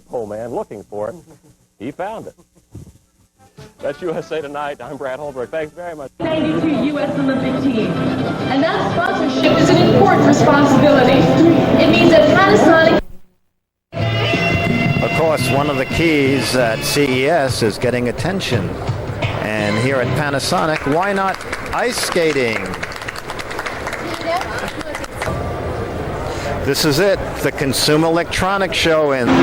Pole man looking for it. He found it. That's USA Tonight. I'm Brad Holbrook. Thanks very much. 92 U.S. Olympic team. And that sponsorship is an important responsibility. It means that Panasonic... Of course, one of the keys at CES is getting attention. And here at Panasonic, why not ice skating? This is it, the Consumer Electronics Show in. This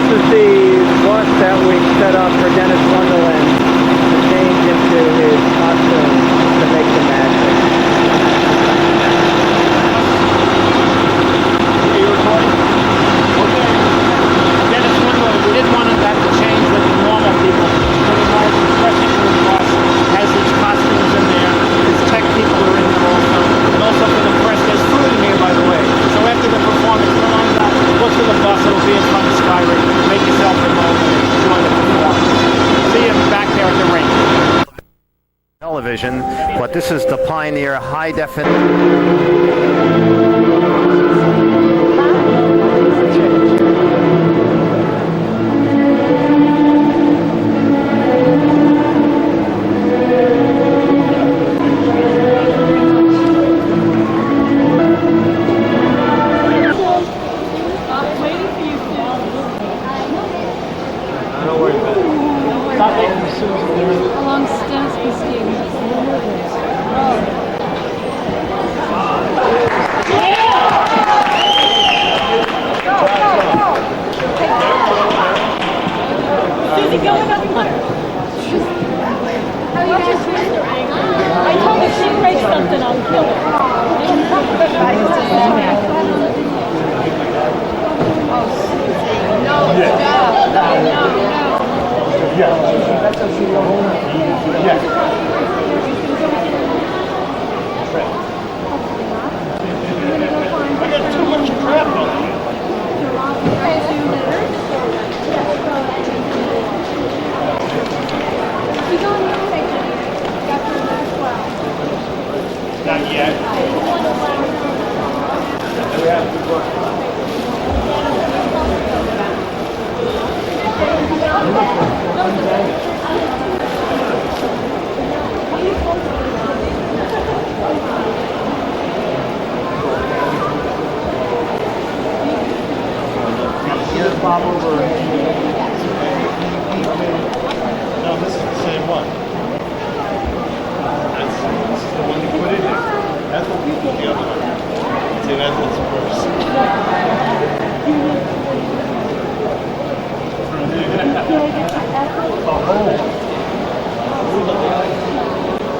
is the bus that we set up for Dennis Wonderland to change into his costume to make the magic. Are you recording? Okay. Dennis Wonderland, we didn't want him to have to change with the normal people. So we wanted to fresh into the bus, has his costumes in there, his tech people are in there also, and also for the press, there's food in here by the way. So after the performance, come on back, look for the bus, it'll be in front of Skyrim, make yourself involved and enjoy the performance. See you back there at the rink. Television, but this is the Pioneer High Definition.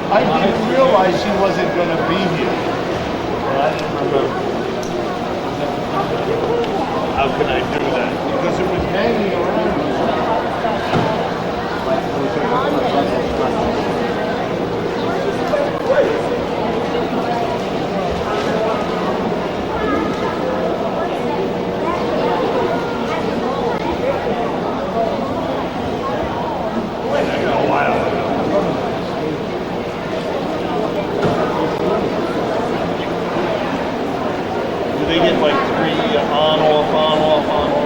I didn't realize he wasn't going to be here. I didn't remember. How can I do that? Because it was hanging around. They get like 3 on, off, on, off, on, off.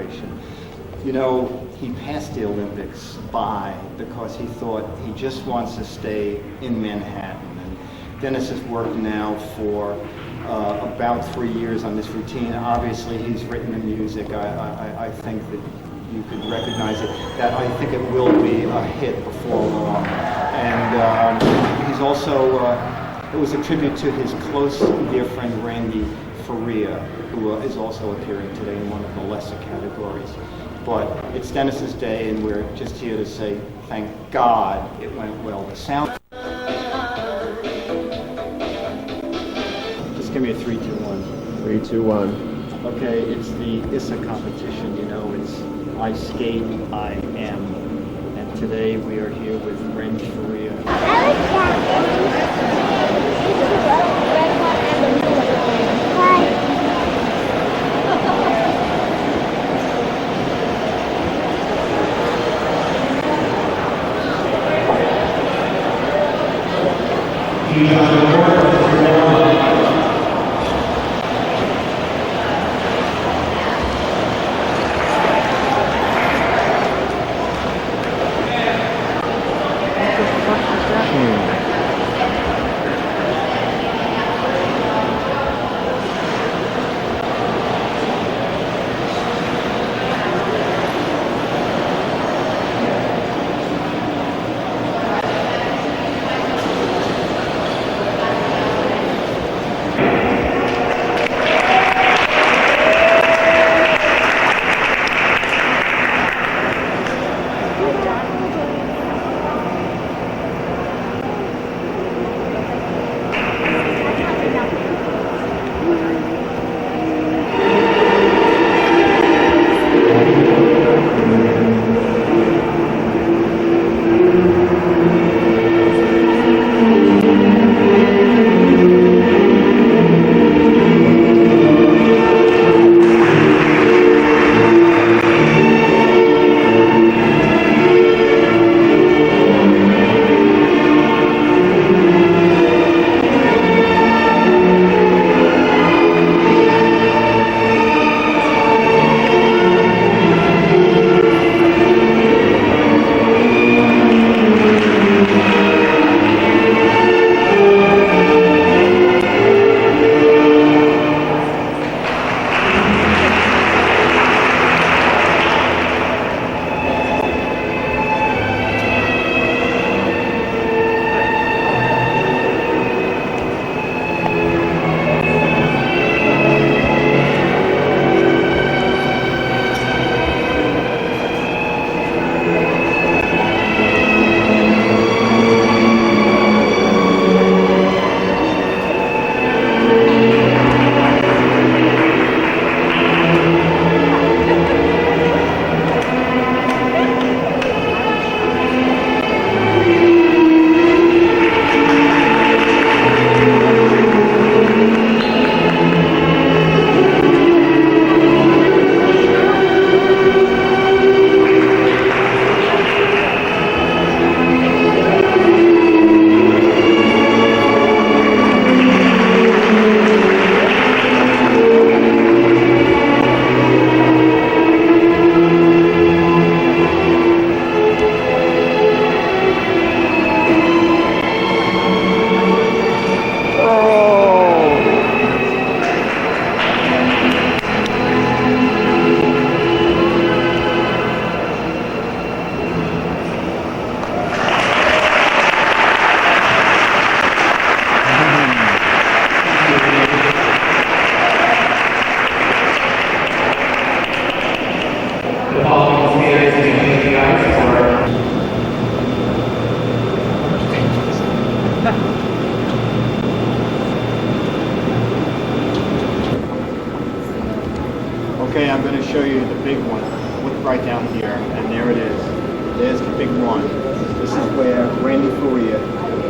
situation. You know, he passed the Olympics by because he thought he just wants to stay in Manhattan. And Dennis has worked now for about 3 years on this routine. Obviously, he's written the music. I think that you could recognize it. That I think it will be a hit before long. And he's also, it was a tribute to his close dear friend Randy Faria, who is also appearing today in one of the lesser categories. But it's Dennis's day, and we're just here to say thank God it went well. The sound. Just give me a 3, 2, 1. 3, 2, 1. Okay, it's the ISSA competition. You know, it's I skate, I am. And today we are here with Randy Faria. Okay, I'm going to show you the big one. Look right down here, and there it is. There's the big one. This is where Randy Faria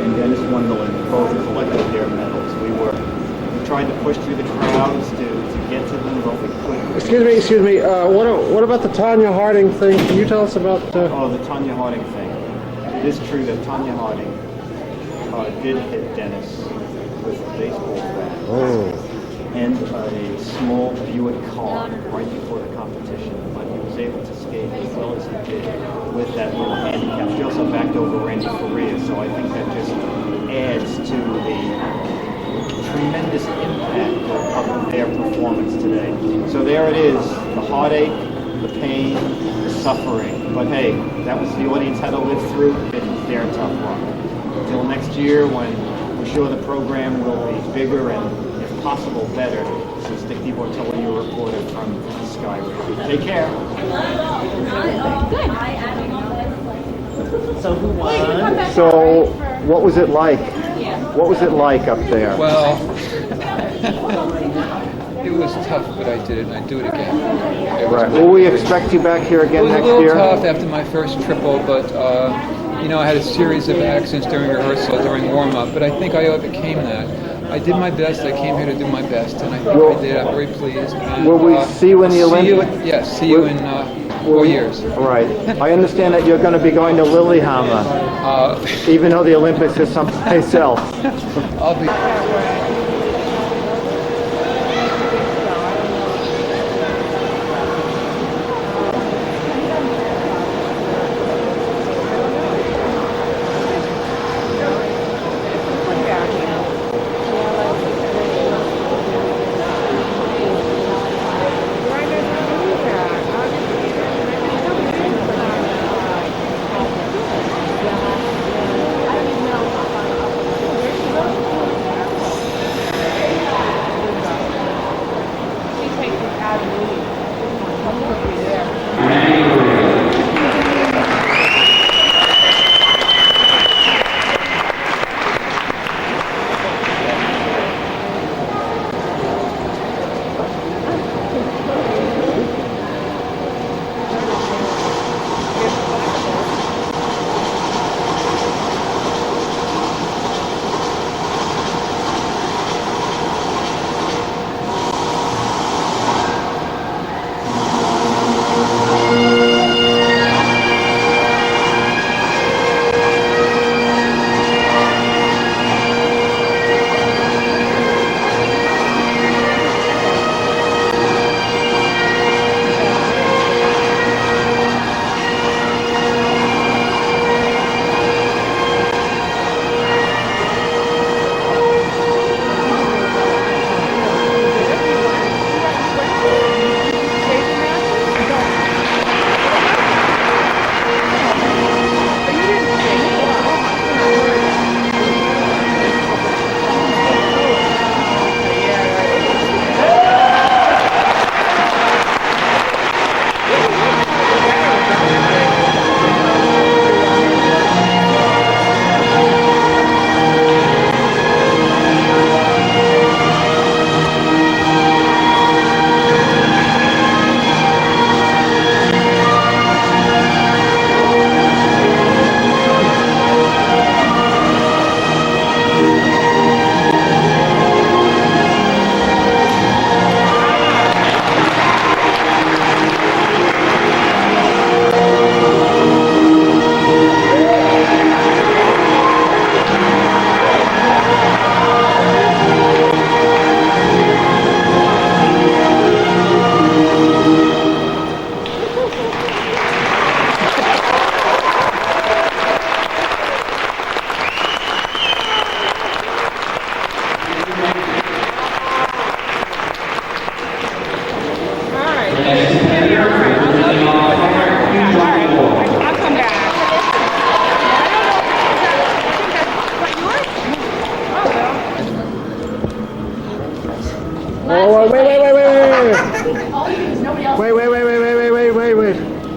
and Dennis Wonderland both collected their medals. We tried to push through the crowds to get to them, but we couldn't. Excuse me. What about the Tanya Harding thing? Can you tell us about? Oh, the Tanya Harding thing. It is true that Tanya Harding did hit Dennis with a baseball bat. Oh. and a small Buick car right before the competition, but he was able to skate as well as he did with that little handicap. He also backed over Randy Faria, so I think that just adds to the tremendous impact of their performance today. So there it is, the heartache, the pain, the suffering. But hey, that was the audience had to live through in their tough luck. Until next year, when we're sure the program will be bigger and, if possible, better. This is Dick DeBartolo, your reporter from Skyway. Take care. So who won? So, what was it like? What was it like up there? Well, it was tough, but I did it, and I'd do it again. Right. Will we expect you back here again next year? It was a little tough after my first triple, but you know, I had a series of accidents during rehearsal, during warm-up, but I think I overcame that. I did my best. I came here to do my best, and I think I did. I'm very pleased. And, will we see you in the Olympics? Yes, see you in 4 years. Right. I understand that you're going to be going to Lillehammer, even though the Olympics is someplace else. I'll be.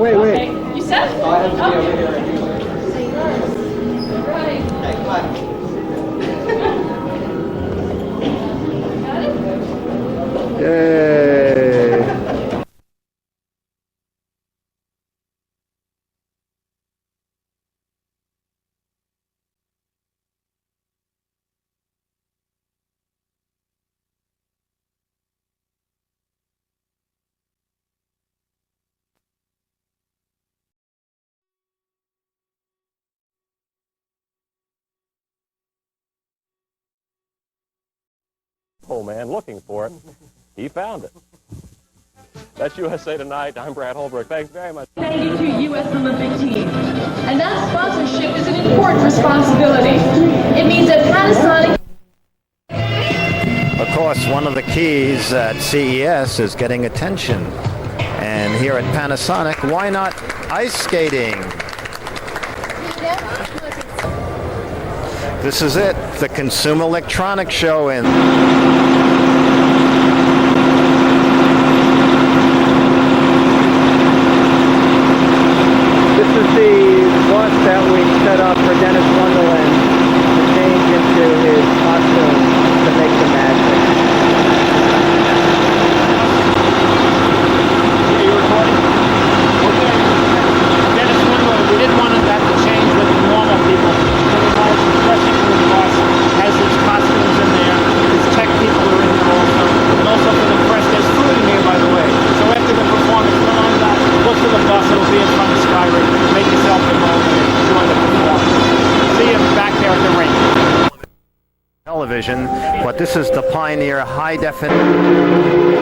Oh, wait. You said? Yay. whole man looking for it. He found it. That's USA Tonight. I'm Brad Holbrook. Thanks very much. 92 U.S. Olympic team. And that sponsorship is an important responsibility. It means that Panasonic... Of course, one of the keys at CES is getting attention. And here at Panasonic, why not ice skating? This is it, the Consumer Electronics Show in... This is the bus that we set up for Dennis Wonderland to change into his costume to make the magic. Are you recording? Okay. Dennis Wonderland, we didn't want him to have to change with the normal people. So we wanted some fresh into the bus, has his costumes in there, his tech people are in there also, and also for the press, there's food in here by the way. So after the performance, come on back, look for the bus, it'll be in front of Sky Rink. Make yourself at home and enjoy the performance. See you back there at the rink. television, but this is the Pioneer high definition.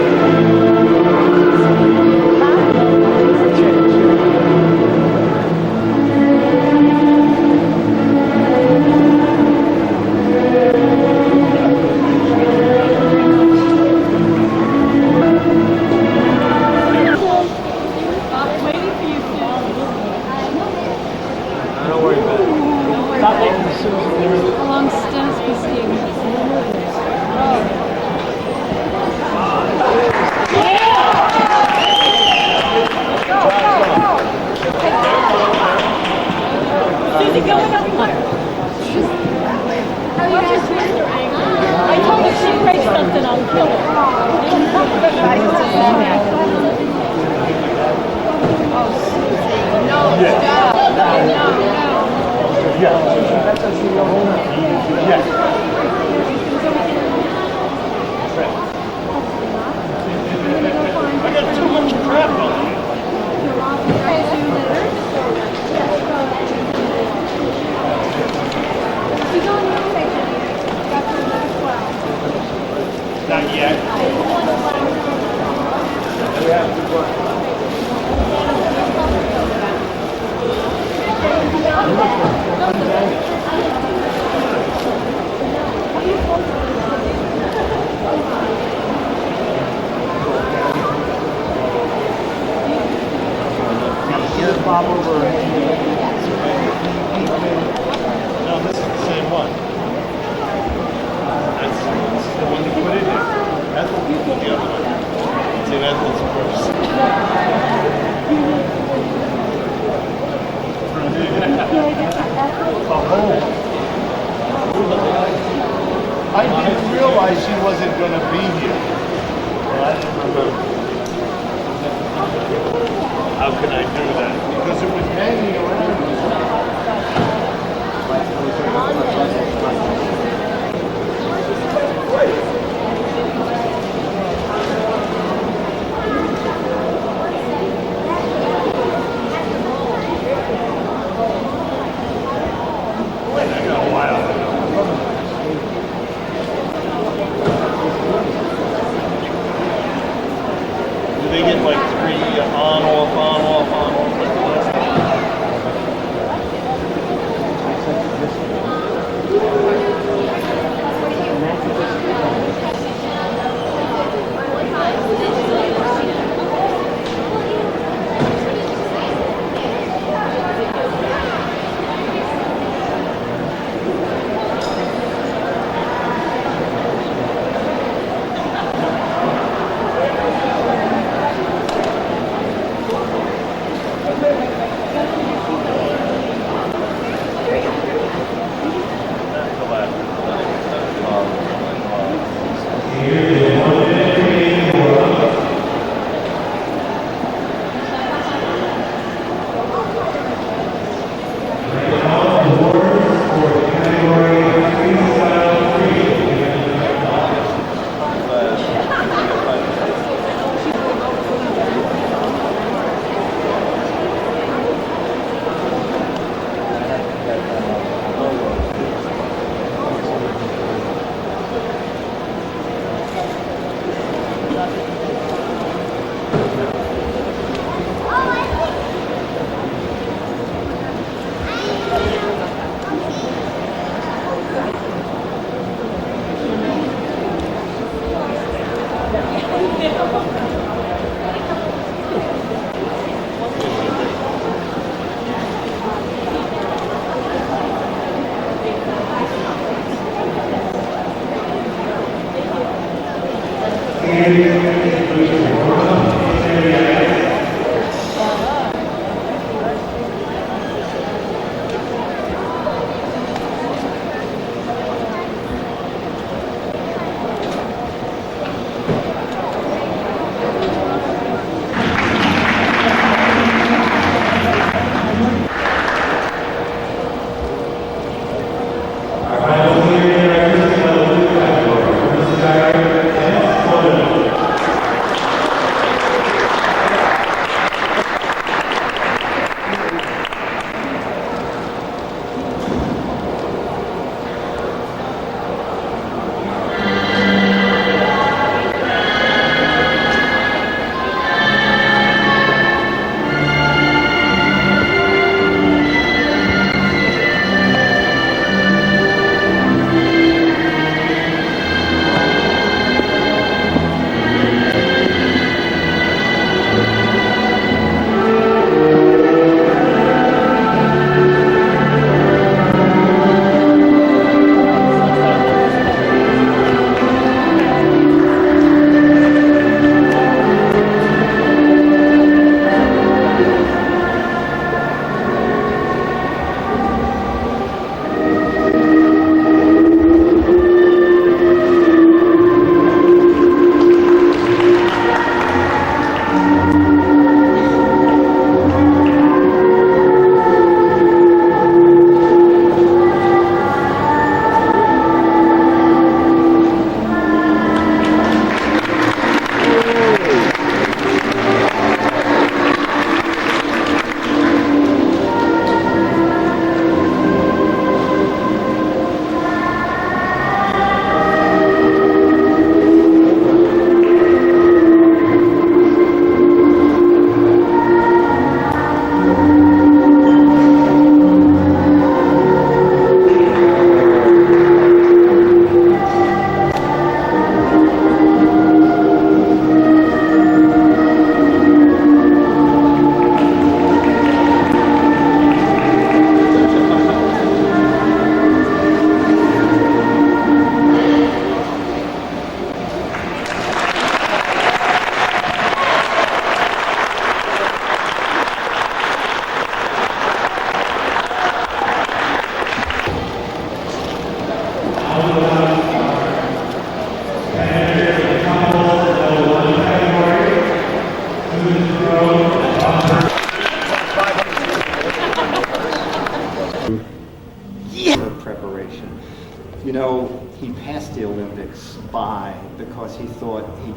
I didn't realize he wasn't going to be here. How can I do that? Because it was hanging around. They get like three on, off, on, off, on, off.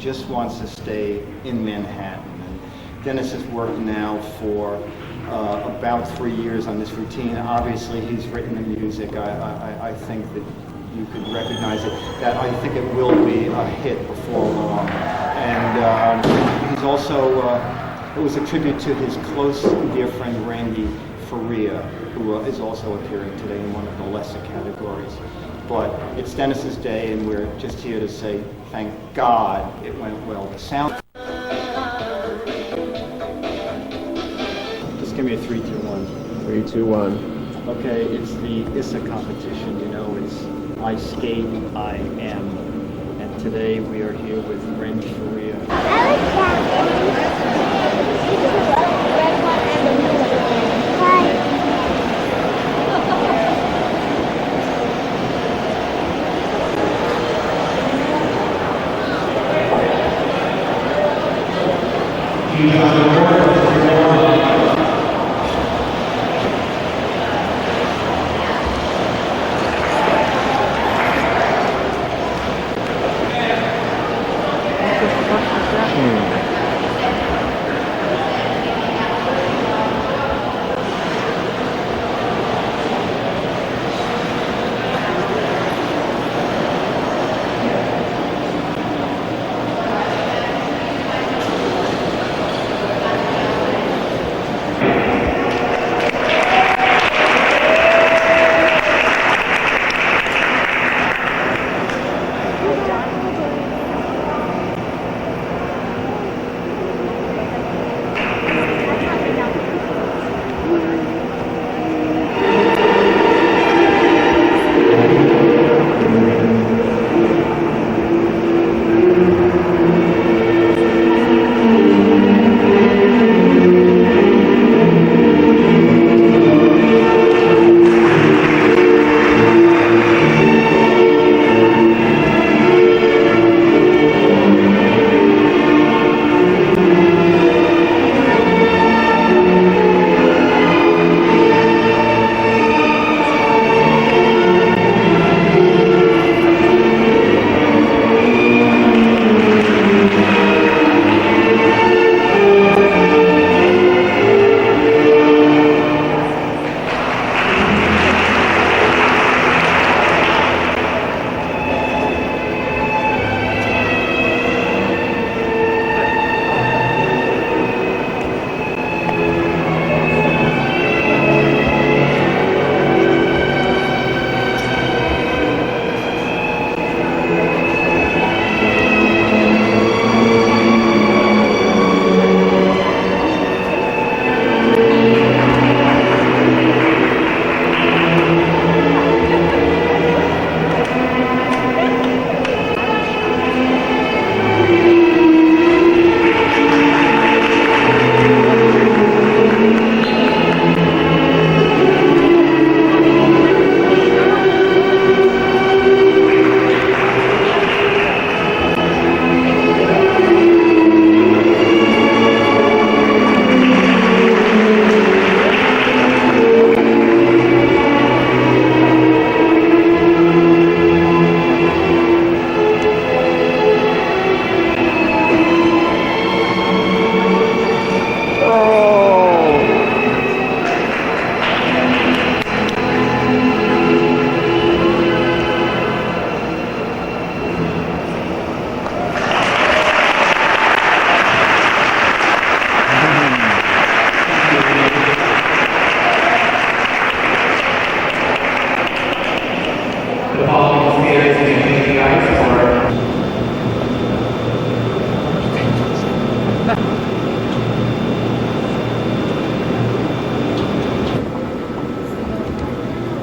just wants to stay in Manhattan. And Dennis has worked now for about 3 years on this routine. Obviously, he's written the music. I think that you could recognize it. That I think it will be a hit before long. And he's also, it was a tribute to his close dear friend Randy Faria, who is also appearing today in one of the lesser categories. But it's Dennis's day, and we're just here to say thank God it went well. The sound. Just give me a 3, 2, 1. 3, 2, 1. Okay, it's the ISSA competition. You know, it's I skate, I am. And today we are here with Randy Faria.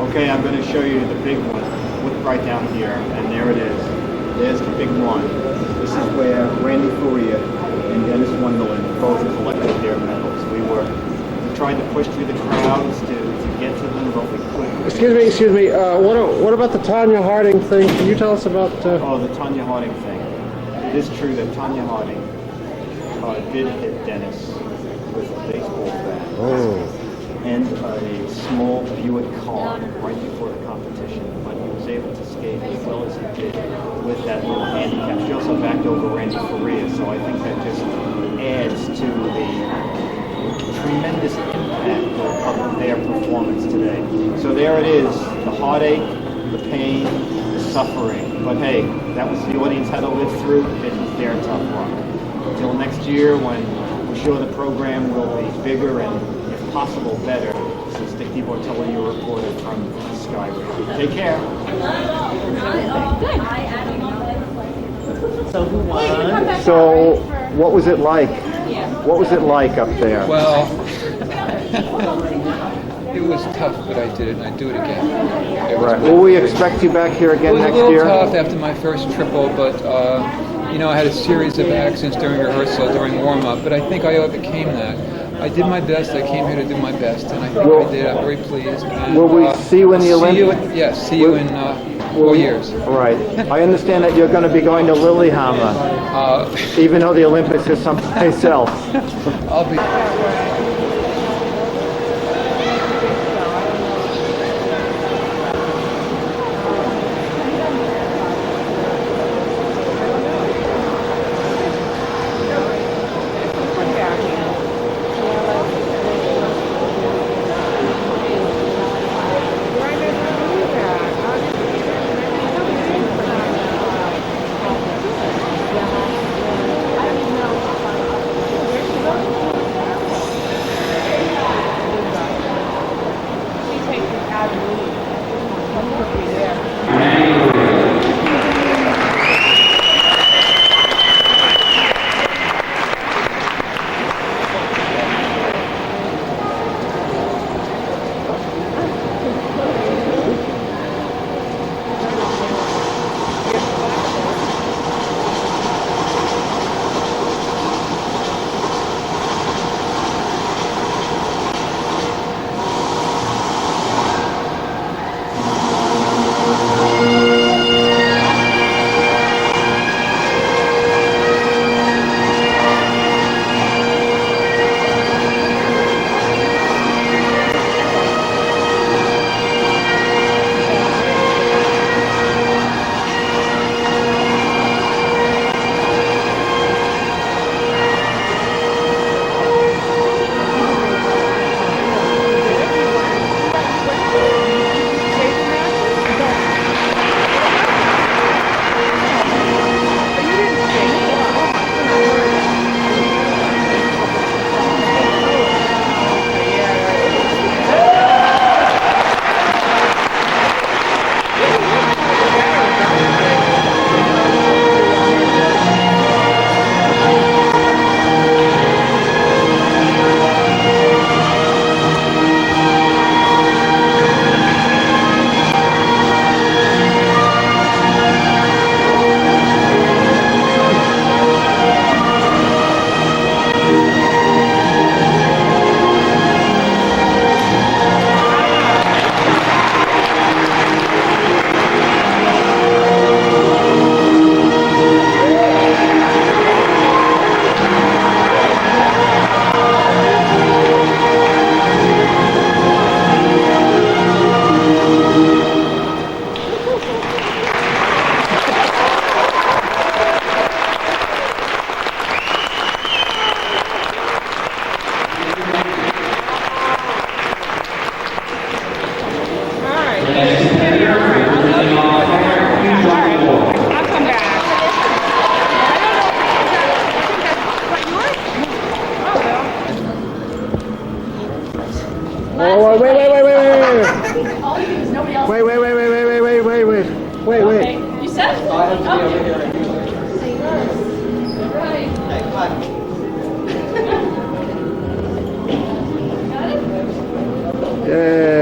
Okay, I'm going to show you the big one. Look right down here, and there it is. There's the big one. This is where Randy Faria and Dennis Wonderland both collected their medals. We tried to push through the crowds to get to them, but we couldn't. Excuse me. What about the Tanya Harding thing? Can you tell us about? Oh, the Tanya Harding thing. It is true that Tanya Harding did hit Dennis with a baseball bat and a small Buick car right before the competition, but he was able to skate as well as he did with that little handicap. She also backed over Randy Faria, so I think that just adds to the tremendous impact of their performance today. So there it is, the heartache, the pain, the suffering. But hey, that was the audience had to live through. It's their tough luck. Until next year, when we're sure the program will be bigger and, if possible, better. This is Dick DeBartolo, your reporter from Skyway. Take care. So, what was it like? What was it like up there? Well, it was tough, but I did it, and I'd do it again. Right. Will we expect you back here again next year? It was a little tough after my first triple, but I had a series of accidents during rehearsal, during warm-up, but I think I overcame that. I did my best. I came here to do my best, and I think I did. I'm very pleased. And, will we see you in the Olympics? Yes, see you in 4 years. Right. I understand that you're going to be going to Lillehammer, even though the Olympics is someplace else. I'll be... You said? Yay.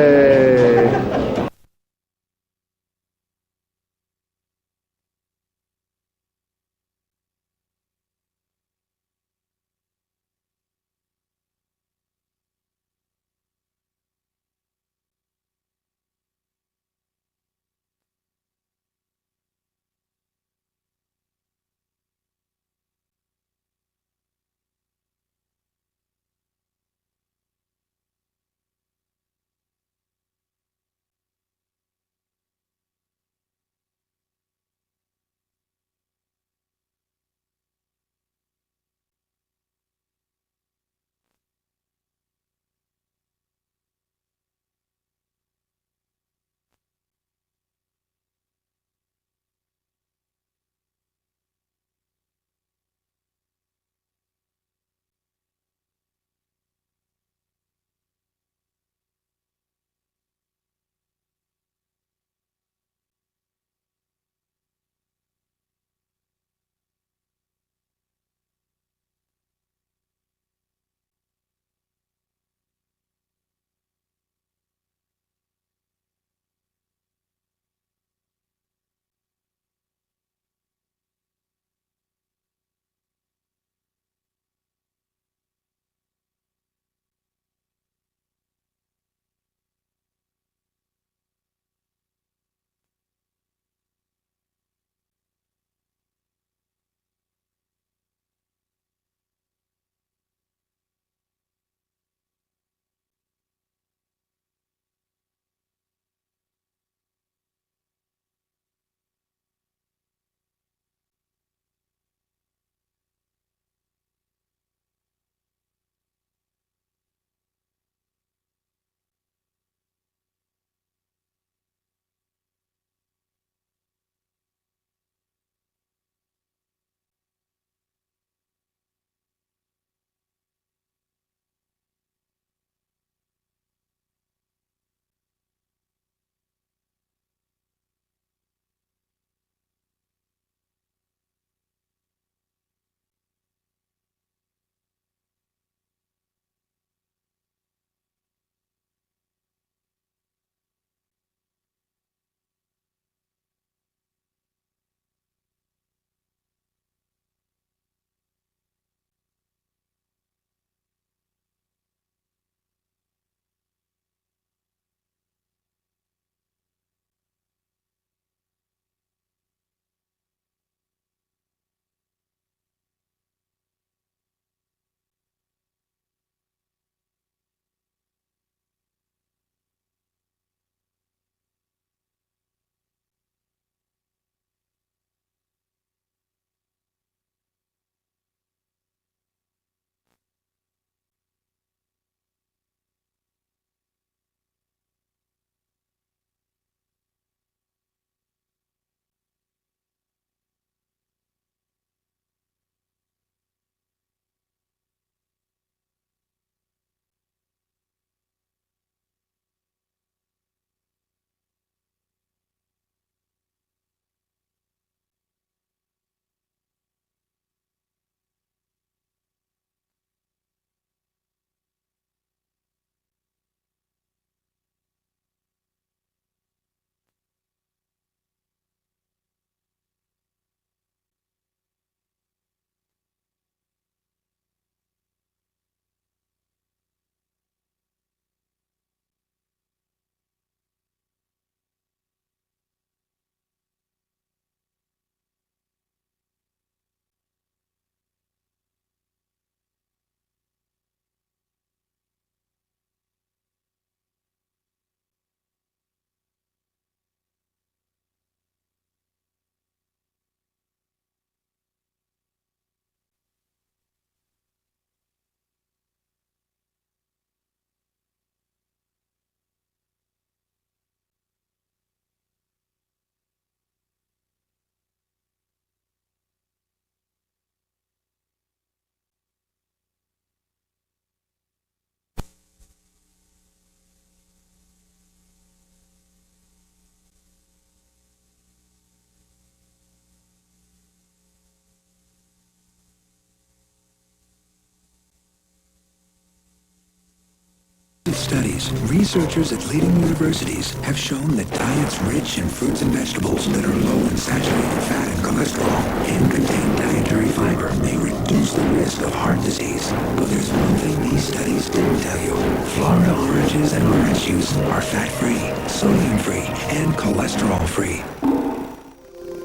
studies, researchers at leading universities have shown that diets rich in fruits and vegetables that are low in saturated fat and cholesterol and contain dietary fiber may reduce the risk of heart disease. But there's one thing these studies didn't tell you. Florida oranges and orange juice are fat-free, sodium-free, and cholesterol-free.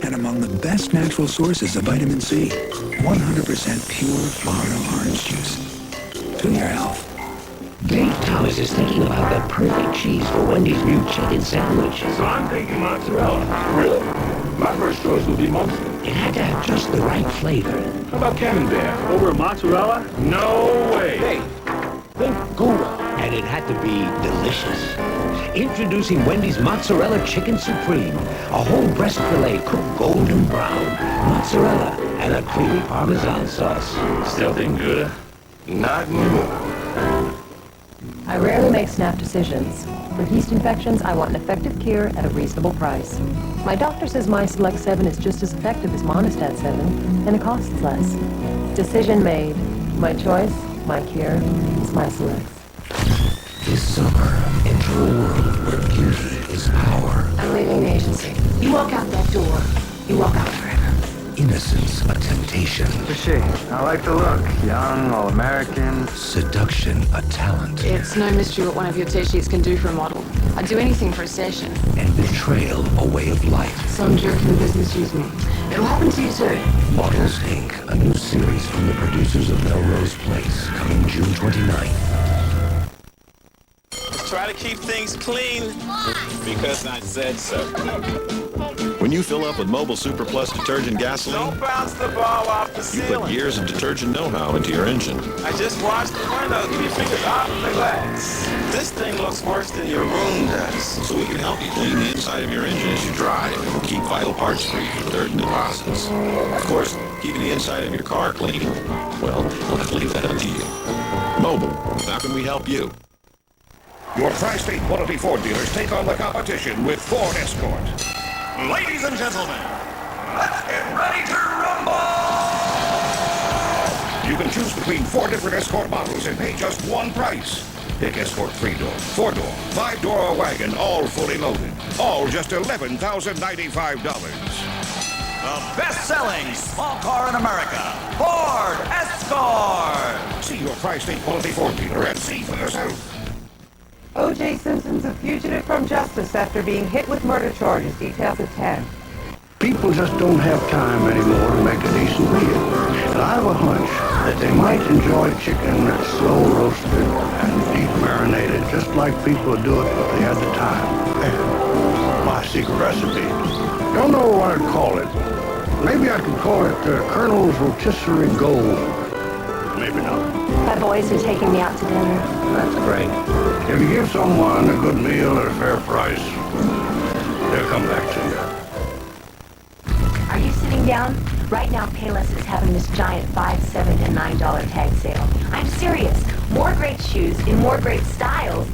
And among the best natural sources of vitamin C, 100% pure Florida orange juice. To your health. Dave Thomas is thinking about the perfect cheese for Wendy's new chicken sandwich. So I'm thinking mozzarella. Really? My first choice would be mozzarella. It had to have just the right flavor. How about camembert? Over mozzarella? No way. Hey, think Gouda. And it had to be delicious. Introducing Wendy's Mozzarella Chicken Supreme. A whole breast filet cooked golden brown. Mozzarella and a creamy Parmesan sauce. Still think Gouda? Not anymore. I rarely make snap decisions. For yeast infections, I want an effective cure at a reasonable price. My doctor says my Select 7 is just as effective as Maddest 7, and it costs less. Decision made. My choice, my cure, is my Select. This summer, enter a world where beauty is power. I'm leaving the agency. You walk out that door, you walk out forever. Innocence, a temptation. Who's she? I like the look. Young, all-American. Seduction, a talent. It's no mystery what one of your T-sheets can do for a model. I'd do anything for a session. And betrayal, a way of life. Some jerk in the business used me. It'll happen to you too. Models Inc., a new series from the producers of Melrose Place, coming June 29th. Try to keep things clean. Why? Because I said so. When you fill up with Mobile Super Plus detergent gasoline, Don't bounce the ball off the you ceiling. put years of detergent know-how into your engine. I just washed the window. Keep your fingers off the glass. This thing looks worse than your room does. So we can help you clean the inside of your engine as you drive and keep vital parts free from dirt and deposits. Of course, keeping the inside of your car clean, well, we'll have to leave that up to you. Mobile, how can we help you? Your Tri-State quality Ford dealers take on the competition with Ford Escort. Ladies and gentlemen, let's get ready to rumble! You can choose between 4 different Escort models and pay just one price. Pick Escort 3-door, 4-door, 5-door or wagon, all fully loaded. All just $11,095. The best-selling small car in America, Ford Escort! See your Tri-State quality Ford dealer and see for yourself. O.J. Simpson's a fugitive from justice after being hit with murder charges. Details at 10. People just don't have time anymore to make a decent meal. And I have a hunch that they might enjoy chicken that's slow roasted and deep marinated, just like people do it if they had the time. My secret recipe. Don't know what I'd call it. Maybe I could call it Colonel's Rotisserie Gold. Maybe not. My boys are taking me out to dinner. That's great. If you give someone a good meal at a fair price, they'll come back to you. Are you sitting down? Right now, Payless is having this giant $5, $7, and $9 tag sale. I'm serious. More great shoes in more great styles.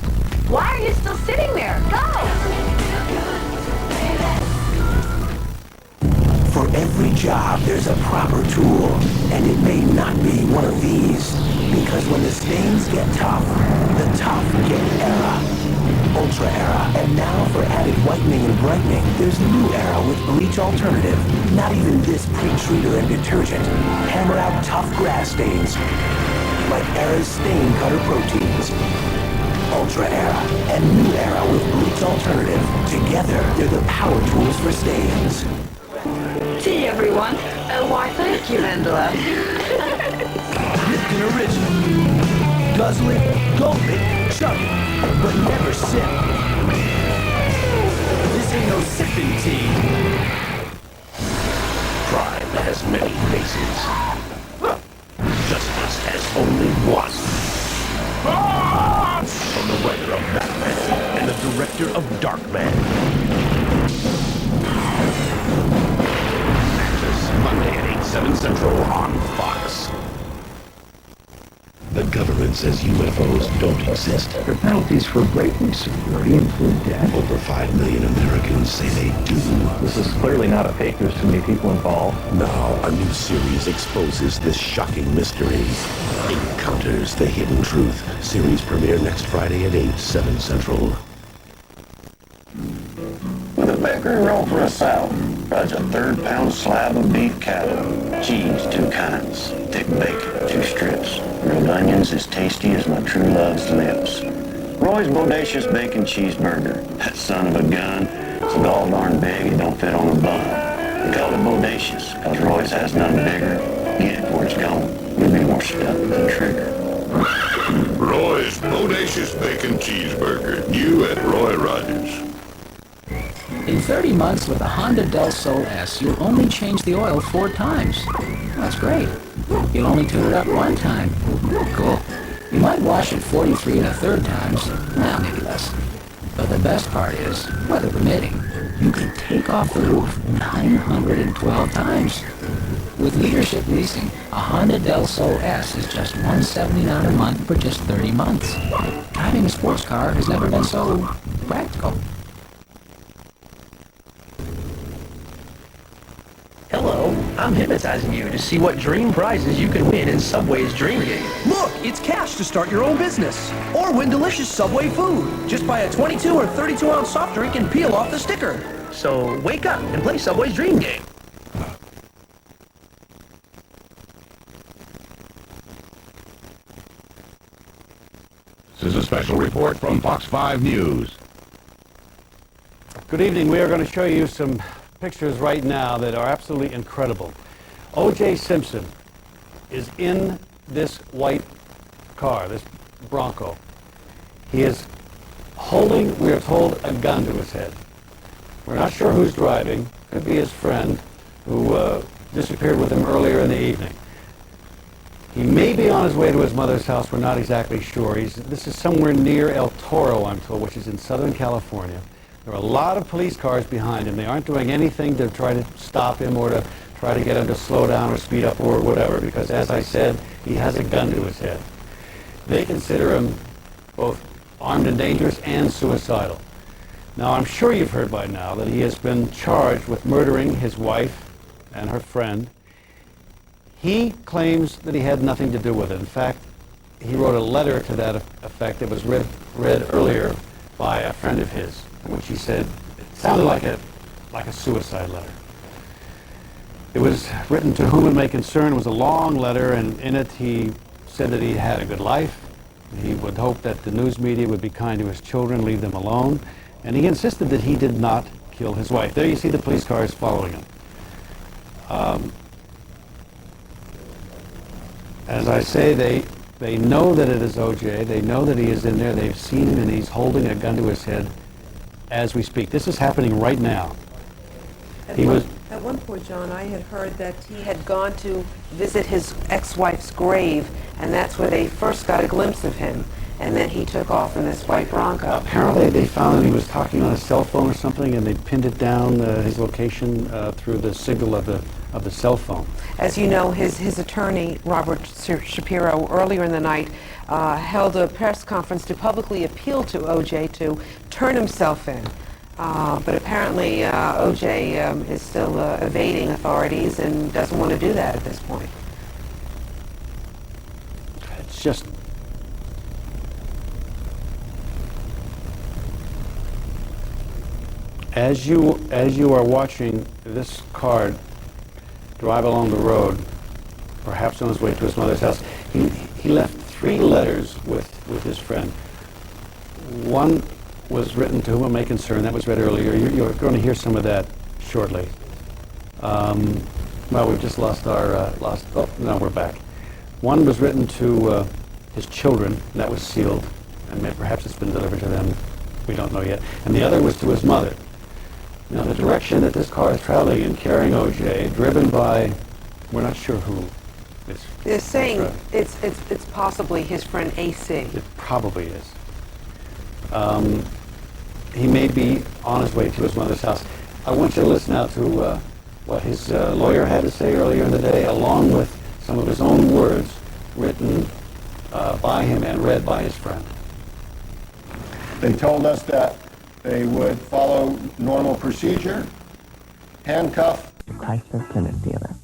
Why are you still sitting there? Go! For every job, there's a proper tool, and it may not be one of these. Because when the stains get tough, the tough get Era. Ultra Era. And now for added whitening and brightening, there's new Era with bleach alternative. Not even this pre-treater and detergent. Hammer out tough grass stains. Like Era's stain cutter proteins. Ultra Era and new Era with bleach alternative. Together, they're the power tools for stains. Tea, everyone. Why, thank you, Angela. Lipton Original. Guzzle it, gulp it, chug it, but never sip. This ain't no sipping tea. Crime has many faces. Justice has only one. From the writer of Batman and the director of Darkman. Monday at 8, 7 Central on Fox. The government says UFOs don't exist. The penalties for breaking security include death. Over 5 million Americans say they do. This is clearly not a fake. There's too many people involved. Now, a new series exposes this shocking mystery. Encounters the Hidden Truth. Series premiere next Friday at 8, 7 Central. With a bakery roll for a salad, fudge a third-pound slab of beef cattle, cheese 2 kinds, thick bacon 2 strips, grilled onions as tasty as my true love's lips. Roy's Bodacious Bacon Cheeseburger. That son of a gun, it's gall darn big and don't fit on a bun. They call it Bodacious, cause Roy's has none bigger. Get it where it's going. You'll be more stuck with the trigger. Roy's Bodacious Bacon Cheeseburger. New at Roy Rogers. In 30 months with a Honda Del Sol S, you'll only change the oil 4 times. That's great. You'll only tune it up 1 time. Cool. You might wash it 43 1/3 times. Nah, maybe less. But the best part is, weather permitting, you can take off the roof 912 times. With Leadership Leasing, a Honda Del Sol S is just $179 a month for just 30 months. Driving a sports car has never been so practical. Hello, I'm hypnotizing you to see what dream prizes you can win in Subway's Dream Game. Look, it's cash to start your own business. Or win delicious Subway food. Just buy a 22 or 32-ounce soft drink and peel off the sticker. So wake up and play Subway's Dream Game. This is a special report from Fox 5 News. Good evening. We are going to show you some pictures right now that are absolutely incredible. O.J. Simpson is in this white car, this Bronco. He is holding, we are told, a gun to his head. We're not sure who's driving. Could be his friend who disappeared with him earlier in the evening. He may be on his way to his mother's house. We're not exactly sure. This is somewhere near El Toro, I'm told, which is in Southern California. There are a lot of police cars behind him. They aren't doing anything to try to stop him or to try to get him to slow down or speed up or whatever, because, as I said, he has a gun to his head. They consider him both armed and dangerous and suicidal. Now, I'm sure you've heard by now that he has been charged with murdering his wife and her friend. He claims that he had nothing to do with it. In fact, he wrote a letter to that effect that was read earlier by a friend of his, in which he said it sounded like a suicide letter. It was written to whom it may concern. It was a long letter, and in it he said that he had a good life. He would hope that the news media would be kind to his children, leave them alone, and he insisted that he did not kill his wife. There you see the police cars following him. As I say, they know that it is O.J. They know that he is in there. They've seen him, and he's holding a gun to his head as we speak. This is happening right now. At one point, John, I had heard that he had gone to visit his ex-wife's grave, and that's where they first got a glimpse of him. And then he took off in this white Bronco. Apparently, they found that he was talking on a cell phone or something, and they pinned it down, his location, through the signal of the cell phone. As you know, his attorney, Robert Shapiro, earlier in the night held a press conference to publicly appeal to O.J. to turn himself in. But apparently, O.J. is still evading authorities and doesn't want to do that at this point. It's just... As you are watching this car drive along the road, perhaps on his way to his mother's house, he left 3 letters with his friend. One was written to whom it may concern. That was read earlier. You're going to hear some of that shortly. Well, we've just lost our oh, no, we're back. One was written to his children. That was sealed, and perhaps it's been delivered to them. We don't know yet. And the other was to his mother. Now, the direction that this car is traveling in, carrying O.J., driven by, we're not sure who. They're saying it's possibly his friend A.C. It probably is. He may be on his way to his mother's house. I want you to listen now to what his lawyer had to say earlier in the day, along with some of his own words written by him and read by his friend. They told us that they would follow normal procedure, handcuff. Chrysler Plymouth Theater.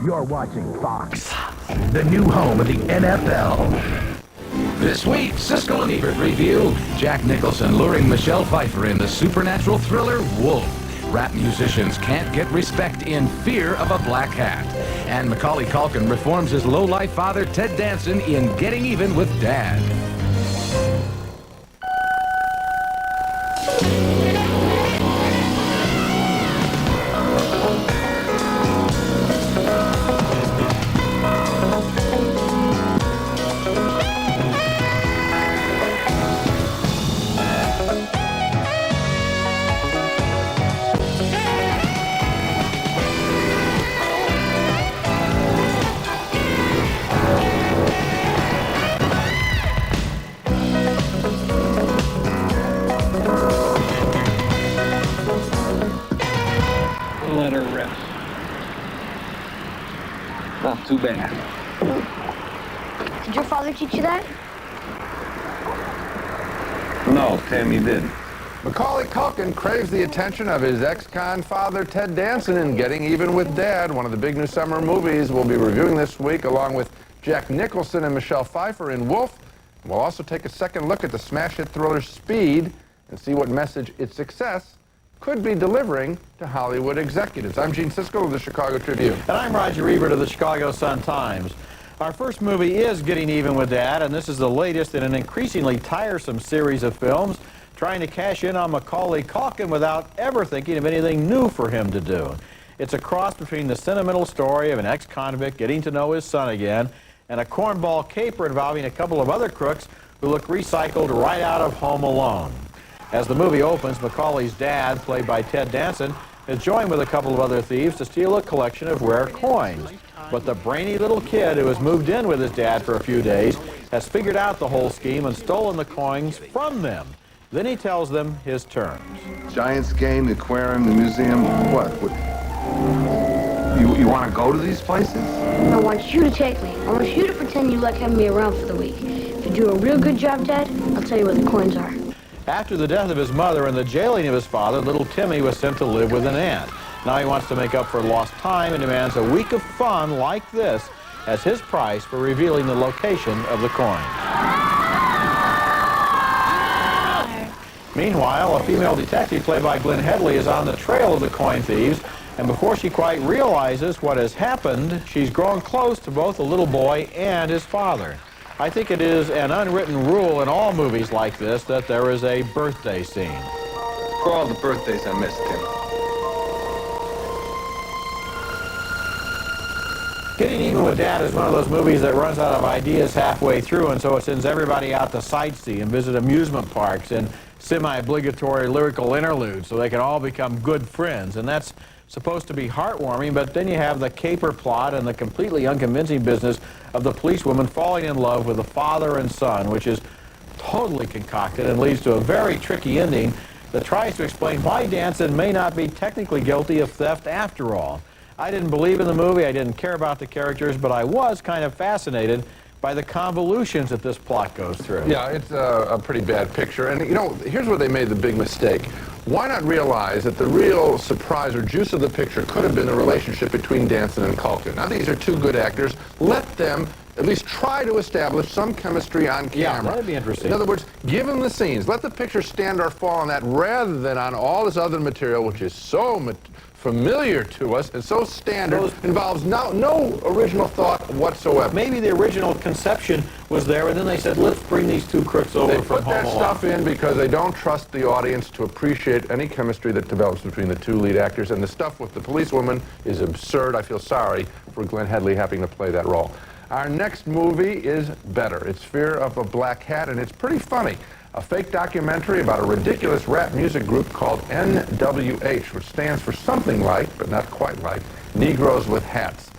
You're watching Fox, the new home of the NFL. This week, Siskel and Ebert review Jack Nicholson luring Michelle Pfeiffer in the supernatural thriller Wolf. Rap musicians can't get respect in fear of a black hat. And Macaulay Culkin reforms his low-life father Ted Danson in Getting Even with Dad. Let her rest. Not too bad. Did your father teach you that? No, Tammy didn't. Macaulay Culkin craves the attention of his ex-con father Ted Danson in Getting Even with Dad, one of the big new summer movies we'll be reviewing this week, along with Jack Nicholson and Michelle Pfeiffer in Wolf. We'll also take a second look at the smash hit thriller Speed and see what message its success could be delivering to Hollywood executives. I'm Gene Siskel of the Chicago Tribune. And I'm Roger Ebert of the Chicago Sun-Times. Our first movie is Getting Even with Dad, and this is the latest in an increasingly tiresome series of films trying to cash in on Macaulay Culkin without ever thinking of anything new for him to do. It's a cross between the sentimental story of an ex-convict getting to know his son again and a cornball caper involving a couple of other crooks who look recycled right out of Home Alone. As the movie opens, Macaulay's dad, played by Ted Danson, is joined with a couple of other thieves to steal a collection of rare coins. But the brainy little kid who has moved in with his dad for a few days has figured out the whole scheme and stolen the coins from them. Then he tells them his terms. Giants game, the aquarium, the museum, what? You want to go to these places? I want you to take me. I want you to pretend you like having me around for the week. If you do a real good job, Dad, I'll tell you where the coins are. After the death of his mother and the jailing of his father, little Timmy was sent to live with an aunt. Now he wants to make up for lost time and demands a week of fun like this as his price for revealing the location of the coin. Meanwhile, a female detective played by Glenn Headley is on the trail of the coin thieves, and before she quite realizes what has happened, she's grown close to both the little boy and his father. I think it is an unwritten rule in all movies like this that there is a birthday scene. For all the birthdays I missed, Tim. Getting Even with Dad is one of those movies that runs out of ideas halfway through, and so it sends everybody out to sightsee and visit amusement parks and semi-obligatory lyrical interludes so they can all become good friends. And that's supposed to be heartwarming, but then you have the caper plot and the completely unconvincing business of the policewoman falling in love with the father and son, which is totally concocted and leads to a very tricky ending that tries to explain why Danson may not be technically guilty of theft after all. I didn't believe in the movie, I didn't care about the characters, but I was kind of fascinated by the convolutions that this plot goes through. Yeah, it's a pretty bad picture. And, you know, here's where they made the big mistake. Why not realize that the real surprise or juice of the picture could have been the relationship between Danson and Culkin? Now, these are two good actors. Let them at least try to establish some chemistry on camera. Yeah, that'd be interesting. In other words, give them the scenes. Let the picture stand or fall on that rather than on all this other material, which is so familiar to us and so standard, involves no original thought whatsoever. Maybe the original conception was there, and then they said, let's bring these two crooks over from Home Alone. They put that stuff in because they don't trust the audience to appreciate any chemistry that develops between the two lead actors, and the stuff with the policewoman is absurd. I feel sorry for Glenn Headley having to play that role. Our next movie is better. It's Fear of a Black Hat, and it's pretty funny. A fake documentary about a ridiculous rap music group called NWH, which stands for something like, but not quite like, Negroes with Hats.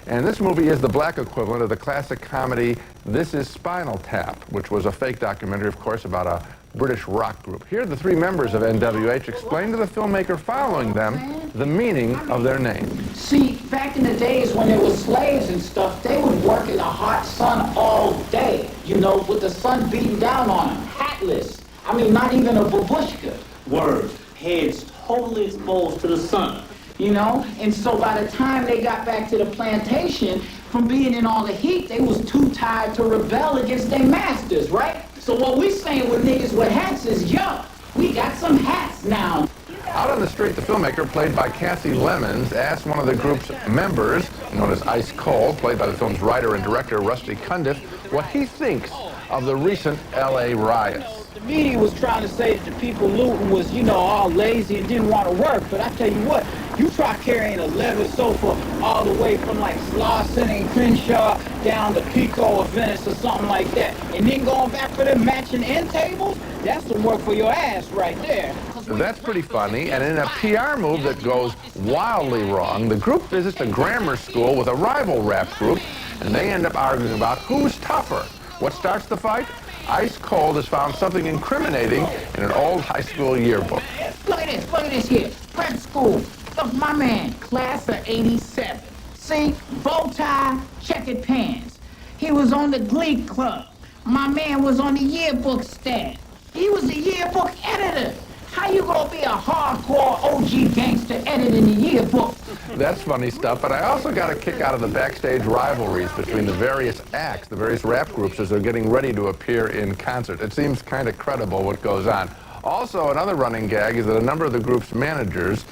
And this movie is the black equivalent of the classic comedy This Is Spinal Tap, which was a fake documentary, of course, about a British rock group. Here, the three members of NWH explain to the filmmaker following them the meaning of their name. See, back in the days when there were slaves and stuff, they would work in the hot sun all day, you know, with the sun beating down on them, hatless. I mean, not even a babushka. Word. Heads totally exposed to the sun. You know, and so by the time they got back to the plantation, from being in all the heat, they was too tired to rebel against their masters, right? So what we saying with niggas with hats is, yo, we got some hats now. Out on the street, the filmmaker, played by Kathy Lemons, asked one of the group's members, known as Ice Cold, played by the film's writer and director Rusty Cundiff, what he thinks of the recent L.A. riots. The media was trying to say that the people looting was, you know, all lazy and didn't want to work. But I tell you what, you try carrying a leather sofa all the way from like Slauson and Crenshaw down to Pico or Venice or something like that, and then going back for them matching end tables, that's some work for your ass right there. That's pretty funny, and in a PR move that goes wildly wrong, the group visits a grammar school with a rival rap group, and they end up arguing about who's tougher. What starts the fight? Ice Cold has found something incriminating in an old high school yearbook. Look at this here. Prep school. Look, my man, class of 87. See, bow tie, checkered pants. He was on the Glee Club. My man was on the yearbook staff. He was the yearbook editor. How you gonna be a hardcore OG gangster editing the yearbook? That's funny stuff, but I also got a kick out of the backstage rivalries between the various acts, the various rap groups, as they're getting ready to appear in concert. It seems kind of credible what goes on. Also, another running gag is that a number of the group's managers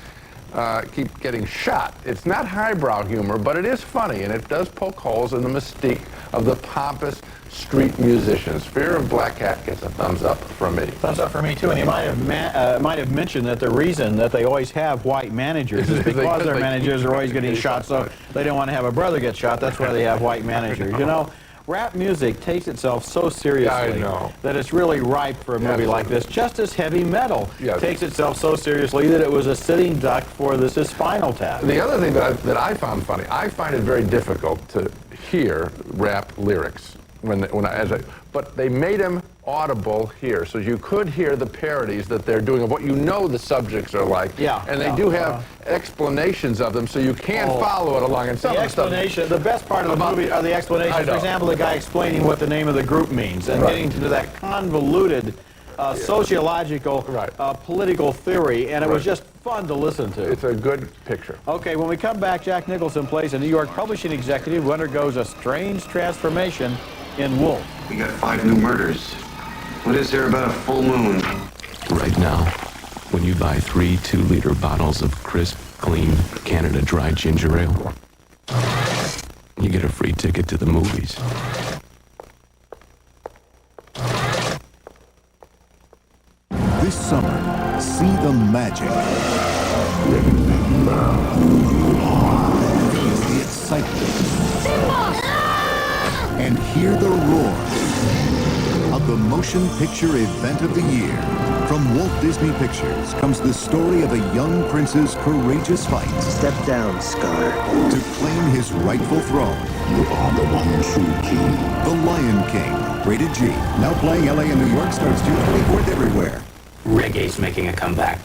keep getting shot. It's not highbrow humor, but it is funny, and it does poke holes in the mystique of the pompous street musicians. Fear of Black Hat gets a thumbs up from me. Thumbs up for me, too. And you might have mentioned that the reason that they always have white managers is because their managers are always getting shot, so they don't want to have a brother get shot. That's why they have white managers. You know, rap music takes itself so seriously that it's really ripe for a movie like this, just as heavy metal takes itself so seriously that it was a sitting duck for this is Spinal Tap. The other thing that I found funny, I find it very difficult to hear rap lyrics. But they made them audible here, so you could hear the parodies that they're doing of what you know the subjects are like. And they do have explanations of them, so you can follow it along. And some the explanation, the best part of the movie are the explanations. For example, the guy explaining what the name of the group means and getting into that convoluted sociological, political theory, and it was just fun to listen to. It's a good picture. Okay, when we come back, Jack Nicholson plays a New York publishing executive who undergoes a strange transformation in Wolf. We got 5 new murders. What is there about a full moon? Right now, when you buy 3 2-liter bottles of crisp, clean Canada Dry Ginger Ale, you get a free ticket to the movies. This summer, see the magic. The excitement. And hear the roar of the motion picture event of the year. From Walt Disney Pictures comes the story of a young prince's courageous fight. Step down, Scar. To claim his rightful throne. You are the one true king. The Lion King, rated G. Now playing LA and New York, starts June 24th everywhere. Reggae's making a comeback.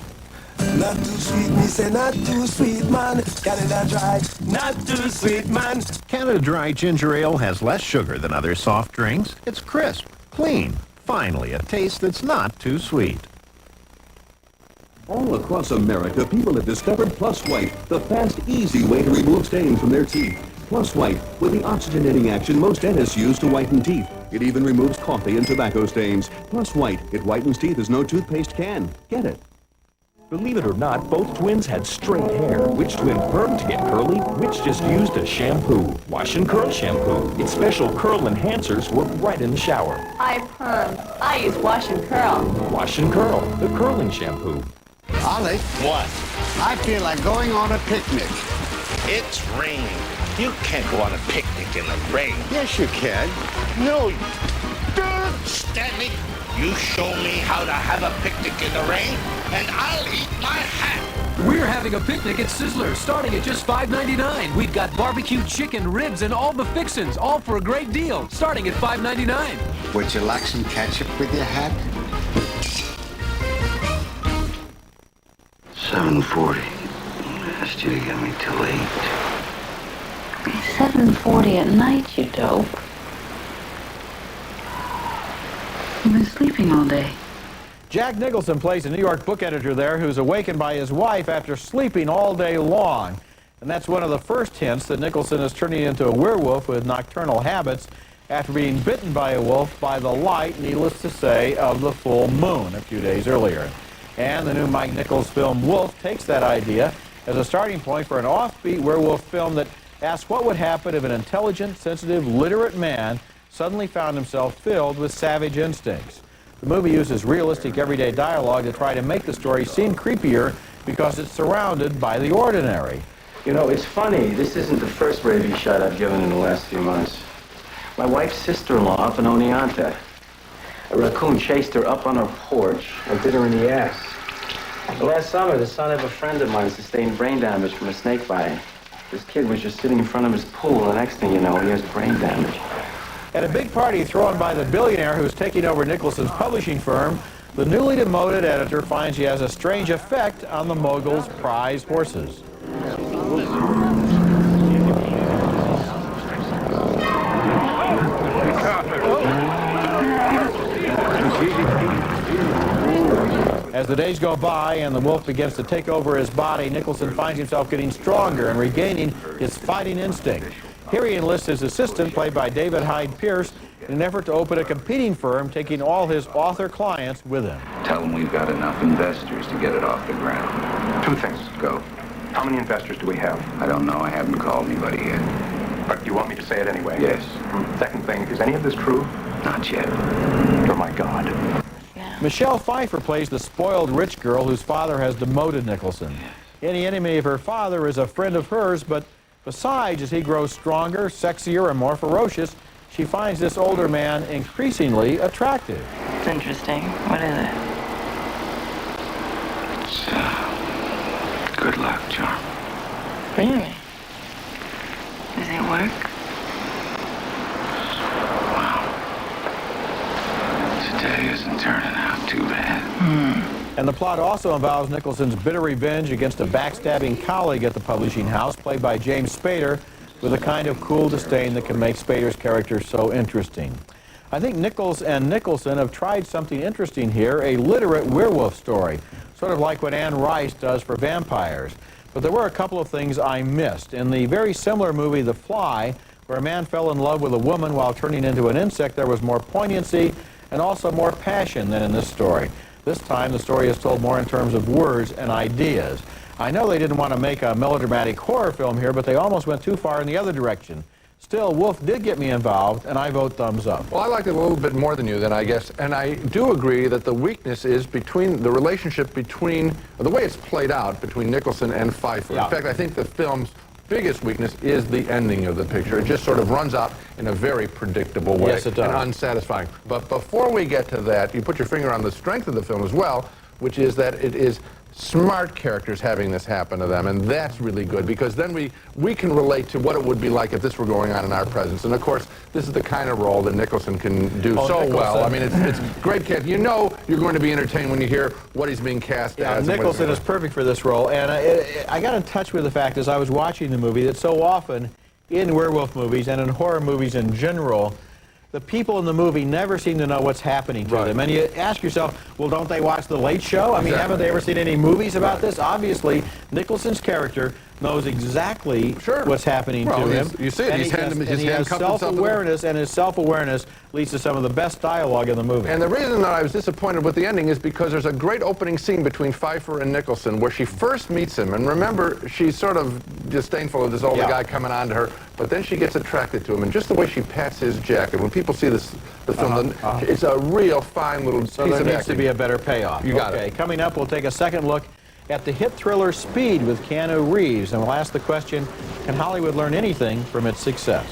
Not too sweet, me say not too sweet, man. Canada Dry, not too sweet, man. Canada Dry Ginger Ale has less sugar than other soft drinks. It's crisp, clean. Finally, a taste that's not too sweet. All across America, people have discovered Plus White, the fast, easy way to remove stains from their teeth. Plus White, with the oxygenating action most dentists use to whiten teeth. It even removes coffee and tobacco stains. Plus White, it whitens teeth as no toothpaste can. Get it. Believe it or not, both twins had straight hair. Which twin permed to get curly? Which just used a shampoo? Wash and Curl shampoo. Its special curl enhancers work right in the shower. I perm. I use Wash and Curl. Wash and Curl, the curling shampoo. Ollie. What? I feel like going on a picnic. It's raining. You can't go on a picnic in the rain. Yes, you can. No, you... Stanley, you show me how to have a picnic in the rain, and I'll eat my hat. We're having a picnic at Sizzler, starting at just $5.99. We've got barbecue chicken, ribs, and all the fixins, all for a great deal, starting at $5.99. Would you like some ketchup with your hat? 7:40. Asked you to get me till 8. 7:40 at night, you dope. You've been sleeping all day. Jack Nicholson plays a New York book editor there who's awakened by his wife after sleeping all day long. And that's one of the first hints that Nicholson is turning into a werewolf with nocturnal habits after being bitten by a wolf by the light, needless to say, of the full moon a few days earlier. And the new Mike Nichols film Wolf takes that idea as a starting point for an offbeat werewolf film that asks what would happen if an intelligent, sensitive, literate man suddenly found himself filled with savage instincts. The movie uses realistic everyday dialogue to try to make the story seem creepier because it's surrounded by the ordinary. You know, it's funny. This isn't the first rabies shot I've given in the last few months. My wife's sister-in-law up in Oneonta. A raccoon chased her up on her porch and bit her in the ass. Last summer, the son of a friend of mine sustained brain damage from a snake bite. This kid was just sitting in front of his pool, and the next thing you know, he has brain damage. At a big party thrown by the billionaire who's taking over Nicholson's publishing firm, the newly demoted editor finds he has a strange effect on the mogul's prize horses. As the days go by and the wolf begins to take over his body, Nicholson finds himself getting stronger and regaining his fighting instinct. Here he enlists his assistant, played by David Hyde Pierce, in an effort to open a competing firm, taking all his author clients with him. Tell them we've got enough investors to get it off the ground. 2 things. Go. How many investors do we have? I don't know. I haven't called anybody yet. But you want me to say it anyway? Yes. Second thing, is any of this true? Not yet. Oh, my God. Michelle Pfeiffer plays the spoiled rich girl whose father has demoted Nicholson. Any enemy of her father is a friend of hers, but besides, as he grows stronger, sexier, and more ferocious, she finds this older man increasingly attractive. It's interesting. What is it? It's good luck charm. Really? Does it work? Today isn't turning out too bad. And the plot also involves Nicholson's bitter revenge against a backstabbing colleague at the publishing house, played by James Spader, with a kind of cool disdain that can make Spader's character so interesting. I think Nichols and Nicholson have tried something interesting here, a literate werewolf story, sort of like what Anne Rice does for vampires. But there were a couple of things I missed. In the very similar movie The Fly, where a man fell in love with a woman while turning into an insect, there was more poignancy and also more passion than in this story. This time, the story is told more in terms of words and ideas. I know they didn't want to make a melodramatic horror film here, but they almost went too far in the other direction. Still, Wolf did get me involved, and I vote thumbs up. Well, I liked it a little bit more than you, then, I guess. And I do agree that the weakness is between the relationship between, the way it's played out between Nicholson and Pfeiffer. Yeah. In fact, I think the film's biggest weakness is the ending of the picture. It just sort of runs out in a very predictable way. Yes, it does. And unsatisfying. But before we get to that, you put your finger on the strength of the film as well, which is that it is smart characters having this happen to them, and that's really good, because then we can relate to what it would be like if this were going on in our presence. And of course, this is the kind of role that Nicholson can do well. I mean, it's great cast. You know you're going to be entertained when you hear what he's being cast as. Nicholson is perfect for this role, and I got in touch with the fact as I was watching the movie that so often in werewolf movies and in horror movies in general, the people in the movie never seem to know what's happening to them. And you ask yourself, well, don't they watch The Late Show? I mean, haven't they ever seen any movies about this? Obviously, Nicholson's character knows exactly what's happening to him. You see it. And he has self-awareness, and his self-awareness leads to some of the best dialogue in the movie. And the reason that I was disappointed with the ending is because there's a great opening scene between Pfeiffer and Nicholson where she first meets him. And remember, she's sort of disdainful of this older guy coming on to her, but then she gets attracted to him. And just the way she pats his jacket, when people see the film, it's a real fine little piece of acting. So there needs to be a better payoff. You got it. Coming up, we'll take a second look at the hit thriller Speed with Keanu Reeves, and we'll ask the question, can Hollywood learn anything from its success?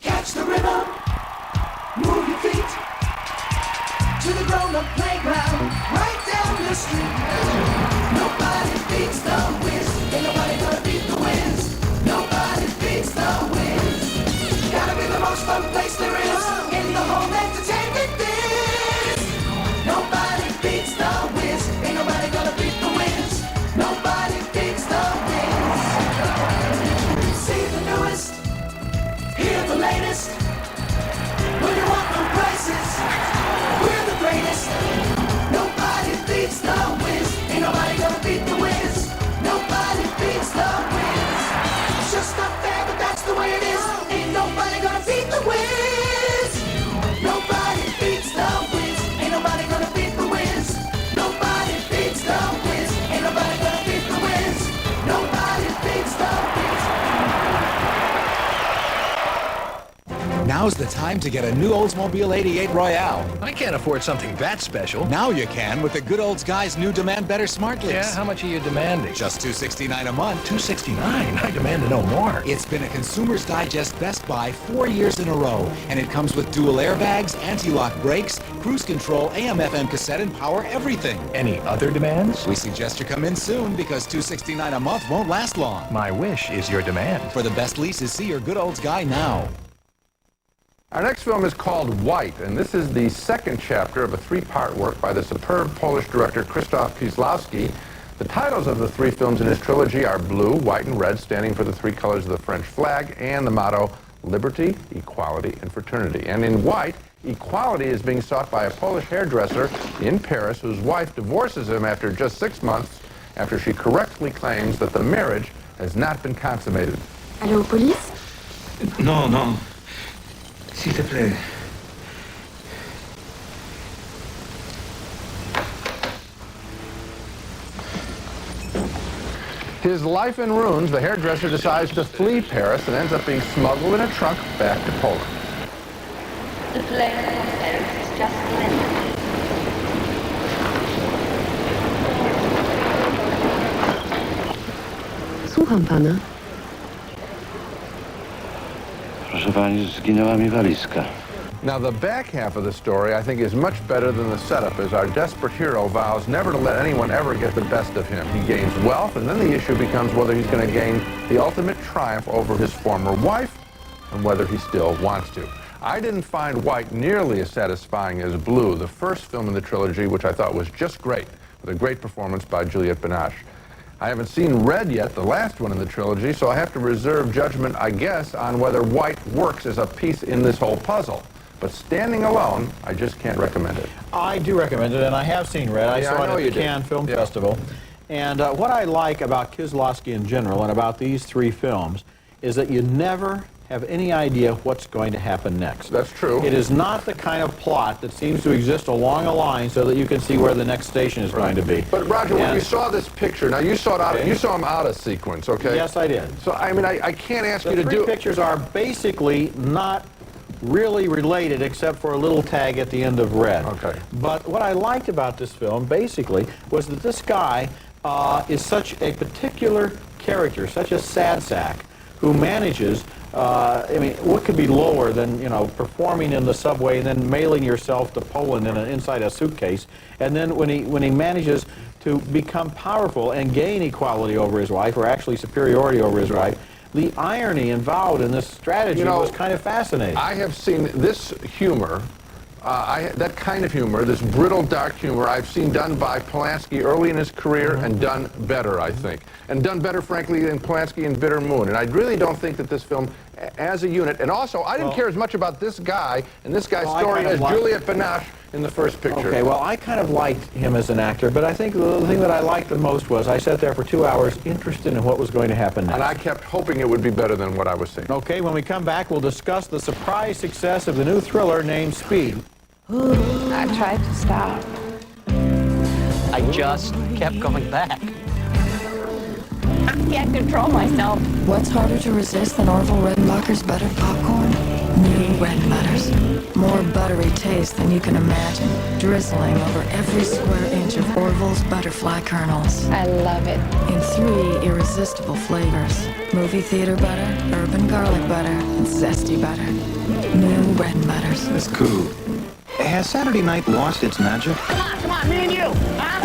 Catch the rhythm, move your feet to the grown-up playground, right down the street. Nobody beats the whiz. Now's the time to get a new Oldsmobile 88 Royale. I can't afford something that special. Now you can with the Good Olds Guy's new Demand Better Smart Lease. Yeah, how much are you demanding? Just $269 a month. $269? I demand to know more. It's been a Consumer's Digest Best Buy 4 years in a row, and it comes with dual airbags, anti-lock brakes, cruise control, AM/FM cassette, and power everything. Any other demands? We suggest you come in soon because $269 a month won't last long. My wish is your demand. For the best leases, see your Good Olds Guy now. Our next film is called White, and this is the second chapter of a three-part work by the superb Polish director Krzysztof Kieślowski. The titles of the three films in his trilogy are Blue, White, and Red, standing for the three colors of the French flag, and the motto, Liberty, Equality, and Fraternity. And in White, equality is being sought by a Polish hairdresser in Paris whose wife divorces him after just 6 months after she correctly claims that the marriage has not been consummated. Allô, police? Non, non. S'il te plaît. His life in ruins, the hairdresser decides to flee Paris and ends up being smuggled in a trunk back to Poland. The flare of Paris is just splendid. Słucham pana. Proszę pani, zginęła mi walizka. Now, the back half of the story, I think, is much better than the setup, as our desperate hero vows never to let anyone ever get the best of him. He gains wealth, and then the issue becomes whether he's going to gain the ultimate triumph over his former wife, and whether he still wants to. I didn't find White nearly as satisfying as Blue, the first film in the trilogy, which I thought was just great, with a great performance by Juliette Binoche. I haven't seen Red yet, the last one in the trilogy, so I have to reserve judgment, I guess, on whether White works as a piece in this whole puzzle. But standing alone, I just can't recommend it. I do recommend it, and I have seen Red. I saw it at the Cannes Film Festival. And what I like about Kieślowski in general and about these three films is that you never have any idea what's going to happen next. That's true. It is not the kind of plot that seems to exist along a line so that you can see where the next station is going to be. But Roger, when you saw this picture, now you saw it out, you saw him out of sequence, okay? Yes, I did. So I mean, I can't ask you to do. The three pictures are basically not really related except for a little tag at the end of Red. Okay. But what I liked about this film basically was that this guy is such a particular character, such a sad sack, who manages, I mean, what could be lower than, you know, performing in the subway and then mailing yourself to Poland inside a suitcase, and then when he manages to become powerful and gain equality over his wife, or actually superiority over his wife, the irony involved in this strategy was kind of fascinating. I have seen this humor, that kind of humor, this brittle, dark humor, I've seen done by Polanski early in his career and done better, I think. And done better, frankly, than Polanski in Bitter Moon. And I really don't think that this film, as a unit, and also, I didn't care as much about this guy and this guy's story as Juliette Binoche in the first picture. Okay, well, I kind of liked him as an actor, but I think the thing that I liked the most was I sat there for 2 hours interested in what was going to happen next. And I kept hoping it would be better than what I was seeing. Okay, when we come back, we'll discuss the surprise success of the new thriller named Speed. I tried to stop. I just kept going back. I can't control myself. What's harder to resist than Orville Redenbacher's buttered popcorn? New Red Butters. More buttery taste than you can imagine, drizzling over every square inch of Orville's butterfly kernels. I love it. In 3 irresistible flavors. Movie theater butter, urban garlic butter, and zesty butter. New Red Butters. That's cool. Has Saturday night lost its magic? Come on, me and you, huh?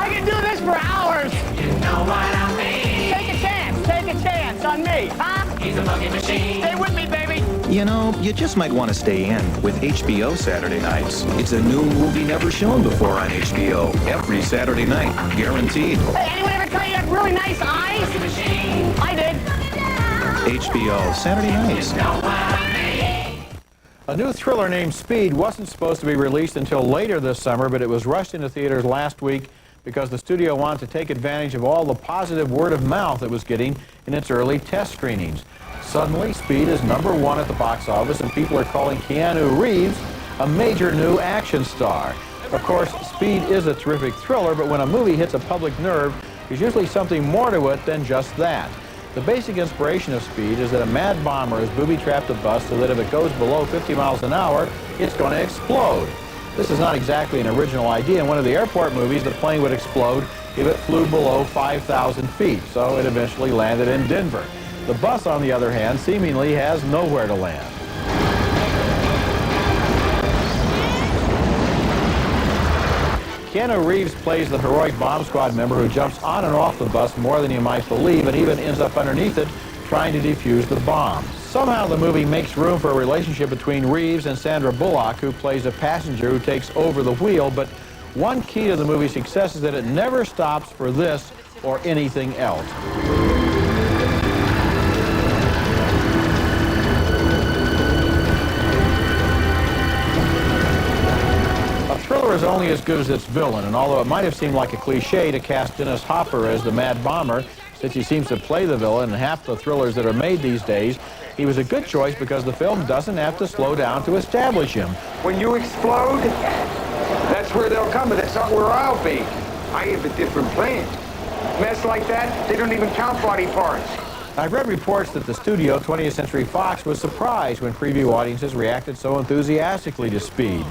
I can do this for hours. You know what I mean. Take a chance on me, huh? He's a bugging machine. Stay with me, baby. You know, you just might want to stay in with HBO Saturday nights. It's a new movie never shown before on HBO. Every Saturday night, guaranteed. Hey, anyone ever tell you have really nice eyes? I did. HBO Saturday nights. A new thriller named Speed wasn't supposed to be released until later this summer, but it was rushed into theaters last week because the studio wanted to take advantage of all the positive word of mouth it was getting in its early test screenings. Suddenly, Speed is #1 at the box office, and people are calling Keanu Reeves a major new action star. Of course, Speed is a terrific thriller, but when a movie hits a public nerve, there's usually something more to it than just that. The basic inspiration of Speed is that a mad bomber has booby-trapped a bus so that if it goes below 50 miles an hour, it's going to explode. This is not exactly an original idea. In one of the airport movies, the plane would explode if it flew below 5,000 feet, so it eventually landed in Denver. The bus, on the other hand, seemingly has nowhere to land. Keanu Reeves plays the heroic bomb squad member who jumps on and off the bus more than you might believe and even ends up underneath it trying to defuse the bomb. Somehow the movie makes room for a relationship between Reeves and Sandra Bullock, who plays a passenger who takes over the wheel, but one key to the movie's success is that it never stops for this or anything else. Thriller is only as good as its villain, and although it might have seemed like a cliche to cast Dennis Hopper as the Mad Bomber, since he seems to play the villain in half the thrillers that are made these days, he was a good choice because the film doesn't have to slow down to establish him. When you explode, that's where they'll come, but that's not where I'll be. I have a different plan. Mess like that, they don't even count body parts. I've read reports that the studio, 20th Century Fox, was surprised when preview audiences reacted so enthusiastically to Speed.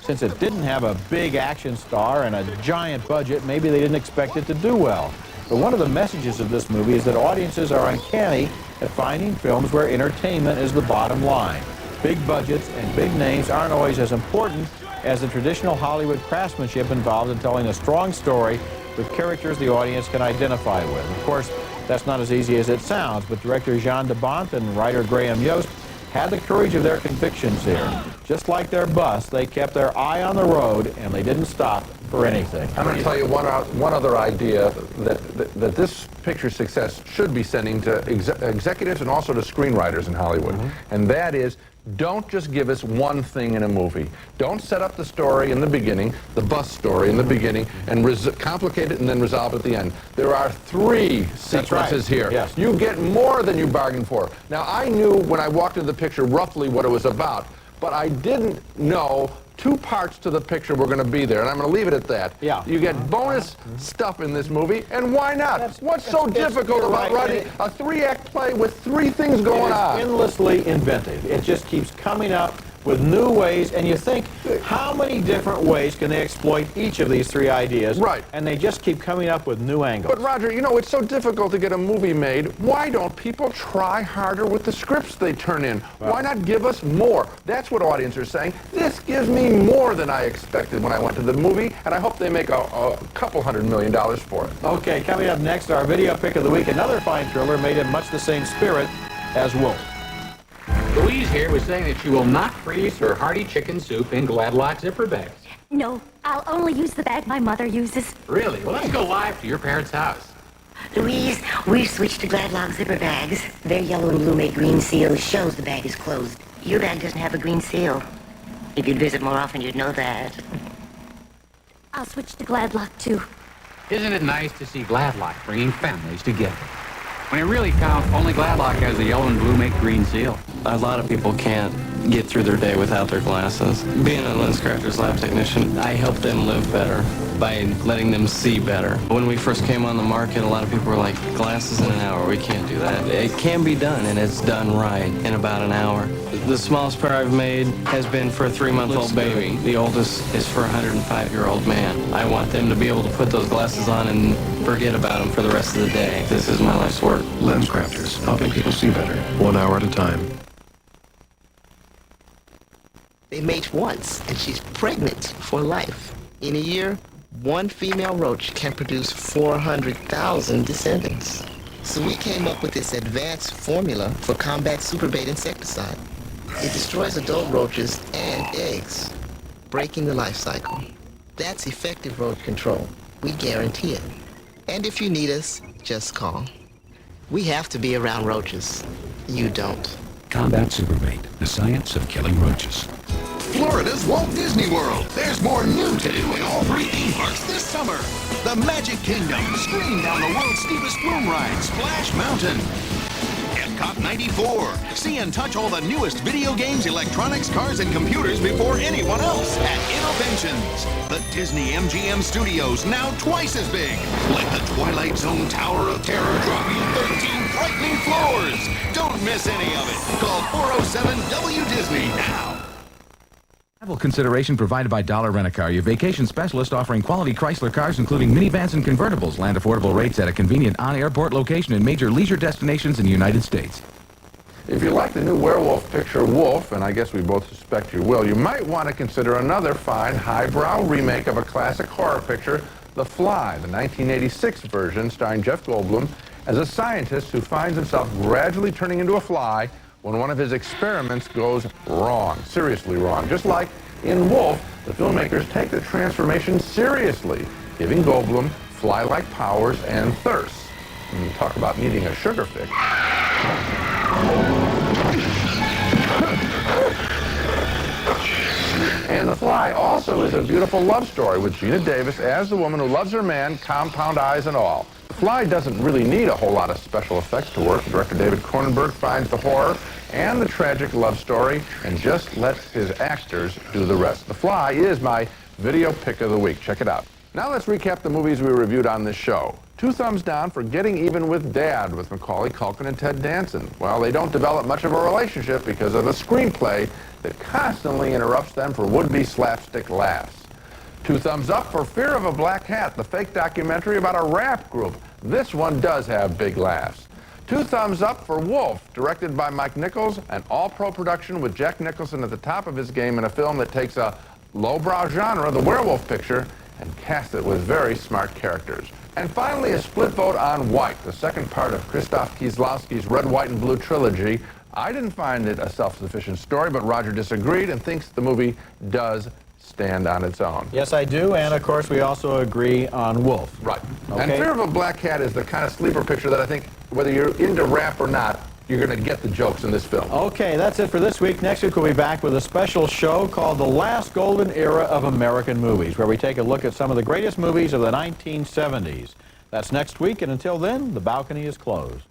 Since it didn't have a big action star and a giant budget, maybe they didn't expect it to do well. But one of the messages of this movie is that audiences are uncanny at finding films where entertainment is the bottom line. Big budgets and big names aren't always as important as the traditional Hollywood craftsmanship involved in telling a strong story with characters the audience can identify with. Of course, that's not as easy as it sounds, but director Jean de Bont and writer Graham Yost had the courage of their convictions here. Just like their bus, they kept their eye on the road, and they didn't stop for anything. I'm going to tell you one other idea that this picture's success should be sending to executives and also to screenwriters in Hollywood. And that is, don't just give us one thing in a movie. Don't set up the story in the beginning, the bus story in the beginning, and complicate it and then resolve it at the end. There are 3 sequences here. Yes. You get more than you bargained for. Now, I knew when I walked into the picture roughly what it was about, but I didn't know 2 parts to the picture were going to be there, and I'm going to leave it at that. Yeah. You get bonus stuff in this movie, and why not? What's so difficult about writing a 3-act play with 3 things going on? It's endlessly inventive. It just keeps coming up with new ways, and you think, how many different ways can they exploit each of these 3 ideas? Right. And they just keep coming up with new angles. But Roger, you know, it's so difficult to get a movie made. Why don't people try harder with the scripts they turn in? Well, why not give us more? That's what audiences are saying. This gives me more than I expected when I went to the movie, and I hope they make a couple $100 million for it. Okay, coming up next, our video pick of the week, another fine thriller made in much the same spirit as Wolf. Louise here was saying that she will not freeze her hearty chicken soup in Gladlock zipper bags. No, I'll only use the bag my mother uses. Really? Well, let's go live to your parents' house. Louise, we've switched to Gladlock zipper bags. Their yellow and blue make green seal shows the bag is closed. Your bag doesn't have a green seal. If you'd visit more often, you'd know that. I'll switch to Gladlock, too. Isn't it nice to see Gladlock bringing families together? When it really counts, only Gladlock has the yellow and blue make green seal. A lot of people can't get through their day without their glasses. Being a LensCrafters lab technician, I help them live better by letting them see better. When we first came on the market, a lot of people were like, glasses in an hour, we can't do that. It can be done, and it's done right in about an hour. The smallest pair I've made has been for a 3-month-old baby. The oldest is for a 105-year-old man. I want them to be able to put those glasses on and forget about them for the rest of the day. This is my life's work. LensCrafters, helping people see better, 1 hour at a time. They mate once, and she's pregnant for life. In a year, one female roach can produce 400,000 descendants. So we came up with this advanced formula for combat superbait insecticide. It destroys adult roaches and eggs, breaking the life cycle. That's effective roach control. We guarantee it. And if you need us, just call. We have to be around roaches. You don't. Combat Superbait, the science of killing roaches. Florida's Walt Disney World. There's more new to do in all 3 theme parks this summer. The Magic Kingdom, scream down the world's steepest flume ride, Splash Mountain. And Cop 94. See and touch all the newest video games, electronics, cars, and computers before anyone else at Innoventions. The Disney MGM Studios, now twice as big. Let the Twilight Zone Tower of Terror drop you 13 frightening floors. Don't miss any of it. Call 407-W-Disney now. Travel consideration provided by Dollar Rent-A-Car, your vacation specialist offering quality Chrysler cars including minivans and convertibles. Land affordable rates at a convenient on-airport location in major leisure destinations in the United States. If you like the new werewolf picture Wolf, and I guess we both suspect you will, you might want to consider another fine highbrow remake of a classic horror picture, The Fly, the 1986 version starring Jeff Goldblum as a scientist who finds himself gradually turning into a fly when one of his experiments goes wrong, seriously wrong. Just like in Wolf, the filmmakers take the transformation seriously, giving Goldblum fly-like powers and thirst. And talk about needing a sugar fix. And The Fly also is a beautiful love story with Gina Davis as the woman who loves her man, compound eyes and all. The Fly doesn't really need a whole lot of special effects to work. Director David Cronenberg finds the horror and the tragic love story and just lets his actors do the rest. The Fly is my video pick of the week. Check it out. Now let's recap the movies we reviewed on this show. 2 thumbs down for Getting Even with Dad with Macaulay Culkin and Ted Danson. Well, they don't develop much of a relationship because of a screenplay that constantly interrupts them for would-be slapstick laughs. 2 thumbs up for Fear of a Black Hat, the fake documentary about a rap group. This one does have big laughs. 2 thumbs up for Wolf, directed by Mike Nichols, an all-pro production with Jack Nicholson at the top of his game in a film that takes a lowbrow genre, the werewolf picture, and casts it with very smart characters. And finally, a split vote on White, the second part of Krzysztof Kieslowski's Red, White, and Blue trilogy. I didn't find it a self-sufficient story, but Roger disagreed and thinks the movie does stand on its own. Yes, I do, and of course we also agree on Wolf. Right. Okay. And Fear of a Black Cat is the kind of sleeper picture that I think, whether you're into rap or not, you're going to get the jokes in this film. Okay, that's it for this week. Next week we'll be back with a special show called The Last Golden Era of American Movies, where we take a look at some of the greatest movies of the 1970s. That's next week, and until then, the balcony is closed.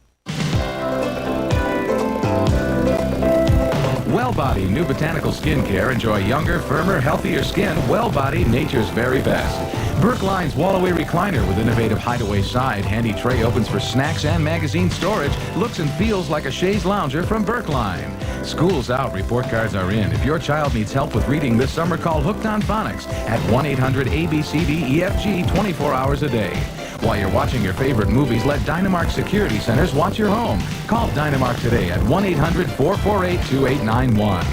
Well Body New Botanical Skincare. Enjoy younger, firmer, healthier skin. Well Body, nature's very best. Brookline's Wall-Away Recliner with innovative hideaway side. Handy tray opens for snacks and magazine storage. Looks and feels like a chaise lounger from Brookline. School's out. Report cards are in. If your child needs help with reading this summer, call Hooked on Phonics at 1-800-ABCD-EFG 24 hours a day. While you're watching your favorite movies, let Dynamark Security Centers watch your home. Call Dynamark today at 1-800-448-2891.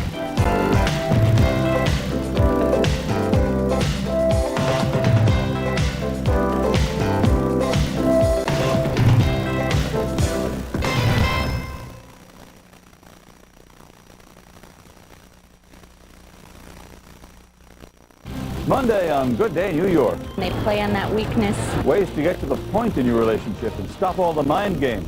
Monday on Good Day New York. They play on that weakness. Ways to get to the point in your relationship and stop all the mind games.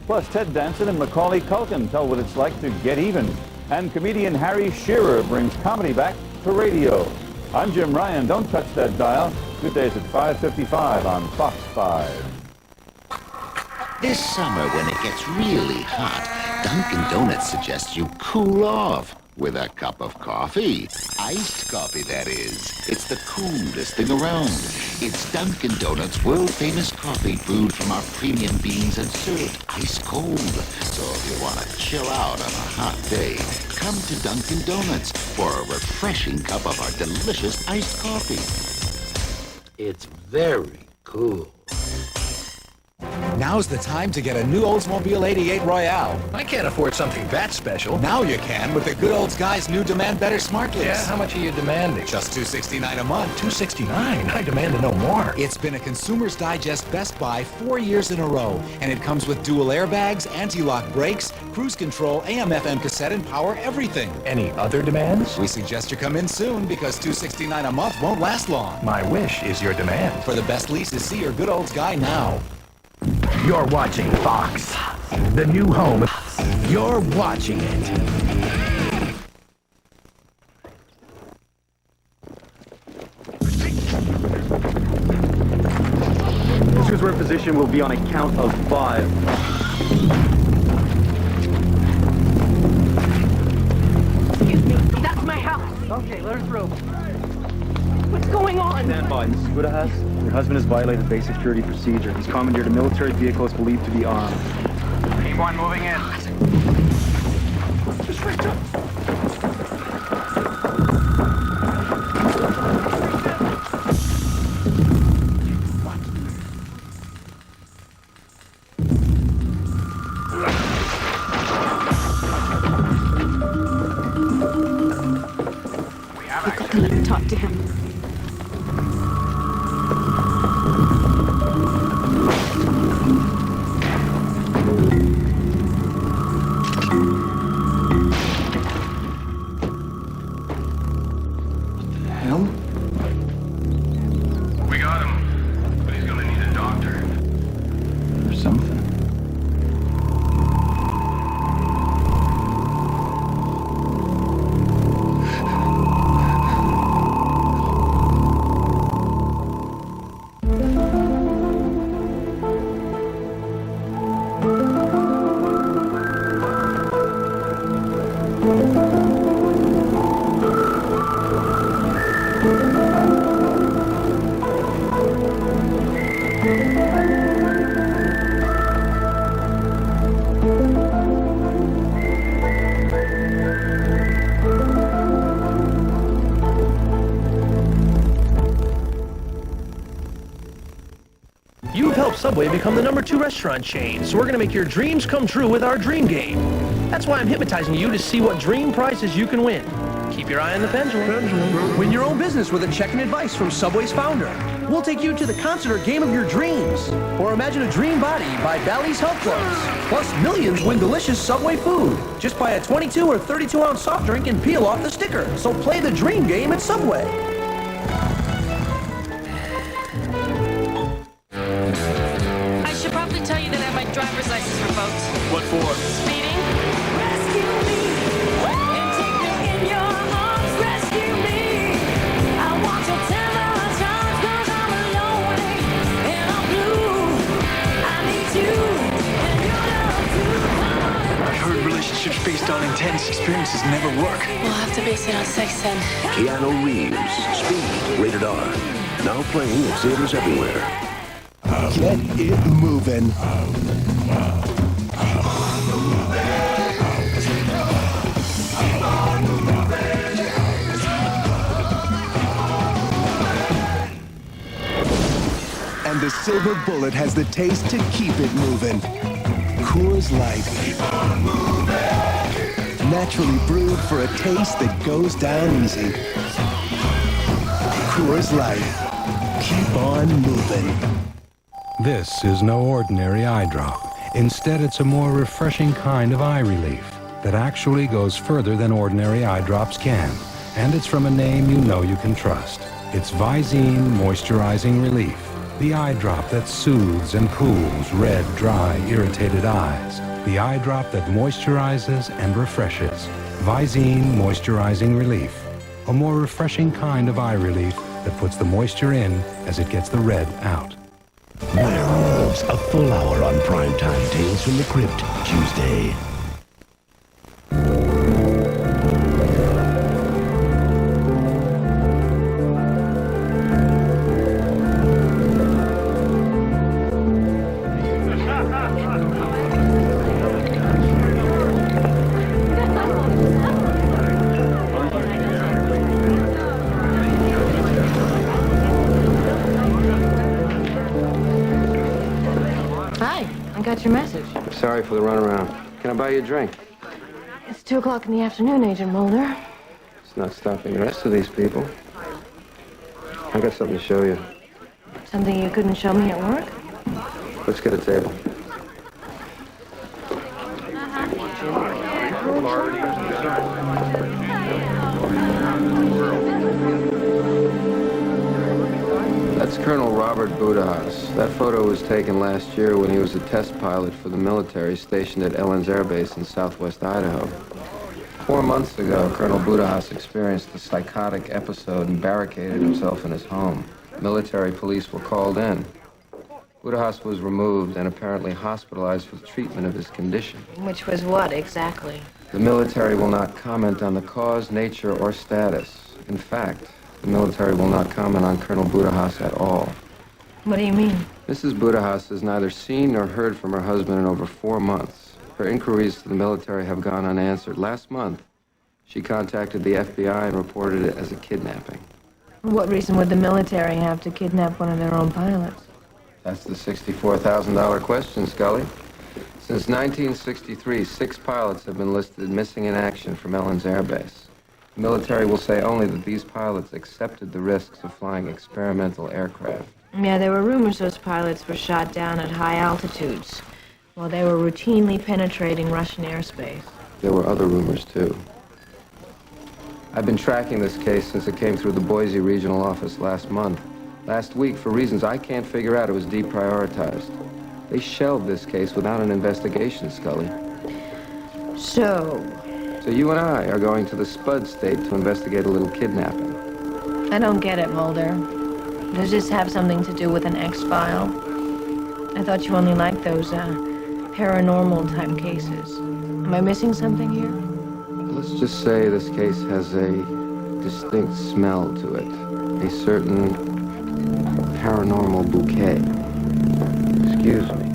Plus, Ted Danson and Macaulay Culkin tell what it's like to get even. And comedian Harry Shearer brings comedy back to radio. I'm Jim Ryan. Don't touch that dial. Good Days at 5:55 on Fox 5. This summer, when it gets really hot, Dunkin' Donuts suggests you cool off with a cup of coffee. Iced coffee, that is. It's the coolest thing around. It's Dunkin' Donuts' world-famous coffee brewed from our premium beans and served ice cold. So if you want to chill out on a hot day, come to Dunkin' Donuts for a refreshing cup of our delicious iced coffee. It's very cool. Now's the time to get a new Oldsmobile 88 Royale. I can't afford something that special. Now you can with the Good Olds Guy's new Demand Better Smart Lease. Yeah, how much are you demanding? Just $269 a month. $269? I demand to know more. It's been a Consumer's Digest Best Buy 4 years in a row, and it comes with dual airbags, anti-lock brakes, cruise control, AM/FM cassette, and power everything. Any other demands? We suggest you come in soon because $269 a month won't last long. My wish is your demand. For the best leases, see your Good Olds Guy now. You're watching Fox, the new home. You're watching it. This reposition will be on a count of 5. Let her through. What's going on? Stand by, Mrs. Budahas. Your husband has violated basic security procedure. He's commandeered a military vehicle is believed to be armed. Keep on moving in. Just reach up. We've got to let him talk to him. We got him, but he's gonna need a doctor. Or something. You've helped Subway become the #2 restaurant chain, so we're going to make your dreams come true with our dream game. That's why I'm hypnotizing you to see what dream prizes you can win. Keep your eye on the pendulum. Win your own business with a check and advice from Subway's founder. We'll take you to the concert or game of your dreams. Or imagine a dream body by Bally's Health Clubs. Plus, millions win delicious Subway food. Just buy a 22 or 32-ounce soft drink and peel off the sticker. So play the dream game at Subway. I should probably tell you that I have my driver's license revoked. What for? Speeding. Rescue me and take me in your arms. Rescue me. I want your tender touch 'cause I'm lonely and I'm blue. I need you and your love too. I've heard relationships based on intense experiences never work. We'll have to base it on sex then. Keanu Reeves, Speed, rated R. Now playing at theaters everywhere. Get it moving. And the silver bullet has the taste to keep it moving. Coors Light. Naturally brewed for a taste that goes down easy. Coors Light. Keep on moving. This is no ordinary eye drop. Instead, it's a more refreshing kind of eye relief that actually goes further than ordinary eye drops can. And it's from a name you know you can trust. It's Visine Moisturizing Relief, the eye drop that soothes and cools red, dry, irritated eyes. The eye drop that moisturizes and refreshes. Visine Moisturizing Relief, a more refreshing kind of eye relief that puts the moisture in as it gets the red out. Werewolves, a full hour on primetime Tales from the Crypt, Tuesday. Got your message. Sorry for the runaround. Can I buy you a drink? It's 2 o'clock in the afternoon, Agent Mulder. It's not stopping the rest of these people. I got something to show you. Something you couldn't show me at work? Let's get a table. That's Colonel Robert Budahas. That photo was taken last year when he was a test pilot for the military stationed at Ellens Air Base in southwest Idaho. 4 months ago, Colonel Budahas experienced a psychotic episode and barricaded himself in his home. Military police were called in. Budahas was removed and apparently hospitalized for the treatment of his condition. Which was what, exactly? The military will not comment on the cause, nature, or status. In fact, the military will not comment on Colonel Budahas at all. What do you mean? Mrs. Budahas has neither seen nor heard from her husband in over 4 months. Her inquiries to the military have gone unanswered. Last month, she contacted the FBI and reported it as a kidnapping. What reason would the military have to kidnap one of their own pilots? That's the $64,000 question, Scully. Since 1963, 6 pilots have been listed missing in action from Ellens Air Base. The military will say only that these pilots accepted the risks of flying experimental aircraft. Yeah, there were rumors those pilots were shot down at high altitudes while they were routinely penetrating Russian airspace. There were other rumors, too. I've been tracking this case since it came through the Boise regional office last month. Last week, for reasons I can't figure out, it was deprioritized. They shelved this case without an investigation, Scully. So you and I are going to the Spud State to investigate a little kidnapping. I don't get it, Mulder. Does this have something to do with an X-file? I thought you only liked those, paranormal type cases. Am I missing something here? Let's just say this case has a distinct smell to it. A certain paranormal bouquet. Excuse me.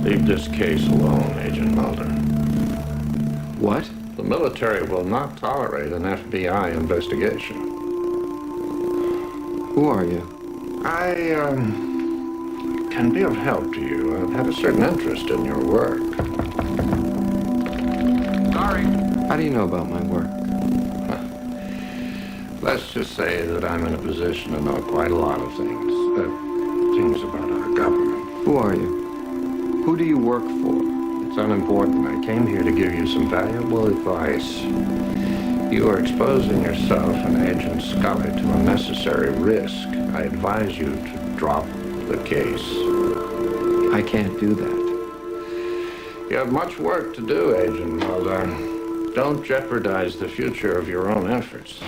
Leave this case alone, Agent Mulder. What? The military will not tolerate an FBI investigation. Who are you? I, can be of help to you. I've had a certain interest in your work. Sorry. How do you know about my work? Let's just say that I'm in a position to know quite a lot of things. Things about our government. Who are you? Who do you work for? It's unimportant. I came here to give you some valuable advice. You are exposing yourself and Agent Scully to unnecessary risk. I advise you to drop the case. I can't do that. You have much work to do, Agent Mulder. Don't jeopardize the future of your own efforts.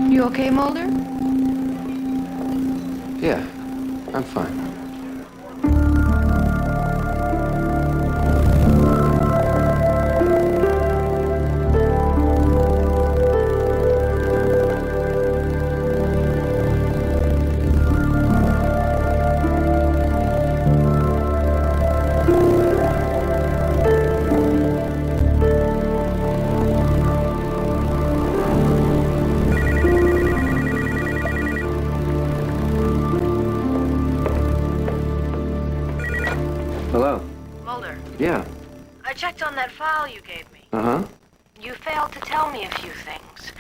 You okay, Mulder? Yeah, I'm fine. Hello? Mulder, Yeah. I checked on that file you gave me. Uh-huh. You failed to tell me a few things.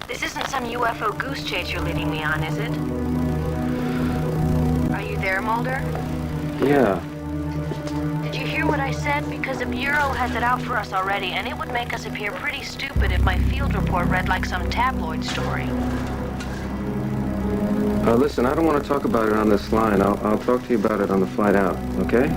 This isn't some UFO goose chase you're leading me on, is it? Are you there, Mulder? Yeah. Did you hear what I said? Because the Bureau has it out for us already, and it would make us appear pretty stupid if my field report read like some tabloid story. Listen, I don't want to talk about it on this line. I'll talk to you about it on the flight out, okay?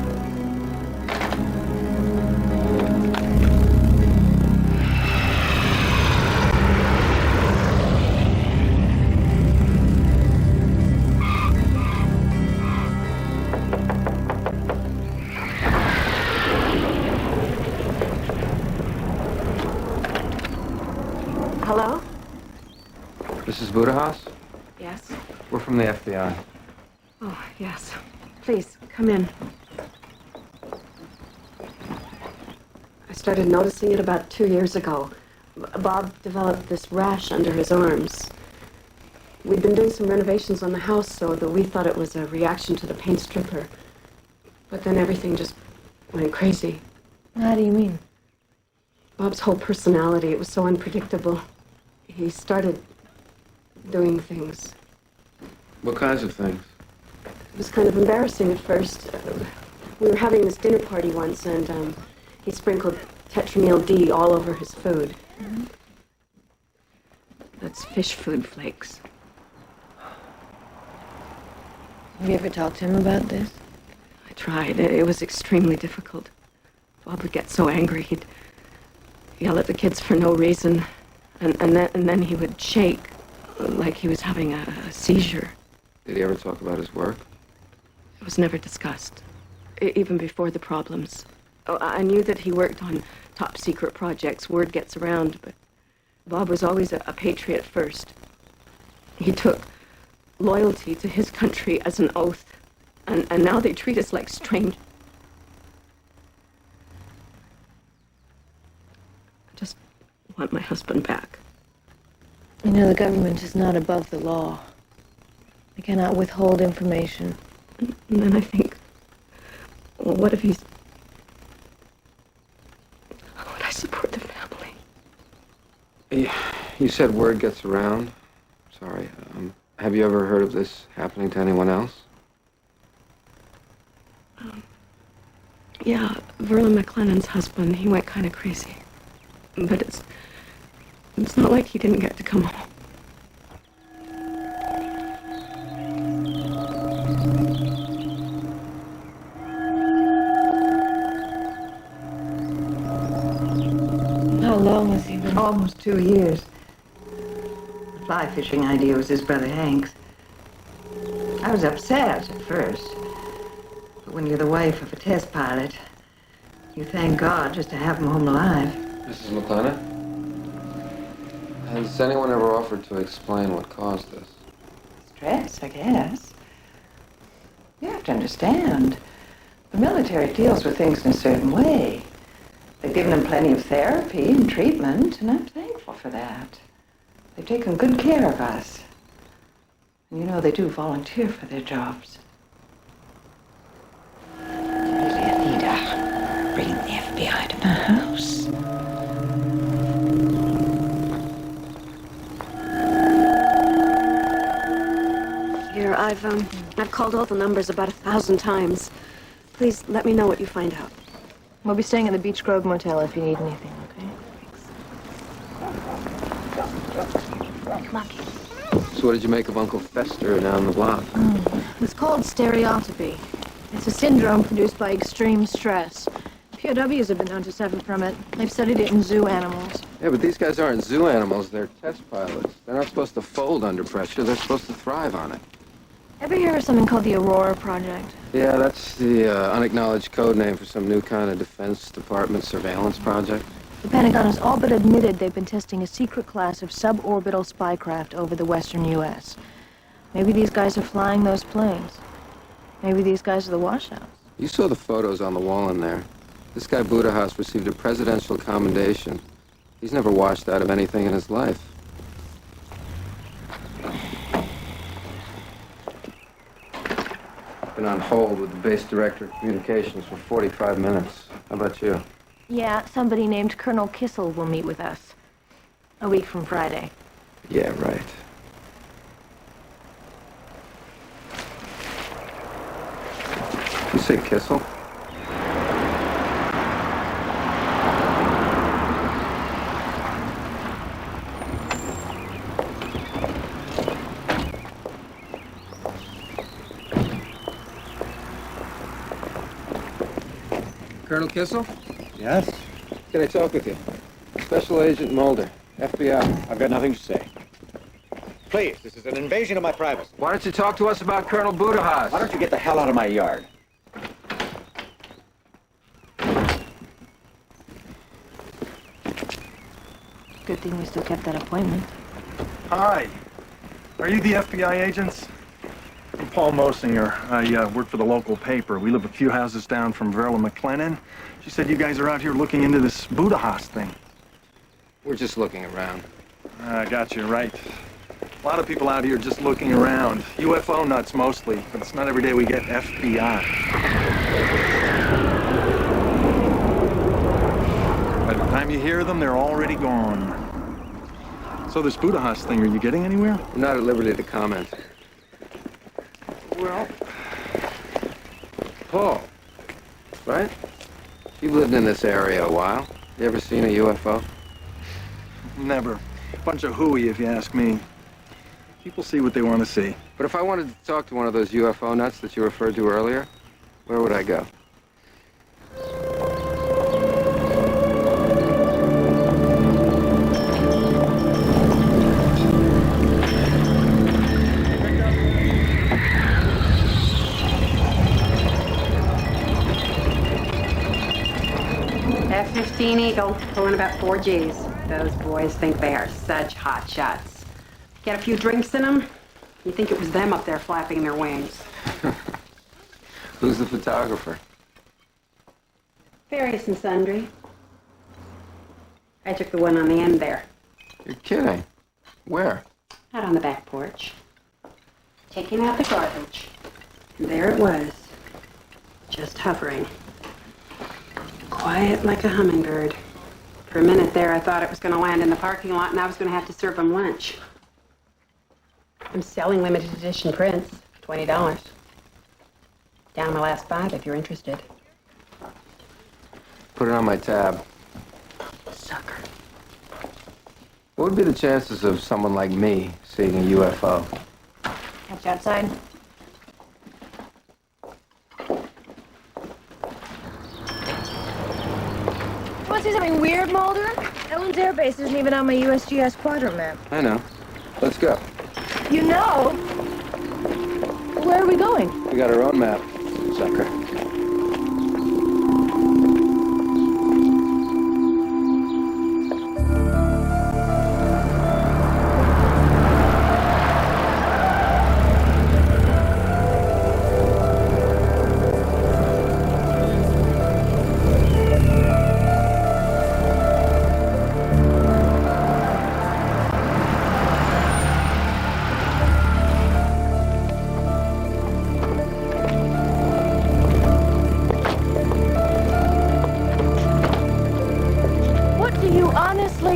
Hello? This is Budahas? Yes? We're from the FBI. Oh, yes. Please, come in. I started noticing it about 2 years ago. Bob developed this rash under his arms. We'd been doing some renovations on the house, so that we thought it was a reaction to the paint stripper. But then everything just went crazy. How do you mean? Bob's whole personality, it was so unpredictable. He started doing things. What kinds of things? It was kind of embarrassing at first. We were having this dinner party once, and he sprinkled tetramyl D all over his food. Mm-hmm. That's fish food flakes. Have you ever talked to him about this? I tried. It was extremely difficult. Bob would get so angry, he'd yell at the kids for no reason, and then he would shake like he was having a seizure. Did he ever talk about his work? It was never discussed, even before the problems. I knew that he worked on top-secret projects. Word gets around, but Bob was always a patriot first. He took loyalty to his country as an oath, and now they treat us like strangers. I just want my husband back. You know, the government is not above the law. They cannot withhold information. And then I think, well, what if he's... How would I support the family? You said word gets around. Sorry. Have you ever heard of this happening to anyone else? Yeah, Verla McLennan's husband, he went kind of crazy. But it's not like he didn't get to come home. How long has he been? Almost 2 years. The fly fishing idea was his brother Hank's. I was upset at first. But when you're the wife of a test pilot, you thank God just to have him home alive. Mrs. McLennan? Has anyone ever offered to explain what caused this? Stress, I guess. You have to understand. The military deals with things in a certain way. They've given him plenty of therapy and treatment, and I'm thankful for that. They've taken good care of us. And you know they do volunteer for their jobs. Leonida, bringing the FBI to my house. Here, I've called all the numbers about 1,000 times. Please let me know what you find out. We'll be staying at the Beach Grove Motel if you need anything, okay? Lucky. So what did you make of Uncle Fester down the block? It's called stereotypy. It's a syndrome produced by extreme stress. POWs have been known to suffer from it. They've studied it in zoo animals. Yeah, but these guys aren't zoo animals. They're test pilots. They're not supposed to fold under pressure. They're supposed to thrive on it. Ever hear of something called the Aurora Project? Yeah, that's the unacknowledged code name for some new kind of Defense Department surveillance project. The Pentagon has all but admitted they've been testing a secret class of suborbital spycraft over the western U.S. Maybe these guys are flying those planes. Maybe these guys are the washouts. You saw the photos on the wall in there. This guy Budahas received a presidential commendation. He's never washed out of anything in his life. Been on hold with the base director of communications for 45 minutes. How about you? Yeah, somebody named Colonel Kissel will meet with us. A week from Friday. Yeah, right. You say Kissel? Colonel Kissel? Yes? Can I talk with you? Special Agent Mulder, FBI. I've got nothing to say. Please, this is an invasion of my privacy. Why don't you talk to us about Colonel Budahas? Why don't you get the hell out of my yard? Good thing we still kept that appointment. Hi. Are you the FBI agents? I'm Paul Mosinger. I work for the local paper. We live a few houses down from Verla McLennan. She said you guys are out here looking into this Budahas thing. We're just looking around. I got you, right. A lot of people out here just looking around. UFO nuts mostly, but it's not every day we get FBI. By the time you hear them, they're already gone. So this Budahas thing, are you getting anywhere? I'm not at liberty to comment. Well, Paul, right? You've lived in this area a while. You ever seen a UFO? Never. Bunch of hooey, if you ask me. People see what they want to see. But if I wanted to talk to one of those UFO nuts that you referred to earlier, where would I go? F-15 Eagle, pulling about 4 Gs. Those boys think they are such hot shots. Get a few drinks in them, you think it was them up there flapping their wings. Who's the photographer? Various and sundry. I took the one on the end there, You're kidding. Where? out on the back porch. Taking out the garbage. And there it was, just hovering. Quiet like a hummingbird. For a minute there, I thought it was going to land in the parking lot and I was going to have to serve them lunch. I'm selling limited edition prints, $20. Down my last 5 if you're interested. Put it on my tab. Sucker. What would be the chances of someone like me seeing a UFO? Catch you outside. You want to see something weird, Mulder? Ellen's Air Base isn't even on my USGS quadrant map. I know. Let's go. You know? Where are we going? We got our own map, sucker.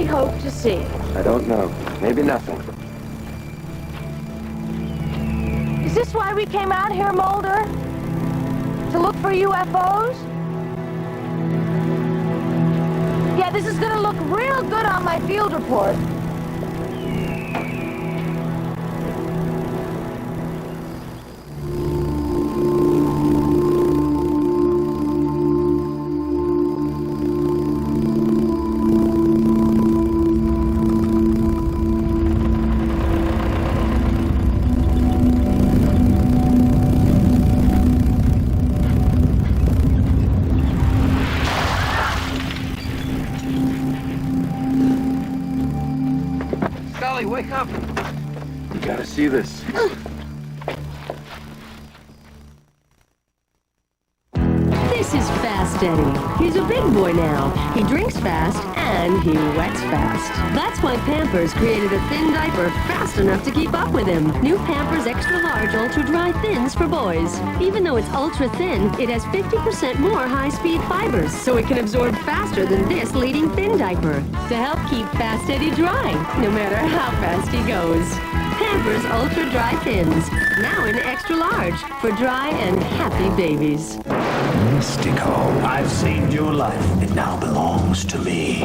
Hope to see? I don't know. Maybe nothing. Is this why we came out here, Mulder? To look for UFOs? Yeah, this is gonna look real good on my field report. Wake up! You gotta see this. This is Fast Eddie. He's a big boy now. He drinks fast and he wets fast. That's why Pampers created a thin diaper fast enough to keep up with him. New Pampers Extra Large Ultra Dry Thins for boys. Even though it's ultra thin, it has 50% more high-speed fibers, so it can absorb faster than this leading thin diaper to help keep Fast Eddie dry, no matter how fast he goes. Pampers Ultra Dry Thins, now in extra large for dry and happy babies. Mystical. I've saved your life. It now belongs to me.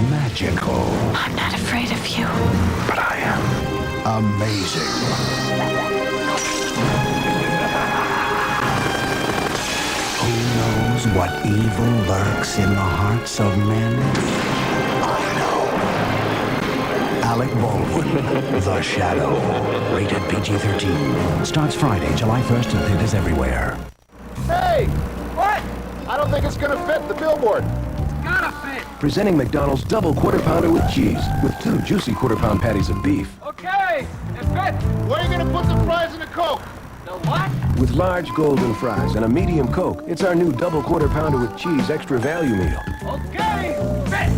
Magical. I'm not afraid of you. But I am. Amazing. Who knows what evil lurks in the hearts of men? I know. Alec Baldwin, The Shadow. Rated PG-13. Starts Friday, July 1st in theaters everywhere. Hey! What? I don't think it's gonna fit the billboard. Gotta fit. Presenting McDonald's double quarter pounder with cheese, with 2 juicy quarter pound patties of beef. Okay, it fits. Where are you gonna put the fries and the Coke? The what? With large golden fries and a medium Coke, it's our new double quarter pounder with cheese extra value meal. Okay, fit.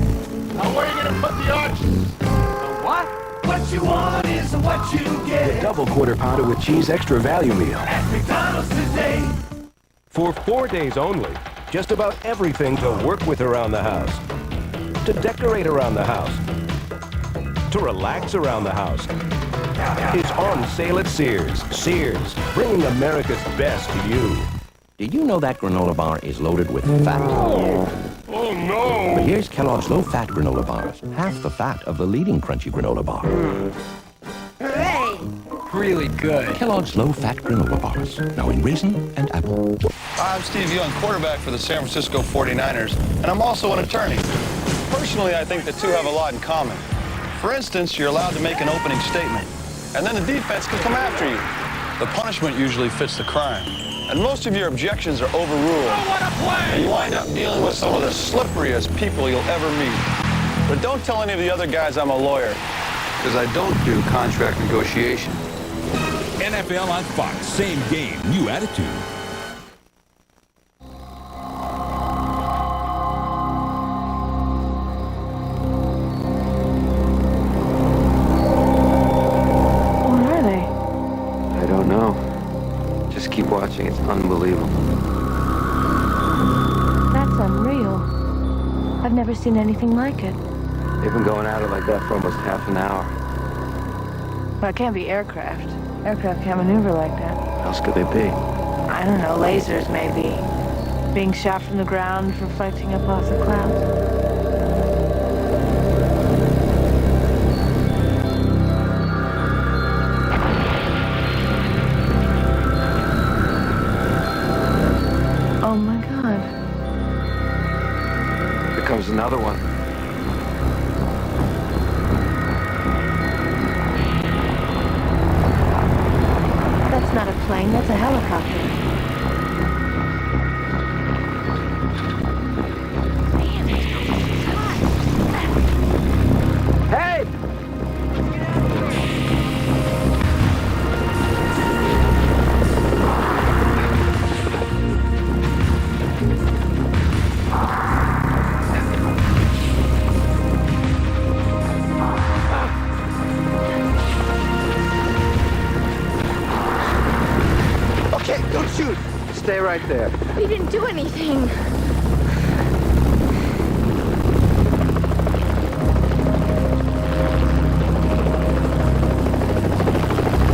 Now where are you gonna put the arches? The what? What you want is what you get. The double quarter pounder with cheese extra value meal. At McDonald's today. For 4 days only, just about everything to work with around the house, to decorate around the house, to relax around the house, is on sale at Sears. Sears, bringing America's best to you. Did you know that granola bar is loaded with fat? Oh, no! But here's Kellogg's low-fat granola bars. Half the fat of the leading crunchy granola bar. Hooray! Really good. Kellogg's low-fat granola bars. Now in raisin and apple. Hi, I'm Steve Young, quarterback for the San Francisco 49ers, and I'm also an attorney. Personally, I think the two have a lot in common. For instance, you're allowed to make an opening statement, and then the defense can come after you. The punishment usually fits the crime, and most of your objections are overruled. And you wind up dealing with some of the slipperiest people you'll ever meet. But don't tell any of the other guys I'm a lawyer, because I don't do contract negotiation. NFL on Fox, same game, new attitude. What are they? I don't know. Just keep watching. It's unbelievable. That's unreal. I've never seen anything like it. They've been going at it like that for almost half an hour. Well, it can't be aircraft. Aircraft can't maneuver like that. What else could they be? I don't know, lasers maybe. Being shot from the ground, reflecting up off the clouds. Oh my God. Here comes another one. That's not a plane, that's a helicopter. Hey! Okay, don't shoot. Stay right there. We didn't do anything.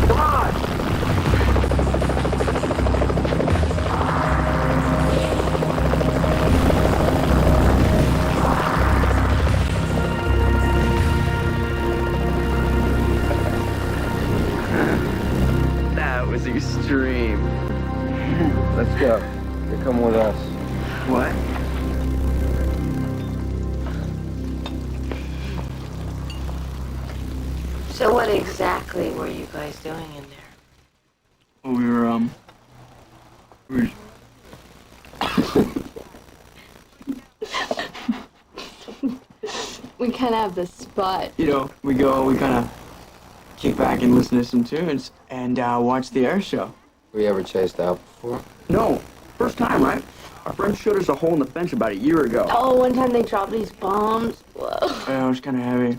Come on! That was extreme. Let's go. You're coming with us. What? So what exactly were you guys doing in there? Well, we were We kind of have this spot. you know, we kind of kick back and listen to some tunes and watch the air show. Were you ever chased out before? No, first time, right? Our friend showed us a hole in the fence about a year ago. Oh, one time they dropped these bombs. Whoa. Yeah, it was kind of heavy.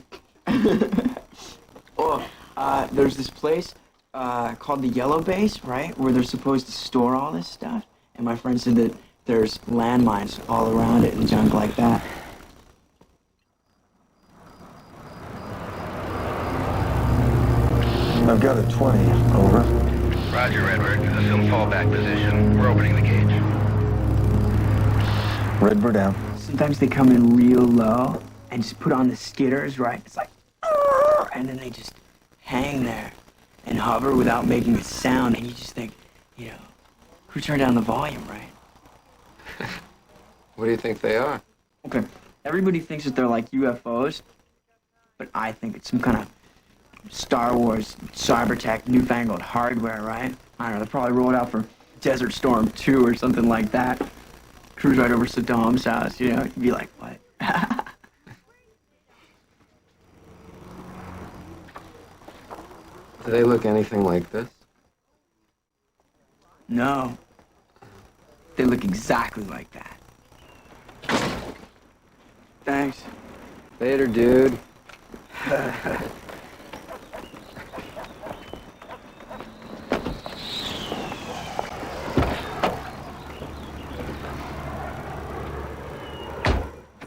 There's this place called the Yellow Base, right? Where they're supposed to store all this stuff. And my friend said that there's landmines all around it and junk like that. I've got a 20. Over. Roger, Edward. Assume fallback position. We're opening the gauge. Redbird down. Sometimes they come in real low and just put on the skidders, right? It's like, and then they just hang there and hover without making a sound. And you just think, you know, who turned down the volume, right? What do you think they are? Okay, everybody thinks that they're like UFOs, but I think it's some kind of Star Wars cyber tech, newfangled hardware, right? I don't know, they probably rolled out for Desert Storm 2 or something like that. Cruise right over Saddam's house, you know, you'd be like, what? Do they look anything like this? No. They look exactly like that. Thanks. Later, dude.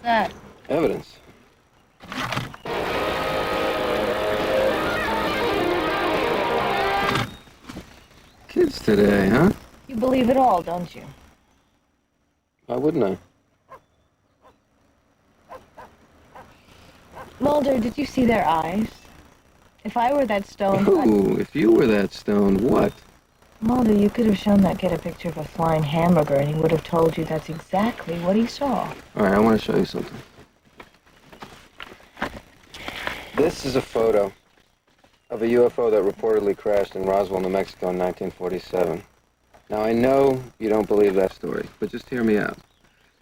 That. Evidence. kids today, huh? You believe it all, don't you? Why wouldn't I? Mulder, did you see their eyes? If I were that stone... Ooh, if you were that stone, what? Mulder, you could have shown that kid a picture of a flying hamburger and he would have told you that's exactly what he saw. All right, I want to show you something. This is a photo of a UFO that reportedly crashed in Roswell, New Mexico in 1947. Now, I know you don't believe that story, but just hear me out.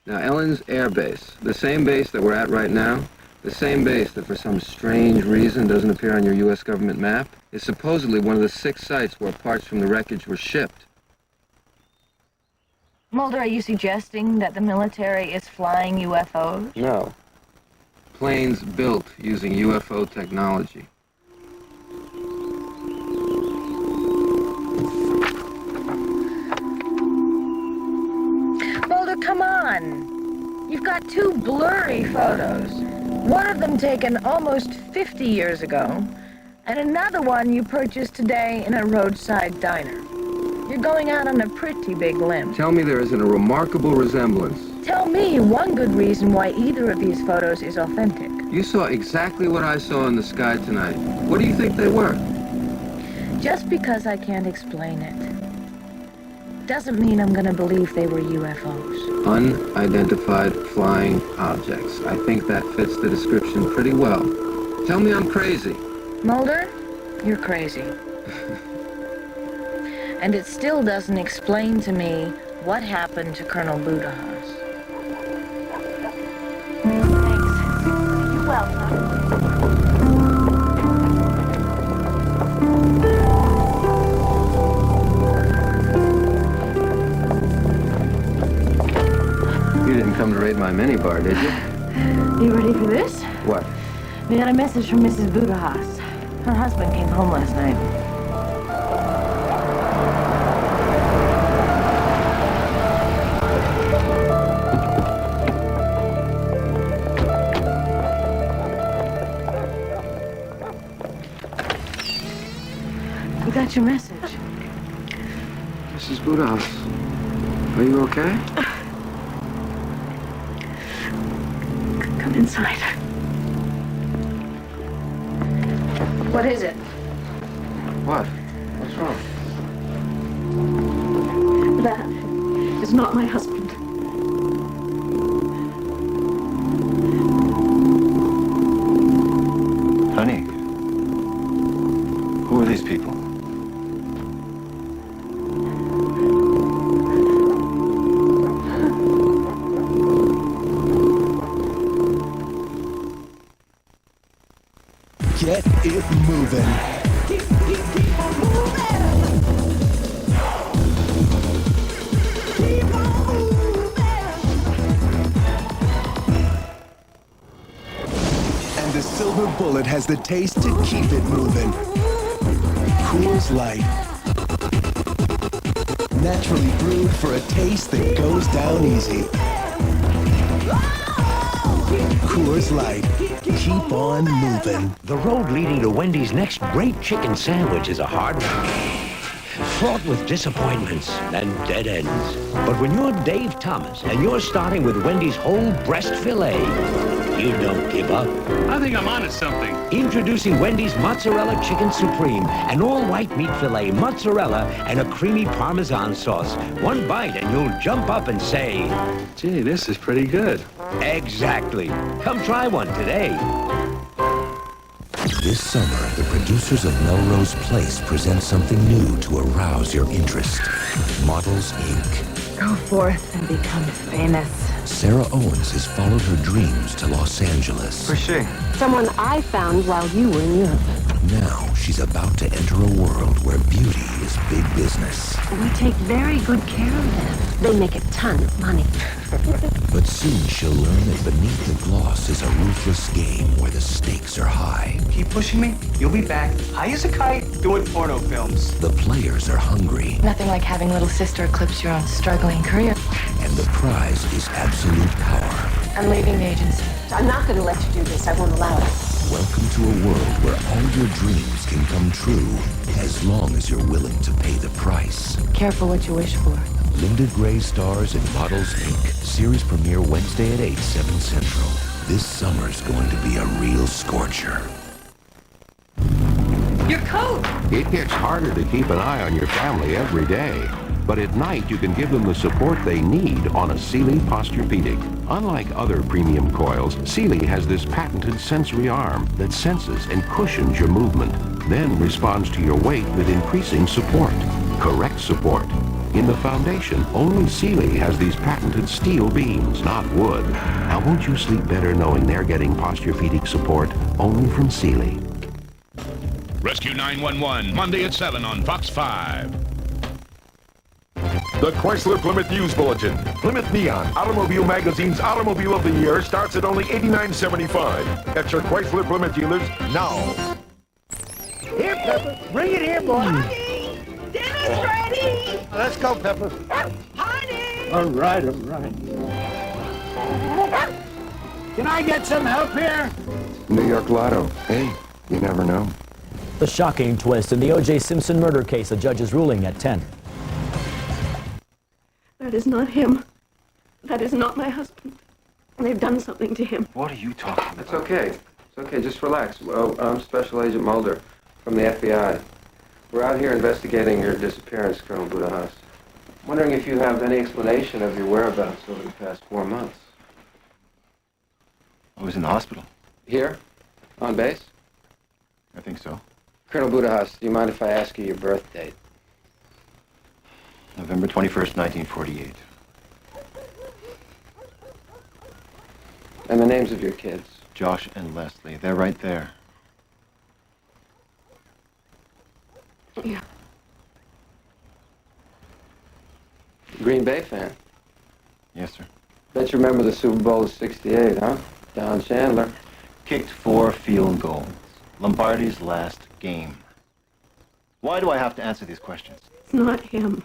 Now, Ellen's Air Base, the same base that we're at right now, the same base that for some strange reason doesn't appear on your U.S. government map, is supposedly one of the 6 sites where parts from the wreckage were shipped. Mulder, are you suggesting that the military is flying UFOs? No. Planes built using UFO technology. Mulder, come on. You've got 2 blurry photos. One of them taken almost 50 years ago, and another one you purchased today in a roadside diner. You're going out on a pretty big limb. Tell me there isn't a remarkable resemblance. Tell me one good reason why either of these photos is authentic. You saw exactly what I saw in the sky tonight. What do you think they were? Just because I can't explain it doesn't mean I'm gonna believe they were UFOs. Unidentified flying objects. I think that fits the description pretty well. Tell me I'm crazy. Mulder, you're crazy. And it still doesn't explain to me what happened to Colonel Budahas. Thanks. You're welcome. You didn't come to raid my minibar, did you? You ready for this? What? We got a message from Mrs. Budahas. Her husband came home last night. We got your message. Mrs. Budahas, are you okay? Come inside. What is it? What? What's wrong? That is not my husband. Honey, who are these people? Get it moving. And the silver bullet has the taste to keep it moving. Coors Light. Naturally brewed for a taste that goes down easy. Coors Light. Keep on moving. The road leading to Wendy's next great chicken sandwich is a hard one. Fraught with disappointments and dead ends. But when you're Dave Thomas and you're starting with Wendy's whole breast filet, you don't give up. I think I'm onto something. Introducing Wendy's Mozzarella Chicken Supreme, an all-white meat filet, mozzarella, and a creamy Parmesan sauce. One bite and you'll jump up and say, Gee, this is pretty good. exactly. Come try one today. This summer, the producers of Melrose Place present something new to arouse your interest. Models, Inc. Go forth and become famous. Sarah Owens has followed her dreams to Los Angeles. Where's she? Someone I found while you were in Europe. Now, she's about to enter a world where beauty is big business. We take very good care of them. They make a ton of money. But soon she'll learn that beneath the gloss is a ruthless game where the stakes are high. Keep pushing me, you'll be back, high as a kite, doing porno films. The players are hungry, Nothing like having little sister eclipse your own struggling career. and the prize is absolute power. I'm leaving the agency. I'm not going to let you do this. I won't allow it. Welcome to a world where all your dreams can come true as long as you're willing to pay the price. careful what you wish for. Linda Gray stars in Models, Inc. Series premiere Wednesday at 8, 7 Central. This summer's going to be a real scorcher. Your coat! It gets harder to keep an eye on your family every day. But at night, you can give them the support they need on a Sealy Posturepedic. Unlike other premium coils, Sealy has this patented sensory arm that senses and cushions your movement, then responds to your weight with increasing support. Correct support. In the foundation, only Sealy has these patented steel beams, not wood. Now won't you sleep better knowing they're getting Posturepedic support only from Sealy? Rescue 911, Monday at 7 on Fox 5. The Chrysler Plymouth News Bulletin. Plymouth Neon, Automobile Magazine's Automobile of the Year, starts at only $89.75. At your Chrysler Plymouth dealers now. Here, Pepper. Bring it here, boy. Honey, dinner's ready. Let's go, Pepper. Honey. All right. Can I get some help here? New York Lotto. Hey, you never know. The shocking twist in the O.J. Simpson murder case, a judge's ruling at 10. That is not him. That is not my husband. They've done something to him. What are you talking about? It's okay. It's okay. Just relax. Well, I'm Special Agent Mulder from the FBI. We're out here investigating your disappearance, Colonel Budahas. Wondering if you have any explanation of your whereabouts over the past 4 months. I was in the hospital. Here? On base? I think so. Colonel Budahas, do you mind if I ask you your birth date? November 21st, 1948. And the names of your kids? Josh and Leslie. They're right there. Yeah. Green Bay fan? Yes, sir. Bet you remember the Super Bowl of '68, huh? Don Chandler. Kicked 4 field goals. Lombardi's last game. Why do I have to answer these questions? It's not him.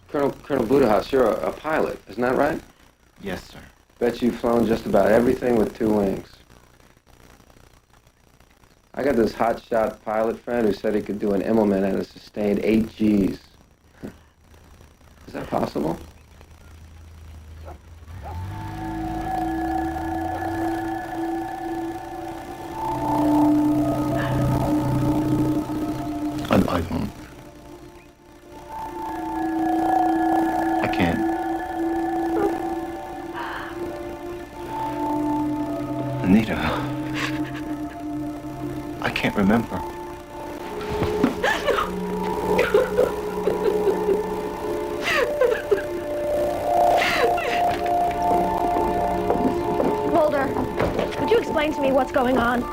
Colonel Budahas, you're a pilot, isn't that right? Yes, sir. Bet you've flown just about everything with 2 wings. I got this hotshot pilot friend who said he could do an Immelman at a sustained 8 Gs. Is that possible? I don't. I can't. Anita. I can't remember. Mulder, could you explain to me what's going on?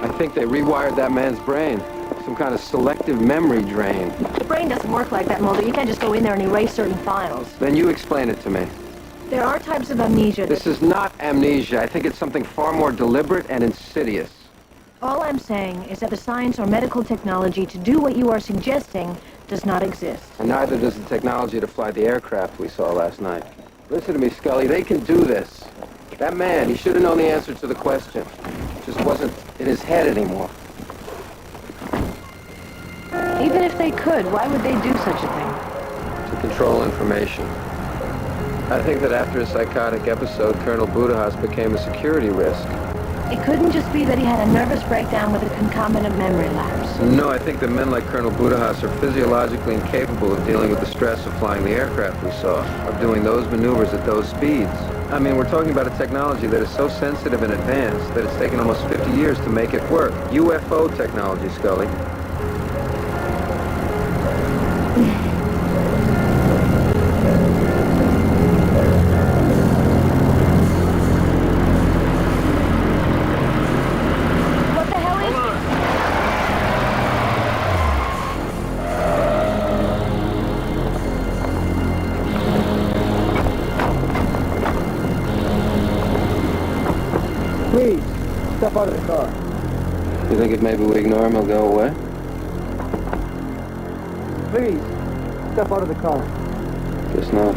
I think they rewired that man's brain. Some kind of selective memory drain. The brain doesn't work like that, Mulder. You can't just go in there and erase certain files. Then you explain it to me. There are types of amnesia This is not amnesia. I think it's something far more deliberate and insidious. All I'm saying is that the science or medical technology to do what you are suggesting does not exist. And neither does the technology to fly the aircraft we saw last night. Listen to me, Scully. They can do this. That man, he should have known the answer to the question. It just wasn't in his head anymore. Even if they could, why would they do such a thing? To control information. I think that after a psychotic episode, Colonel Budahas became a security risk. It couldn't just be that he had a nervous breakdown with a concomitant memory lapse. No, I think that men like Colonel Budahas are physiologically incapable of dealing with the stress of flying the aircraft we saw, of doing those maneuvers at those speeds. I mean, we're talking about a technology that is so sensitive and advanced that it's taken almost 50 years to make it work. UFO technology, Scully. Please, step out of the car. You think if maybe we ignore him, he'll go away? Please, step out of the car. Guess not.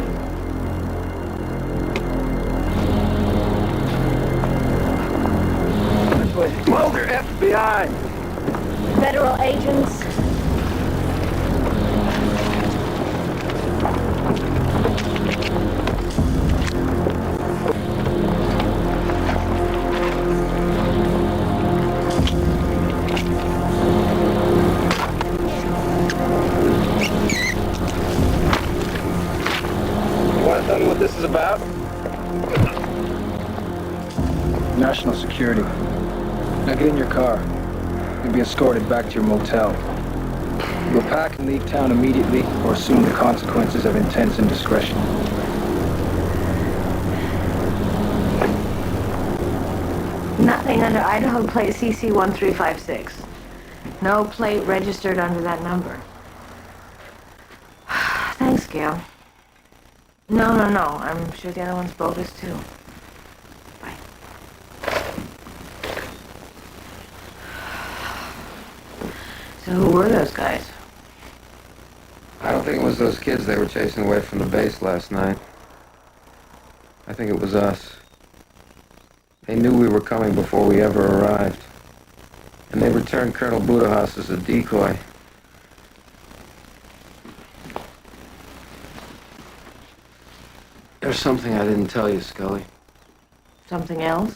This way. Mulder, FBI. Federal agents. You want to tell me what this is about? National security. Now get in your car. You'll be escorted back to your motel. You will pack and leave town immediately or assume the consequences of intense indiscretion. Nothing under Idaho plate CC1356. No plate registered under that number. Thanks, Gail. No. I'm sure the other one's bogus, too. Bye. So who were those guys? I don't think it was those kids they were chasing away from the base last night. I think it was us. They knew we were coming before we ever arrived. And they returned Colonel Budahas as a decoy. There's something I didn't tell you, Scully. Something else?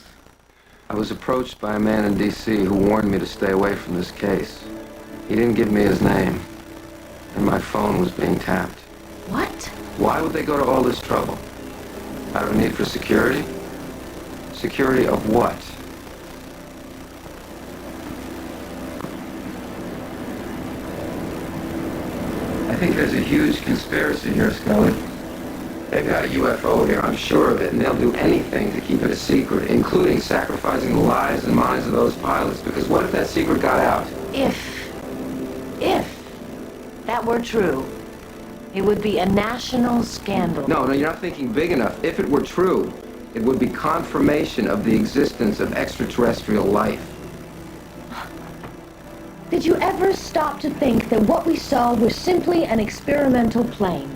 I was approached by a man in D.C. who warned me to stay away from this case. He didn't give me his name, and my phone was being tapped. What? Why would they go to all this trouble? Out of a need for security? Security of what? I think there's a huge conspiracy here, Scully. They've got a UFO here, I'm sure of it, and they'll do anything to keep it a secret, including sacrificing the lives and minds of those pilots, because what if that secret got out? If that were true, it would be a national scandal. No, you're not thinking big enough. If it were true, it would be confirmation of the existence of extraterrestrial life. Did you ever stop to think that what we saw was simply an experimental plane?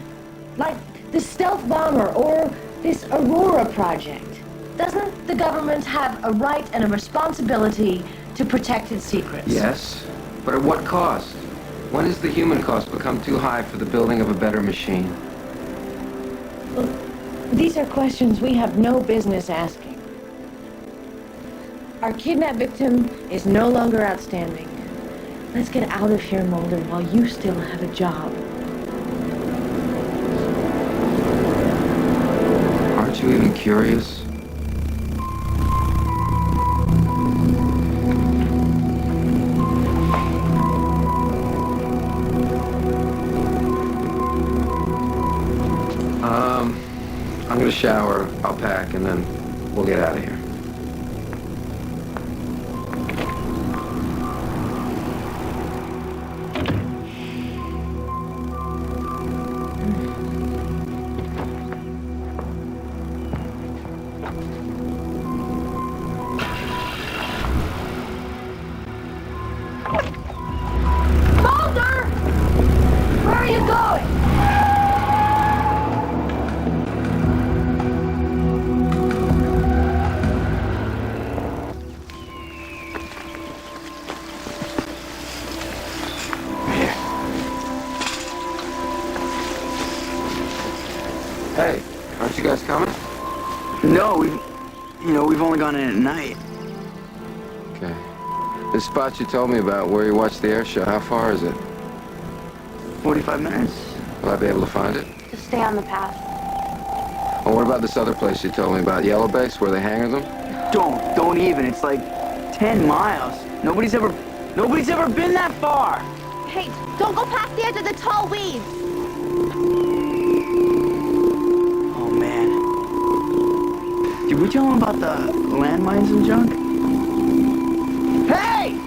Like the stealth bomber or this Aurora project? Doesn't the government have a right and a responsibility to protect its secrets? Yes, but at what cost? When does the human cost become too high for the building of a better machine? Well, these are questions we have no business asking. Our kidnapped victim is no longer outstanding. Let's get out of here, Mulder, while you still have a job. Aren't you even curious? I'm gonna shower, I'll pack, and then we'll get out of here. Mulder! Where are you going? Hey, aren't you guys coming? No, we've only gone in at night. Okay. This spot you told me about where you watched the air show, how far is it? 45 minutes. Will I be able to find it? Just stay on the path. Or what about this other place you told me about, Yellow Base, where they hangar them? Don't even. It's like 10 miles. Nobody's ever been that far. Hey, don't go past the edge of the tall weeds. Oh, man. Did we tell them about the landmines and junk? Hey!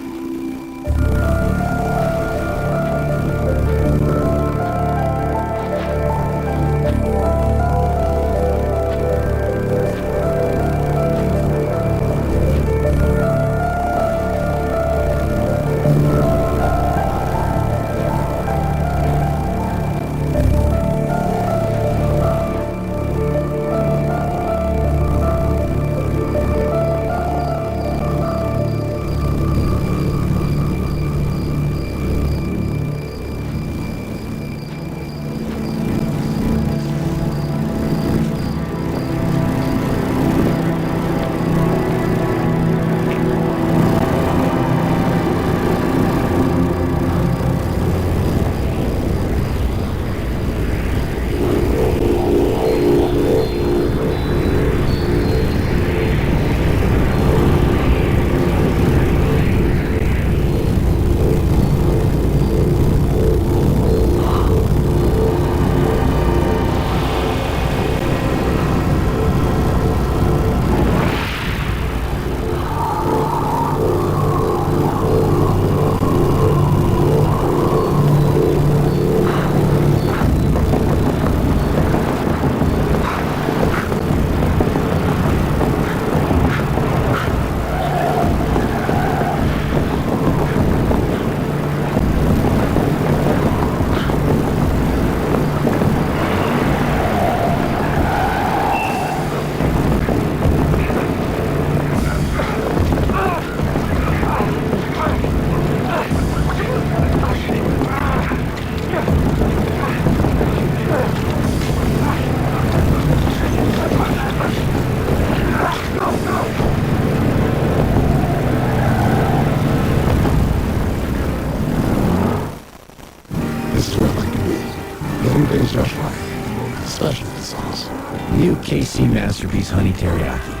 Everything's just right. Especially the sauce. New KC Masterpiece Honey Teriyaki.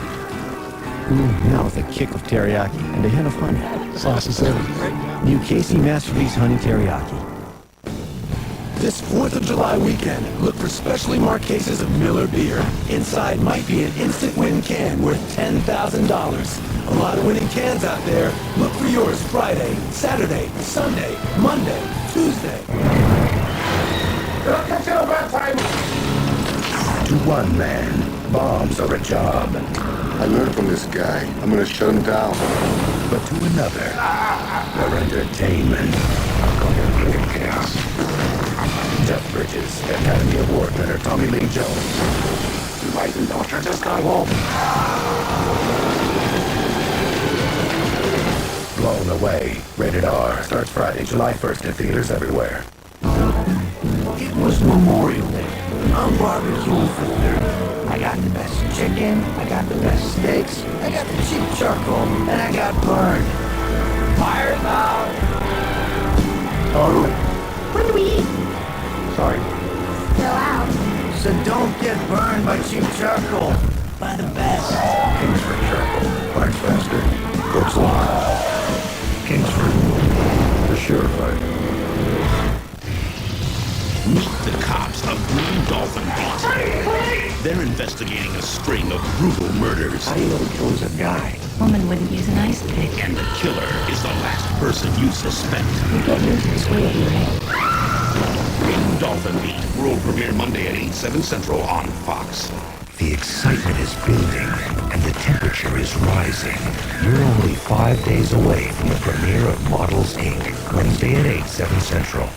Now with a kick of teriyaki and a hint of honey. Sauce is everything. New KC Masterpiece Honey Teriyaki. This 4th of July weekend, look for specially marked cases of Miller beer. Inside might be an instant win can worth $10,000. A lot of winning cans out there. Look for yours Friday, Saturday, Sunday, Monday, Tuesday. To one man, bombs are a job. I learned from this guy. I'm gonna shut him down. But to another, they're entertainment. Go ahead and create chaos. Jeff Bridges, Academy Award winner Tommy Lee Jones. Rising Doctor just got home. Blown Away, rated R, starts Friday, July 1st at theaters everywhere. It was Memorial Day. I'm barbecue food. I got the best chicken, I got the best steaks, I got the cheap charcoal, and I got burned. Fire's out! Totally. When do we eat? Sorry. Still out. So don't get burned by cheap charcoal. By the best. Kingsford Charcoal, burns faster, cooks longer. Kingsford, the surefire. Meet the cops of Green Dolphin Beat. They're investigating a string of brutal murders. How do you know the killer's a guy? Woman wouldn't use an ice pick. And the killer is the last person you suspect. You're getting into this way, Rink. Green Dolphin Beat. World premiere Monday at 8, 7 Central on Fox. The excitement is building, and the temperature is rising. You're only 5 days away from the premiere of Models, Inc. Wednesday at 8, 7 Central.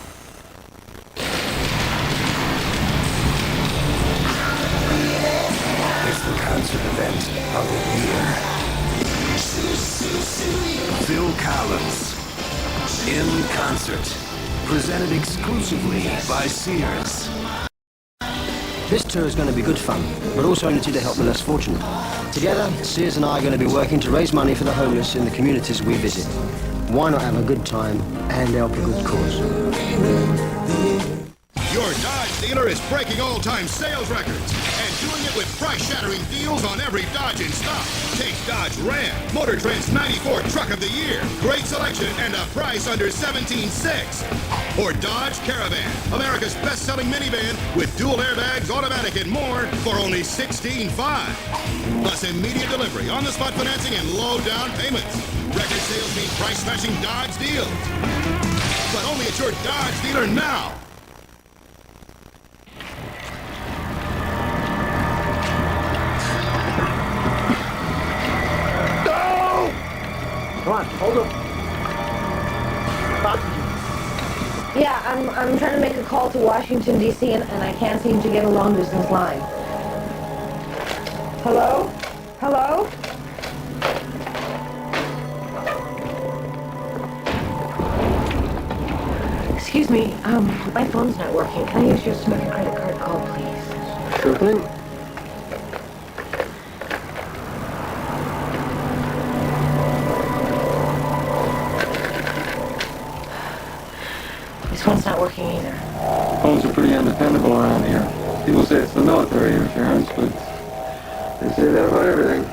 It's the concert event of the year. Phil Collins, in concert. Presented exclusively by Sears. This tour is going to be good fun, but also opportunity to help the less fortunate. Together, Sears and I are going to be working to raise money for the homeless in the communities we visit. Why not have a good time and help a good cause? Your Dodge dealer is breaking all-time sales records and doing it with price-shattering deals on every Dodge in stock. Take Dodge Ram, Motor Trend's 94 Truck of the Year. Great selection and a price under $17,600. Or Dodge Caravan, America's best-selling minivan with dual airbags, automatic, and more for only $16,500. Plus immediate delivery, on-the-spot financing, and low down payments. Record sales mean price-smashing Dodge deals. But only at your Dodge dealer now. Come on, hold up. Yeah, I'm trying to make a call to Washington, D.C., and I can't seem to get a long-distance line. Hello? Hello? Excuse me, my phone's not working. Can I use yours to make a credit card call, please? Sure thing. This one's not working either. Phones are pretty undependable around here. People say it's the military interference, but they say that about everything.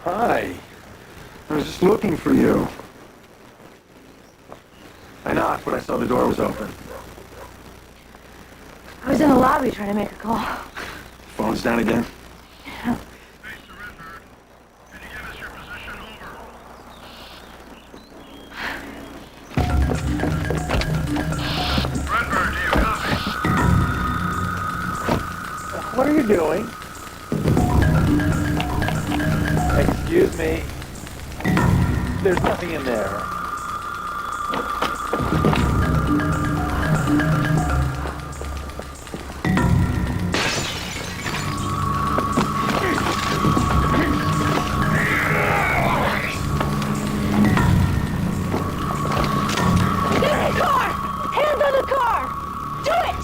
Hi. I was just looking for you. I knocked, but I saw the door was open. I was in the lobby trying to make a call. Phone's down again. Yeah. Hey, surrender. Can you give us your position What are you doing? Excuse me. There's nothing in there.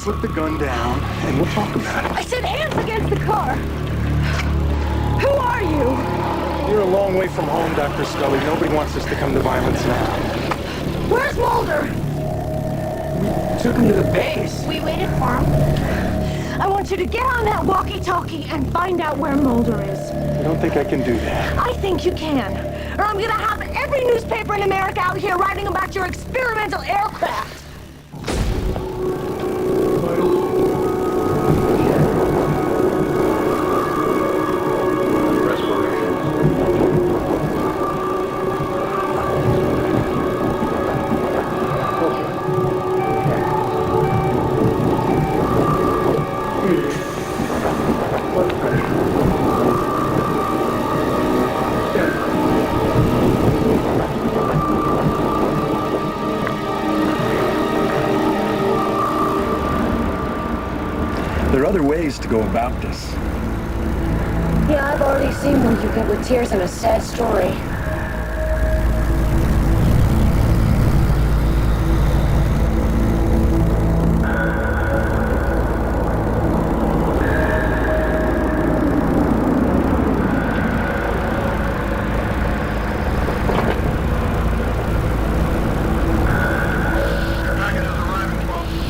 Put the gun down, and we'll talk about it. I said hands against the car. Who are you? You're a long way from home, Dr. Scully. Nobody wants us to come to violence now. Where's Mulder? We took him to the base. We waited for him. I want you to get on that walkie-talkie and find out where Mulder is. I don't think I can do that. I think you can. Or I'm gonna have every newspaper in America out here writing about your experimental aircraft. There are other ways to go about this. Yeah, I've already seen one you get with tears and a sad story.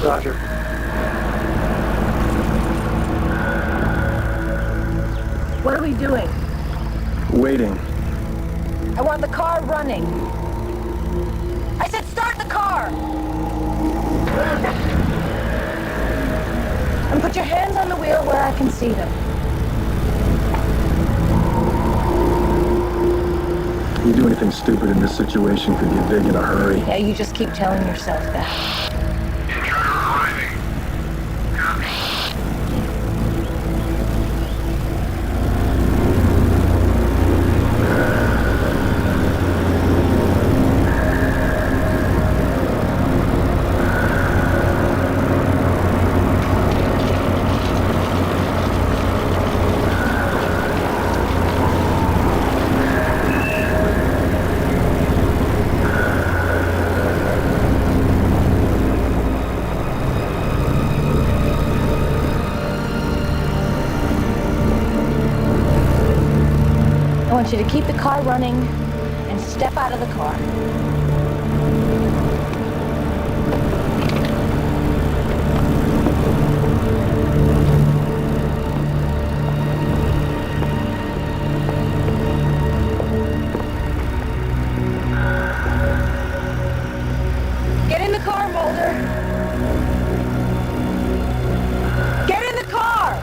Roger. What are we doing? Waiting. I want the car running. I said start the car! And put your hands on the wheel where I can see them. You do anything stupid in this situation could get big in a hurry. Yeah, you just keep telling yourself that. I want you to keep the car running and step out of the car. Get in the car, Mulder. Get in the car!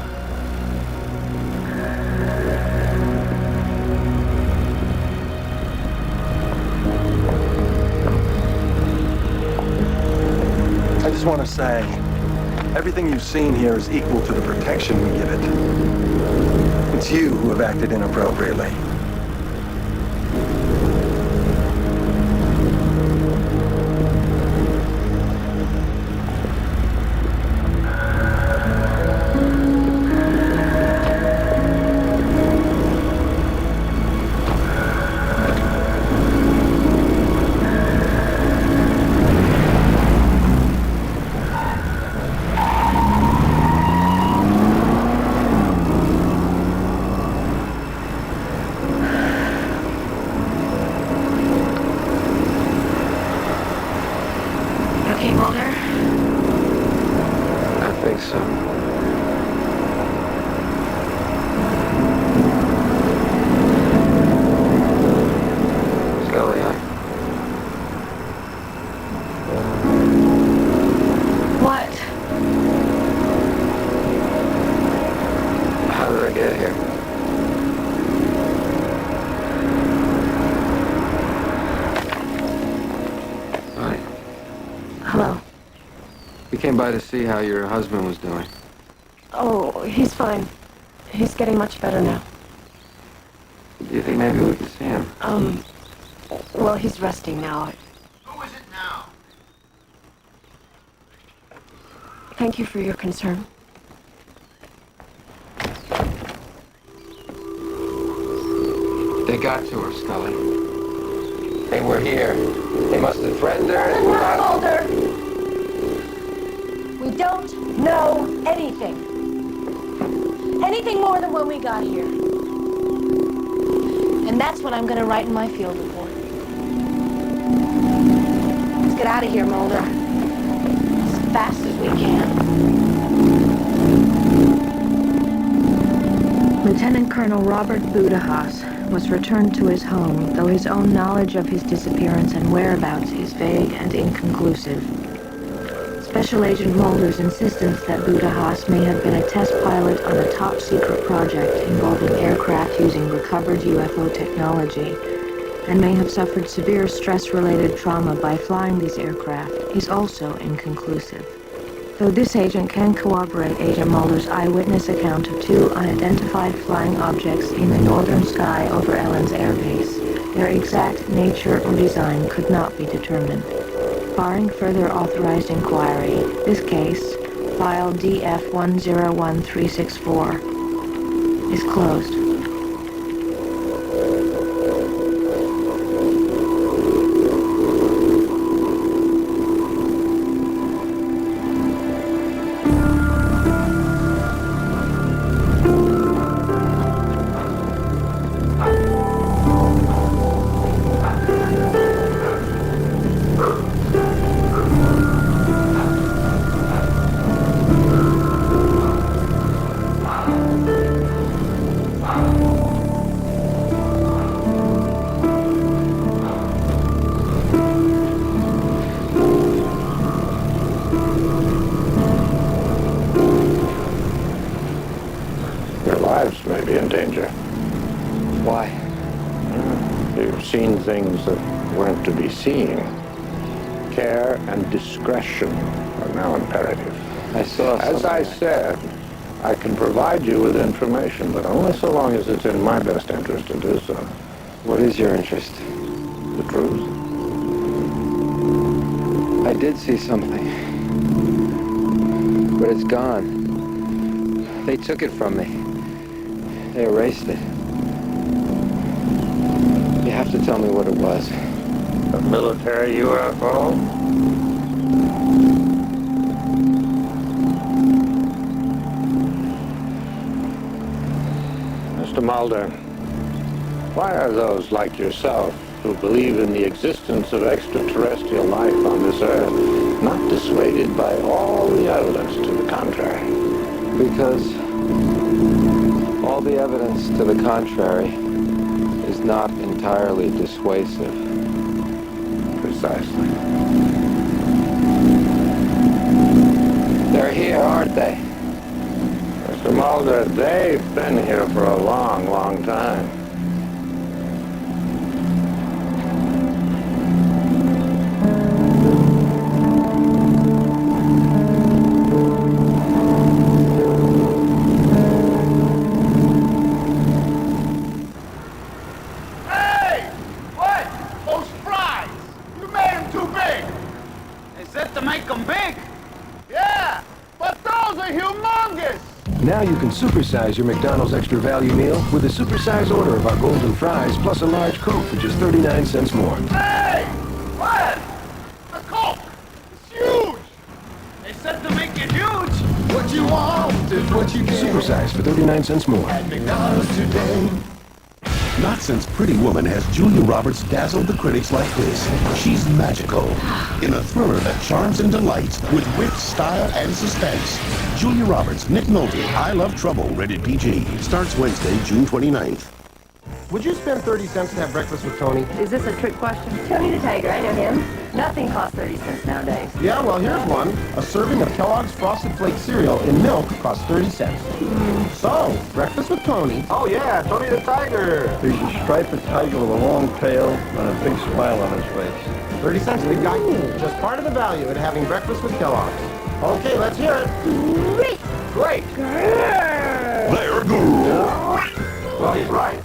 I just want to say, everything you've seen here is equal to the protection we give it. It's you who have acted inappropriately. Okay, Mulder? I think so. Scully, What? how did I get here? Hi. Hello. We came by to see how your husband was doing. Oh, he's fine. He's getting much better now. Do you think maybe we could see him? Well, he's resting now. Who is it now? Thank you for your concern. They got to her, Scully. They were here. They must have threatened her and Mulder! We don't know anything. Anything more than when we got here. And that's what I'm gonna write in my field report. Let's get out of here, Mulder. As fast as we can. Lieutenant Colonel Robert Budahas was returned to his home, though his own knowledge of his disappearance and whereabouts is vague and inconclusive. Special Agent Mulder's insistence that Budahas may have been a test pilot on a top-secret project involving aircraft using recovered UFO technology and may have suffered severe stress-related trauma by flying these aircraft is also inconclusive. Though this agent can corroborate Agent Mulder's eyewitness account of two unidentified flying objects in the northern sky over Ellen's Air Base, their exact nature or design could not be determined. Barring further authorized inquiry, this case, file DF101364, is closed. May be in danger. Why? You've seen things that weren't to be seen. Care and discretion are now imperative. I saw something. As I said, I can provide you with information, but only so long as it's in my best interest to do so. What is your interest? The truth. I did see something. But it's gone. They took it from me. They erased it. You have to tell me what it was. A military UFO? Mr. Mulder, why are those like yourself who believe in the existence of extraterrestrial life on this Earth not dissuaded by all the evidence to the contrary? Because all the evidence to the contrary is not entirely dissuasive. Precisely. They're here, aren't they? Mr. Mulder, they've been here for a long, long time. Now you can supersize your McDonald's Extra Value Meal with a supersize order of our golden fries plus a large Coke for just 39 cents more. Hey! What? A Coke! It's huge! They said to make it huge! What you want is what you get. Supersize for 39 cents more. At McDonald's today. Not since Pretty Woman has Julia Roberts dazzled the critics like this. She's magical. In a thriller that charms and delights with wit, style, and suspense. Julia Roberts, Nick Nolte, I Love Trouble, rated PG. Starts Wednesday, June 29th. Would you spend 30 cents to have breakfast with Tony? Is this a trick question? Tony the Tiger, I know him. Nothing costs 30 cents nowadays. Yeah, well, here's one. A serving of Kellogg's Frosted Flake cereal in milk costs 30 cents. So, breakfast with Tony. Oh, yeah, Tony the Tiger. He's a striped tiger with a long tail and a big smile on his face. 30 cents, big guy. Just part of the value in having breakfast with Kellogg's. Okay, let's hear it. Great. Great. They're good. Well, he's right.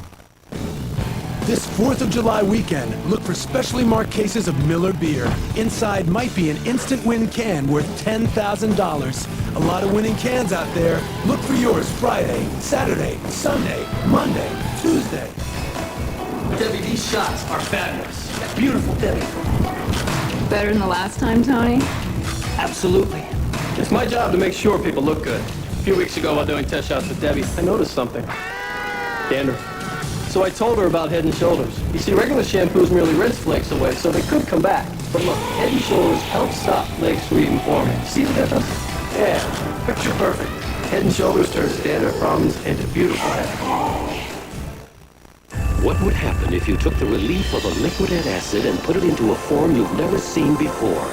This 4th of July weekend, look for specially marked cases of Miller beer. Inside might be an instant win can worth $10,000. A lot of winning cans out there. Look for yours Friday, Saturday, Sunday, Monday, Tuesday. Debbie, these shots are fabulous. Beautiful, Debbie. Better than the last time, Tony? Absolutely. It's my job to make sure people look good. A few weeks ago while doing test shots with Debbie, I noticed something. Dandruff. So I told her about Head & Shoulders. You see, regular shampoos merely rinse flakes away, so they could come back. But look, Head & Shoulders helps stop flakes from even forming. See the difference? Yeah, picture perfect. Head & Shoulders turns dandruff problems into beautiful hair. What would happen if you took the relief of a liquid antacid and put it into a form you've never seen before?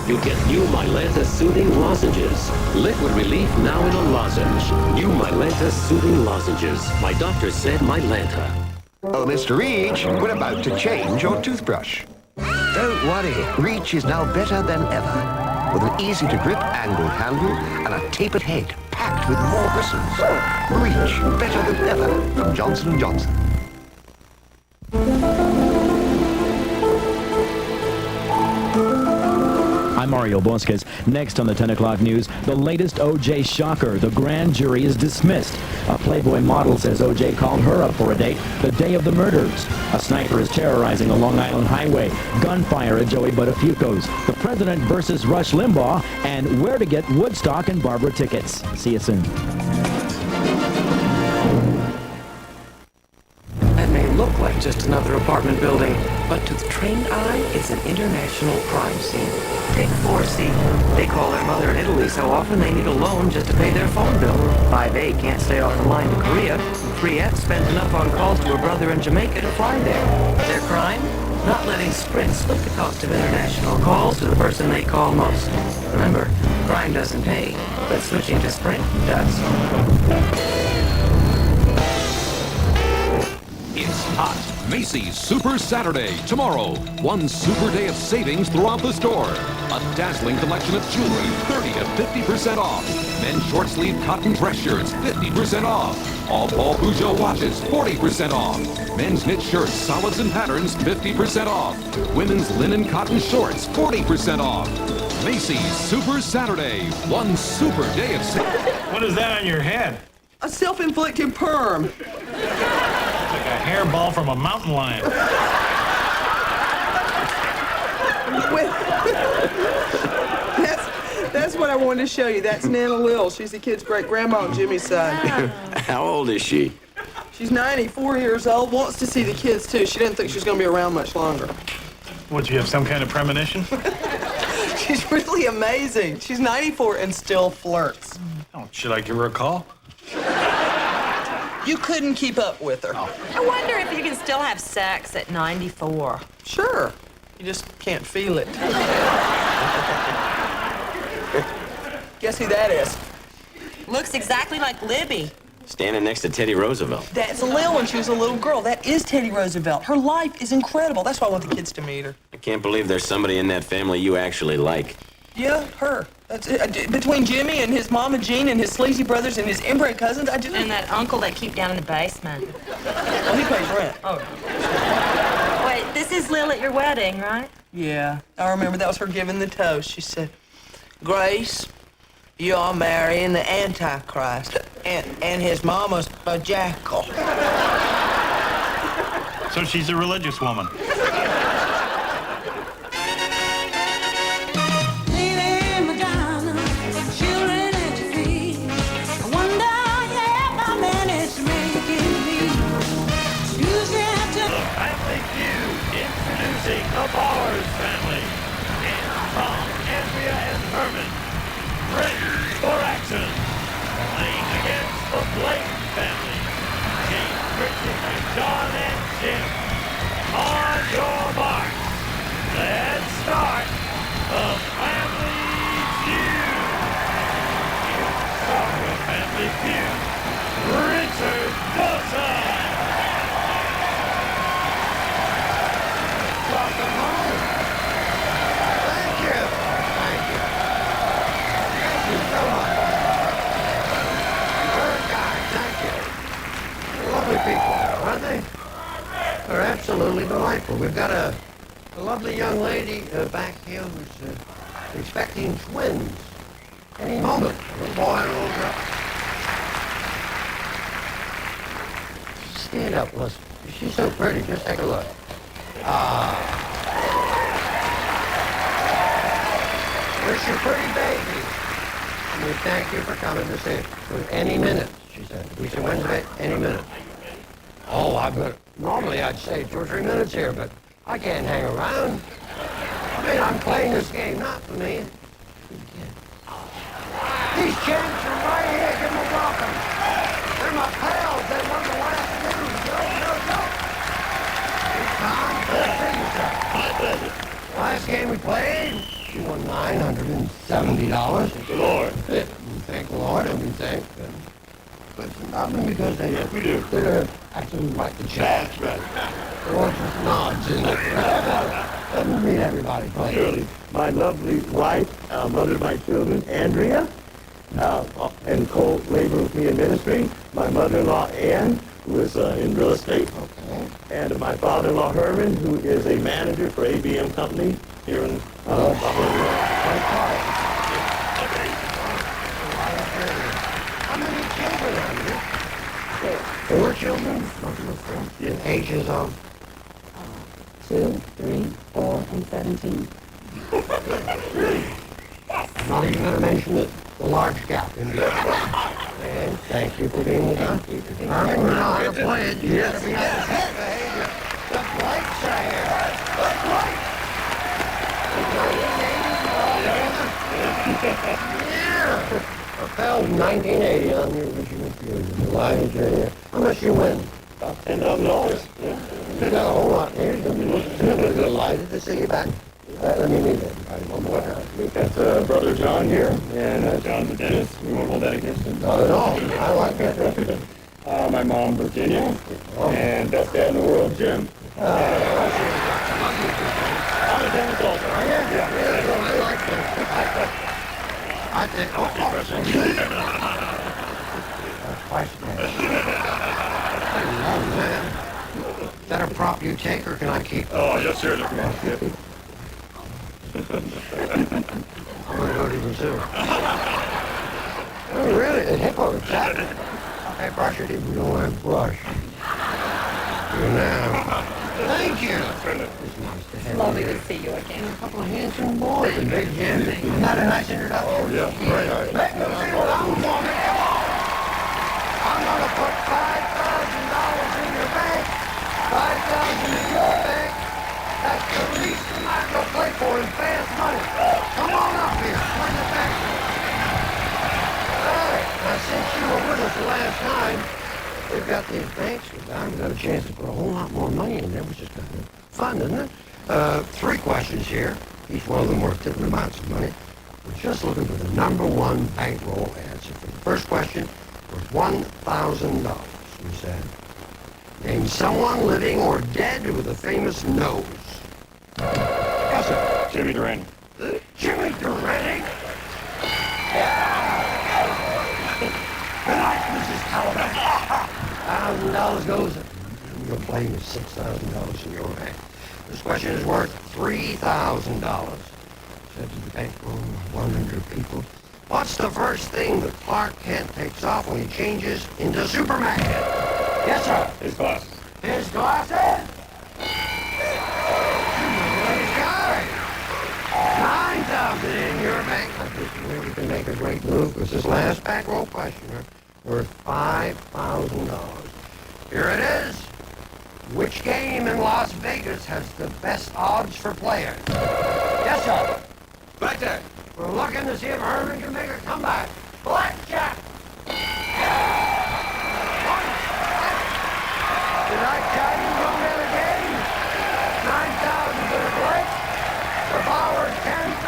You get new Mylanta Soothing Lozenges. Liquid relief now in a lozenge. New Mylanta Soothing Lozenges. My doctor said Mylanta. Oh, Mr. Reach, we're about to change your toothbrush. Don't worry, Reach is now better than ever. With an easy-to-grip angled handle and a tapered head packed with more bristles. Reach, better than ever from Johnson & Johnson. I'm Mario Bosquez. Next on the 10 o'clock news, the latest O.J. shocker. The grand jury is dismissed. A Playboy model says O.J. called her up for a date the day of the murders. A sniper is terrorizing a Long Island highway. Gunfire at Joey Buttafuoco's. The president versus Rush Limbaugh. And where to get Woodstock and Barbara tickets. See you soon. That may look like just another apartment building, but to the trained eye, it's an international crime scene. Take 4C. They call their mother in Italy so often they need a loan just to pay their phone bill. 5A can't stay off the line to Korea. 3F spends enough on calls to her brother in Jamaica to fly there. Their crime? Not letting Sprint split the cost of international calls to the person they call most. Remember, crime doesn't pay, but switching to Sprint does. It's hot. Macy's Super Saturday tomorrow. One super day of savings throughout the store. A dazzling collection of jewelry, 30 to 50% off. Men's short sleeve cotton dress shirts, 50% off. All Paul Peugeot watches, 40% off. Men's knit shirts, solids and patterns, 50% off. Women's linen cotton shorts, 40% off. Macy's Super Saturday. One super day of savings. What is that on your head? A self-inflicted perm. Like a hairball from a mountain lion. That's what I wanted to show you. That's Nana Lil. She's the kid's great-grandma on Jimmy's side. How old is she? She's 94 years old, wants to see the kids, too. She didn't think she was going to be around much longer. Would you have some kind of premonition? She's really amazing. She's 94 and still flirts. Oh, should I give her a call? You couldn't keep up with her. I wonder if you can still have sex at 94. Sure. You just can't feel it. Guess who that is? Looks exactly like Libby. Standing next to Teddy Roosevelt. That's Lil when she was a little girl. That is Teddy Roosevelt. Her life is incredible. That's why I want the kids to meet her. I can't believe there's somebody in that family you actually like. Yeah, her. That's it. Between Jimmy and his mama Jean and his sleazy brothers and his inbred cousins, I just... And that uncle they keep down in the basement. Well, he pays rent. Oh. Wait, this is Lil at your wedding, right? Yeah, I remember that was her giving the toast. She said, Grace, you're marrying the Antichrist, and his mama's a jackal. So she's a religious woman. The Bowers family. And Tom, Andrea, and Herman. Ready for action. Playing against the Blake family. James, Richard, and John and Jim. On your marks. Let's start the Family Feud. Start the Family Feud. Richard Dawson. absolutely delightful. We've got a lovely young lady back here who's expecting twins any moment. A little boy and a little girl. Stand up, listen. She's so pretty. Just take a look. Where's your pretty baby? We thank you for coming to see it. Any minute, she said. We said Wednesday, any minute. Oh, normally I'd say 2 or 3 minutes here, but I can't hang around. I mean, I'm playing this game, not for me. These champs are right here. Give them a welcome. They're my pals. They won the last game. Go. Last game we played, she won $970. Thank the Lord. Thank the Lord, and we thank them. But not because they they're actually like the champs, right? Or just nods in it. Doesn't mean everybody plays. Surely. My lovely wife, mother of my children, Andrea, and co-labor with me in ministry. My mother-in-law, Ann, who is in real estate. Okay. And my father-in-law, Herman, who is a manager for ABM Company here in Buffalo. How many children are you? 4 children? In ages of 2, 3, 4, and 17. Not even going to mention the large gap in the and thank you for being with us. Herman, we know how to play it. You gotta be able to behavior. The lights are here. The lights. Yeah. Fell 1980 on the original period. How much you win? About $10,000. You got a whole lot here. You're going to be delighted to see you back. Let me meet everybody one more time. That's Brother John here, and John's a dentist. We won't hold that against him. Not at all. I like that. My mom, Virginia, and best dad in the world, Jim. I'm a dentist also. I like that. I think, is that a prop you take, or can I keep? Oh, yes, sir. I'm going to go to the zoo. Oh, really? A hippo attack? Hey, brush it even though I brush. You now. Thank you. It's lovely to see you again. A couple of handsome boys and big Jim. Isn't that a nice introduction? Oh, yeah. Right. Let me see what I'm going to do. I'm going to put $5,000 in your bank. $5,000 in your bank. That's the least amount to play for in fast money. Come on up here. Where's the bank? All right. Now, since you were with us the last time, we've got these banks. I've got a chance to put a whole lot more money in there, which is kind of fun, isn't it? 3 questions here. Each one of them worth different amounts of money. We're just looking for the number 1 bankroll answer. For the first question was $1,000. We said, name someone living or dead with a famous nose. Yes, sir. Jimmy Durante. Jimmy Durante? Good night, Mrs. Calabash. $1,000 goes. Your claim is $6,000 in your bank. This question is worth $3,000. Said to the bankroll, 100 people. What's the first thing that Clark Kent takes off when he changes into Superman? Yes, sir. His glasses. His glasses? $9,000 in your bank. I think you can make a great move because this last bankroll question worth $5,000. Here it is. Which game in Las Vegas has the best odds for players? Yes, sir. Blackjack. We're looking to see if Herman can make a comeback. Blackjack. Did I tell you don't get a game? 9,000 for the break. The power is 10,000.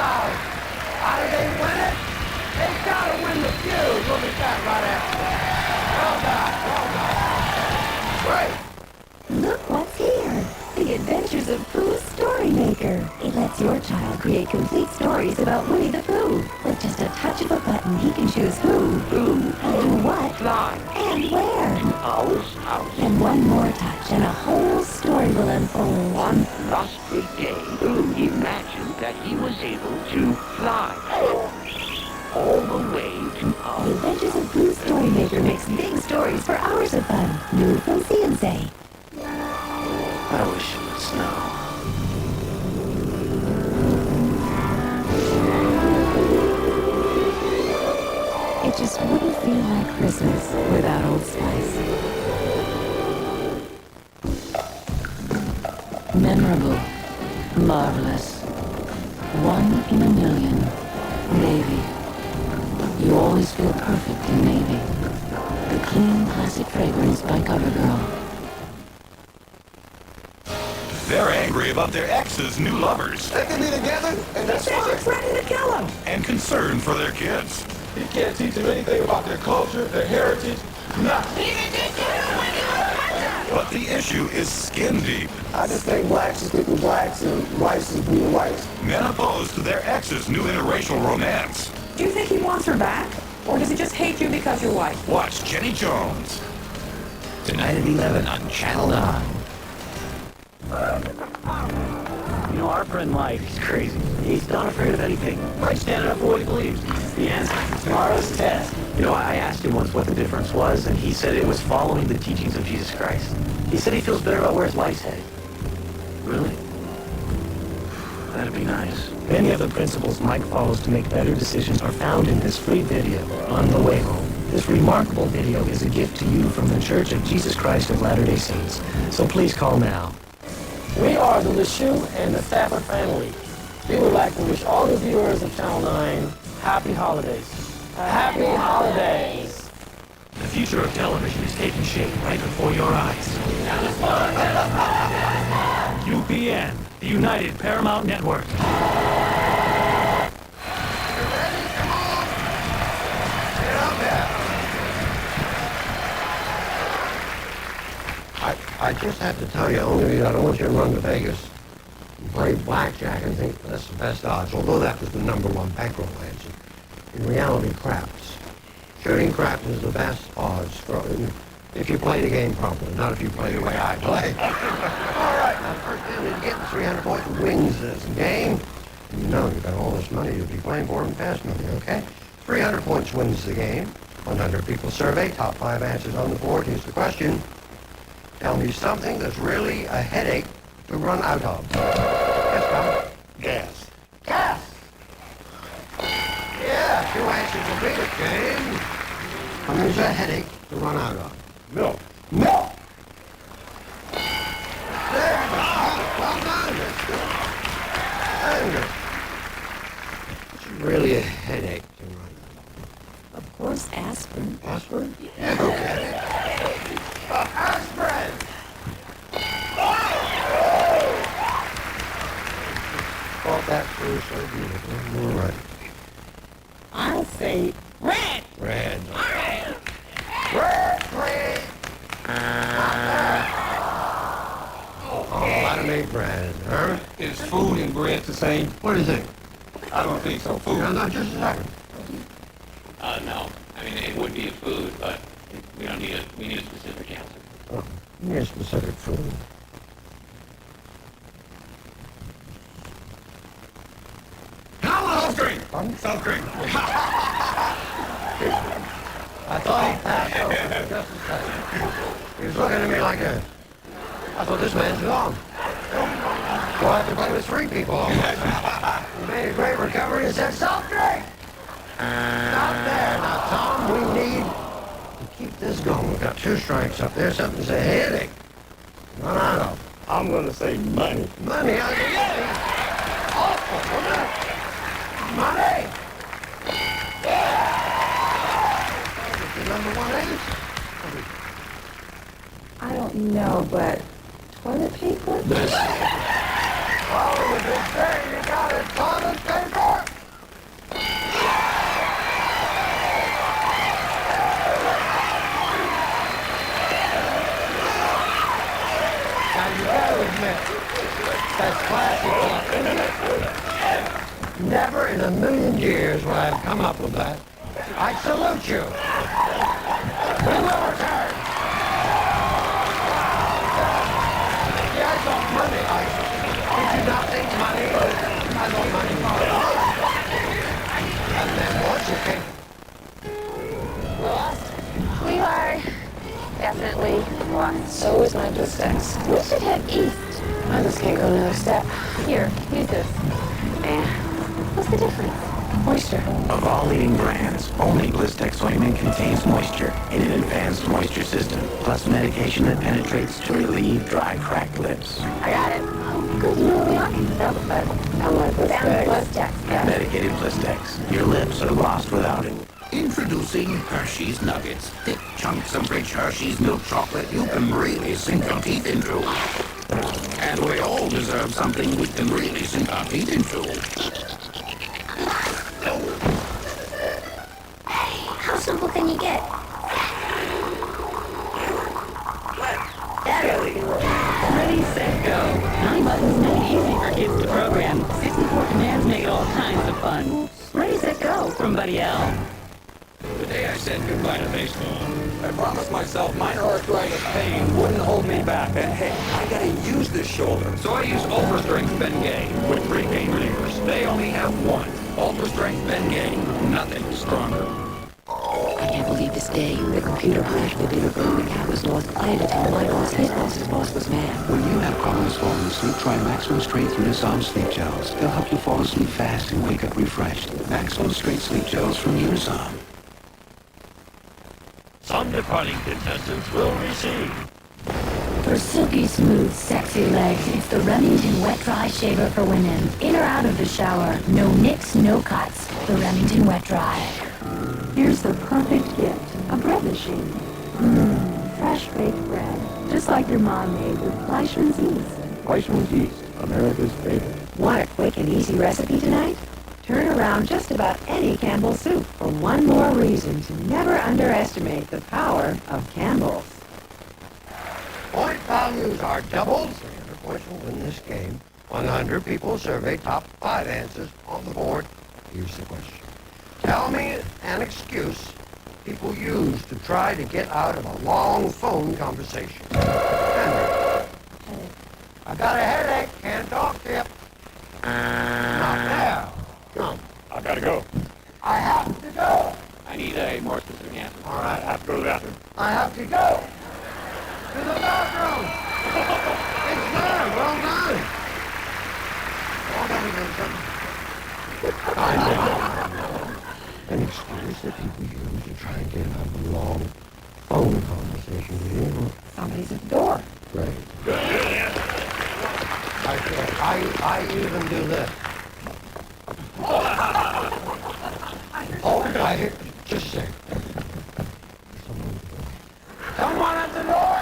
How do they win it? They gotta win the feud. We'll be back right after. Well done. Well done. Great. Look what's here. The Adventures of Pooh's Storymaker. Reader. It lets your child create complete stories about Winnie the Pooh. With just a touch of a button, he can choose who, and what, and where. And one more touch, and a whole story will unfold. One frosty day, Pooh imagined that he was able to fly all the way to The Adventures of Pooh Storymaker makes big stories for hours of fun. New from C&C. I wish it would snow. It just wouldn't feel like Christmas without Old Spice. Memorable. Marvelous. 1 in a million. Navy. You always feel perfect in Navy. The clean, classic fragrance by CoverGirl. They're angry about their ex's new lovers. They can be together, and that's fine. Threatening to kill him. And concerned for their kids. You can't teach them anything about their culture, their heritage, nothing. But the issue is skin deep. I just think blacks is being blacks and whites is being whites. Men opposed to their ex's new interracial romance. Do you think he wants her back? Or does he just hate you because you're white? Watch Jenny Jones. Tonight at 11 on Channel 9. You know, our friend Mike, he's crazy. He's not afraid of anything. Right, standing up for what he believes. The answer is tomorrow's test. You know, I asked him once what the difference was, and he said it was following the teachings of Jesus Christ. He said he feels better about where his life's headed. Really? That'd be nice. Many of the principles Mike follows to make better decisions are found in this free video, On the Way Home. This remarkable video is a gift to you from the Church of Jesus Christ of Latter-day Saints. So please call now. We are the LeShoe and the Stafford family. We would like to wish all the viewers of Channel 9 happy holidays. Happy holidays! The future of television is taking shape right before your eyes. UPN, the United Paramount Network. I just have to tell you, only I don't want you to run to Vegas and play blackjack and think that's the best odds, although that was the #1 bankroll answer. In reality, craps. Shooting craps is the best odds for if you play the game properly, not if you play the way I play. All right, now first family to get 300 points wins this game. You know you've got all this money you'll be playing for in fast money, okay? 300 points wins the game. 100 people survey, top 5 answers on the board. Here's the question. Tell me something that's really a headache to run out of. Yes, Tom? Gas. Gas! Yeah, 2 answers will beat it, game. Something's a headache to run out of. Milk. Milk! There you go. Well done. That's good. And it's really a headache to run out Of course, aspirin. of. Aspirin? Yeah, okay. Aspirin! Thought that through so beautiful. You're right. I'll say red. Red. Red, red. Oh, that'll make bread, huh? Is food and bread the same? What do you think? I don't think so. Food. No, not just a second. No. I mean, it would be a food, but we need a specific answer. Oh, give me a specific food. Soft drink! Soft drink! I thought he passed over just a second. He was looking at me like a... I thought this man's gone. Well, I have to play with 3 people almost. He made a great recovery and said, soft drink! Not there. Now, Tom, we need to keep this going. We've got 2 strikes up there. Something's a headache. Run out of. I'm going to say money. Money? I'll give you awful, wouldn't it? Money! That's the #1 answer. I don't know, but toilet paper? Oh, the big thing, you got it, toilet paper! Now, you gotta admit, that's classic. Never in a million years would I have come up with that. I salute you. We will return. Yeah, I thought money. Did you not think money? I thought money. And then once you came. Lost. We are definitely lost. So is my blistex. We should head east. I just can't go another step. Here, use this. What's the difference? Moisture. Of all leading brands, only Blistex ointment contains moisture in an advanced moisture system, plus medication that penetrates to relieve dry, cracked lips. I got it. Oh, good. You know what we are? Download Blistex. Yeah. Medicated Blistex. Your lips are lost without it. Introducing Hershey's Nuggets. Thick chunks of rich Hershey's milk chocolate you can really sink your teeth into. And we all deserve something we can really sink our teeth into. How simple can you get? Ready, set, go. 9 buttons make it easy for kids to program. 64 commands make it all kinds of fun. Ready, set, go from Buddy L. The day I said goodbye to baseball, I promised myself minor arthritis pain wouldn't hold me back. And hey, I gotta use this shoulder. So I use Ultra Strength Bengay with 3 pain relievers. They only have one. Ultra Strength Bengay. Nothing stronger. I can't believe this day. The computer crashed, the dinner broke, the cat was lost. I had to tell my boss, his boss was mad. When you have problems falling asleep, try Maximum Strength Unisom Sleep Gels. They'll help you fall asleep fast and wake up refreshed. Maximum Strength Sleep Gels from Unisom. Some departing contestants will receive. For silky smooth, sexy legs, it's the Remington Wet Dry Shaver for women. In or out of the shower, no nicks, no cuts. The Remington Wet Dry. Here's the perfect gift, a bread machine. Fresh baked bread, just like your mom made with Fleischmann's yeast. Fleischmann's yeast, America's favorite. Want a quick and easy recipe tonight? Turn around just about any Campbell's soup for one more reason to never underestimate the power of Campbell's. Point values are doubled. 300 points will win this game. 100 people surveyed, top 5 answers on the board. Here's the question. Tell me an excuse people use to try to get out of a long phone conversation. Henry. I got a headache. Can't talk to you. Not now. No. I gotta go. I have to go. I need a more specific answer. All right. I have to go to the bathroom. I have to go. To the bathroom. It's there. Well done. An excuse that people use to try and get out of a long phone conversation with you. Somebody's at the door. Right. I even do this. Oh, I hear. Just a second. Someone at the door.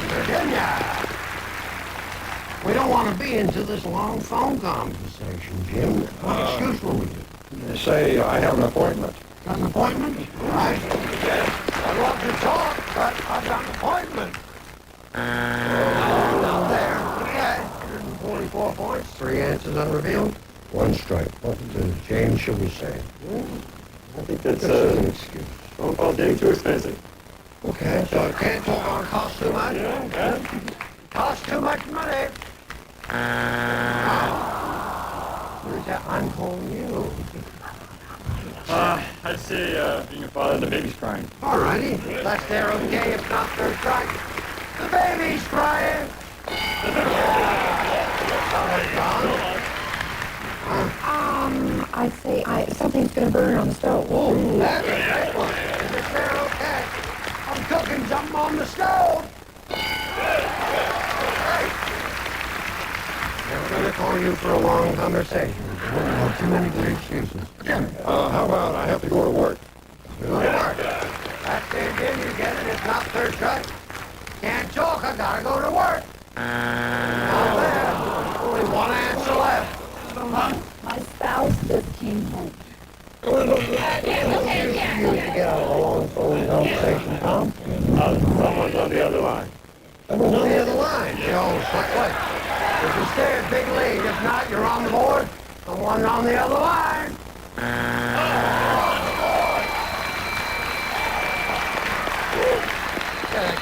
Virginia. We don't want to be into this long phone conversation, Jim. What excuse will we do? Say I have an appointment. Got an appointment? Right. I'd love to talk, but I've got an appointment. Not there. Okay. 144 points. 3 answers unrevealed. 1 strike. What James should we say? I think that's an excuse. Phone call getting too expensive. Okay, so it can't talk on cost too much? Okay. Cost too much money. Where's that? I'm calling you. I'd say being a father, the baby's crying. All righty. That's there okay if not third strike. The baby's crying. I'd say something's gonna burn on the stove. Oh, that's a great one. Is it there okay? I'm cooking something on the stove. Great. Never gonna call you for a long conversation. Not too many good excuses. How about I have to go to work? Go to work. That's it, Jim. You get it. It's not third strike. Can't talk. I gotta go to work. Not bad. Only 1 answer left. My spouse just came home. You to get out of a long phone conversation, Tom? Someone's on the other line. Someone's on the other line. You know, quick. If you stay a big lead, if not, you're on the board. The one on the other line.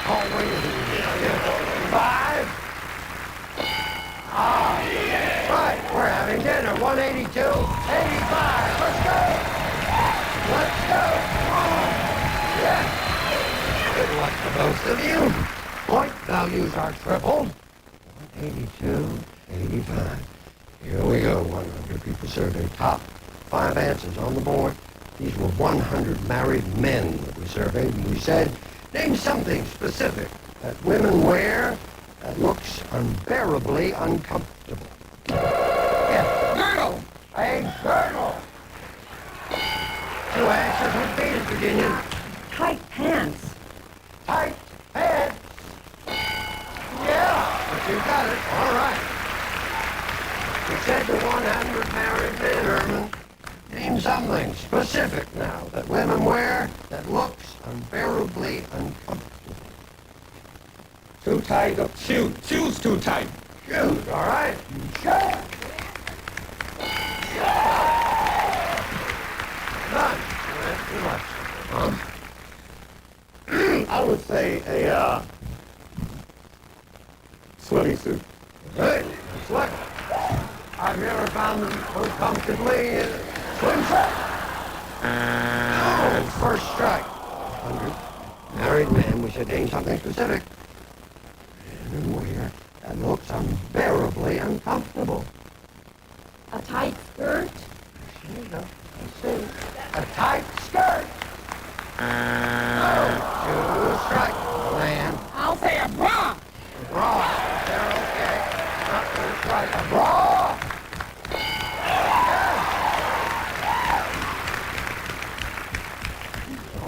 Cold wings. 5. Right, we're having dinner. 182, 85. Let's go. Let's go. Come on. Yes. Good luck to both of you. Point values are tripled. 182, 85. Here we go. 100 people surveyed. Top 5 answers on the board. These were 100 married men that we surveyed, and we said, name something specific that women wear that looks unbearably uncomfortable. Yes, girdle! A girdle! 2 answers would be it, Virginia. Tight pants. Tight pants! Yeah, but you got it. All right. We said to 100 married men, Herman, name something specific now that women wear that looks unbearably uncomfortable. Too tight. Shoes too tight. Shoes, all right. Shoes. None. That's too much. I would say a swimming suit. Good. Sweat. Have you ever found them so comfortably in a swimsuit? Oh, first strike. 100 married men, we should name something specific. And wear that looks unbearably uncomfortable. A tight skirt. There you go. Let's see. A tight skirt. Oh, 2 strike. Man. I'll say a bra. A bra. They're okay. Not first strike. A bra.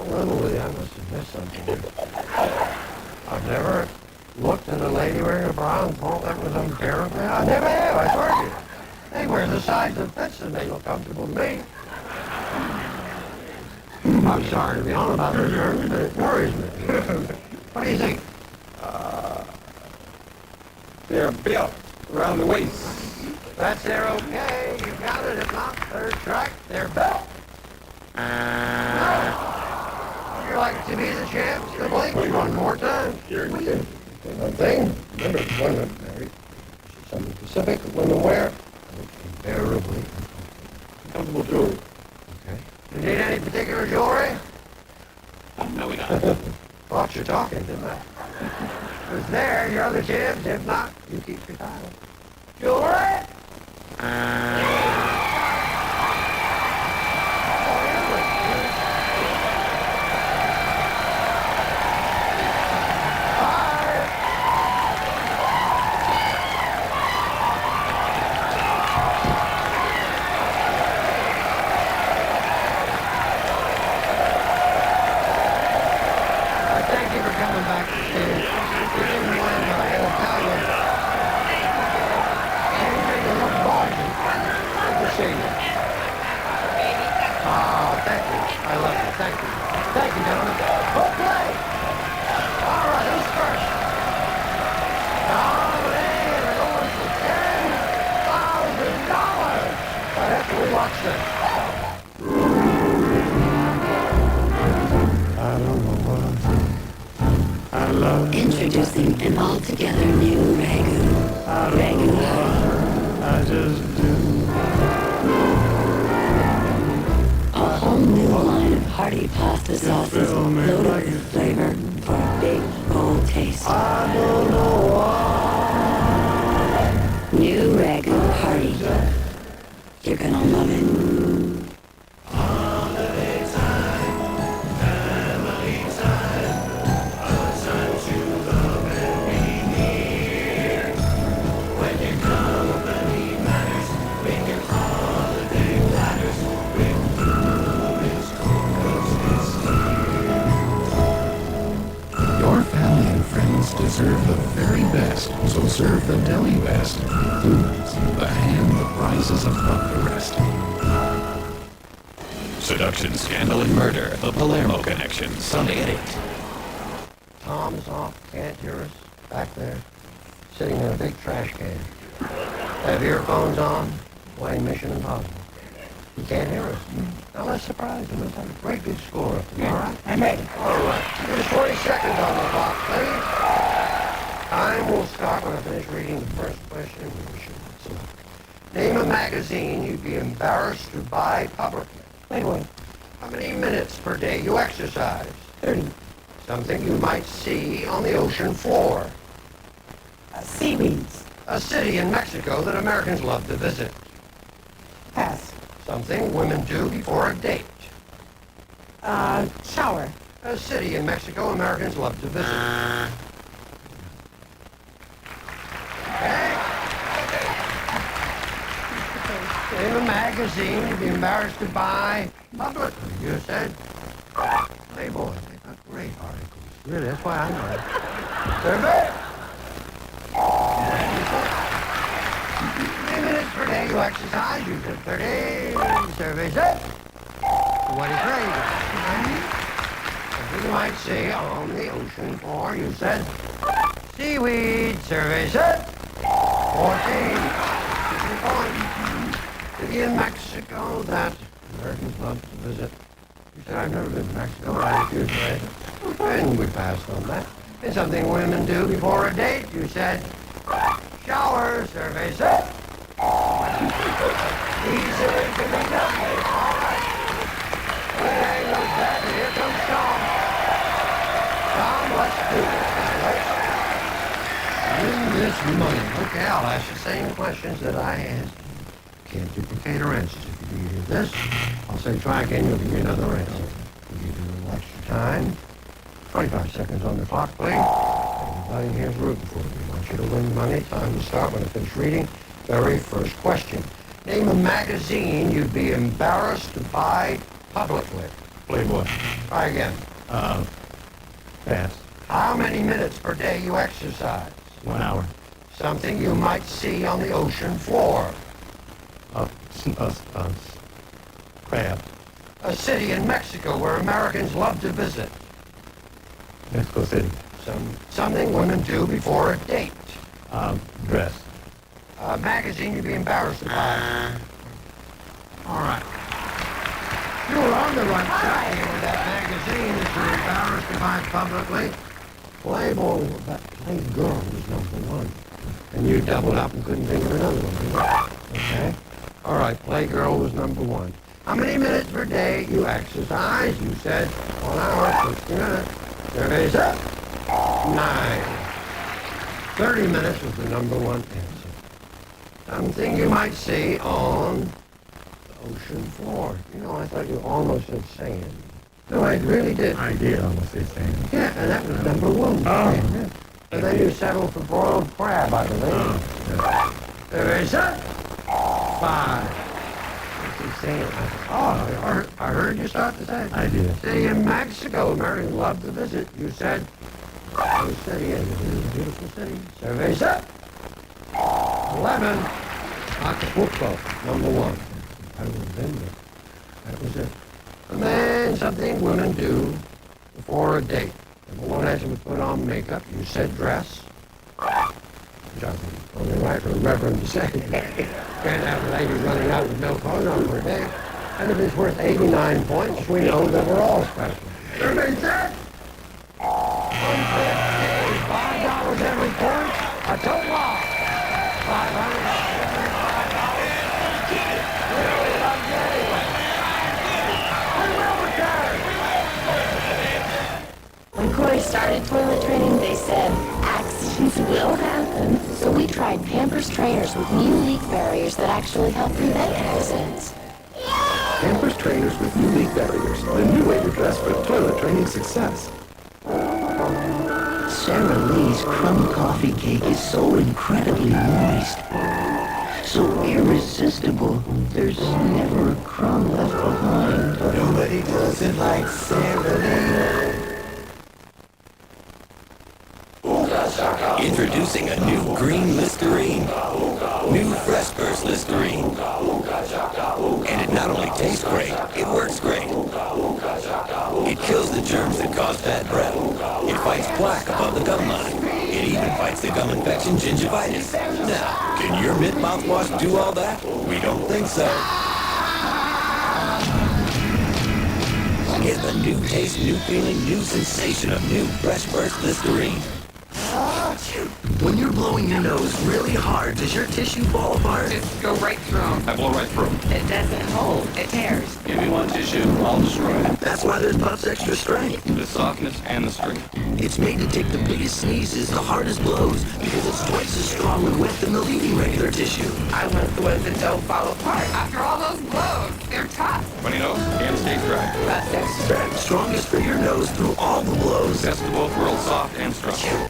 Literally, I must have missed something here. I've never looked at a lady wearing a bra and thought that was unbearable. I never have, I swear to you. They wear the size that fits and they look comfortable to me. I'm sorry to be on about this, Herman, but it worries me. What do you think? They're built around the waist. That's they're okay. You got it. If not, third strike. They're built. You'd like to be the champ, still blink one more time. One thing, remember, women married. Something specific that women wear. Unbearably uncomfortable jewelry. Okay. You need any particular jewelry? No, we don't. Thought you're talking, didn't I? If it's there, you're the champs. If not, you keep your title. Jewelry? Thank you. Thank you, gentlemen. Okay. All right, who's first? We're going for $10,000. Right after we watch this. I don't know what I love. Introducing an altogether new ragu. Ragu Hearty. I just do. A whole new line of hearty pasta sauces loaded with flavor for a big, bold taste. I don't know why. New Ragu Hearty. You're gonna love it. Holiday time, family time, a time to love and be near. When your company matters, making holiday platters with Blue's Coco's is here. Your family and friends deserve the very best, so serve the deli best. Blue's, the hand that rises above the rest. Seduction, Scandal, and Murder, The Palermo Connection, Sunday at 8. Tom's off, can't hear us. Back there, sitting in a big trash can. Have earphones on, playing Mission Impossible. You can't hear us. Now let's surprise him. Let's have a great big score up there, all right? I made it. All right. There's 20 seconds on the clock, please. Time will start when I finish reading the first question. We should select. Name a magazine you'd be embarrassed to buy publicly. Playboy. How many minutes per day you exercise? 30. Something you might see on the ocean floor. Seaweeds. A city in Mexico that Americans love to visit. Pass. Something women do before a date. Shower. A city in Mexico Americans love to visit. Okay. Name a magazine you'd be embarrassed to buy publicly. You said Playboy. They got great articles. Really, that's why I know it. Survey. 3 minutes per day you exercise. You said 30. Survey said 23. Something you might see on the ocean floor. You said seaweed. Survey said 14. City in Mexico that Americans love to visit. You said, I've never been to Mexico. I refuse to visit. And we passed on that. It's something women do before a date. You said shower. Survey said easier to be done. All right. Okay, look back. Here comes Tom. Tom, let's do this. Win this money. Okay, I'll ask the same questions that I asked. Can't duplicate our answers. If you hear this, I'll say try again. You'll give me another answer. We'll give you a little extra time. 25 seconds on the clock, please. Everybody here's rooting for you. I want you to win money. Time to start when I finish reading. Very first question. Name a magazine you'd be embarrassed to buy publicly. Playboy. Try again. Pass. How many minutes per day you exercise? 1 hour. Something you might see on the ocean floor. Crab. A city in Mexico where Americans love to visit. Mexico City. Something women do before a date. Dress. A magazine you'd be embarrassed to buy. All right. You were on the right track here with that magazine that you're embarrassed to buy publicly. Playboy, that Playgirl was #1. And you doubled up and couldn't think of another one, did you? Okay. All right, Playgirl was #1. How many minutes per day you exercise? You said 1 hour, 60 minutes. Survey's up. 9. 30 minutes was the #1 answer. Something you might see on the ocean floor. You know, I thought you almost said sand. No, I really did. I did almost say sand. Yeah, and that was #1. Oh. Yeah. And then you settled for broiled crab, I believe. Survey's up. 5. Oh, I heard you start to say it. I did. City in Mexico, Americans love to visit. You said, the city is a beautiful city. Survey's up. 11. Acapulco, #1. I remember. That was it. And then something women do before a date. #1 answer was put on makeup. You said dress. Only right for a reverend to say. Can't have a lady running out with no clothes on for a day. And if it's worth 89 points, we know that we're all special. Survey said, $5 every point, a total of When Corey started toilet training, they said accidents will happen. So we tried Pampers trainers with new leak barriers that actually help prevent accidents. Pampers trainers with new leak barriers, the new way to dress for toilet training success. Sarah Lee's crumb coffee cake is so incredibly moist, so irresistible, there's never a crumb left behind. Nobody does it like Sarah Lee. Introducing a new green Listerine. New Fresh Burst Listerine. And it not only tastes great, it works great. It kills the germs that cause bad breath. It fights plaque above the gum line. It even fights the gum infection gingivitis. Now, can your mint mouthwash do all that? We don't think so. Get the new taste, new feeling, new sensation of new Fresh Burst Listerine. When you're blowing your nose really hard, does your tissue fall apart? Just go right through 'em. I blow right through 'em. It doesn't hold, it tears. Give me one tissue, I'll destroy it. That's why there's Puff's Extra Strength. The softness and the strength. It's made to take the biggest sneezes, the hardest blows, because it's twice as strong when wet than the leaving regular tissue. I want the ones that don't fall apart. After all those blows, they're tough. Funny nose and stays dry. Puff's Extra Strength. Strongest for your nose through all the blows. Best of both worlds, soft and strong.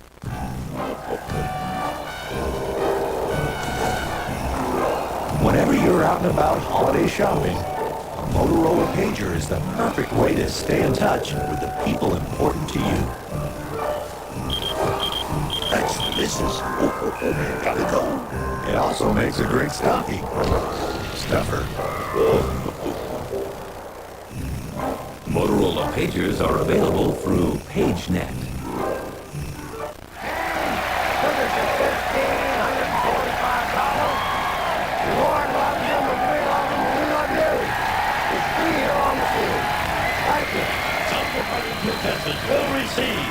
Whenever you're out and about holiday shopping, a Motorola pager is the perfect way to stay in touch with the people important to you. That's delicious. Gotta go. It also makes a great stocking stuffer. Motorola pagers are available through PageNet. Contestants will receive.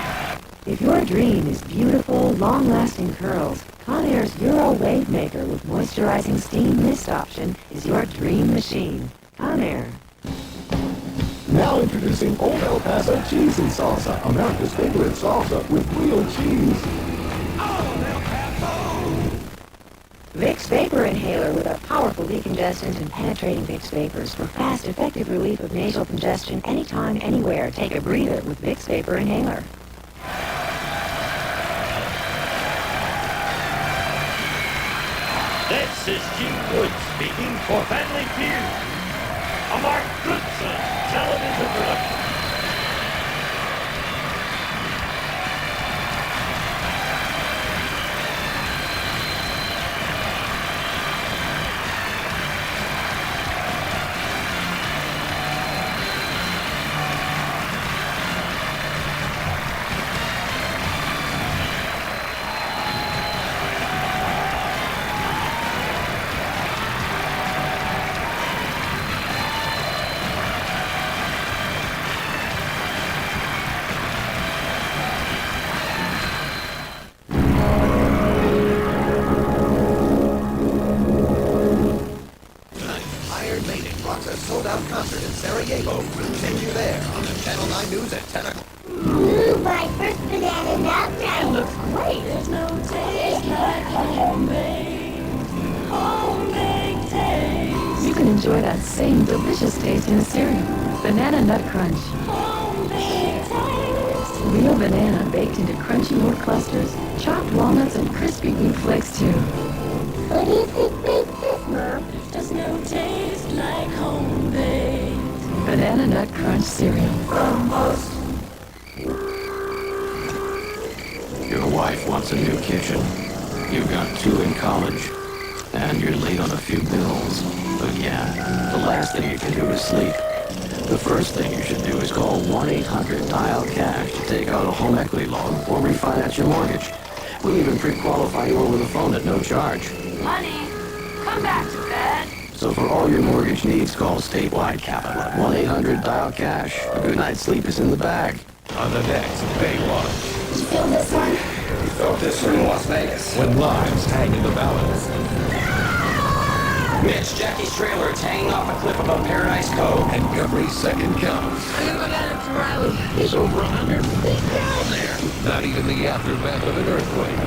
If your dream is beautiful, long-lasting curls, Conair's Euro Wave Maker with moisturizing steam mist option is your dream machine. Conair. Now introducing Old El Paso Cheese and Salsa, America's favorite salsa with real cheese. Vicks Vapor Inhaler with a powerful decongestant and penetrating Vicks Vapors for fast, effective relief of nasal congestion anytime, anywhere. Take a breather with Vicks Vapor Inhaler. This is Jim Wood speaking for Family Feud, a Mark Goodson television production. Concert in Sarajevo. We'll send you there on the Channel 9 News at 10 o'clock. Ooh, my first banana nut. That looks great. There's no taste like homemade taste. You can enjoy that same delicious taste in a cereal. Banana Nut Crunch. Homemade taste. Real banana baked into crunchy oat clusters, chopped walnuts, and crispy wheat flakes too. What do you think makes this, Mom? There's no taste like homemade. Banana Nut Crunch cereal. From us. Your wife wants a new kitchen. You've got 2 in college. And you're late on a few bills. But yeah, the last thing you can do is sleep. The first thing you should do is call 1-800-DIAL-CASH to take out a home equity loan or refinance your mortgage. We'll even pre-qualify you over the phone at no charge. Honey, come back to bed. So for all your mortgage needs, call Statewide Capital at 1-800-DIAL-CASH. A good night's sleep is in the bag. On the next Baywatch. You feel this one? We felt this in Las Vegas. When lives hang in the balance. Mitch, Jackie's trailer is hanging off a cliff above Paradise Cove. And every second counts. I never got it to Riley. There's over 100 things down there. Not even the aftermath of an earthquake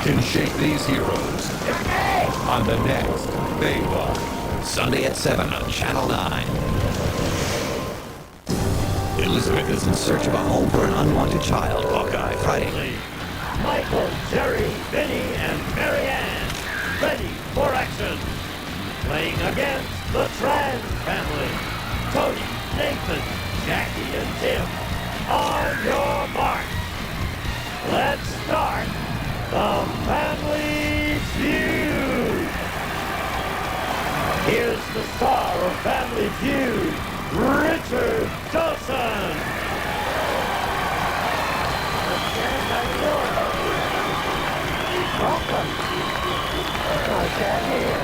can shake these heroes. On the next Baywatch. Sunday at 7 on Channel 9. Elizabeth is in search of a home for an unwanted child. Hawkeye, Friday. Michael, Jerry, Vinny, and Mary Ann, ready for action. Playing against the Tran family. Tony, Nathan, Jackie, and Tim. On your mark. Let's start the Family Feud. Here's the star of Family Feud, Richard Dawson. Welcome. Nice to have you here.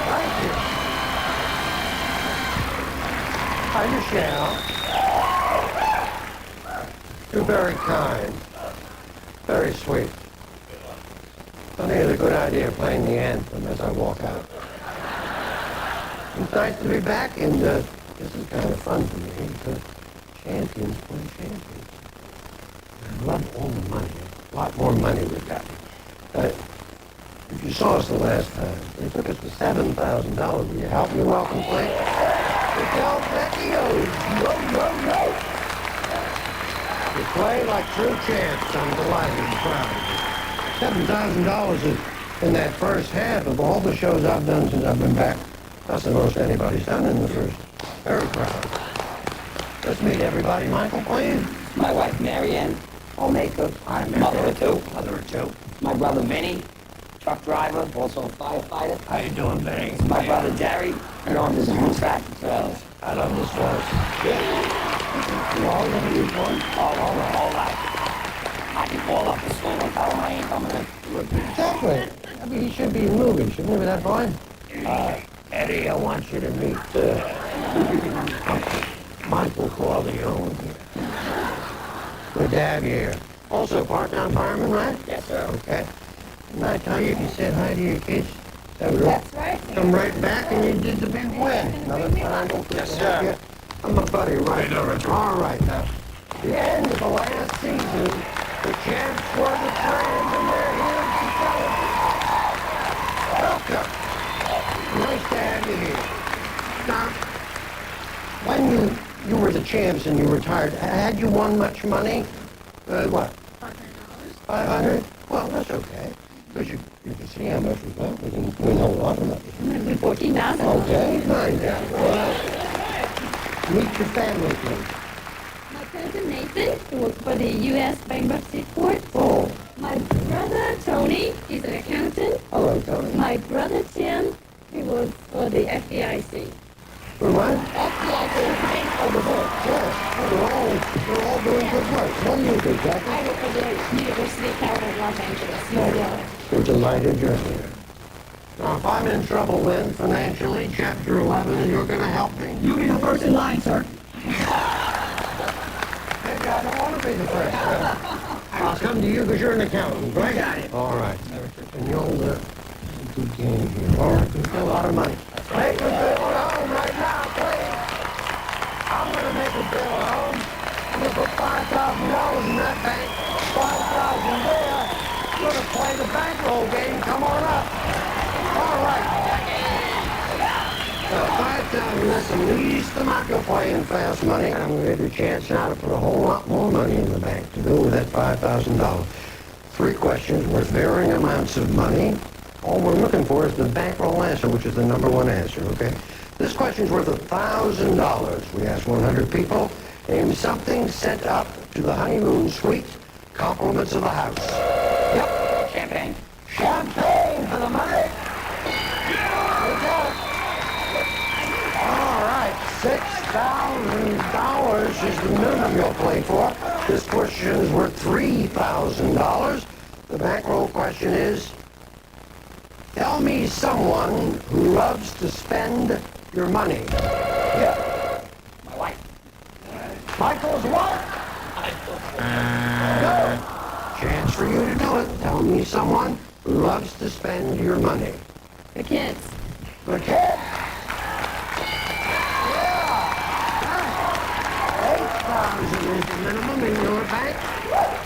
Thank you. Hi, Michelle. You're very kind. Very sweet. I think it's a good idea playing the anthem as I walk out. It's nice to be back, and this is kind of fun for me because champions play champions. I love all the money. A lot more money we've got. If you saw us the last time, they took us to $7,000. Will you help me welcome, please? Tell Becky yo. You play like true champs. I'm delighted and proud of you. $7,000 in that first half of all the shows I've done since I've been back. That's the most anybody's done in the first. Very proud. Let's meet everybody. Michael, please. My wife, Marianne, homemaker. I'm mother of two. Mother of two. My brother, Vinny, truck driver, also a firefighter. How you doing, Benny? My brother, Jerry, and on his own tractor trailers. I love this horse. You all gonna use one? All over, all life. I can call up the school and tell him I ain't coming in. Exactly. I mean, he should be moving, shouldn't he, with that boy? Eddie, I want you to meet Michael Corleone. Good to have you here. Also part-time fireman, right? Yes, sir. Okay. Didn't I tell you if you said hi to your kids, That's right. come right back and you did the big win. Another triangle. Yes, sir. I'm a buddy, right? All right, now. The end of the last season, the champs were the Trans, and they're here to celebrate. Welcome. Nice to have you here. Now, when you were the champs and you retired, had you won much money? What? $500? Well, that's okay. Because you can see how much we got. We know a lot of money. 14,000. Okay, fine. Well, meet your family, please. My cousin Nathan, who works for the U.S. Bankruptcy Court. Oh. My brother Tony, he's an accountant. Hello, Tony. My brother Tim, he works for the FDIC. For what? FDIC. Oh, the book. Yes. They're all doing good work. What do you do, Jackie? I work for the University of California, Los Angeles. We're delighted you're here. Now, if I'm in trouble then, financially, Chapter 11, and you're going to help me. You be the first in line, sir. Maybe I don't want to be the first. I'll come to you because you're an accountant, right? Got it. All right. And you'll good game here. All right. We've got a lot of money. Make a bill at home right now, please. I'm going to make a bill at home. I'm going to put $5,000 in that bank. $5,000 there. You're going to play the bankroll game. Come on up. All right. 5,000, that's the least amount you'll play in fast money. I'm going to give you a chance now to put a whole lot more money in the bank to go with that $5,000. 3 questions worth varying amounts of money. All we're looking for is the bankroll answer, which is the number 1 answer, okay? This question's worth $1,000. We asked 100 people. Name something sent up to the honeymoon suite. Compliments of the house. Yep. Champagne. Champagne for the money. All right, $6,000 is the minimum you'll play for. This question is worth $3,000. The bankroll question is, tell me someone who loves to spend your money. Yeah. My wife. Michael's wife? No. Chance for you to do it. Tell me someone who loves to spend your money. The kids. The kids? Is the minimum in your bank?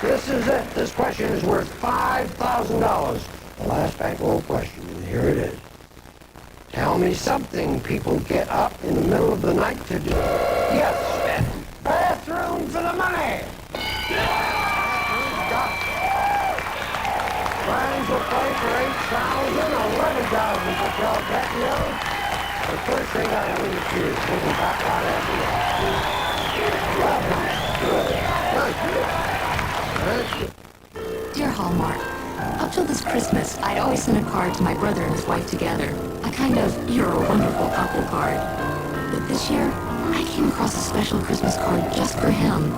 This is it. This question is worth $5,000. The last bankroll question, and here it is. Tell me something people get up in the middle of the night to do. Yes, bathroom for the money. Rhymes will play for $8,000, $11,000 for Charles Vecchio. The first thing I need to do is take him back out after that. Dear Hallmark, up till this Christmas, I'd always sent a card to my brother and his wife together. a kind of "You're a Wonderful Couple" card. But this year, I came across a special Christmas card just for him.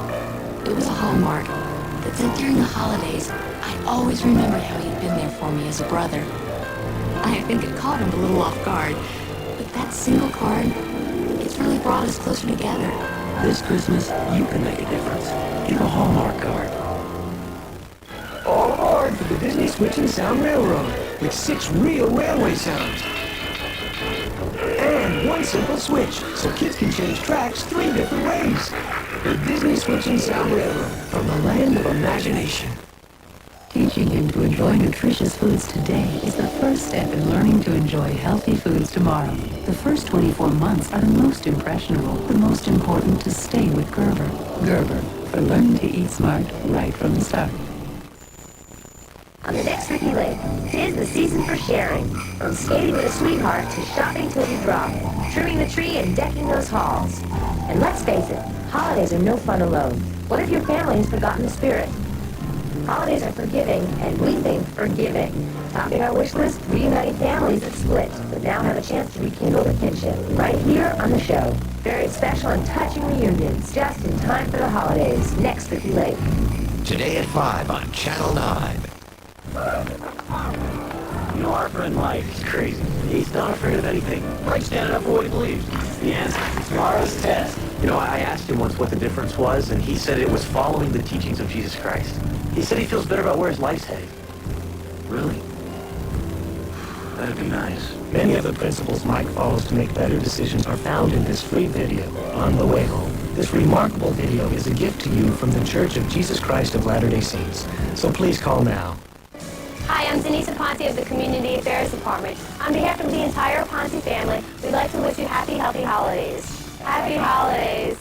It was a Hallmark that said during the holidays, I always remembered how he'd been there for me as a brother. I think it caught him a little off guard, but that single card, it's really brought us closer together. This Christmas, you can make a difference. Get a Hallmark card. All aboard for the Disney Switch and Sound Railroad, with 6 real railway sounds. And one simple switch, so kids can change tracks 3 different ways. The Disney Switch and Sound Railroad, from the land of imagination. Teaching him to enjoy nutritious foods today is the first step in learning to enjoy healthy foods tomorrow. The first 24 months are the most impressionable, the most important to stay with Gerber. Gerber, for learning to eat smart right from the start. On the next Ricky Lake, 'tis the season for sharing. From skating with a sweetheart to shopping till you drop, trimming the tree and decking those halls. And let's face it, holidays are no fun alone. What if your family has forgotten the spirit? Holidays are forgiving, and we think forgiving. Topping our wish list, reuniting families that split, but now have a chance to rekindle the kinship. Right here on the show. Very special and touching reunions, just in time for the holidays. Next Ricky Lake. Today at 5 on Channel 9. You know, our friend Mike is crazy. He's not afraid of anything. Right, standing up for what he believes. The answer is tomorrow's test. You know, I asked him once what the difference was, and he said it was following the teachings of Jesus Christ. He said he feels better about where his life's headed. Really? That'd be nice. Many of the principles Mike follows to make better decisions are found in this free video, On the Way Home. This remarkable video is a gift to you from the Church of Jesus Christ of Latter-day Saints. So please call now. Hi, I'm Denise Ponte of the Community Affairs Department. On behalf of the entire Ponte family, we'd like to wish you happy, healthy holidays. Happy holidays.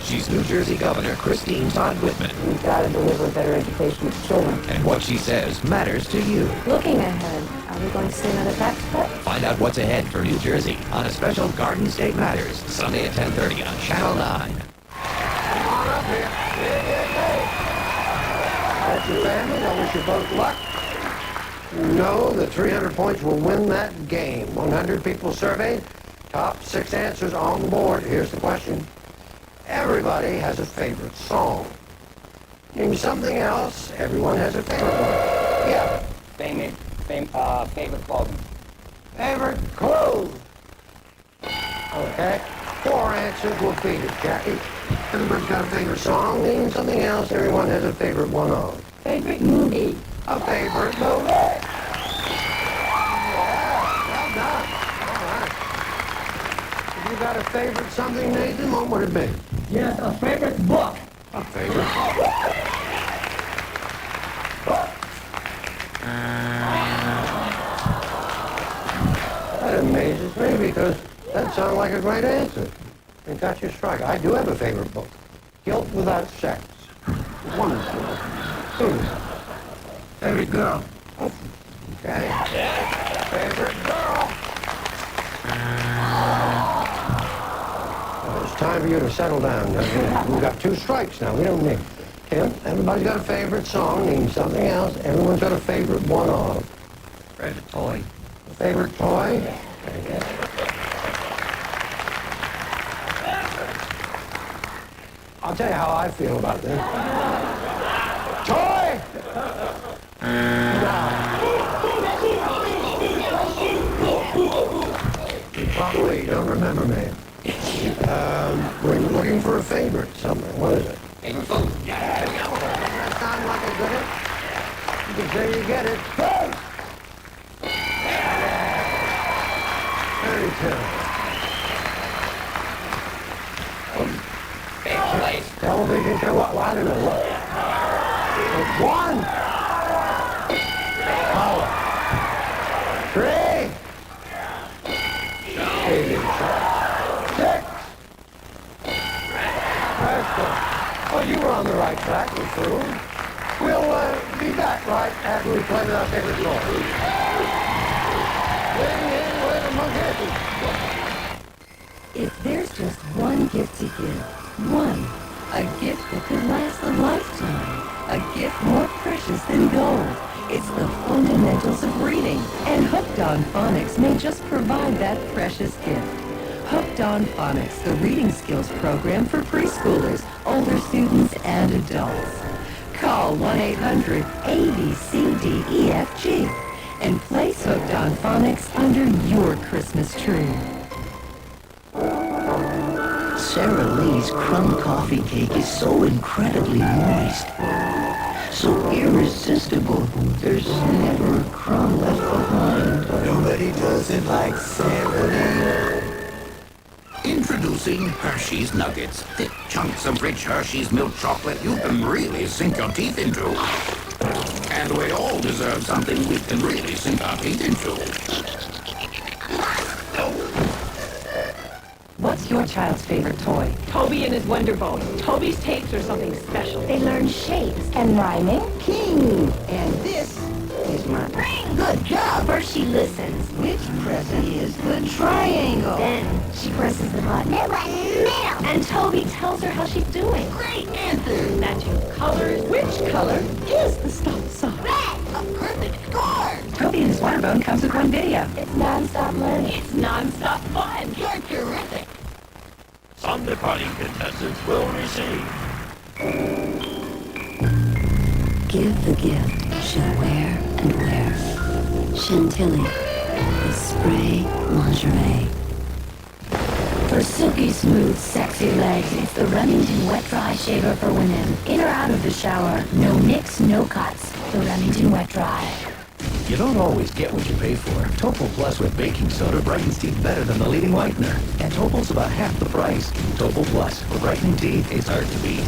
She's New Jersey Governor Christine Todd Whitman. We've got to deliver a better education to children. And what she says matters to you. Looking ahead, are we going to see another tax cut? Find out what's ahead for New Jersey on a special Garden State Matters, Sunday at 10:30 on Channel 9. Come on up here. That's your family. I wish you both luck. Know that 300 points will win that game. 100 people surveyed. Top 6 answers on the board. Here's the question. Everybody has a favorite song. Name something else. Everyone has a favorite one. Yeah. Favorite clothing. Favorite clothes. Okay. 4 answers will beat it, Jackie. Everybody's got a favorite song. Name something else. Everyone has a favorite one of. Favorite movie. A favorite movie. Yeah, well done. All right. If you got a favorite something, Nathan, what would it be? Yes, a favorite book. A favorite That amazes me because that sounds like a great answer. And that's your strike. I do have a favorite book. Guilt Without Sex. Wonderful. Favorite girl. Okay. Favorite girl. Well, it's time for you to settle down. We've got 2 strikes now. We don't need. Tim, everybody's got a favorite song. Name something else. Everyone's got a favorite one of. Favorite toy. Favorite toy? Okay. I'll tell you how I feel about this. Toy! You probably don't remember me. We're looking for a favorite somewhere. What is it? Favorite food. Yeah, that sounds like a good one. You can say you get it. Very good. Favorite place. Television show? Well, I don't know. One. Power. 3. TV show. 6. Well, you were on the right track with food. We'll be back right after we play with our favorite song. If there's just one gift to give, one, A gift that could last a lifetime. A gift more precious than gold. It's the fundamentals of reading. And Hooked on Phonics may just provide that precious gift. Hooked on Phonics, the reading skills program for preschoolers, older students, and adults. Call 1-800-ABCDEFG and place Hooked on Phonics under your Christmas tree. Sarah Lee's crumb coffee cake is so incredibly moist, so irresistible, there's never a crumb left behind. Nobody does it like Sarah Lee. Introducing Hershey's Nuggets. Thick chunks of rich Hershey's milk chocolate you can really sink your teeth into. And we all deserve something we can really sink our teeth into. What's your child's favorite toy? Toby and his Wonder Bone. Toby's tapes are something special. They learn shapes and rhyming. King, and this is my ring. Good job. First she listens. Which present is the triangle? Then she presses the button. And Toby tells her how she's doing. Great answer. Matching colors. Which color is the stop sign? Red. A perfect score. Toby and his Wonder Bone comes with one video. It's non-stop learning. It's non-stop fun. You're terrific. Some departing contestants will receive. Give the gift she'll wear and wear. Chantilly, the spray lingerie. For silky smooth, sexy legs, it's the Remington Wet Dry Shaver for women. In or out of the shower, no nicks, no cuts. The Remington Wet Dry. You don't always get what you pay for. Topol Plus with baking soda brightens teeth better than the leading whitener. And Topol's about half the price. Topol Plus for brightening teeth is hard to beat.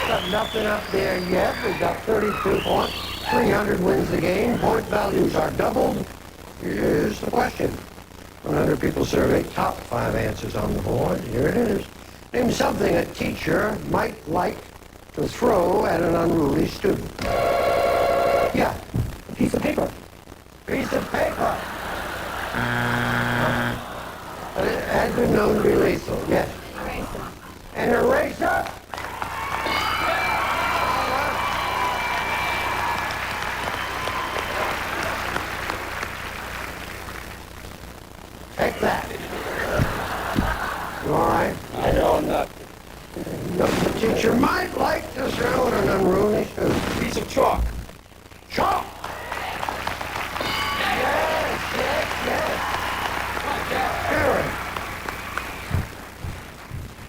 Got nothing up there yet. We've got 32 points. 300 wins the game. Point values are doubled. Here's the question. 100 people surveyed, top 5 answers on the board. Here it is. Name something a teacher might like to throw at an unruly student. Yeah, A piece of paper. piece of paper. It has been known to be lethal, yes. An eraser? Take that. You all right? I know I'm not. The teacher might like to throw at an unruly student. Piece of chalk. Chalk! Yes. Harry.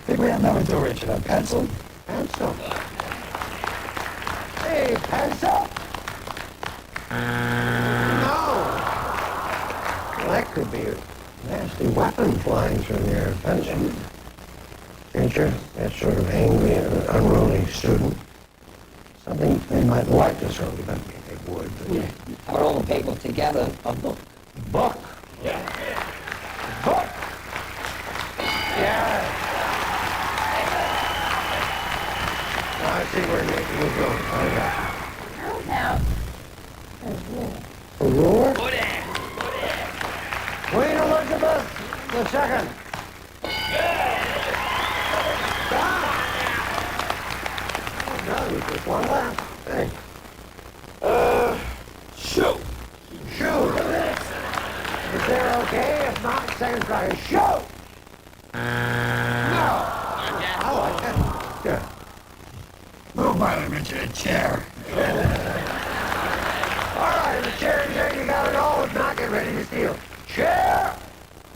Think we have number 2, Richard. A pencil? Pencil. Hey, pencil? No. Well, that could be a nasty weapon flying through the air. Pencil. Teacher, that sort of angry and unruly student. Something they might like to throw, but they would. Yeah. Put all the paper together. A book. Book? Yeah. Book! Yeah. Now I see where you're going. Now, A ruler? Queen Elizabeth II. No, just one left. Hey. Shoot. Shoot. Is there okay? If not, second try. Shoot. No. I like it. Yeah. Move by them into a chair. All right, the chair is there. You got it all. If not, get ready to steal. Chair.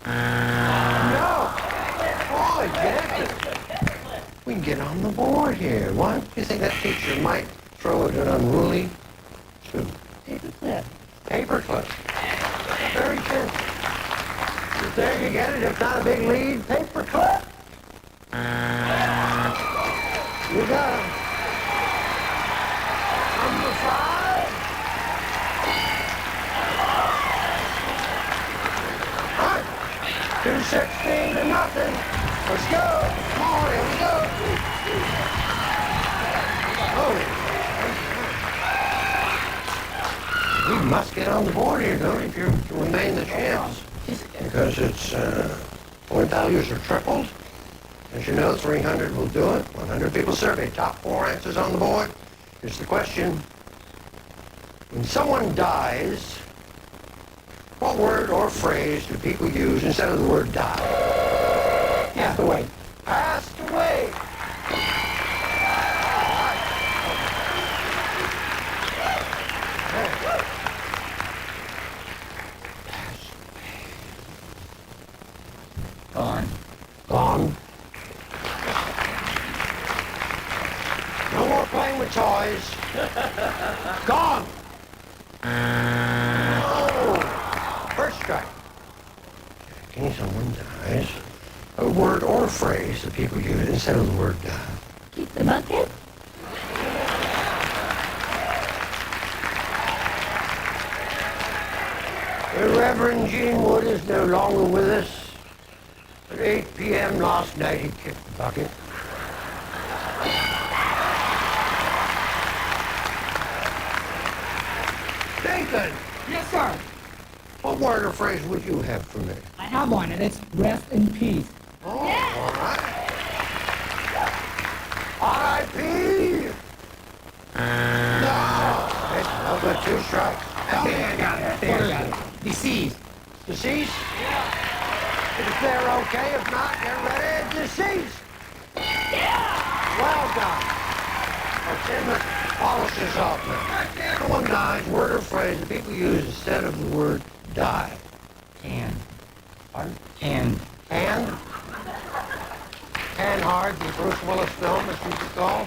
No. Oh, Jack. We can get on the board here. Why do you think that teacher might throw at an unruly student? paperclip. Paperclip. Very good. There you get it. If not a big lead, paperclip. You got it. Number 5. All right. 216 to nothing. Let's go. Come on, here we go. Oh. We must get on the board here, don't you, if you're to remain the champs. Because it's, point values are tripled. As you know, 300 will do it. 100 people surveyed. Top 4 answers on the board. Here's the question. When someone dies, what word or phrase do people use instead of the word die? Passed away. Passed away. Gone. Gone. No more playing with toys. Gone. Oh. First strike. Okay, someone dies. A word or phrase that people use instead of the word die. Keep the bucket. The Reverend Gene Wood is no longer with us. At 8 p.m. last night, he kicked the bucket. Nathan! Yes, sir. What word or phrase would you have for me? I have one, and it's rest in peace. Oh, all right. R.I.P. No. It's over 2 strikes. I think I got it. Deceased. Deceased? Yeah. If they're okay, if not, they're ready. Deceased. Yeah. Well done. Tim polishes off now. Someone dies, word or phrase that people use instead of the word die. Can. Pardon? Can. Hand? Hand hard, the Bruce Willis film, as you recall.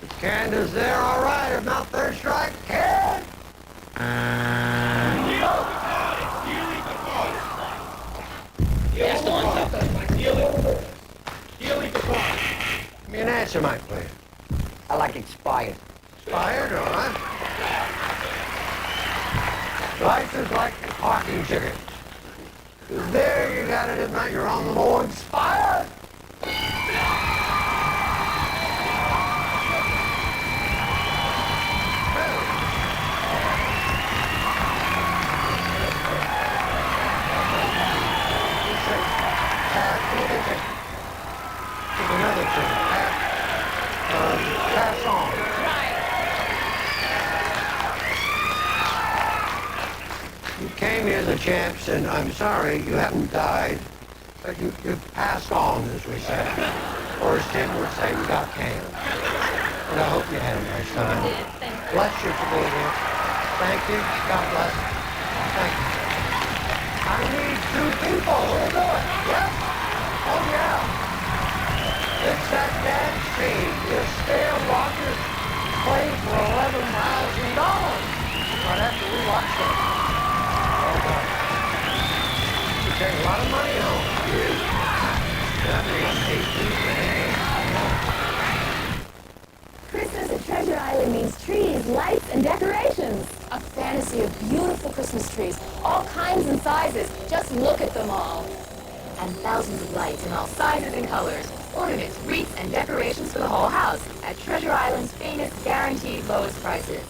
The can is there, all right. If not, third strike, can. Yes, one. Give me an answer, Mike, please. I like expired. Expired, all right. Life is like parking tickets. There, you got it. If not, you're on the board. Expired. Another ticket. Pass on. You came here the champs, and I'm sorry you haven't died, but you've passed on, as we say. Or as Tim would say, you got canned. And I hope you had a nice time. Bless you for being here. Thank you. God bless. Thank you. I need 2 people. We'll do it. Yes? Oh, yeah. It's that dance scene. You stare Rogers played for $11,000. Right after we watched it. Oh, God. You take a lot of money home. That Christmas at Treasure Island means trees, lights, and decorations. A fantasy of beautiful Christmas trees, all kinds and sizes. Just look at them all. And thousands of lights in all sizes and colors. Ornaments, wreaths, and decorations for the whole house at Treasure Island's famous guaranteed lowest prices.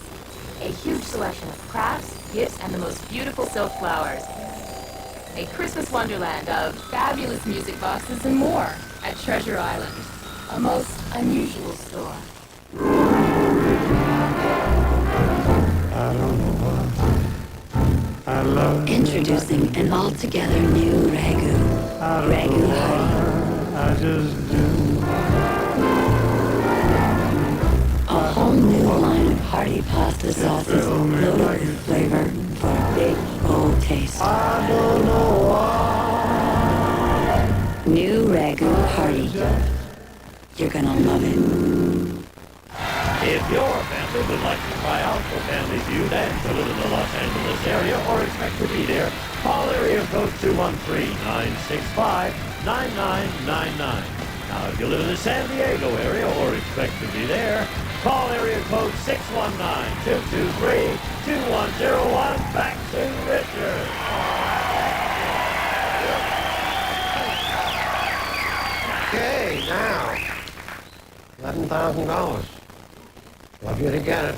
A huge selection of crafts, gifts, and the most beautiful silk flowers. A Christmas wonderland of fabulous music boxes and more at Treasure Island. A most unusual store. Introducing an altogether new ragu. Ragu Hearty. I just do. A whole new line of hearty pasta sauces loaded with flavor for a big, bold taste. I don't know why. New Ragu Hearty. You're gonna love it. If your family would like to try out for Family Feud and to live in the Los Angeles area or expect to be there, call area code 213-965-9999. Now, if you live in the San Diego area or expect to be there, call area code 619-223-2101. Back to Richard. Okay, now, $11,000. Love you to get it.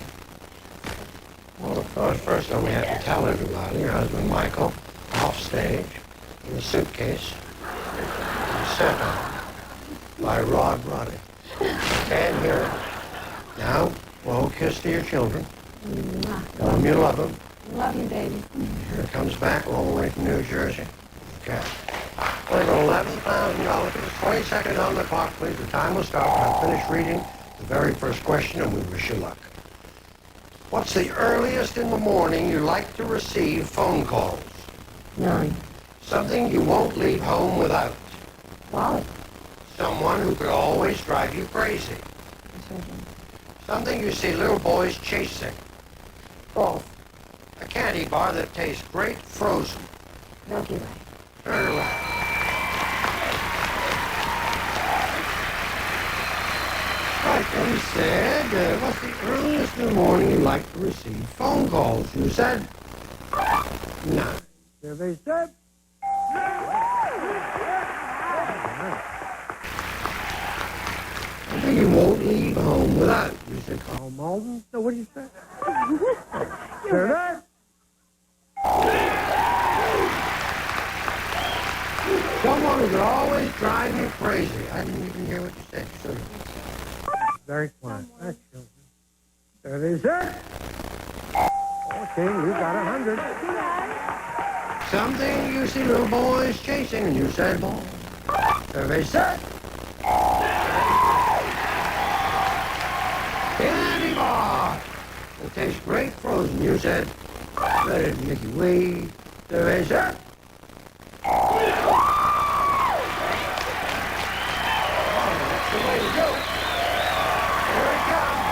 Well, of course, first thing we have to tell everybody, your husband Michael, off stage, in a suitcase, sent by Rod Roddy. Can't hear it. Now, blow a kiss to your children. Tell them you love them. Love you, baby. Here it comes back all the way from New Jersey. Okay. We're going $11,000. Give us 20 seconds on the clock, please. The time will start when I finish reading the very first question, and we wish you luck. What's the earliest in the morning you like to receive phone calls? 9. Something you won't leave home without. Wallet. Someone who could always drive you crazy. Something you see little boys chasing. False. A candy bar that tastes great frozen. Milky Way. Turn it around. Right, then he said, what's the earliest in the morning you like to receive phone calls? You said 9. Survey said something you won't leave home without. You said Carl Malden. So what do you say? Survey. Someone who could always drive you crazy. I didn't even hear what you said. So very quiet. That's good. Survey said 14. You got 100. Something you see little boys chasing, and you said ball. Survey said candy bar. It tastes great frozen. You said let it Mickey Way. Survey said that's the way to go. Here it comes.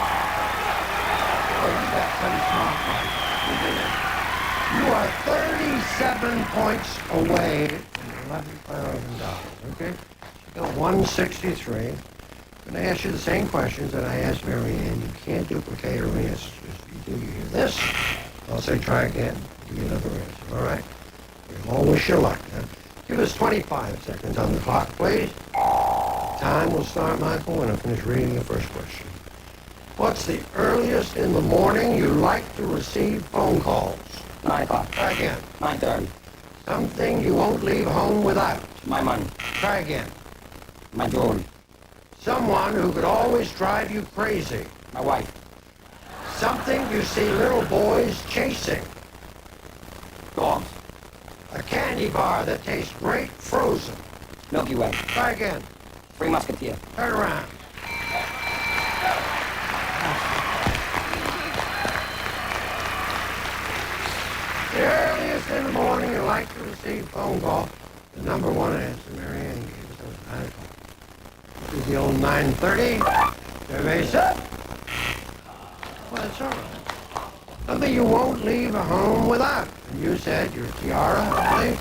Oh, you got some smart ones. You are 37 points away from $11,000. Okay? You got 163. I'm going to ask you the same questions that I asked Mary Ann. You can't duplicate her answers. If you do, you hear this. I'll say try again. Give you another answer. All right? You'll always your luck. Now, give us 25 seconds on the clock, please. Time will start, Michael, when I finish reading the first question. What's the earliest in the morning you like to receive phone calls? 9 o'clock. Try again. 9:30. Something you won't leave home without. My money. Try again. My jewelry. Someone who could always drive you crazy. My wife. Something you see little boys chasing. Dogs. A candy bar that tastes great frozen. Milky Way. Try again. Three Musketeer. Turn around. The earliest in the morning you like to receive phone call. The number one answer, Mary Ann gave us those 9 o'clock. This is the old 9:30. Survey said. Well, that's all right. Something you won't leave a home without. And you said your tiara, I believe.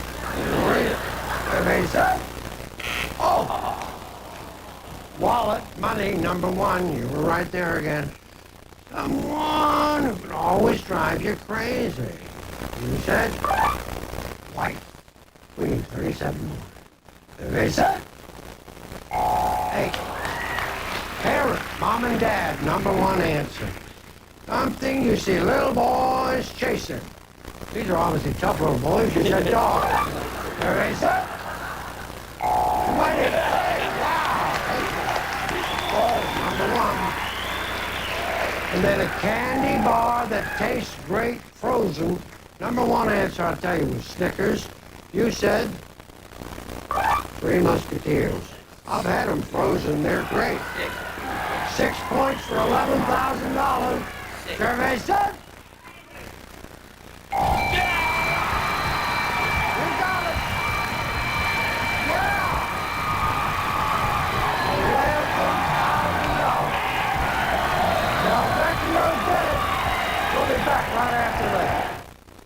Read it. Survey said. Oh. Wallet, money, number one. You were right there again. Someone who can always drive you crazy. You said white. We need 37 more. Survey said. Hey. Parent, mom and dad, number one answer. Something you see little boys chasing. These are obviously tough little boys. You said dog. Survey said. What did it say? Wow. Oh, number one. And then a candy bar that tastes great frozen. Number one answer, I'll tell you, was Snickers. You said Three Musketeers. I've had them frozen. They're great. 6 points for $11,000. Survey said.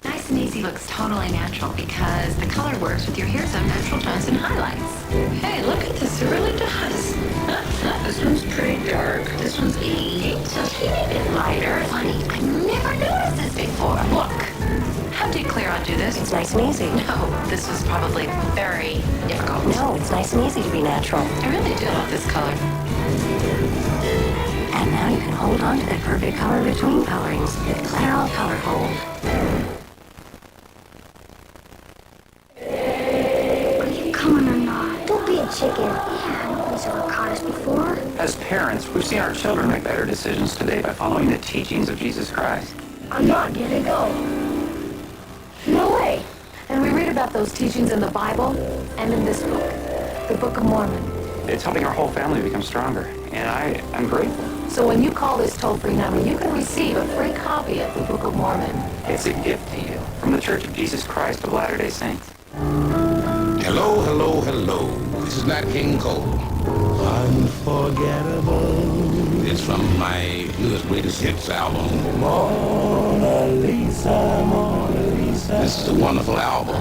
Nice and Easy looks totally natural because the color works with your hair's own natural tones and highlights. Hey, look at this. It really does. This one's pretty dark. This one's just a teeny bit lighter. Funny, I've never noticed this before. Look. How did Clara do this? It's nice and easy. No, this was probably very difficult. No, it's nice and easy to be natural. I really do love this color. And now now you can hold on to that perfect color between colorings with Clairol Color Hold. Are you coming or not? Don't be a chicken. Yeah, nobody's ever caught us before. As parents, we've seen our children make better decisions today by following the teachings of Jesus Christ. I'm not gonna go. No way. And we read about those teachings in the Bible and in this book, the Book of Mormon. It's helping our whole family become stronger, and I'm grateful. So when you call this toll-free number, you can receive a free copy of the Book of Mormon. It's a gift to you from the Church of Jesus Christ of Latter-day Saints. Hello, hello, hello. This is Nat King Cole. Unforgettable. It's from my newest greatest hits album. Mona Lisa, Mona Lisa. This is a wonderful album.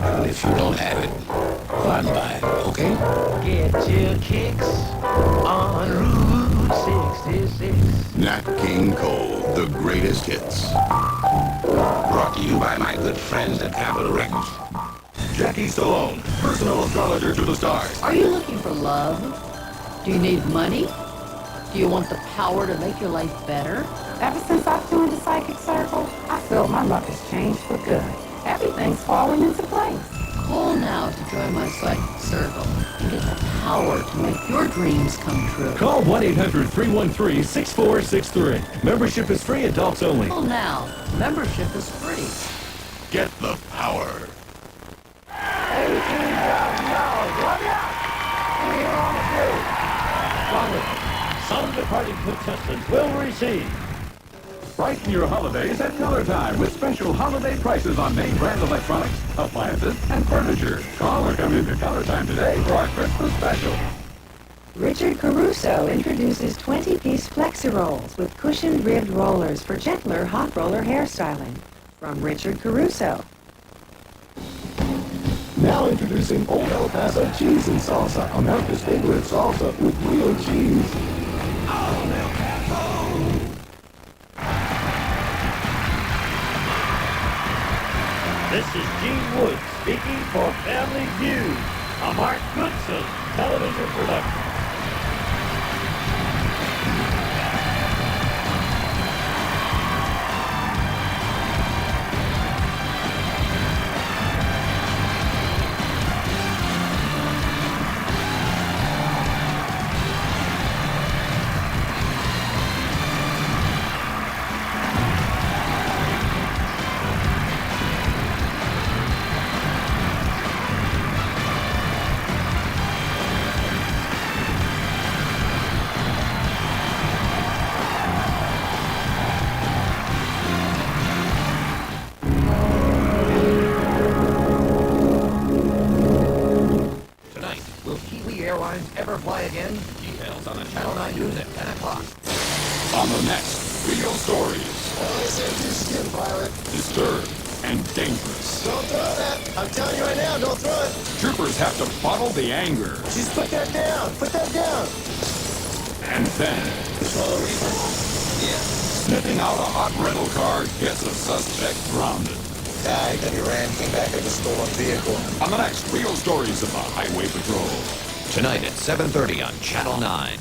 And if you don't have it, run by it, okay? Get your kicks on Route 66. Nat King Cole, the greatest hits. Brought to you by my good friends at Capitol Records. Jackie Stallone, personal astrologer to the stars. Are you looking for love? Do you need money? Do you want the power to make your life better? Ever since I joined the Psychic Circle, I feel my luck has changed for good. Everything's falling into place. Call now to join my psychic circle and get the power to make your dreams come true. Call 1-800-313-6463. Membership is free, adults only. Call now. Membership is free. Get the power. Some departing contestants will receive. Brighten your holidays at Color Time with special holiday prices on name brand electronics, appliances, and furniture. Call or come into Color Time today for our Christmas special. Richard Caruso introduces 20-piece flexi rolls with cushioned ribbed rollers for gentler hot roller hairstyling. From Richard Caruso. Now introducing Old El Paso Cheese and Salsa, America's favorite salsa with real cheese. Old El Paso! This is Gene Wood speaking for Family Feud, a Mark Goodson television production. Ever fly again? Details on the Channel 9 News at 10 o'clock. On the next, real stories. Disturbed and dangerous. Don't throw that. I'm telling you right now, don't throw it. Troopers have to bottle the anger. Just put that down. Put that down. And then, sniffing out a hot rental car gets a suspect grounded. Guy that he ran came back in a stolen vehicle. On the next, real stories of the Highway Patrol. Tonight at 7:30 on Channel 9.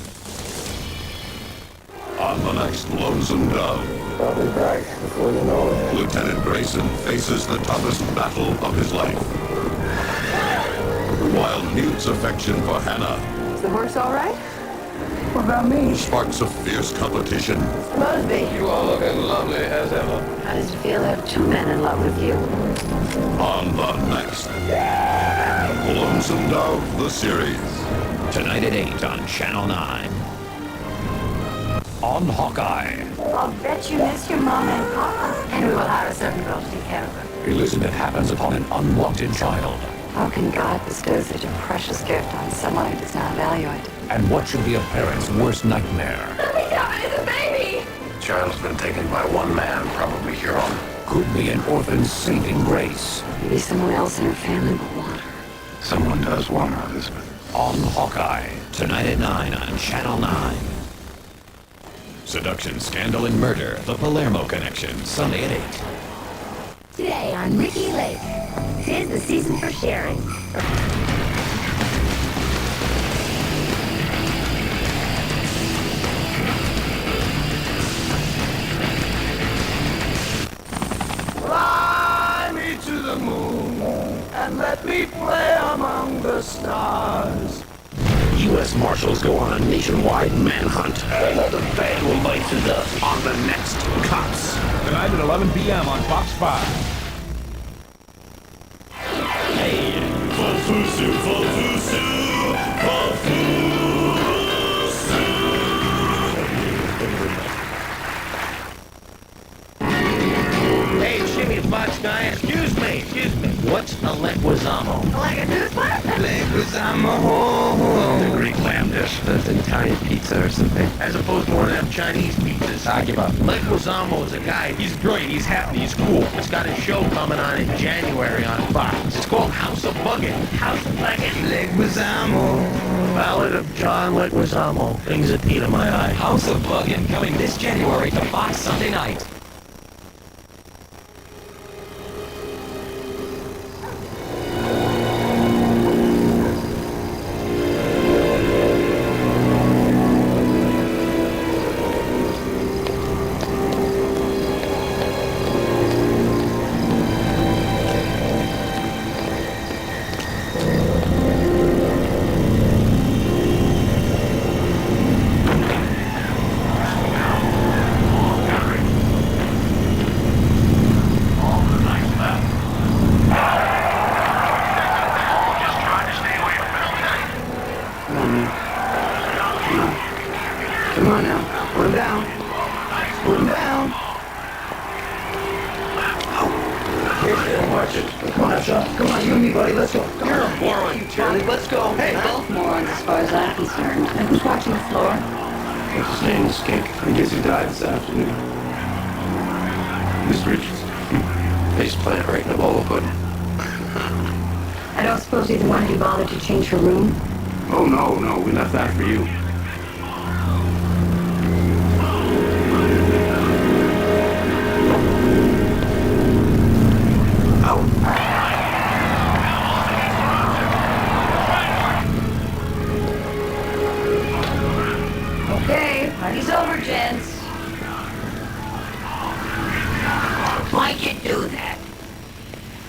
On the next Lonesome Dove. I'll be back before you know it. Lieutenant Grayson faces the toughest battle of his life. While Newt's affection for Hannah Is the horse all right? What about me? sparks a fierce competition. Mosby. You all look as lovely as ever. How does it feel to have two men in love with you? On the next Lonesome Dove, the series. Tonight at 8 on Channel 9. On Hawkeye. I'll bet you miss your mom and papa. And we will hire a certain girl to take care of her. Illusion that happens upon an unwanted child. How can God bestow such a precious gift on someone who does not value it? And what should be a parent's worst nightmare? Let me come, it's a baby! Child's been taken by one man, probably Huron. Could be an orphan's saving grace. Maybe someone else in her family will want her. Someone does want her, Elizabeth. On Hawkeye. Tonight at 9 on Channel 9. Seduction, Scandal, and Murder. The Palermo Connection. Sunday at 8. Today on Ricky Lake. 'Tis the season for sharing. and let me play among the stars. U.S. Marshals go on a nationwide manhunt. Another bad one bites the dust on the next Cops. Tonight at 11 p.m. on Fox 5. Hey, Fafusu, Fafusu, Fafusu. Hey, Shimmy Fox guy, excuse me. What's a Leguizamo? Like a toothbrush? Leguizamo. The Greek lamb dish. That's an Italian pizza or something. As opposed to one of them Chinese pizzas. I give up. Leguizamo is a guy. He's great. He's happy. He's cool. He's got a show coming on in January on Fox. It's called House of Buggin'. House of Buggin'. Leguizamo. Ballad of John Leguizamo. Brings a tear to my eye. House of Buggin' coming this January to Fox Sunday night. Come on now. Put him down. Put him down. Watch it. Come on, Sean. Come on, you and me, buddy. Let's go. Come on. Moron, Charlie. Let's go. Hey. Both morons as far as I'm concerned. And who's watching the floor? What's his name? The skink. I guess he died this afternoon. Miss Richards. Face plant right in the bowl of pudding. I don't suppose either one of you bothered to change her room? Oh, no. We left that for you. Okay, party's over, gents. Why'd you do that?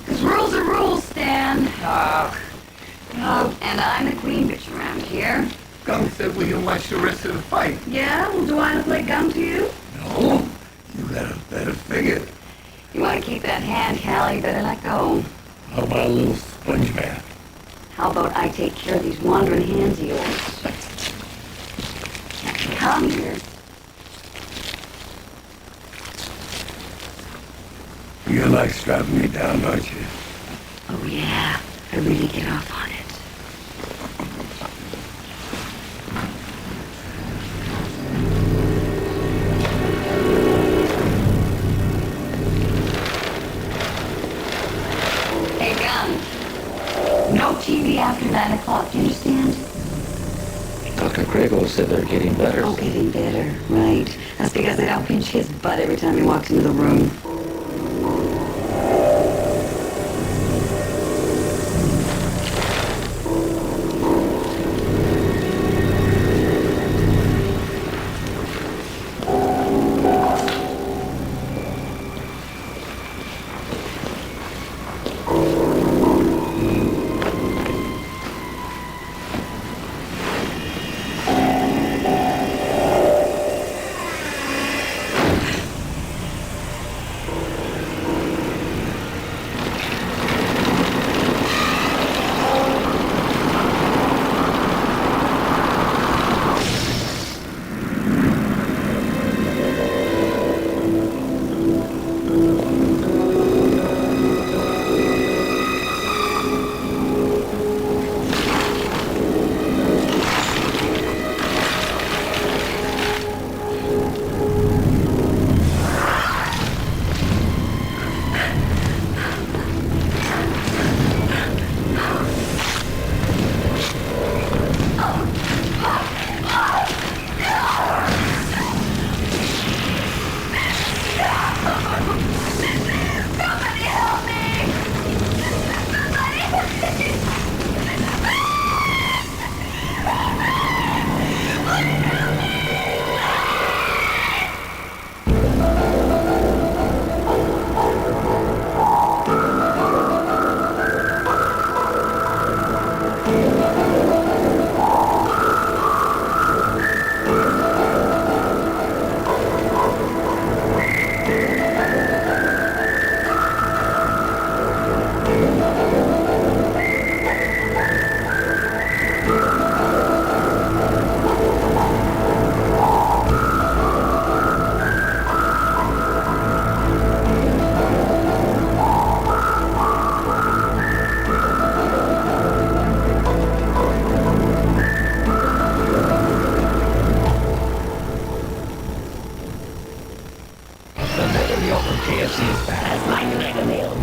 'Cause rules are rules, Stan. Oh, and I'm the queen bitch around here. Gum said we can watch the rest of the fight. Yeah? Well, do I want to play gum to you? No. You got a better figure. You want to keep that hand, Callie? Better let go. How about a little sponge bath? How about I take care of these wandering hands of yours? Come here. You like strapping me down, don't you? Oh, yeah. I really get off on it. Hey, Gun. No TV after 9 o'clock, do you understand? Dr. Grego said they're getting better. Oh, getting better, right. That's because they don't pinch his butt every time he walks into the room.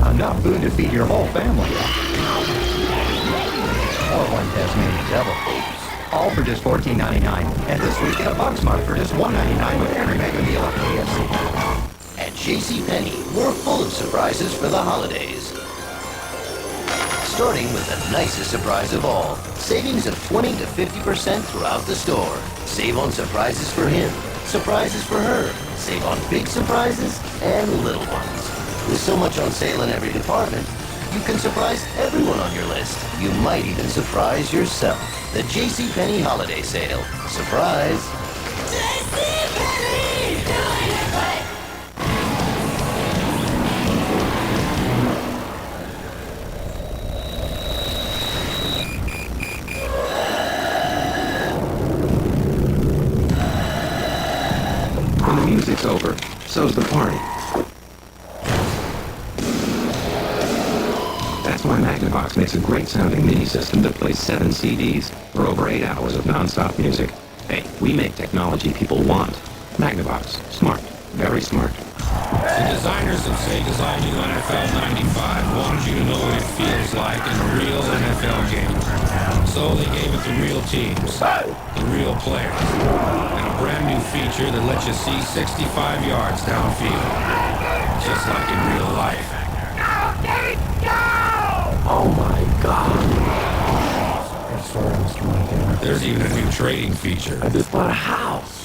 Enough food to feed your whole family. Or one Tasmanian devil. All for just $14.99. And this week, get a Bugs Month for just $1.99 with every mega meal at KFC. At JCPenney, we're full of surprises for the holidays. Starting with the nicest surprise of all. Savings of 20 to 50% throughout the store. Save on surprises for him, surprises for her. Save on big surprises and little ones. With so much on sale in every department, you can surprise everyone on your list. You might even surprise yourself. The JCPenney Holiday Sale. Surprise! JCPenney! Doing it right! When the music's over, so's the party. That's why Magnavox makes a great sounding mini system that plays 7 CDs for over 8 hours of non-stop music. Hey, we make technology people want. Magnavox. Smart. Very smart. The designers of Sega designed you NFL 95 wanted you to know what it feels like in a real NFL game. So they gave it the real teams, the real players, and a brand new feature that lets you see 65 yards downfield, just like in real life. Oh my God. Sorry, Mr. Montana. There's even a new trading feature. I just bought a house.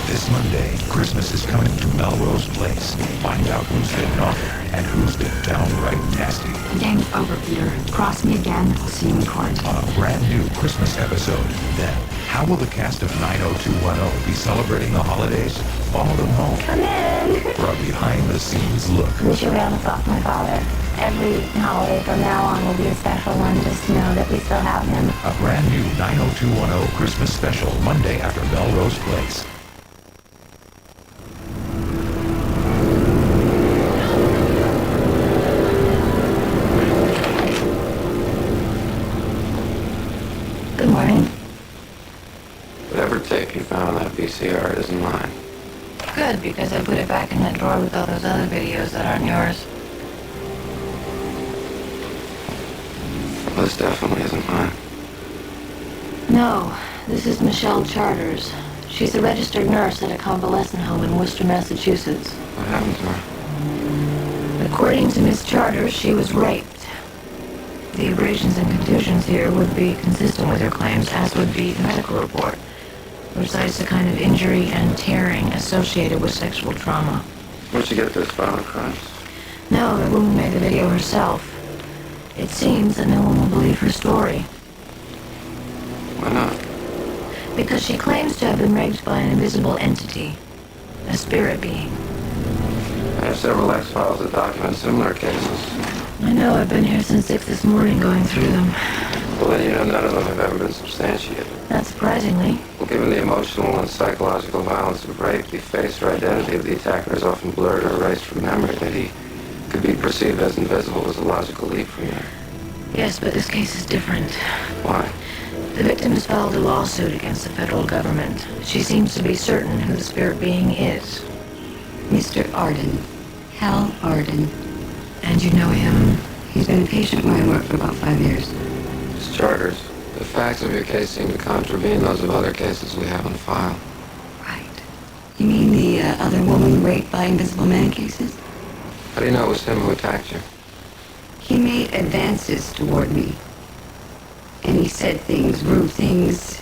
This Monday, Christmas is coming to Melrose Place. Find out who's been naughty and who's been downright nasty. The game's over, Peter. Cross me again, I'll see you in court. On a brand new Christmas episode. Then, how will the cast of 90210 be celebrating the holidays? Follow them home Come in. for a behind-the-scenes look. We should round this off my father. Every holiday from now on will be a special one, just to know that we still have him. A brand new 90210 Christmas special Monday after Melrose Place. Good morning. Whatever tape you found on that VCR isn't mine. Good, because I put it back in that drawer with all those other videos that aren't yours. Well, this definitely isn't mine. No, this is Michelle Charters. She's a registered nurse at a convalescent home in Worcester, Massachusetts. What happened to her? According to Miss Charters, she was raped. The abrasions and contusions here would be consistent with her claims, as would be the medical report, which cites the kind of injury and tearing associated with sexual trauma. Where'd you get this violent crimes? No, the woman made the video herself. It seems that no one will believe her story. Why not? Because she claims to have been raped by an invisible entity, a spirit being. I have several X-files that document similar cases. I know, I've been here since 6 this morning going through them. Well, then you know none of them have ever been substantiated. Not surprisingly. Well, given the emotional and psychological violence of rape, the face or identity of the attacker is often blurred or erased from memory. That he could be perceived as invisible was a logical leap from there. Yes, but this case is different. Why? The victim has filed a lawsuit against the federal government. She seems to be certain who the spirit being is. Mr. Arden. Hal Arden. And you know him? He's been a patient where I worked for about 5 years. Miss Charters, the facts of your case seem to contravene those of other cases we have on file. You mean the other woman raped by invisible man cases? How do you know it was him who attacked you? He made advances toward me. And he said things, rude things.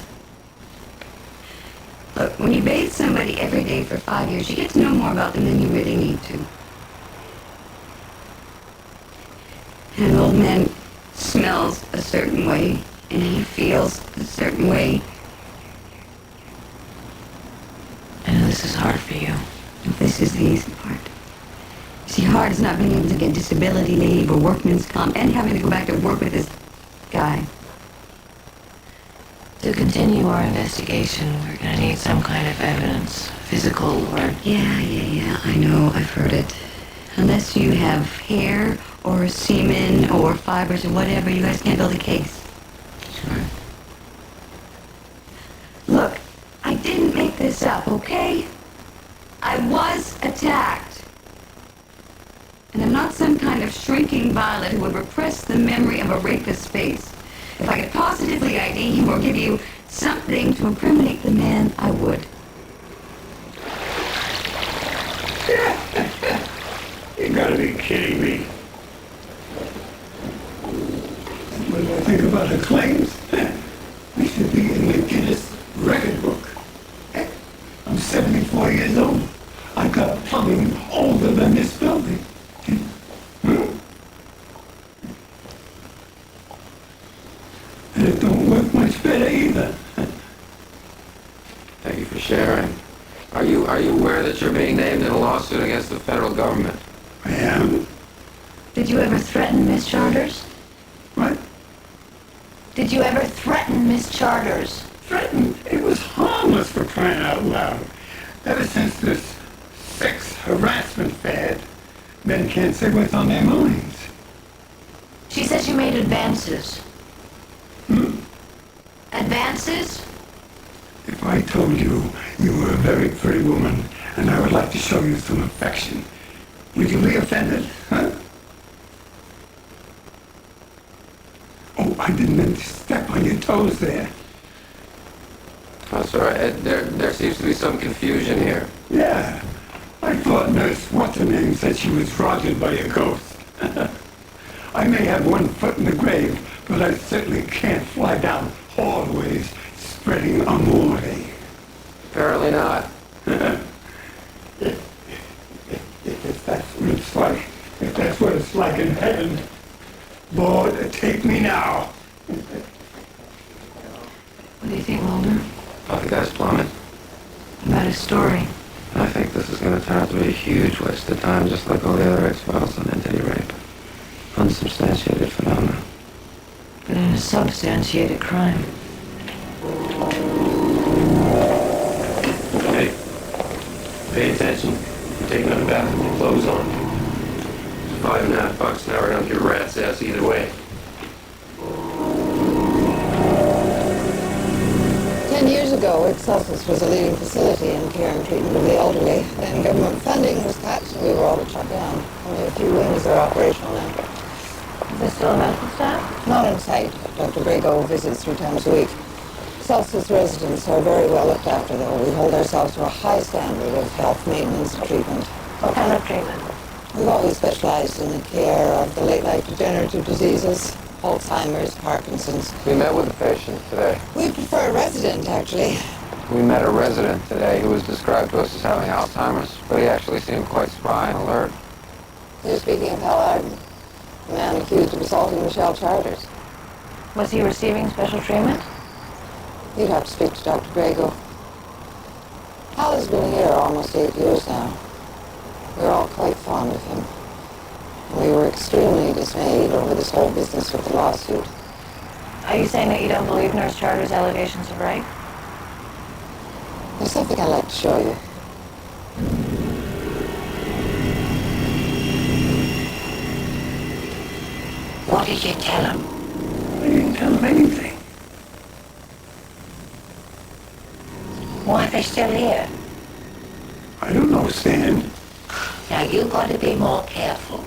Look, when you bathe somebody every day for 5 years, you get to know more about them than you really need to. And an old man smells a certain way, and he feels a certain way. I know this is hard for you. This is the easy part. See, hard is not being able to get disability leave or workman's comp and having to go back to work with this guy. To continue our investigation, we're gonna need some kind of evidence, physical or... Yeah, I know, I've heard it. Unless you have hair or semen or fibers or whatever, you guys can't build a case. Sure. Look, I didn't make this up, okay? I was attacked. shrinking violet who would repress the memory of a rapist's face. If I could positively ID him or give you something to incriminate the man, I would. You gotta be kidding me. What do I think about her claims? We should be in the Guinness record book. Heck, I'm 74 years old. I got plumbing older than this building. And it don't work much better either. Thank you for sharing. Are you aware that you're being named in a lawsuit against the federal government? I am. Did you ever threaten Miss Charters? What? Did you ever threaten Miss Charters? Threatened? It was harmless, for crying out loud. Ever since this sex harassment fad, men can't say what's on their minds. She says you made advances. Advances? If I told you you were a very pretty woman and I would like to show you some affection, would you be offended, huh? Oh, I didn't mean to step on your toes there. Oh, sorry. There seems to be some confusion here. Yeah, I thought Nurse What's-Her-Name said she was rogered by a ghost. I may have one foot in the grave, but I certainly can't fly down hallways spreading amore. Apparently not. If that's what it's like, if that's what it's like in heaven, Lord, take me now. What do you think, Mulder? Oh, the guy's plumbing. About his story. I think this is going to turn out to be a huge waste of time, just like all the other X-Files on entity rape. Unsubstantiated phenomena. But in a substantiated crime. Hey, pay attention. You're taking out a bath with your clothes on. $5.50 an hour, don't get rat's ass either way. 10 years ago, Excelsis was a leading facility in care and treatment of the elderly. Then government funding was cut, so we were all to shut down. Only a few wings are operational now. Is there still a medical staff? Not in sight. Dr. Brago visits 3 times a week. Excelsis residents are very well looked after, though. We hold ourselves to a high standard of health maintenance and treatment. What kind of treatment? We've always specialized in the care of the late-life degenerative diseases, Alzheimer's, Parkinson's. We met with a patient today. We prefer a resident, actually. We met a resident today who was described to us as having Alzheimer's, but he actually seemed quite spry and alert. You're speaking of Hal Arden, the man accused of assaulting Michelle Charters. Was he receiving special treatment? You'd have to speak to Dr. Brago. Hal has been here almost 8 years now. We're all quite fond of him. We were extremely dismayed over this whole business with the lawsuit. Are you saying that you don't believe Nurse Charter's allegations of rape? There's something I'd like to show you. What did you tell him? I didn't tell him anything. Why are they still here? I don't know, Stan. Now you got to be more careful.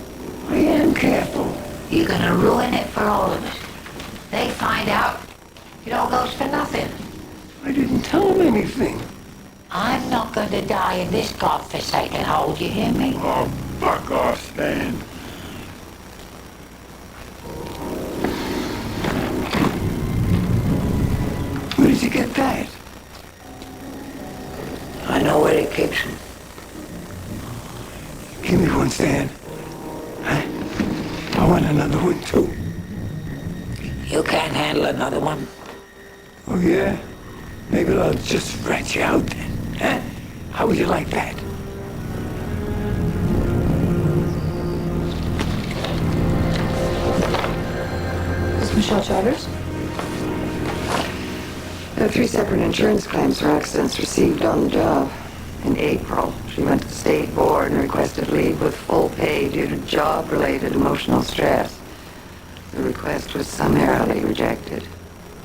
I am careful. You're gonna ruin it for all of us. They find out, it all goes for nothing. I didn't tell him anything. I'm not going to die in this godforsaken hole, you hear me? Oh, fuck off, Stan. Where did you get that? I know where it keeps them. Give me one, Stan. I want another one, too. You can't handle another one. Oh, yeah? Maybe I'll just rat you out then. Huh? How would you like that? Is Michelle Charters? There are 3 separate insurance claims for accidents received on the job. In April, she went to the state board and requested leave with full pay due to job-related emotional stress. The request was summarily rejected.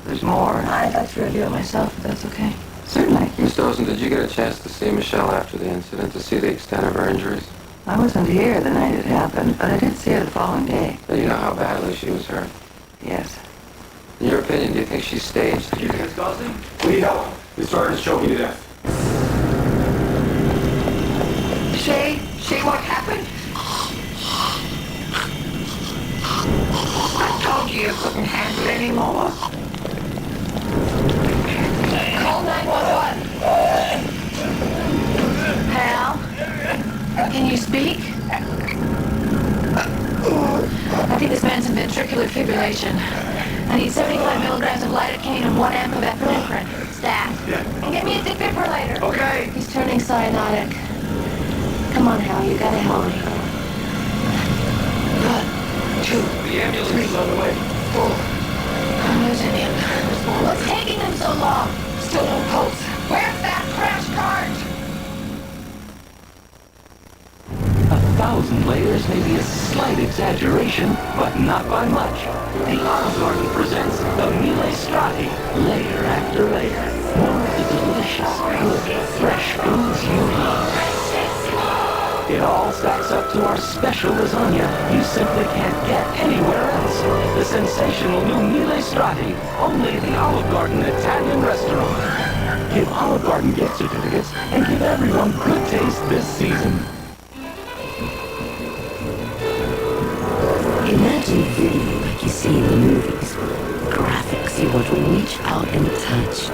There's more. I'd like to review it myself, if that's okay. Certainly. Miss Dozen, did you get a chance to see Michelle after the incident to see the extent of her injuries? I wasn't here the night it happened, but I did see her the following day. Do you know how badly she was hurt? Yes. In your opinion, do you think she's staged? You think it's causing? We need help. This sergeant's choking to death. Shay, what happened? I told you you couldn't handle it anymore. Call 911. Hal, can you speak? I think this man's in ventricular fibrillation. I need 75 milligrams of lidocaine and 1 amp of epinephrine. Staff. And get me a defibrillator. Okay. He's turning cyanotic. Come on, Hal, you gotta help me. 1, 2, The ambulance is on the way. 4. I'm losing him. What's taking him so long? Still no pulse. Where's that crash cart? 1,000 layers may be a slight exaggeration, but not by much. The Olive Garden presents the Mille Strati, layer after layer. More of the delicious, good, fresh foods you love. It all stacks up to our special lasagna you simply can't get anywhere else. The sensational new Mille Strati, only at the Olive Garden Italian restaurant. Give Olive Garden gift certificates and give everyone good taste this season. Imagine video like you see in the movies. Graphics you want to reach out and touch.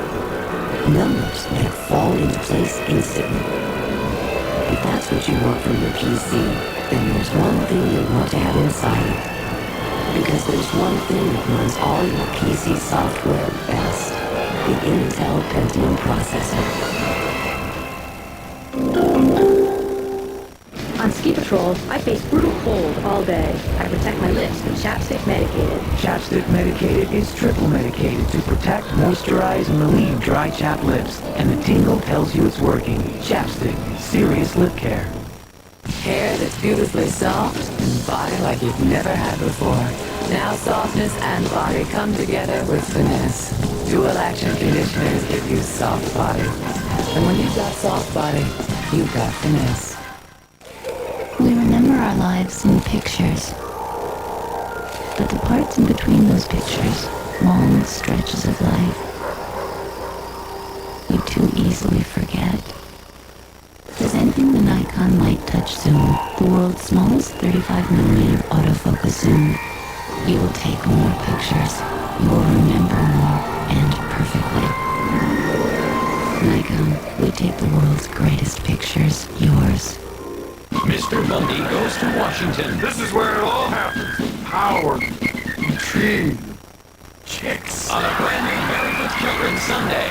Numbers that fall into place instantly. If that's what you want from your PC, then there's one thing you'll want to have inside it. Because there's one thing that runs all your PC software best. The Intel Pentium processor. On ski patrol, I face brutal cold all day. I protect my lips with chapstick medicated. Chapstick medicated is triple medicated to protect, moisturize, and relieve dry, chapped lips. And the tingle tells you it's working. Chapstick, serious lip care. Hair that's beautifully soft and body like you've never had before. Now softness and body come together with finesse. Dual action conditioners give you soft body. And when you've got soft body, you've got finesse. We remember our lives in pictures. But the parts in between those pictures, long stretches of life, we too easily forget. Presenting the Nikon Light Touch Zoom, the world's smallest 35mm autofocus zoom. You will take more pictures. You will remember more, and perfectly. Nikon, we take the world's greatest pictures, yours. Mr. Bundy goes to Washington. This is where it all happens. Power. Intrigue. Chicks. On a brand new Married with Children Sunday.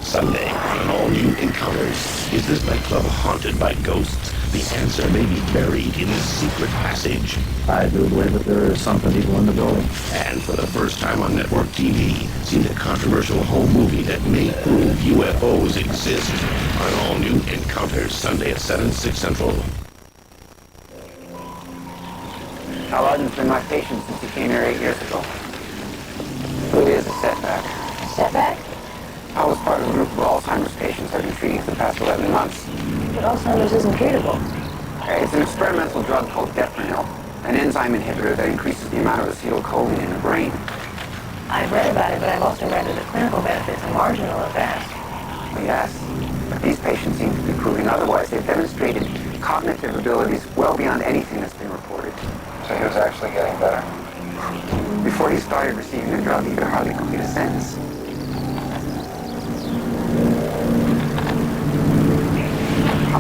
Sunday, on all new encounters. Is this nightclub haunted by ghosts? The answer may be buried in this secret passage. I do believe that there is some people in the building. And for the first time on network TV, seen a controversial home movie that may prove UFOs exist. On all new encounters, Sunday at 7, 6 Central. Paladin's been my patient since he came here 8 years ago. Really is a setback. Setback? I was part of a group of Alzheimer's patients I've been treating for the past 11 months. But Alzheimer's isn't treatable. It's an experimental drug called Deprinyl, an enzyme inhibitor that increases the amount of acetylcholine in the brain. I've read about it, but I've also read that the clinical benefits are marginal at best. Yes, but these patients seem to be proving otherwise. They've demonstrated cognitive abilities well beyond anything that's been reported. So he was actually getting better. Before he started receiving the drug, he could hardly complete a sentence.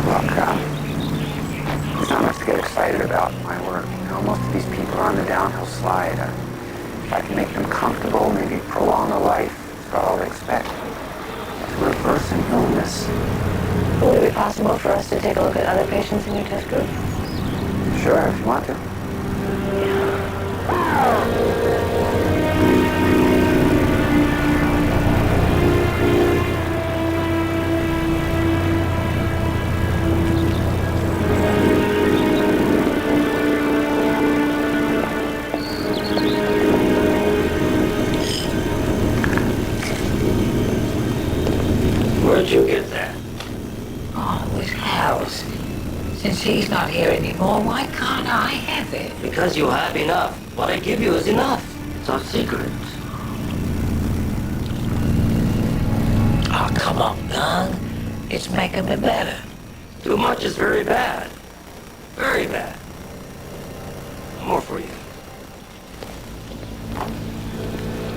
Look, there's not much to get excited about in my work. You know, most of these people are on the downhill slide. If I can make them comfortable, maybe prolong a life, that's about all they expect. To reverse an illness. Would it be possible for us to take a look at other patients in your test group? Sure, if you want to. Where'd you get that? Oh, it was Hal's. Since he's not not here anymore. Why can't I have it? Because you have enough. What I give you is enough. It's our secret. Oh, come on, Gun. It's making me better. Too much is very bad. Very bad. More for you.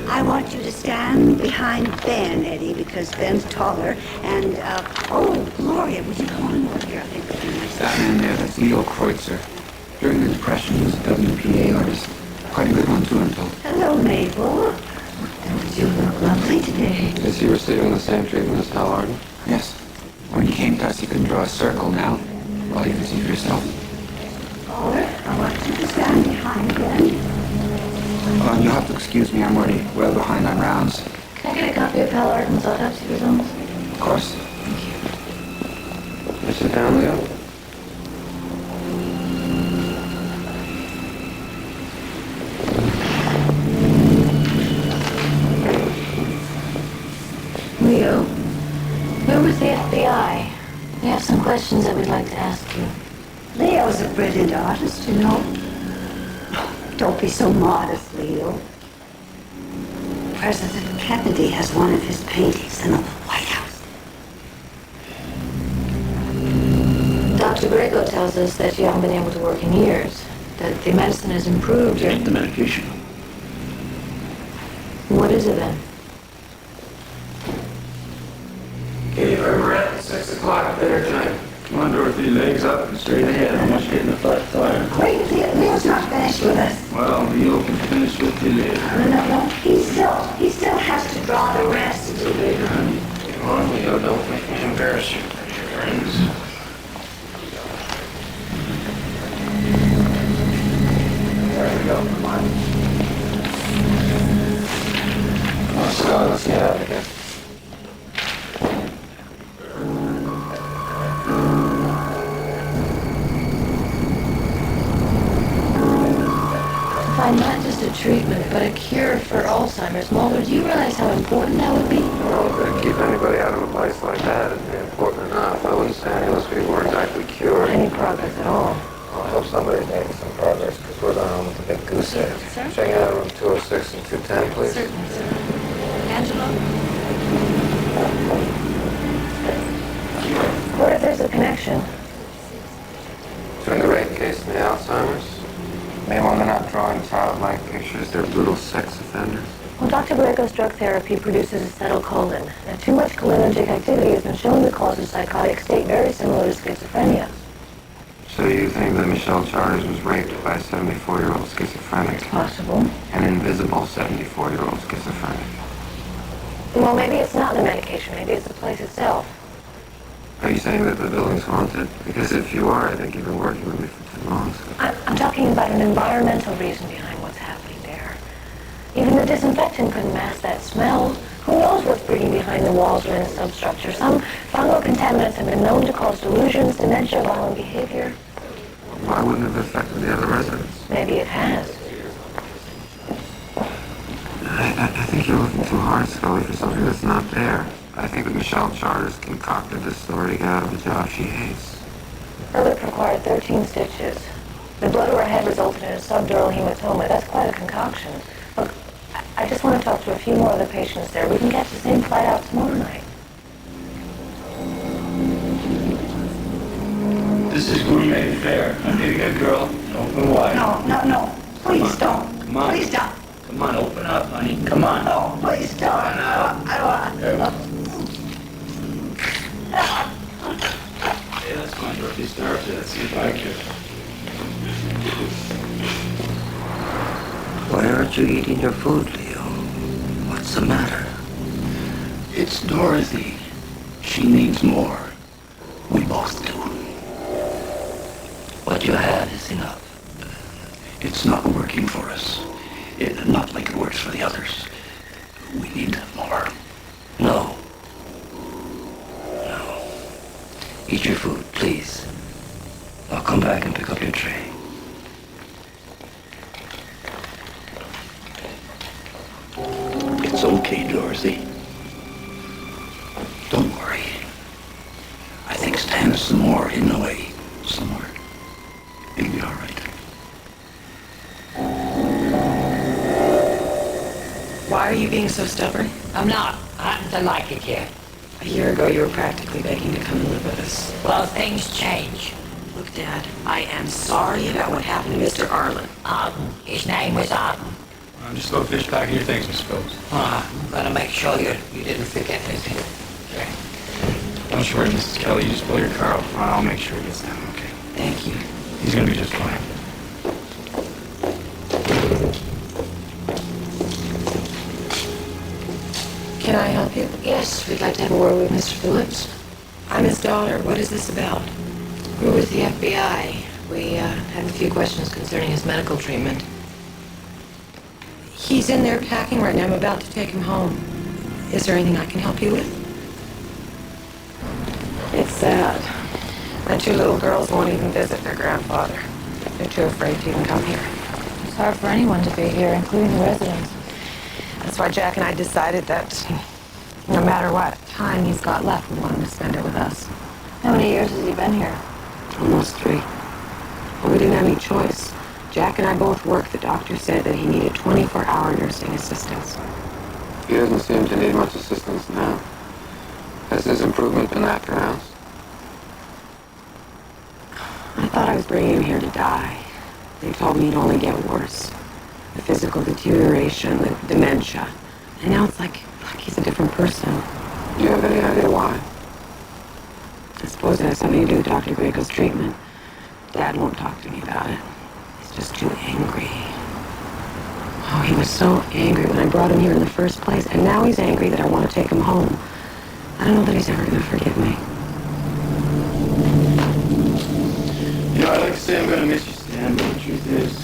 I want you to stand behind Ben, Eddie, because Ben's taller. And, oh, Gloria, would you come on over here? I think would be nice. That man there, that's Leo Kreutzer. During the Depression, he was a WPA artist. Quite a good one, too, I'm told. Hello, Mabel. Don't you look lovely today? Is he receiving the same treatment as Hal Arden? Yes. When he came to us, he couldn't draw a circle now. Well, you can see for yourself. Caller, I want you to stand behind Ben. You'll have to excuse me, I'm already well behind on rounds. Can I get a copy of Hal Arden's autopsy results? Of course. You sit down, Leo. Leo, where was the FBI? We have some questions that we'd like to ask you. Leo's a brilliant artist, you know. Don't be so modest, Leo. President Kennedy has one of his paintings in the White House. Dr. Greco tells us that you haven't been able to work in years, that the medicine has improved. Take the medication. What is it then? Give her a breath at 6 o'clock dinner time. Come on, Dorothy, legs up and straight ahead. I want you to get in the flat tire. Wait, Leo's not finished with us. Well, Leo can finish with you later. No. He still has to draw the rest. Come on, Leo, don't make me embarrass you in front of your friends. There we go, come on. Come on, Scott, let's get out of here. Find not just a treatment, but a cure for Alzheimer's. Mulder, do you realize how important that would be? Well, to keep anybody out of a place like that would be important enough. I wouldn't say any of those people were exactly cured. Any progress at all? Well, I hope somebody's making some progress, because we're going on with the big goose egg. Sir? Check out room 206 and 210, please. Certainly, sir. Angela? What if there's a connection? Between the rape case and the Alzheimer's. Maybe when they're not drawing childlike pictures, they're brutal sex offenders. Well, Dr. Greco's drug therapy produces acetylcholine. And too much cholinergic activity has been shown to cause a psychotic state very similar to schizophrenia. So you think that Michelle Charters was raped by a 74-year-old schizophrenic? Possible. An invisible 74-year-old schizophrenic. Well, maybe it's not the medication. Maybe it's the place itself. Are you saying that the building's haunted? Because if you are, I think you've been working with me for too long. So. I'm talking about an environmental reason behind what's happening there. Even the disinfectant couldn't mask that smell. Who knows what's breeding behind the walls or in the substructure? Some fungal contaminants have been known to cause delusions, dementia, violent behavior. Why wouldn't it have affected the other residents? Maybe it has. I think you're looking too hard, Scully, for something that's not there. I think that Michelle Charters concocted this story to get out of a job she hates. Her lip required 13 stitches. The blood to her head resulted in a subdural hematoma. That's quite a concoction. Look, I just want to talk to a few more other patients there. We can catch the same flight out tomorrow night. This is gourmet fare. I need a good girl. Open wide. No. Please don't. Come on. Please don't. Come on, open up, honey. Come on. No, please don't. I don't want to. Hey, that's my Dorothy Starfish. Let's see if I can. Why aren't you eating your food, Leo? What's the matter? It's Dorothy. She needs more. We both do. What you have is enough. It's not working for us. Not like it works for the others. We need more. No. Eat your food, please. I'll come back and pick up your tray. It's okay, Dorothy. Don't worry. I think Stan's some more in the way somewhere. being so stubborn? I'm not. I happen to like it here. A year ago, you were practically begging to come and live with us. Well, things change. Look, Dad, I am sorry about what happened to Mr. Arlen. Arden. His name was Arden. Just go fish packing your things, Miss Phillips. I'm gonna make sure you didn't forget anything. Okay. Don't you worry, Mrs. Kelly. You just pull your car up front. I'll make sure he gets down, okay? Thank you. He's gonna be just fine. Can I help you? Yes. We'd like to have a word with Mr. Phillips. I'm his daughter. What is this about? We're with the FBI. We have a few questions concerning his medical treatment. He's in there packing right now. I'm about to take him home. Is there anything I can help you with? It's sad. My 2 little girls won't even visit their grandfather. They're too afraid to even come here. It's hard for anyone to be here, including the residents. That's why Jack and I decided that no matter what time he's got left, we want him to spend it with us. How many years has he been here? Almost 3. Well, we didn't have any choice. Jack and I both worked. The doctor said that he needed 24-hour nursing assistance. He doesn't seem to need much assistance now. Has his improvement been that pronounced? I thought I was bringing him here to die. They told me he'd only get worse. The physical deterioration, the dementia. And now it's like he's a different person. Do you have any idea why? I suppose it has something to do with Dr. Greco's treatment. Dad won't talk to me about it. He's just too angry. Oh, he was so angry when I brought him here in the first place, and now he's angry that I want to take him home. I don't know that he's ever going to forgive me. You know, I'd like to say I'm gonna miss you, Stan, but the truth is,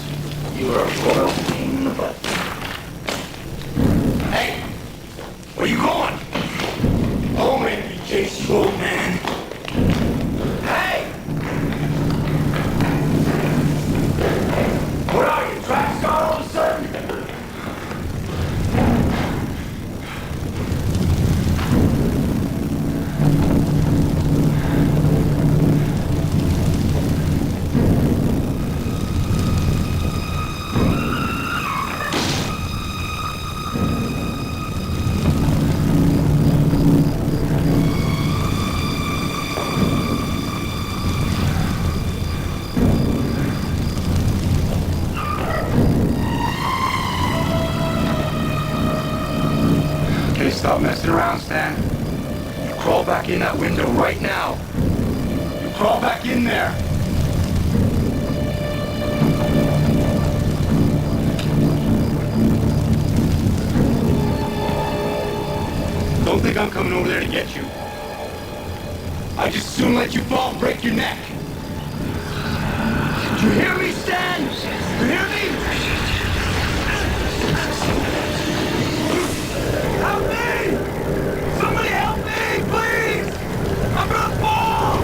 you are a royal pain in the butt. Hey! Where you going? Home and be chase you, old man. Hey! What are you, track star all of a sudden? Stop messing around, Stan. You crawl back in that window right now. You crawl back in there. Don't think I'm coming over there to get you. I'd just soon let you fall and break your neck. Did you hear me, Stan? You hear me? Help me! Somebody help me, please! I'm gonna fall!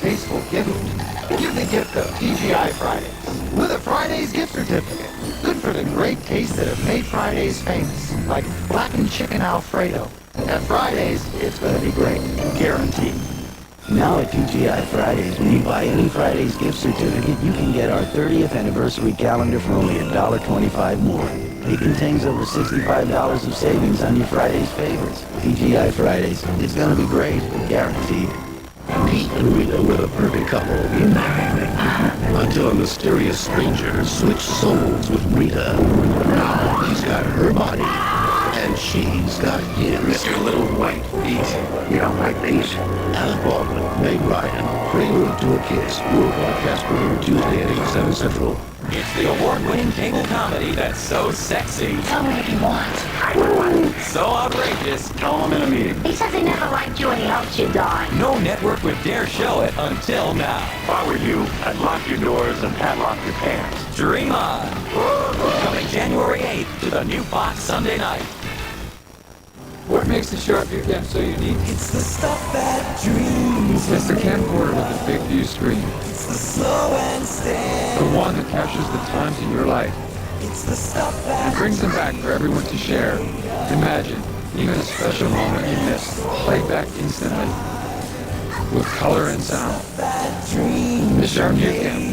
tasteful gift, give the gift of TGI Fridays with a Fridays gift certificate. Good for the great tastes that have made Fridays famous, like blackened chicken Alfredo. At Fridays, it's going to be great, guaranteed. Now at TGI Fridays, when you buy any Fridays gift certificate, you can get our 30th anniversary calendar for only $1.25 more. It contains over $65 of savings on your Fridays favorites. TGI Fridays, it's gonna be great, guaranteed. Pete and Rita were the perfect couple in that until a mysterious stranger switched souls with Rita. Now he's got her body, and she's got him. Mr. Little White Feet. You don't like these? Alec Baldwin, Meg Ryan, Prelude to a Kiss. We'll broadcast premiere Tuesday at 8, 7 Central. It's the award-winning cable comedy that's so sexy. Tell me what you want. So outrageous. Call him in a meeting. He says he never liked you and he hopes you die. No network would dare show it until now. If I were you, I'd lock your doors and padlock your pants. Dream on. Coming January 8th to the new Fox Sunday night. What makes the sharp view cam so unique? It's the stuff that dreams. It's the camcorder with the big view screen. It's the slow and steady. The one that captures the times in your life. It's the stuff that It brings them back for everyone to share. Imagine, even a special moment you missed, played back instantly. With color and sound. The Sharp View Cam.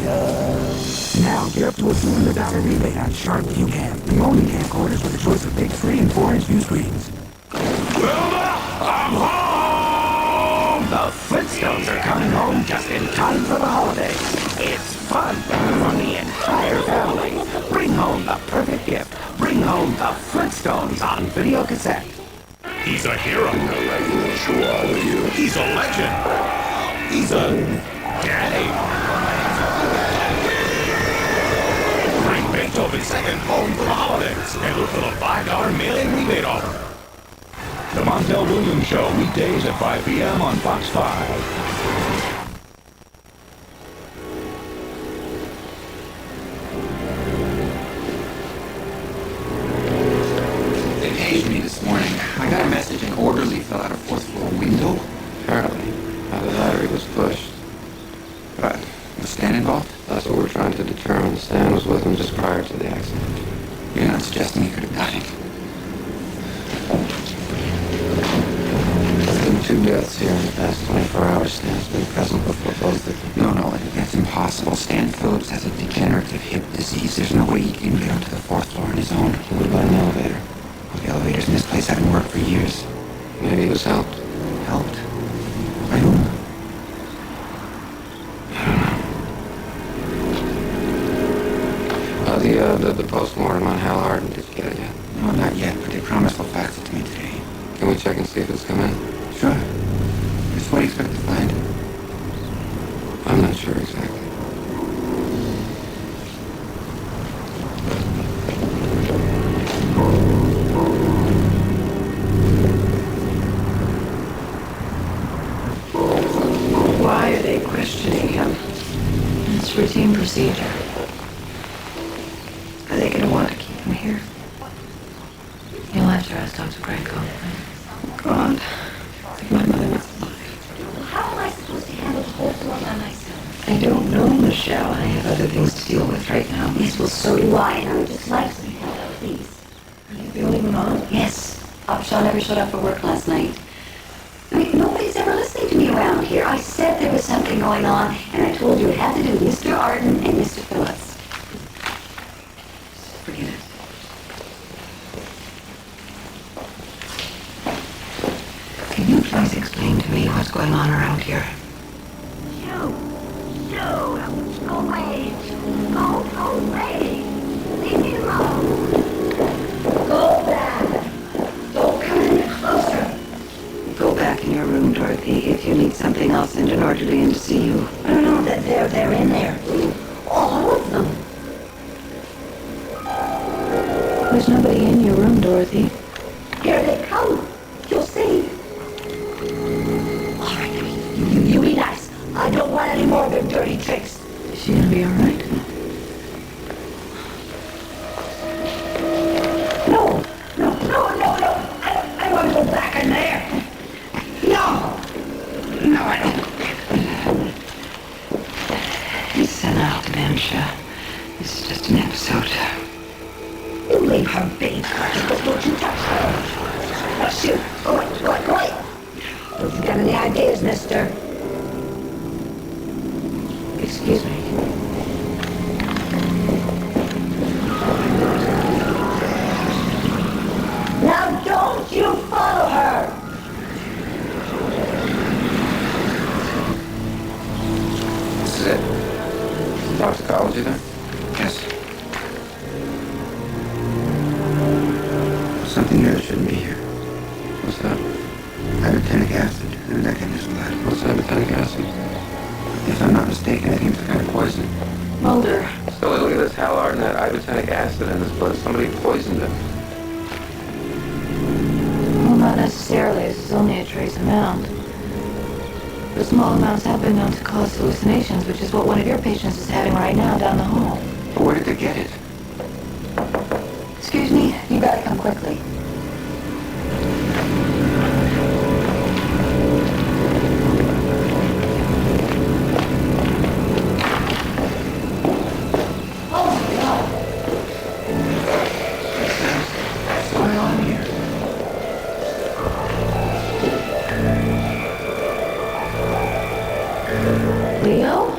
Now get up to a $200 rebate on Sharp View Cam. The only camcorders with a choice of big 3 and 4-inch view screens. I'm home! The Flintstones are coming home just in time for the holidays. It's fun for the entire family. Bring home the perfect gift. Bring home the Flintstones on video cassette. He's a hero. He's a legend. He's a daddy. Bring Beethoven's second home for the holidays and look for the $5 mail-in rebate offer. The Montel Williams Show, weekdays at 5 p.m. on Fox 5. They paged me this morning. I got a message an orderly fell out a fourth floor window. Apparently. The battery was pushed. But was Stan involved? That's what we're trying to determine. Stan was with him just prior to the accident. You're not suggesting he could have done it. There's been 2 deaths here in the past 24 hours. Stan's been present before both of them. No, that's impossible. Stan Phillips has a degenerative hip disease. There's no way he can get onto the 4th floor on his own. He would by an elevator. Well, the elevators in this place haven't worked for years. Maybe he was helped. Helped? By whom? The postmortem on Hal Arden, did you get it yet? No, not yet, but they promised they'll fax it to me today. Can we check and see if it's come in? Sure. Just what do you expect to find? I'm not sure exactly. Why are they questioning him? It's routine procedure. Are they going to want to keep him here? You'll have to ask Dr. Franco. God. If my mother was alive. How am I supposed to handle the whole floor by myself? I don't know, Michelle. I have other things to deal with right now. Yes, well, so do I, and I would just like some help, please. Are you the only one on? Yes. Upshaw never showed up for work last night. I mean, nobody's ever listening to me around here. I said there was something going on, and I told you it had to do with Mr. Arden and Mr. Phillips. Forget it. Can you please explain to me what's going on around here? Go away. Go away. Leave me alone. Go back. Don't come any closer. Go back in your room, Dorothy. If you need something, I'll send an orderly in to see you. I don't know that they're in there. All of them. There's nobody in your room, Dorothy. Here they come. You'll see. All right, you be nice. I don't want any more of their dirty tricks. Is she gonna be all right? No. I don't want to go back in there. No, I don't. This is just an episode. You leave her be, Carter, but don't you touch her. Now shoot. Go away. Don't you got any ideas, mister? Excuse me. Now don't you follow her! This is it. Toxicology then? Yes. Something here that shouldn't be here. What's that? Ibotenic acid in the neck of his blood. What's ibotenic acid? If I'm not mistaken, I think it's a kind of poison. Mulder. So look at this Halard and that ibotenic acid in his blood. Somebody poisoned him. Well, not necessarily. This is only a trace amount. But small amounts have been known to cause hallucinations, which is what one of your patients is having right now down the hall. But where did they get it? Excuse me, you gotta come quickly. What's going on here? Leo?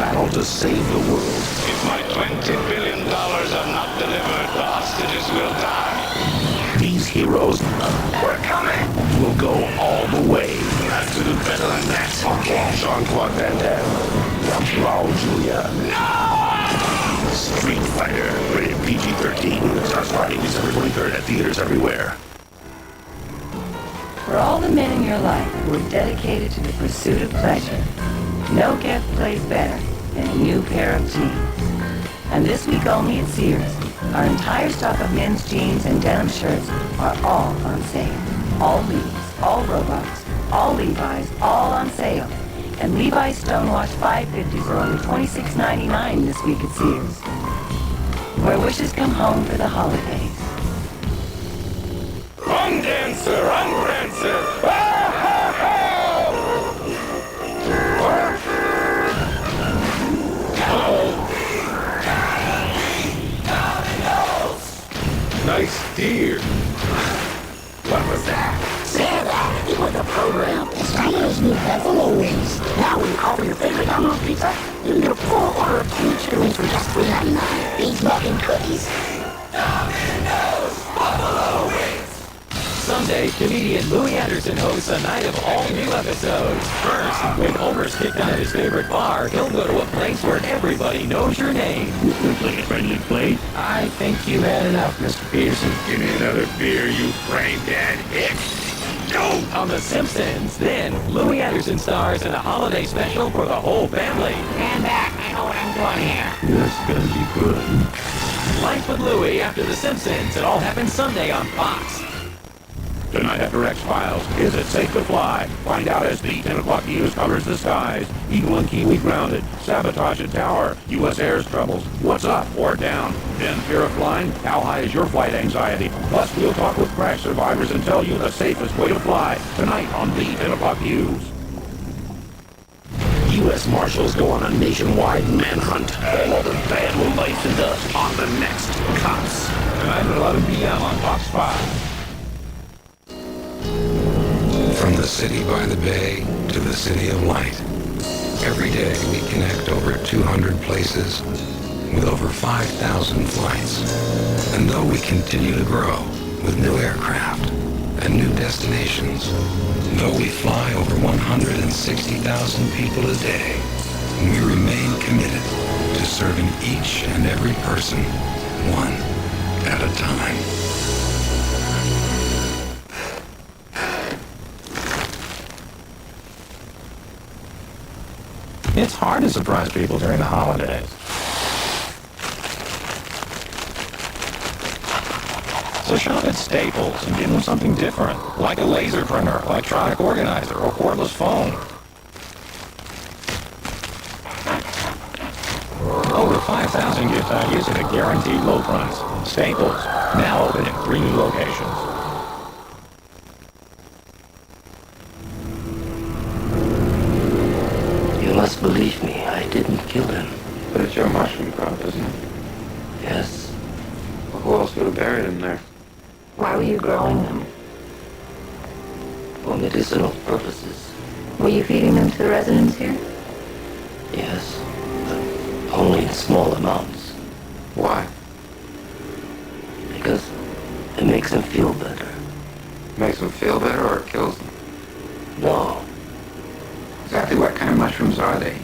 battle to save the world. If my $20 billion are not delivered, the hostages will die. These heroes We're coming. will go all the way. You have to do better than that. Okay. Jean-Claude Van Damme, Raul Julia, Street Fighter, rated PG-13. Starts Friday, December 23rd at theaters everywhere. For all the men in your life who are dedicated to the pursuit of pleasure, no gift plays better than a new pair of jeans. And this week only at Sears, our entire stock of men's jeans and denim shirts are all on sale. All Lees, all Robots, all Levi's, all on sale. And Levi's Stonewash 550s are only $26.99 this week at Sears. Where wishes come home for the holidays. Run, dancer, run, dancer. Nice deer. What was that? Santa, it was a program. It's Domino's new buffalo wings. Now when you call for your favorite Domino's pizza, you get a full order of 2 chicken wings for just $3.99. Beef muffin cookies. Domino's Buffalo Wings. Someday, comedian Louis Anderson hosts a night of all-new episodes. First, when Homer's kicked out of his favorite bar, he'll go to a place where everybody knows your name. Like a friendly plate. I think you had enough, Mr. Peterson. Give me another beer, you brain-dead hick. Go! On The Simpsons, then, Louis Anderson stars in a holiday special for the whole family. Stand back, I know what I'm doing here. This is gonna be good. Life with Louis after The Simpsons. It all happens Sunday on Fox. Tonight after X-Files, is it safe to fly? Find out as the 10 o'clock news covers the skies. Eagle and Kiwi grounded. Sabotage a tower. U.S. Air's troubles. What's up or down? Then fear of flying? How high is your flight anxiety? Plus, we'll talk with crash survivors and tell you the safest way to fly. Tonight on the 10 o'clock news. U.S. Marshals go on a nationwide manhunt. Another bad will life and dust on the next Cops. Tonight at 11 p.m. on Fox 5. From the city by the bay to the city of light. Every day we connect over 200 places with over 5,000 flights. And though we continue to grow with new aircraft and new destinations, though we fly over 160,000 people a day, we remain committed to serving each and every person, one at a time. It's hard to surprise people during the holidays. So shop at Staples and give them something different, like a laser printer, electronic organizer, or cordless phone. Over 5,000 gift ideas at a guaranteed low price. Staples, now open in 3 new locations. You must believe me, I didn't kill him. But it's your mushroom crop, isn't it? Yes. Well, who else would have buried him there? Why were you growing them? For medicinal purposes. Were you feeding them to the residents here? Yes. But only in small amounts. Why? Because it makes them feel better. Makes them feel better or it kills them? No. Exactly what kind of mushrooms are they?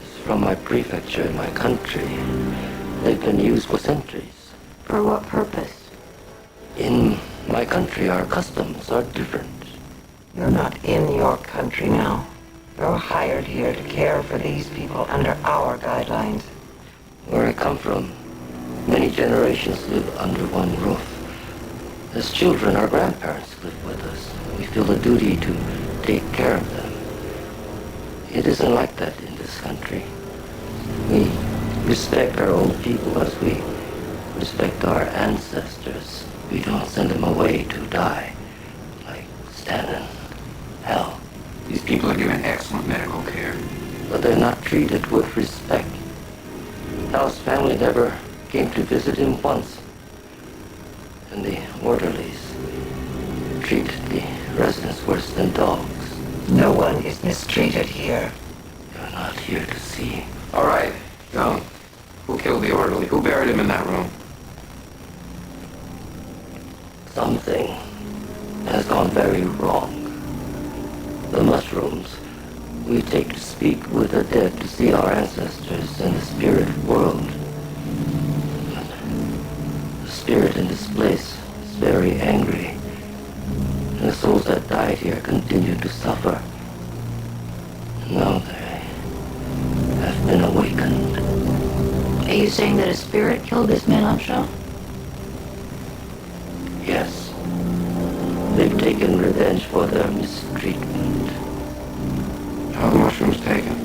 It's from my prefecture in my country. They've been used for centuries. For what purpose? In my country, our customs are different. You're not in your country now. You're hired here to care for these people under our guidelines. Where I come from, many generations live under one roof. As children, our grandparents live with us. We feel a duty to take care of them. It isn't like that in this country. We respect our old people as we respect our ancestors. We don't send them away to die, like Stan and Hal. These people are given excellent medical care. But they're not treated with respect. Hal's family never came to visit him once. And the orderlies treat the residents worse than dogs. No one is mistreated here. here to see. All right, go. Who killed the orderly? Who buried him in that room? Something has gone very wrong. The mushrooms we take to speak with the dead, to see our ancestors in the spirit world. The spirit in this place is very angry. And the souls that died here continue to suffer. Now they have been awakened. Are you saying that a spirit killed this man on show? Yes. They've taken revenge for their mistreatment. How are the mushrooms taken?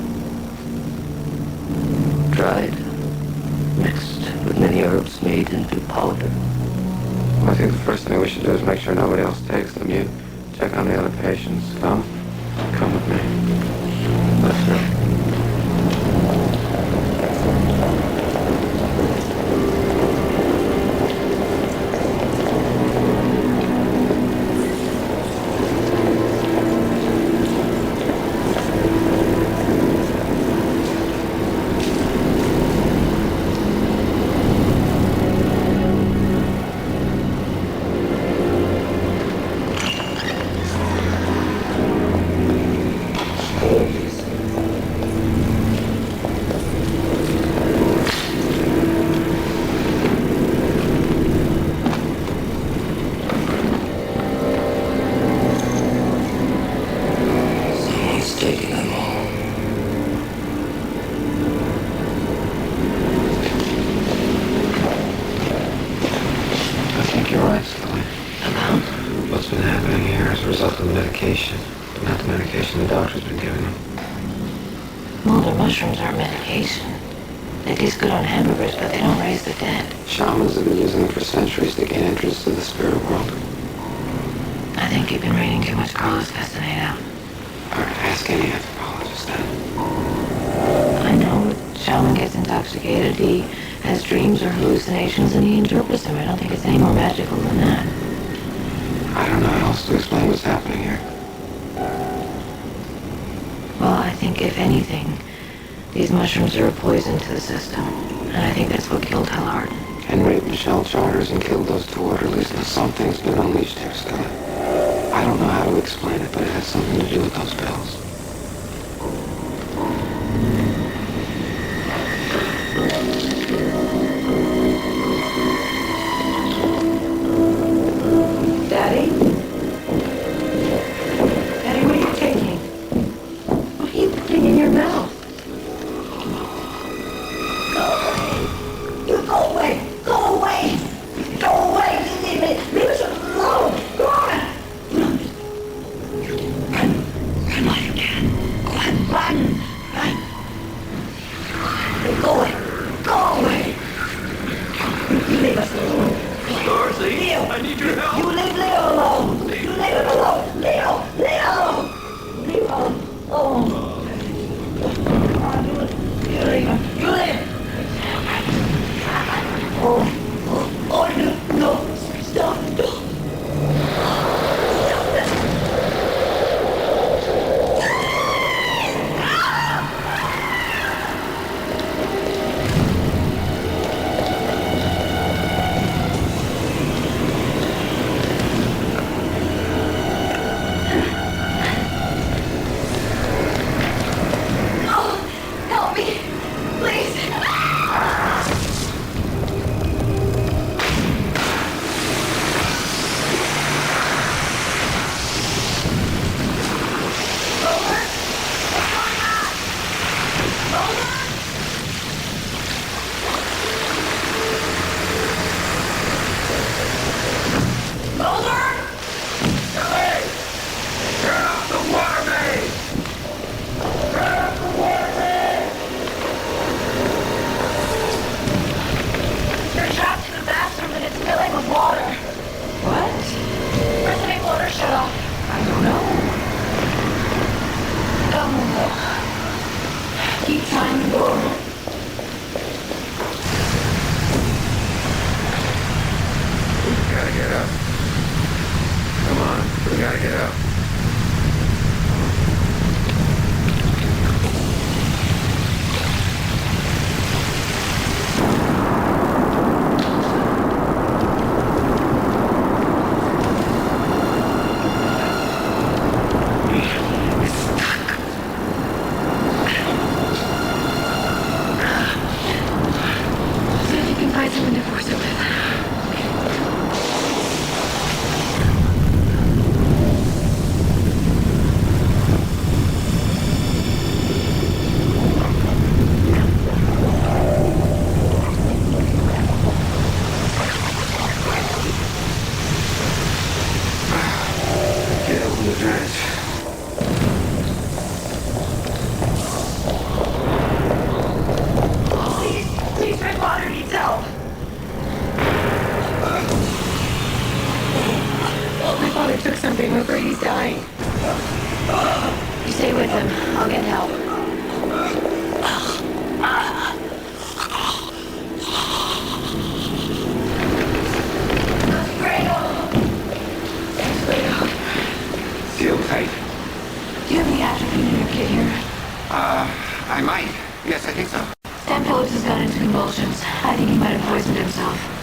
Dried, mixed with many herbs made into powder. Well, I think the first thing we should do is make sure nobody else takes them. You check on the other patients. Come with me. That's right. Mushrooms aren't medication. They taste good on hamburgers, but they don't raise the dead. Shamans have been using them for centuries to gain entrance to the spirit world. I think you've been reading too much Carlos Castaneda. Alright, ask any anthropologist then. I know a shaman gets intoxicated, he has dreams or hallucinations, and he interprets them. I don't think it's any more magical than that. I don't know how else to explain what's happening here. Well, I think if anything, these mushrooms are a poison to the system, and I think that's what killed Hellard. And raped Michelle Charters and killed those two orderlies. Now something's been unleashed here, Scully. I don't know how to explain it, but it has something to do with those pills. Daddy? Daddy, what are you taking? What are you putting in your mouth? You go away! Go away! Go away! Leave me! Leave us alone! Go on! Run while you can. Run! Go away! Go away! You leave us alone. Dorothy, Leo! I need your help. You leave Leo alone! You leave him alone! Leo! Oh. You leave him! You leave him! Oh, no, stop. Help me! Please! You're trapped in the bathroom and it's filling with water. What? Where's the main water shut off? I don't know. Keep trying the door. We gotta get up. Come on, we gotta get up. stay with him. I'll get help. Seal tight. Do you have any atropine in your kit here? I might. Yes, I think so. Stan Phillips has got into convulsions. I think he might have poisoned himself.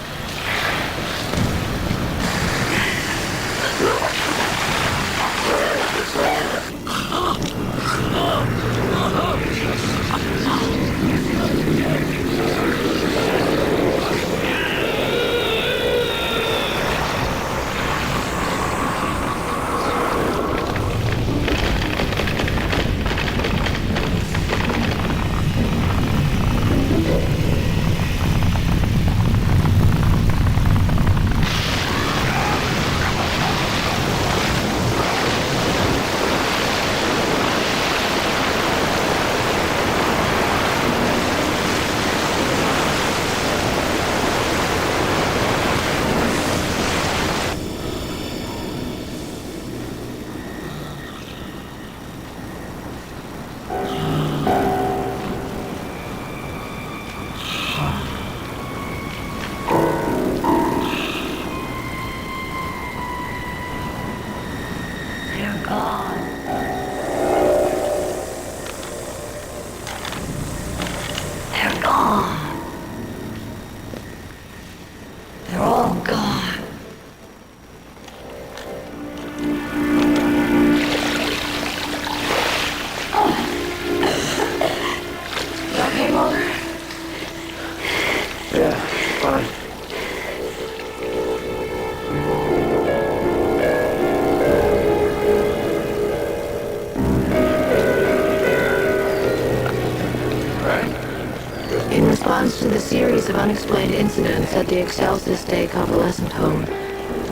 In response to the series of unexplained incidents at the Excelsis Day convalescent home,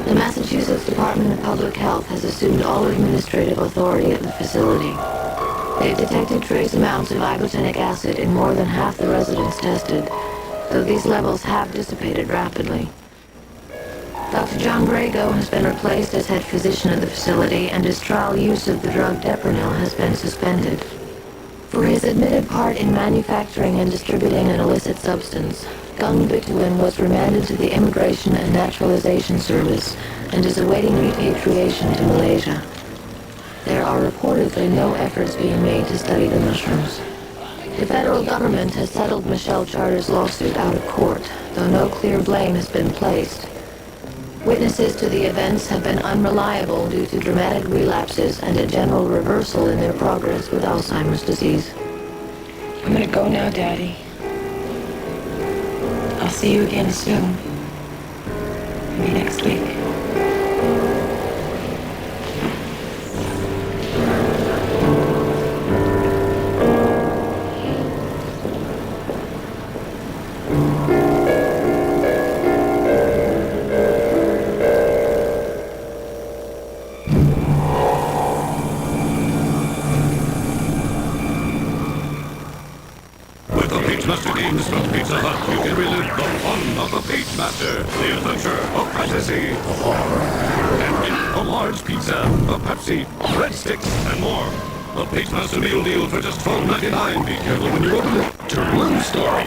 the Massachusetts Department of Public Health has assumed all administrative authority of the facility. They've detected trace amounts of ibotenic acid in more than half the residents tested, though these levels have dissipated rapidly. Dr. John Brago has been replaced as head physician of the facility, and his trial use of the drug Depronyl has been suspended. For his admitted part in manufacturing and distributing an illicit substance, Gung Bituin was remanded to the Immigration and Naturalization Service and is awaiting repatriation to Malaysia. There are reportedly no efforts being made to study the mushrooms. The federal government has settled Michelle Charter's lawsuit out of court, though no clear blame has been placed. Witnesses to the events have been unreliable due to dramatic relapses and a general reversal in their progress with Alzheimer's disease. I'm gonna go now, Daddy. I'll see you again soon. Maybe next week. Master Games from Pizza Hut, you can relive the fun of the Page Master, the adventure of fantasy, the horror, and a large pizza, a Pepsi, breadsticks, and more. The Page Master meal deal for just $12.99. Be careful when you open it. True story.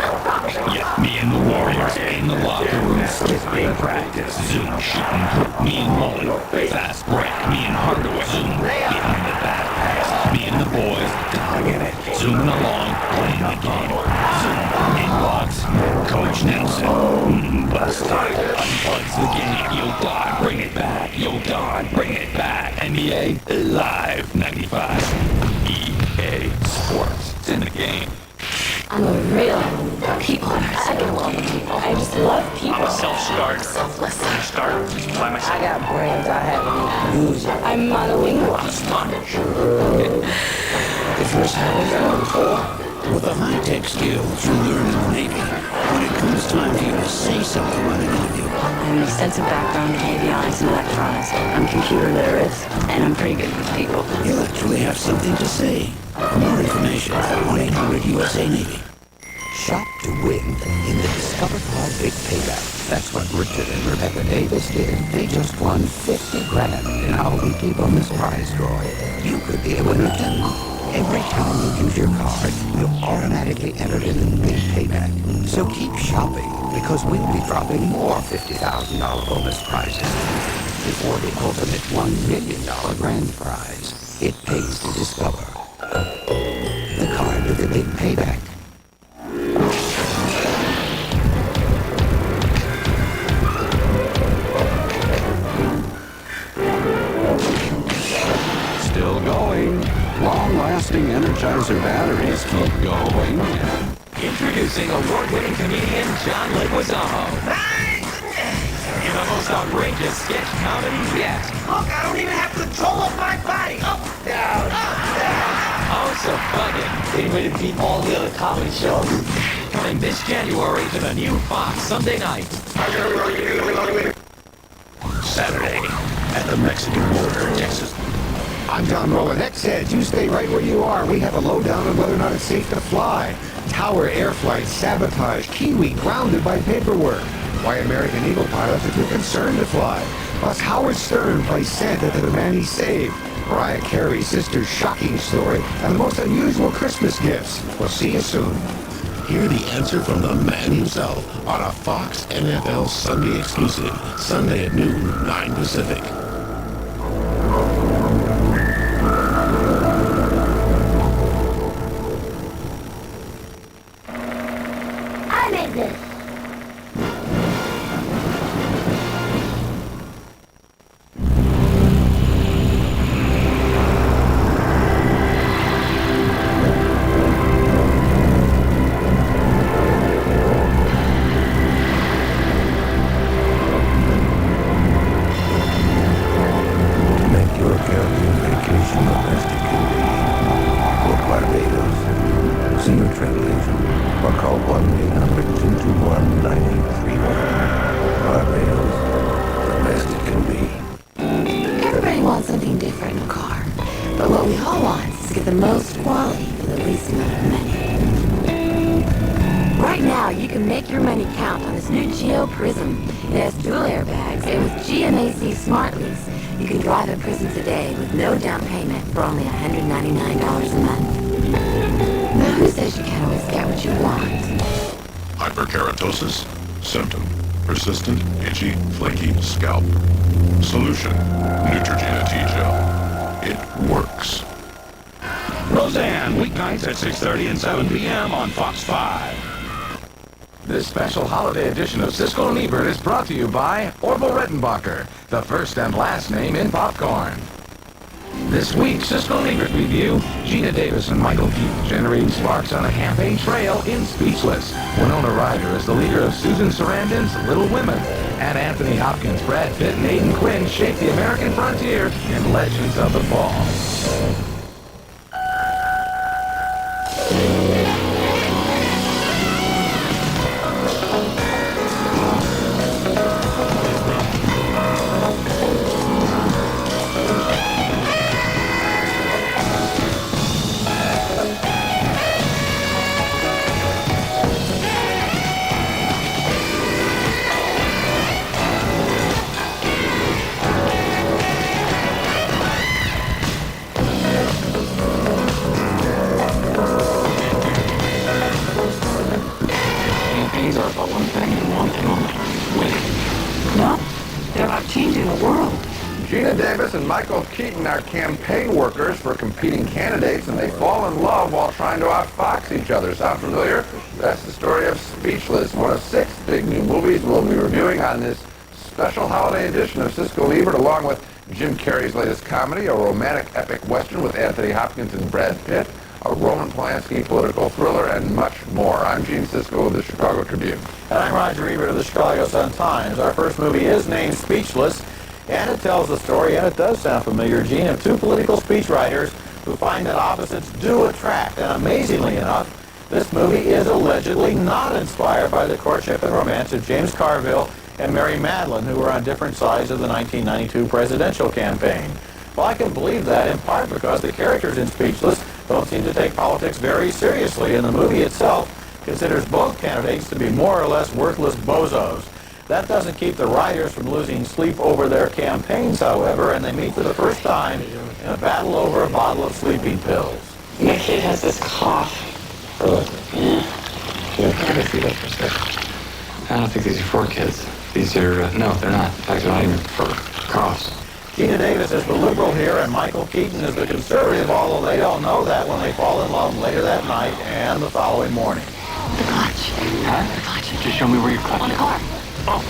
Yeah, me and the Warriors in the locker room. With big practice. Zoom shooting. Me and Mullen. Fast break. Me and Hardaway. Zoom. Getting the bad pass. Me and the boys. Dogging it. Zooming along. Playing the game. Zoom. Inbox. Coach Nelson. Busted. Unplugs the game. Yo, God, bring it back. Yo, God, bring it back. NBA Live 95. EA Sports. It's in the game. I'm a real people person. I can love people. I just love people. I'm a self-start. Selfless. Start by myself. I got brains I haven't used. I'm monolingual. I'm a sponge. The first time we got before. With the high-tech skills you learn in the Navy, when it comes time for you to say something on an interview. I have an extensive background in avionics and electronics. I'm computer literate, and I'm pretty good with people. You actually have something to say. For more information, 1-800-USA Navy. Shop to win in the Discover Card Big Payback. That's what Richard and Rebecca Davis did. They just won 50 grand in our weekly bonus prize drawing. You could be a winner too. Every time you use your card, you're automatically entered in the Big Payback. So keep shopping, because we'll be dropping more $50,000 bonus prizes before the ultimate $1 million grand prize. It pays to discover. The card with the Big Payback. Still going. Long-lasting Energizer batteries keep going. Introducing award-winning comedian John Leguizamo. In the most outrageous sketch comedy yet. Look, I don't even have control of my body. Up, down, up, down. Oh, so bugging. Same way to beat all the other comedy shows. Coming this January to the new Fox Sunday night. Saturday at the Mexican border, Texas. I'm Don Rowan. X-Heads, you stay right where you are. We have a lowdown on whether or not it's safe to fly. Tower air flight, sabotage, Kiwi grounded by paperwork. Why American Eagle pilots are too concerned to fly. Plus, Howard Stern plays Santa to the man he saved. Mariah Carey's sister's shocking story, and the most unusual Christmas gifts. We'll see you soon. Hear the answer from the man himself on a Fox NFL Sunday exclusive. Sunday at noon, 9 Pacific. I made this. Make your Caribbean vacation the best it can be. Go to Barbados. See your travel agent or call 1-800-221-9831. Barbados, the best it can be. Everybody wants something different in a car, but what we all want is to get the most quality for the least amount of money. Right now, you can make your money count on this new Geo Prism. It has dual airbags, and with GMAC Smart Lease, you can drive a Prism today with no down payment for only $199 a month. Now, who says you can't always get what you want? Hyperkeratosis. Symptom: persistent, itchy, flaky scalp. Solution: Neutrogena T-Gel. It works. Roseanne, weeknights at 6:30 and 7 p.m. on Fox 5. This special holiday edition of Siskel and Ebert is brought to you by Orville Redenbacher, the first and last name in popcorn. This week's Siskel and Ebert review, Gina Davis and Michael Keaton generating sparks on a campaign trail in Speechless. Winona Ryder is the leader of Susan Sarandon's Little Women. And Anthony Hopkins, Brad Pitt, and Aidan Quinn shape the American frontier in Legends of the Fall. Campaigns are about one thing and one thing only: winning. No, they're about changing the world. Gina Davis and Michael Keaton are campaign workers for competing candidates, and they fall in love while trying to outfox each other. Sound familiar? That's the story of Speechless, one of 6 big new movies we'll be reviewing on this special holiday edition of Siskel and Ebert, along with Jim Carrey's latest comedy, a romantic epic western with Anthony Hopkins and Brad Pitt, a Roman Polanski political thriller, and much more. I'm Gene Siskel of the Chicago Tribune. And I'm Roger Ebert of the Chicago Sun-Times. Our first movie is named Speechless, and it tells the story, and it does sound familiar, Gene, of 2 political speechwriters who find that opposites do attract. And amazingly enough, this movie is allegedly not inspired by the courtship and romance of James Carville and Mary Madeline, who were on different sides of the 1992 presidential campaign. Well, I can believe that in part because the characters in Speechless don't seem to take politics very seriously. In the movie itself, considers both candidates to be more or less worthless bozos. That doesn't keep the writers from losing sleep over their campaigns, however, and they meet for the first time in a battle over a bottle of sleeping pills. My kid has this cough. Really? Yeah. Can I see that for a second? I don't think these are for kids. These are, no, they're not. In fact, they're not even for coughs. Tina Davis is the liberal here, and Michael Keaton is the conservative, although they don't know that when they fall in love later that night and the following morning. The clutch. Huh? The clutch. Just show me where your clutch On the is. car. Oh.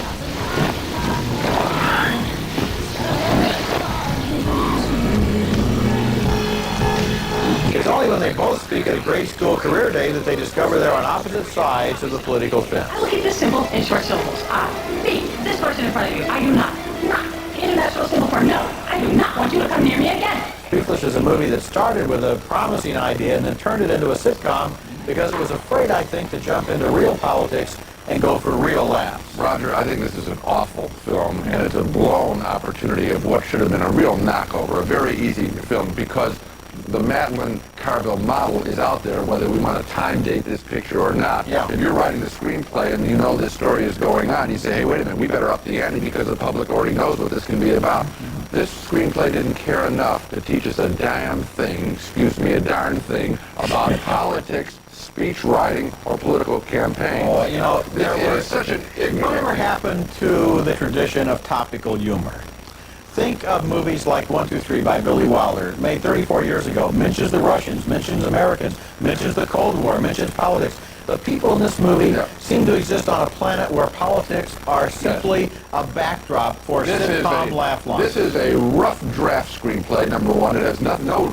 It's only when they both speak at a grade school career day that they discover they're on opposite sides of the political fence. I will keep this simple in short syllables. Me, this person in front of you, I do not international symbol for no. I do not want you to come near me again. Toothless is a movie that started with a promising idea and then turned it into a sitcom because it was afraid, I think, to jump into real politics and go for real laughs. Roger, I think this is an awful film, and it's a blown opportunity of what should have been a real knockover, a very easy film, because the Madeline Carville model is out there, whether we want to time date this picture or not. Yeah. If you're writing the screenplay and you know this story is going on, you say, hey, wait a minute, we better up the ante because the public already knows what this can be about. This screenplay didn't care enough to teach us a damn thing, excuse me, a darn thing, about politics, speech writing, or political campaigns. Oh, you know, It is such an ignorant... Whatever happened to the tradition of topical humor? Think of movies like 1, 2, 3 by Billy Wilder, made 34 years ago, mentions the Russians, mentions Americans, mentions the Cold War, mentions politics. The people in this movie seem to exist on a planet where politics are simply a backdrop for sitcom laugh lines. This is a rough draft screenplay, number one. It has no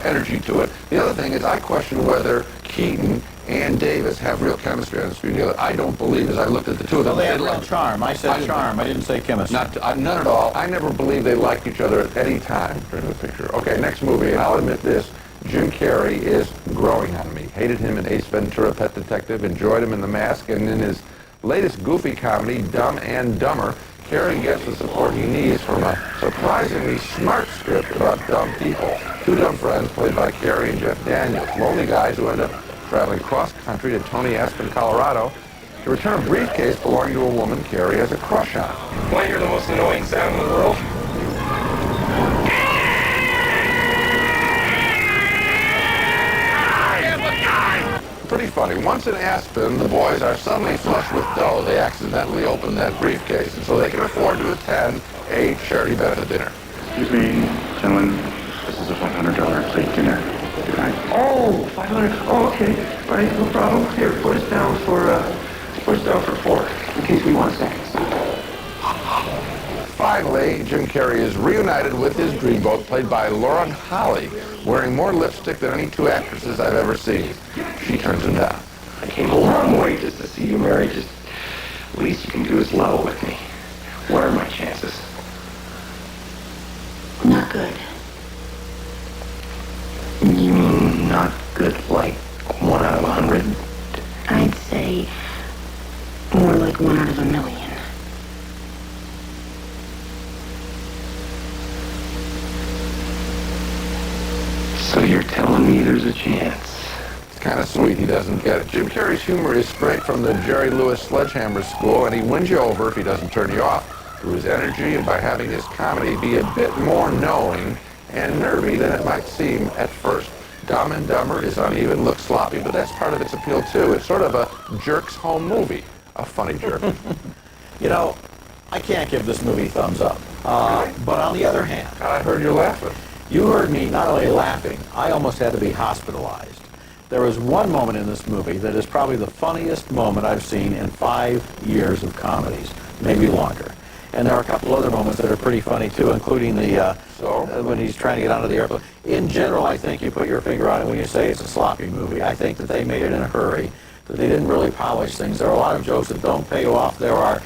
energy to it. The other thing is I question whether Keaton and Davis have real chemistry on the screen together. I don't believe, as I looked at the two of them. Well, they have real charm. I said charm. I didn't say chemistry. None at all. I never believed they liked each other at any time during the picture. Okay, next movie, and I'll admit this. Jim Carrey is growing on me. Hated him in Ace Ventura, Pet Detective. Enjoyed him in The Mask. And in his latest goofy comedy, Dumb and Dumber, Carrey gets the support he needs from a surprisingly smart script about dumb people. Two dumb friends played by Carrey and Jeff Daniels. Lonely guys who end up traveling cross-country to Tony Aspen, Colorado, to return a briefcase belonging to a woman Carrey has a crush on. Want to hear the most annoying sound in the world? Pretty funny. Once in Aspen, the boys are suddenly flush with dough. They accidentally open that briefcase, and so they can afford to attend a charity benefit dinner. Excuse me, gentlemen. This is a $500 plate dinner. Oh, 500. Oh, okay. All right, no problem. Here, put us down for 4, in case we want seconds. Finally, Jim Carrey is reunited with his dreamboat, played by Lauren Holly, wearing more lipstick than any two actresses I've ever seen. She turns him down. I came a long way just to see you married. Just the least you can do is level with me. What are my chances? Not good. You mean not good, like 1 out of 100? I'd say more like 1 out of 1,000,000. So you're telling me there's a chance? It's kind of sweet he doesn't get it. Jim Carrey's humor is straight from the Jerry Lewis Sledgehammer School, and he wins you over if he doesn't turn you off through his energy and by having his comedy be a bit more knowing and nervy than it might seem at first. Dumb and Dumber is uneven, looks sloppy, but that's part of its appeal too. It's sort of a jerk's home movie. A funny jerk. You know, I can't give this movie thumbs up. But on the other hand, I heard you laughing. You heard me not only laughing, I almost had to be hospitalized. There was one moment in this movie that is probably the funniest moment I've seen in 5 years of comedies, maybe longer. And there are a couple other moments that are pretty funny too, including the when he's trying to get onto the airplane. In general, I think you put your finger on it when you say it's a sloppy movie. I think that they made it in a hurry, that they didn't really polish things. There are a lot of jokes that don't pay off. There are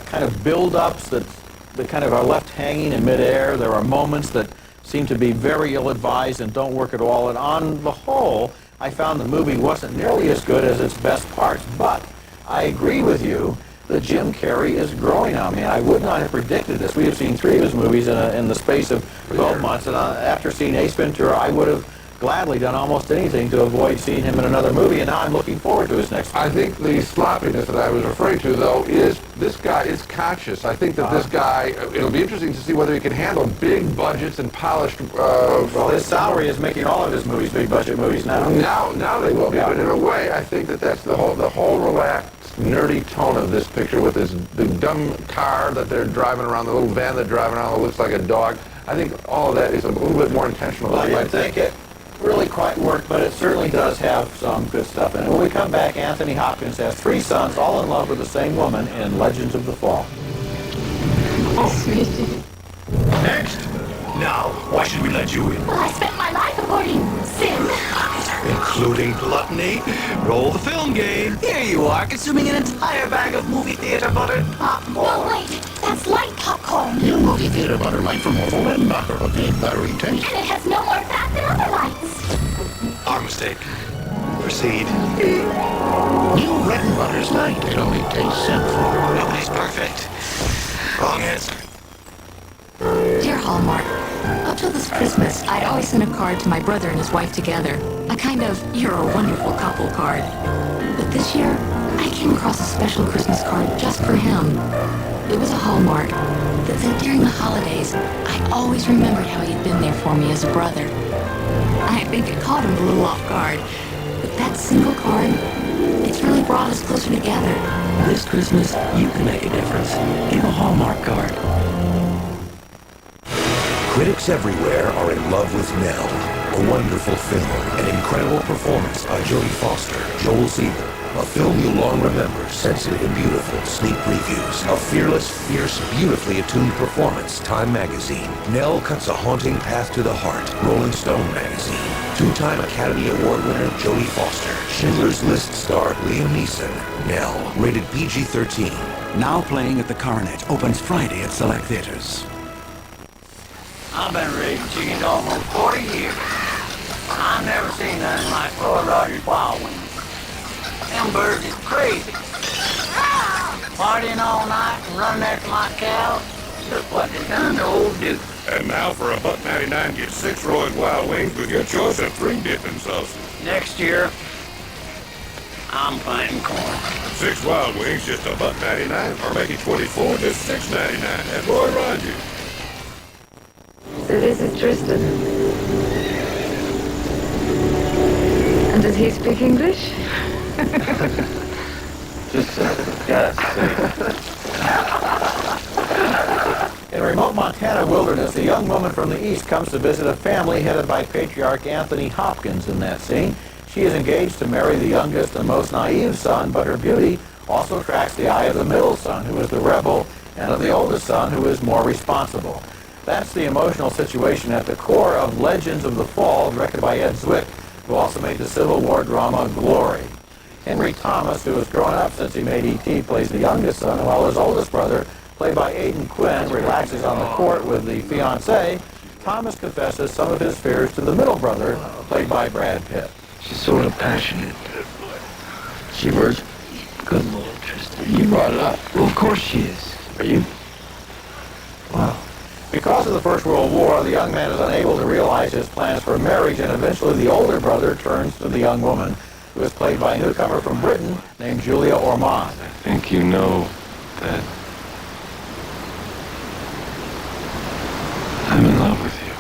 kind of build-ups that kind of are left hanging in midair. There are moments that seem to be very ill-advised and don't work at all. And on the whole, I found the movie wasn't nearly as good as its best parts. But I agree with you that Jim Carrey is growing on me. I would not have predicted this. We have seen 3 of his movies in the space of 12 months. And after seeing Ace Ventura, I would have gladly done almost anything to avoid seeing him in another movie, and now I'm looking forward to his next movie. I think the sloppiness that I was referring to, though, is this guy is conscious. I think that this guy, it'll be interesting to see whether he can handle big budgets and polished... well, his salary is making all of his movies big budget movies now. Now they will be, but in a way, I think that that's the whole relaxed, nerdy tone of this picture with this the dumb car that they're driving around, the little van they're driving around that looks like a dog. I think all of that is a little bit more intentional. Well, I didn't think it really quite worked, but it certainly does have some good stuff in it. When we come back, Anthony Hopkins has 3 sons, all in love with the same woman in Legends of the Fall. Next. Now, why should we let you in? Well, I spent my life avoiding sin. Including gluttony. Roll the film game. Here you are, consuming an entire bag of movie theater buttered popcorn. No, wait, that's light popcorn. New movie theater butter light from Orville Redenbacher of the battery tank. And it has no more fat than other lights. Our mistake. Proceed. New Redenbacher's light. It only tastes sinful. Nobody's perfect. Wrong answer. Dear Hallmark, up till this Christmas, I'd always sent a card to my brother and his wife together. A kind of, you're a wonderful couple card. But this year, I came across a special Christmas card just for him. It was a Hallmark that said during the holidays, I always remembered how he'd been there for me as a brother. I think it caught him a little off guard. But that single card, it's really brought us closer together. This Christmas, you can make a difference. Give a Hallmark card. Critics everywhere are in love with Nell. A wonderful film, an incredible performance by Jodie Foster, Joel Siegel. A film you'll long remember, sensitive and beautiful, sneak previews. A fearless, fierce, beautifully attuned performance, Time Magazine. Nell cuts a haunting path to the heart, Rolling Stone Magazine. 2-time Academy Award winner Jodie Foster. Schindler's List star Liam Neeson. Nell, rated PG-13. Now playing at the Coronet, opens Friday at select theaters. I've been raising chickens almost 40 years. I've never seen nothing like Floyd Rogers' Wild Wings. Them birds is crazy. Partying all night and running after my cows. Look what they done to old Duke. And now for $1.99, get 6 Roy's Wild Wings with your choice of 3 dipping sauces. Next year, I'm planting corn. 6 Wild Wings, just $1.99, or make it 24, just $6.99 at Roy Rogers. So this is Tristan. And does he speak English? Just yes. In a remote Montana wilderness, a young woman from the east comes to visit a family headed by patriarch Anthony Hopkins in that scene. She is engaged to marry the youngest and most naive son, but her beauty also attracts the eye of the middle son, who is the rebel, and of the oldest son, who is more responsible. That's the emotional situation at the core of Legends of the Fall, directed by Ed Zwick, who also made the Civil War drama Glory. Henry Thomas, who has grown up since he made E.T., plays the youngest son, while his oldest brother, played by Aidan Quinn, relaxes on the court with the fiancée. Thomas confesses some of his fears to the middle brother, played by Brad Pitt. She's sort of passionate. She virgin? Good Lord, Tristan. You brought it up. Well, of course she is. Are you? Wow. Because of the First World War, the young man is unable to realize his plans for marriage, and eventually the older brother turns to the young woman, who is played by a newcomer from Britain named Julia Ormond. I think you know that I'm in love with you.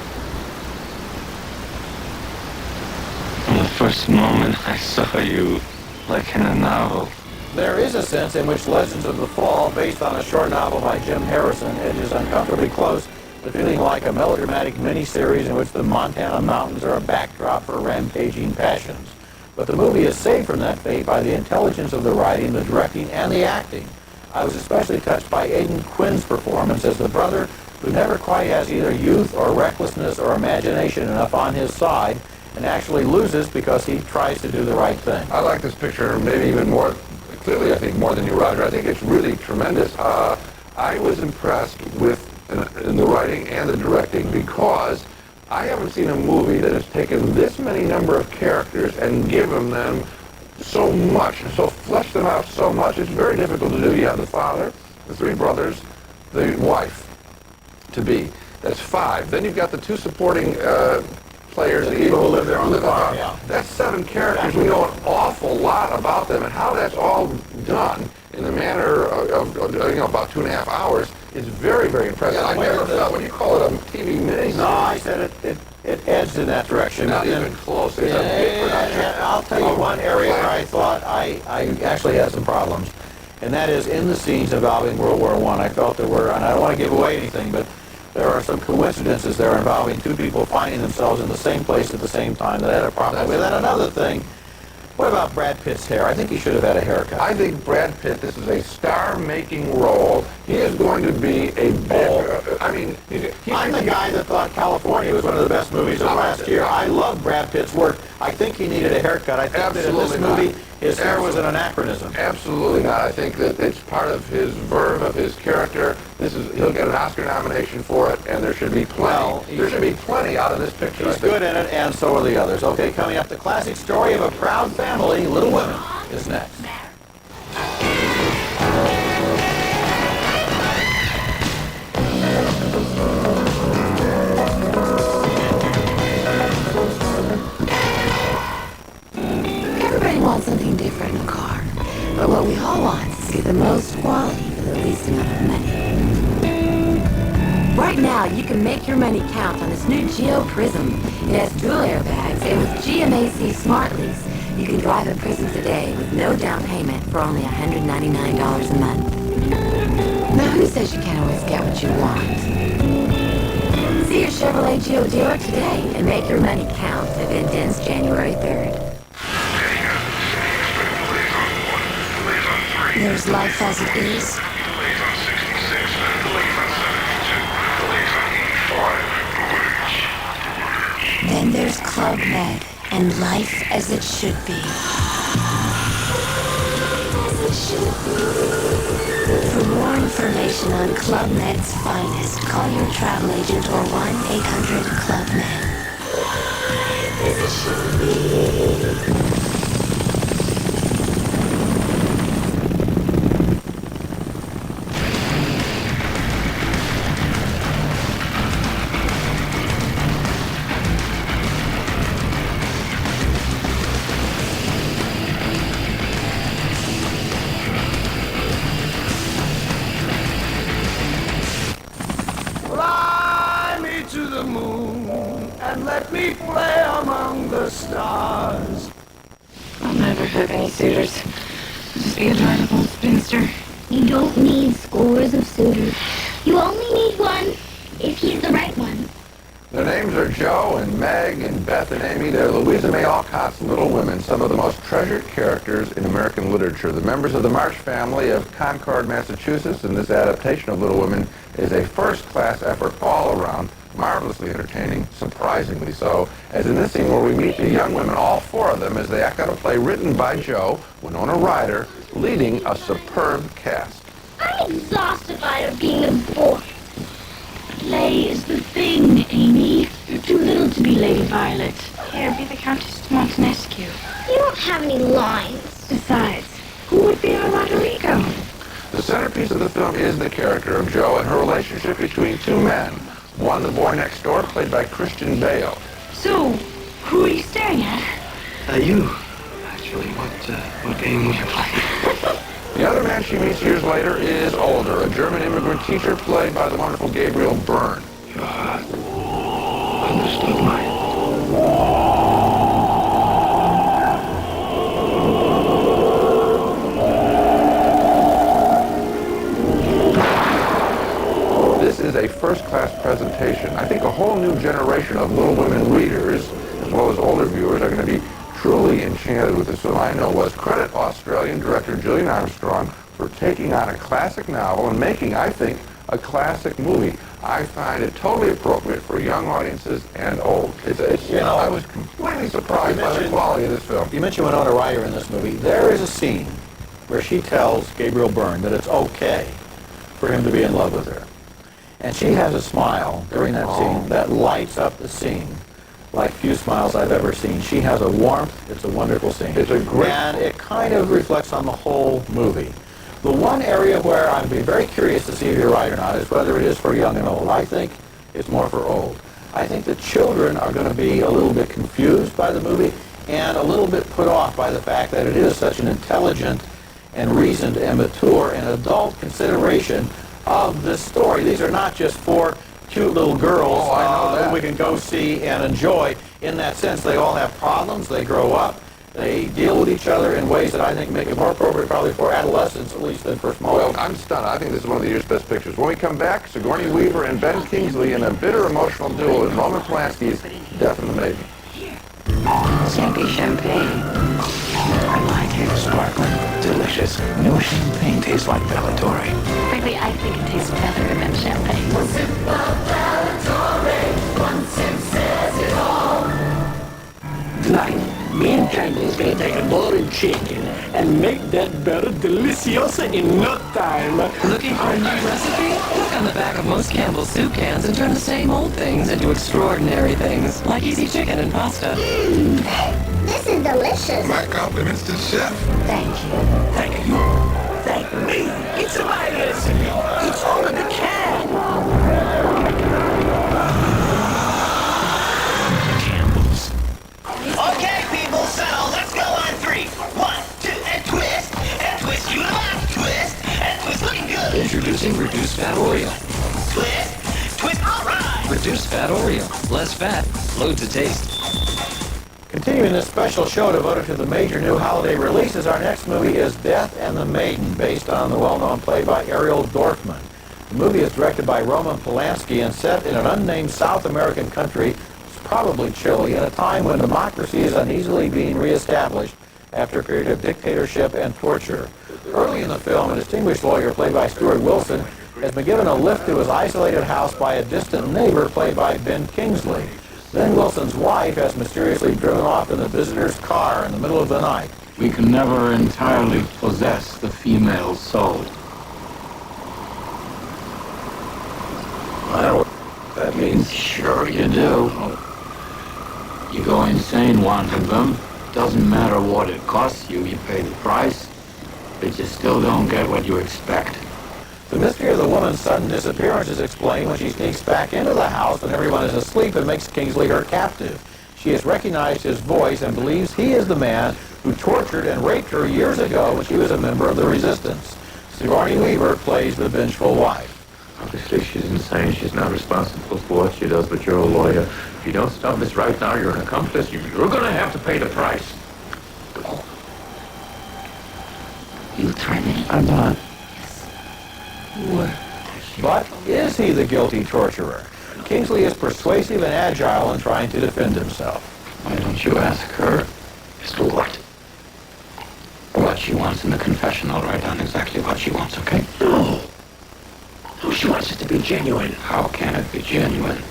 From the first moment I saw you, like in a novel. There is a sense in which Legends of the Fall, based on a short novel by Jim Harrison, edges uncomfortably close to feeling like a melodramatic miniseries in which the Montana mountains are a backdrop for rampaging passions. But the movie is saved from that fate by the intelligence of the writing, the directing, and the acting. I was especially touched by Aidan Quinn's performance as the brother who never quite has either youth or recklessness or imagination enough on his side, and actually loses because he tries to do the right thing. I like this picture maybe even more clearly, I think, more than you, Roger. I think it's really tremendous. I was impressed with in the writing and the directing because I haven't seen a movie that has taken this many number of characters and given them so much, so fleshed them out so much. It's very difficult to do. You have the father, the 3 brothers, the wife to be. That's 5. Then you've got the 2 supporting players, the people who live there on the farm, yeah. That's 7 characters. We know an awful lot about them, and how that's all done in the manner of about 2.5 hours is very, very impressive. Yeah, I never thought, when you call it a TV miniseries. No, I said it edged in that direction. Not even close. It's a big production. I'll tell you one area where I thought I actually had some problems, and that is in the scenes involving World War I. I felt there were, and I don't want to give away anything, but there are some coincidences there involving 2 people finding themselves in the same place at the same time that I had a problem with. And another thing, what about Brad Pitt's hair? I think he should have had a haircut. I think Brad Pitt, this is a star-making role. He is going to be a big... I'm the guy that thought California was one of the best movies of last year. I love Brad Pitt's work. I think he needed a haircut. I think that in this movie, his hair was an anachronism. Absolutely not. I think that it's part of his verve, of his character. He'll get an Oscar nomination for it, and there should be plenty. Well, there should be plenty out of this picture. He's good in it, and so are the others. Okay, coming up, the classic story of a proud family, Little Women, is next. Everybody wants something different in a car, but what we all want is to get the most quality for the least amount of money. Right now, you can make your money count on this new Geo Prism. It has dual airbags, and with GMAC Smart Lease, you can drive a Prism today with no down payment for only $199 a month. Now, who says you can't always get what you want? See your Chevrolet Geo dealer today and make your money count. Event ends January 3rd. There's life as it is. Then there's Club Med and life as it should be. For more information on Club Med's finest, call your travel agent or 1-800-CLUB-MED. As it should be. Fly me to the moon and let me play among the stars. I'll never have any suitors. I'll just be a darn old spinster. You don't need scores of suitors. You only need one if he's the right one. Their names are Joe and Meg and Beth and Amy. They're Louisa May Alcott's Little Women, some of the most treasured characters in American literature. The members of the March family of Concord, Massachusetts, and this adaptation of Little Women is a first-class effort all around, marvelously entertaining, surprisingly so, as in this scene where we meet the young women, all 4 of them, as they act out a play written by Joe, Winona Ryder, leading a superb cast. I'm exhausted of being a boy. Play is the thing, Amy. You're too little to be Lady Violet. Here, be the Countess de Montenescu. You don't have any lines. Besides, who would be our Roderigo? The centerpiece of the film is the character of Joe and her relationship between 2 men. One, the boy next door, played by Christian Bale. So, who are you staring at? You. Actually, what game would you play? The other man she meets years later is older, a German immigrant teacher played by the wonderful Gabriel Byrne. Understood my... This is a first-class presentation. I think a whole new generation of Little Women readers, as well as older viewers, are going to be truly enchanted with this film. I know was credit Australian director Gillian Armstrong for taking on a classic novel and making, I think, a classic movie. I find it totally appropriate for young audiences and old. I was completely surprised by the quality of this film. You mentioned Winona Ryder in this movie. There is a scene where she tells Gabriel Byrne that it's okay for him to be in love with her. And she has a smile during that scene that lights up the scene like few smiles I've ever seen. She has a warmth. It's a wonderful scene. It's a great... And it kind of reflects on the whole movie. The one area where I'd be very curious to see if you're right or not is whether it is for young and old. I think it's more for old. I think the children are going to be a little bit confused by the movie and a little bit put off by the fact that it is such an intelligent and reasoned and mature and adult consideration of this story. These are not just four cute little girls that we can go see and enjoy. In that sense, they all have problems. They grow up. They deal with each other in ways that I think make it more appropriate probably for adolescents, at least than for small. Well, I'm stunned. I think this is one of the year's best pictures. When we come back, Sigourney Weaver and Ben Kingsley in a bitter emotional duel in Roman Polanski's Death and the Maiden. Champagne. I like it. Sparkling. Delicious. No champagne tastes like Bellatori. Frankly, I think it tastes better than champagne. One sip of Bellatori, one sip says it all. Tonight, me and Candy's gonna take a boiling chicken and make that better deliciosa in no time. Looking for a new recipe? Look on the back of most Campbell's soup cans and turn the same old things into extraordinary things, like easy chicken and pasta. This is delicious. My compliments to the chef. Thank you. Thank you. Thank me. It's my recipe. It's all in the can. Campbell's. Okay, people, so let's go on 3. 1, 2, and twist. And twist you left. Twist. And twist looking good. Introducing Reduced Fat Oreo. Twist. Twist, all right. Reduced Fat Oreo. Less fat, loads of taste. Continuing this special show devoted to the major new holiday releases, our next movie is Death and the Maiden, based on the well-known play by Ariel Dorfman. The movie is directed by Roman Polanski and set in an unnamed South American country, probably Chile, in a time when democracy is uneasily being reestablished after a period of dictatorship and torture. Early in the film, a distinguished lawyer played by Stuart Wilson has been given a lift to his isolated house by a distant neighbor played by Ben Kingsley. Then Wilson's wife has mysteriously driven off in the visitor's car in the middle of the night. We can never entirely possess the female soul. I don't know what that means. Sure you do. You go insane wanting them. Doesn't matter what it costs you, you pay the price. But you still don't get what you expect. The mystery of the woman's sudden disappearance is explained when she sneaks back into the house when everyone is asleep and makes Kingsley her captive. She has recognized his voice and believes he is the man who tortured and raped her years ago when she was a member of the resistance. Sigourney Weaver plays the vengeful wife. Obviously, she's insane. She's not responsible for what she does, but you're a lawyer. If you don't stop this right now, you're an accomplice. You're going to have to pay the price. You threaten me? I'm not. But is he the guilty torturer? Kingsley is persuasive and agile in trying to defend himself. Why don't you ask her as to what? What she wants in the confession. I'll write down exactly what she wants, okay? No. No, she wants it to be genuine. How can it be genuine?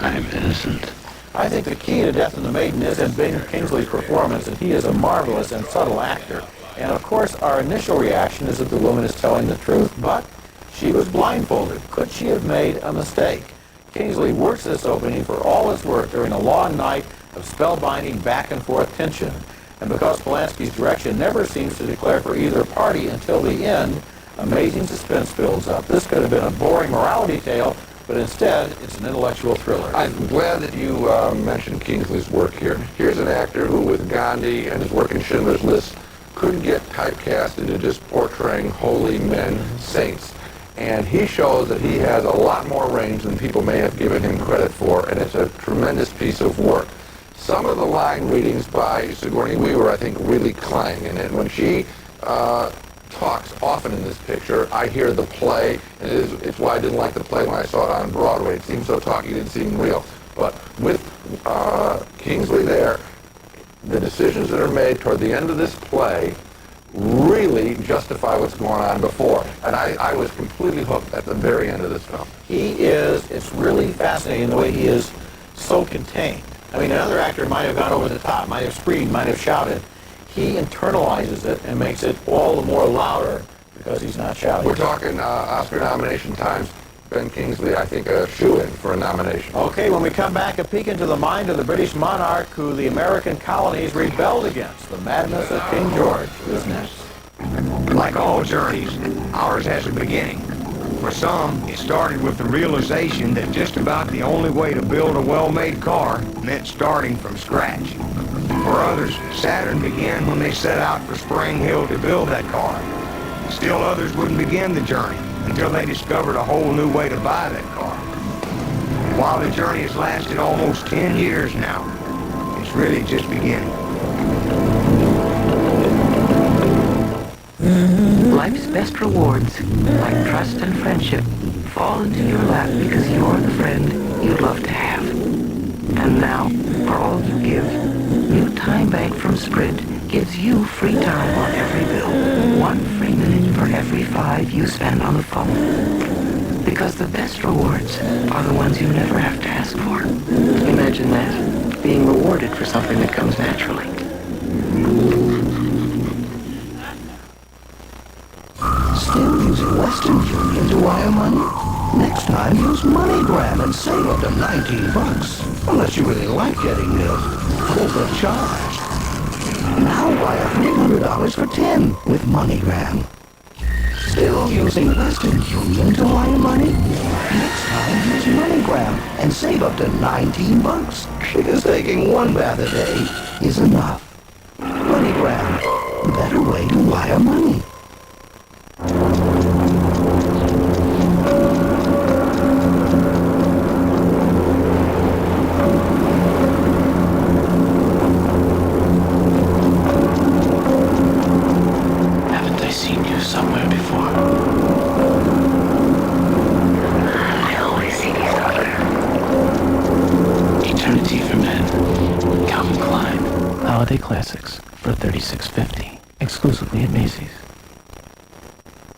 I'm innocent. I think the key to Death and the Maiden is in Ben Kingsley's performance, and he is a marvelous and subtle actor. And of course, our initial reaction is that the woman is telling the truth, but she was blindfolded. Could she have made a mistake? Kingsley works this opening for all it's worth during a long night of spellbinding back-and-forth tension. And because Polanski's direction never seems to declare for either party until the end, amazing suspense builds up. This could have been a boring morality tale, but instead, it's an intellectual thriller. I'm glad that you mentioned Kingsley's work here. Here's an actor who, with Gandhi and his work in Schindler's List, couldn't get typecast into just portraying holy men, saints. And he shows that he has a lot more range than people may have given him credit for, and it's a tremendous piece of work. Some of the line readings by Sigourney Weaver, I think, really clang. And when she talks often in this picture, I hear the play, and it's why I didn't like the play when I saw it on Broadway. It seemed so talky, it didn't seem real. But with Kingsley there, the decisions that are made toward the end of this play really justify what's going on before. And I was completely hooked at the very end of this film. It's really fascinating the way he is so contained. I mean, another actor might have gone over the top, might have screamed, might have shouted. He internalizes it and makes it all the more louder because he's not shouting. We're talking Oscar nomination times. Ben Kingsley, I think, a shoo-in for a nomination. Okay, when we come back, a peek into the mind of the British monarch who the American colonies rebelled against. The madness of King George is next. Like all journeys, ours has a beginning. For some, it started with the realization that just about the only way to build a well-made car meant starting from scratch. For others, Saturn began when they set out for Spring Hill to build that car. Still others wouldn't begin the journey until they discovered a whole new way to buy that car. And while the journey has lasted almost 10 years now, it's really just beginning. Life's best rewards, like trust and friendship, fall into your lap because you're the friend you'd love to have. And now, for all you give, new Time Bank from Sprint gives you free time on every bill. 1 free minute for every 5 you spend on the phone. Because the best rewards are the ones you never have to ask for. Imagine that, being rewarded for something that comes naturally. Still using Western Union to wire money? Next time, use MoneyGram and save up to $19. Unless you really like getting overcharged. Now wire $300 for $10 with MoneyGram. Still using Western Union to wire money? Next time, use MoneyGram and save up to $19. Because taking 1 bath a day is enough. MoneyGram, better way to wire money. Haven't I seen you somewhere before? I always see you somewhere. Eternity for Men. Calvin Klein. Holiday Classics for $36.50. Exclusively at Macy's.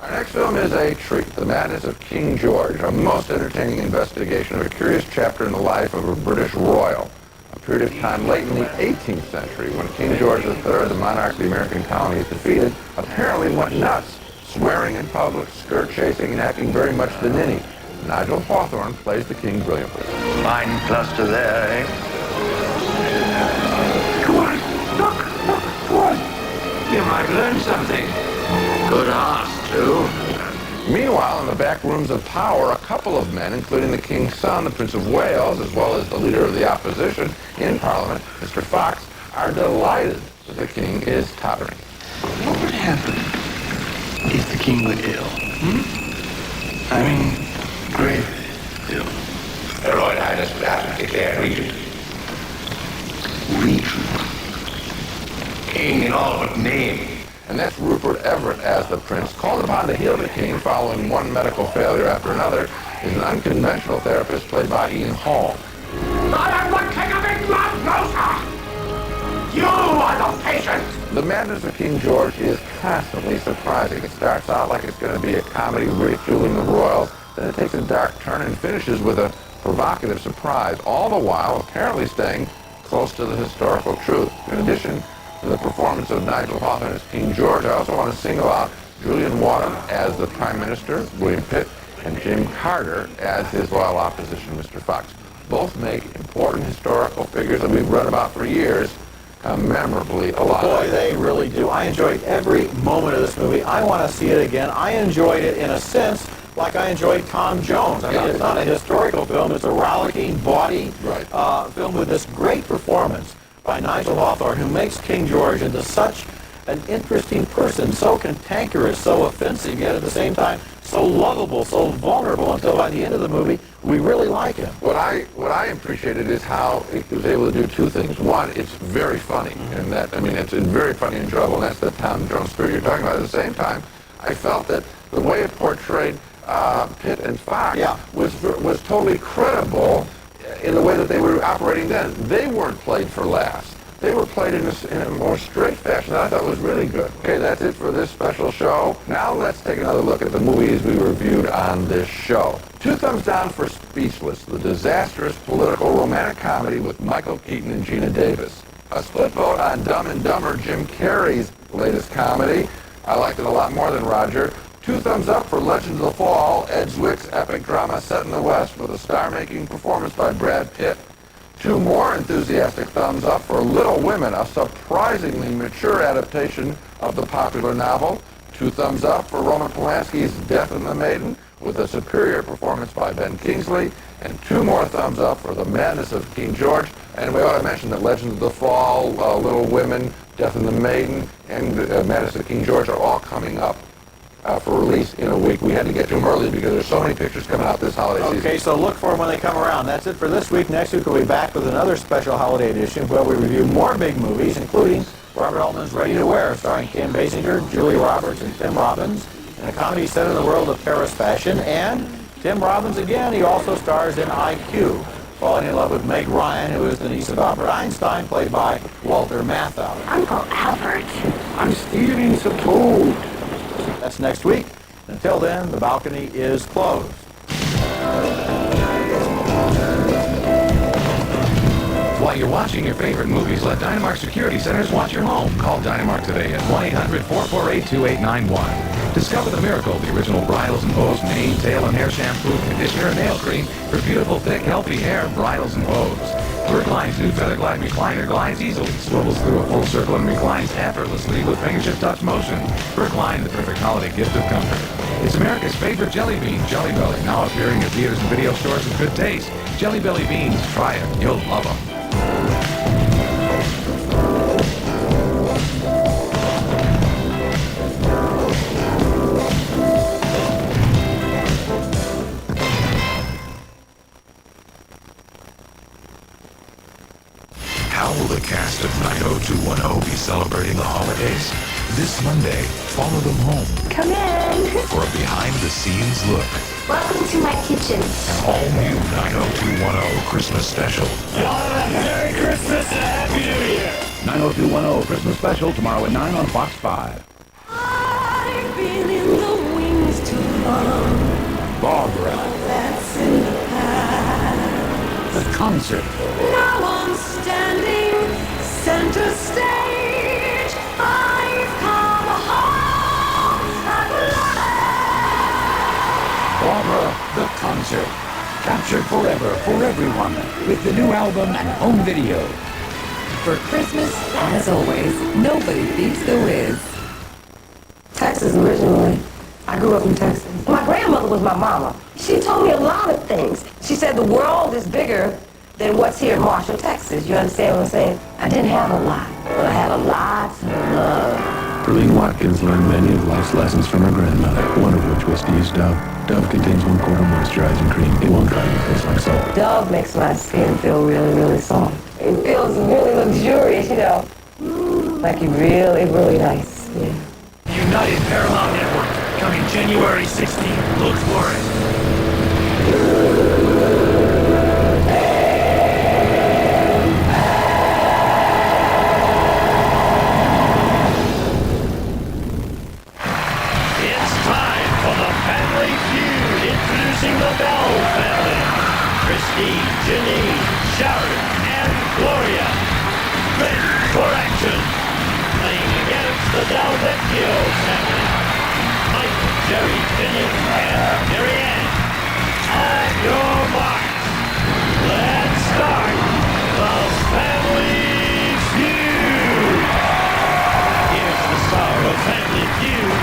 Our next film is a treat, The Maddest of King George, a most entertaining investigation of a curious chapter in the life of a British royal, a period of time late in the 18th century when King George III, the monarch of the American colonies defeated, apparently went nuts, swearing in public, skirt chasing, and acting very much the ninny. Nigel Hawthorne plays the king brilliantly. Fine cluster there, eh? Come on, look, come on. You might learn something. Good horse, too. Meanwhile, in the back rooms of power, a couple of men, including the king's son, the Prince of Wales, as well as the leader of the opposition in Parliament, Mr. Fox, are delighted that the king is tottering. What would happen if the king were ill? I mean, gravely ill. Her Royal Highness would have to declare regent. Regent? King in all but name. And that's Rupert Everett as the prince, called upon to heal the king following one medical failure after another, is an unconventional therapist played by Ian Holm. I am the king of England, Rosa! You are the patient! The Madness of King George is constantly surprising. It starts out like it's going to be a comedy ridiculing the royals, then it takes a dark turn and finishes with a provocative surprise, all the while apparently staying close to the historical truth. In addition to the performance of Nigel Hawthorne as King George, I also want to single out Julian Wadham as the Prime Minister, William Pitt, and Jim Carter as his loyal opposition, Mr. Fox. Both make important historical figures that we've read about for years come memorably alive. Boy, they really do. I enjoyed every moment of this movie. I want to see it again. I enjoyed it in a sense like I enjoyed Tom Jones. I mean, it's not a historical film. It's a rollicking, bawdy film with this great performance by Nigel Hawthorne, who makes King George into such an interesting person, so cantankerous, so offensive, yet at the same time so lovable, so vulnerable, until by the end of the movie, we really like him. What I appreciated is how it was able to do two things. One, it's very funny, and that, I mean, it's very funny and enjoyable, and that's the Tom Jones spirit you're talking about. At the same time, I felt that the way it portrayed Pitt and Fox was totally credible in the way that they were operating then. They weren't played for laughs. They were played in a more straight fashion that I thought was really good. Okay, that's it for this special show. Now let's take another look at the movies we reviewed on this show. 2 thumbs down for Speechless, the disastrous political romantic comedy with Michael Keaton and Gina Davis. A split vote on Dumb and Dumber, Jim Carrey's latest comedy. I liked it a lot more than Roger. 2 thumbs up for Legend of the Fall, Ed Zwick's epic drama set in the West with a star-making performance by Brad Pitt. 2 more enthusiastic thumbs up for Little Women, a surprisingly mature adaptation of the popular novel. 2 thumbs up for Roman Polanski's Death in the Maiden, with a superior performance by Ben Kingsley, and 2 more thumbs up for The Madness of King George. And we ought to mention that Legends of the Fall, Little Women, Death in the Maiden, and Madness of King George are all coming up for release in a week. We had to get to them early because there's so many pictures coming out this holiday season. Okay, so look for them when they come around. That's it for this week. Next week we'll be back with another special holiday edition where we review more big movies, including Robert Altman's Ready to Wear, starring Kim Basinger, Julia Roberts, and Tim Robbins, and a comedy set in the world of Paris fashion. And Tim Robbins again, he also stars in IQ, falling in love with Meg Ryan, who is the niece of Albert Einstein, played by Walter Matthau. Uncle Albert. I'm stealing some food. That's next week. Until then, the balcony is closed. While you're watching your favorite movies, let Dynamark Security Centers watch your home. Call Dynamark today at 1-800-448-2891. Discover the miracle, the original Bridals and Bows mane, tail, and hair shampoo, conditioner, and nail cream for beautiful, thick, healthy hair. Bridals and Bows. Bergline's new Feather Glide recliner glides easily, swivels through a full circle, and reclines effortlessly with fingertip touch motion. Bergline, the perfect holiday gift of comfort. It's America's favorite jelly bean, Jelly Belly, now appearing at theaters and video stores with good taste. Jelly Belly beans, try them. You'll love them. How will the cast of 90210 be celebrating the holidays? This Monday, follow them home Come in. for a behind-the-scenes look. Welcome to my kitchen. An all-new 90210 Christmas special. Merry Christmas and Happy New Year! 90210 Christmas Special tomorrow at 9 on Fox 5. I've been in the wings too long. Barbara. That's in the past. The concert. Now I'm standing center stage. I've come home at last. Barbara, the concert. Captured forever for everyone with the new album and home video. For Christmas, as always, nobody beats the Wiz. Texas originally. I grew up in Texas. My grandmother was my mama. She told me a lot of things. She said the world is bigger than what's here in Marshall, Texas. You understand what I'm saying? I didn't have a lot, but I had a lot of love. Perlene Watkins learned many of life's lessons from her grandmother, one of which was to use Dove. Dove contains 1/4 moisturizing cream. It won't dry your face like soap. Dove makes my skin feel really, really soft. It feels really luxurious, you know. Like you really, really nice. Yeah. United Paramount Network, coming January 16th. Look for it. It's time for the Family Feud, introducing the Bell family. Christine, Janine, Sharon, and Gloria. Ready for action. Playing against the Del Vecchio family. Mike, Jerry, Vinny, and Mary Ann. On your mark. Let's start the Family Feud. Here's the star of Family Feud,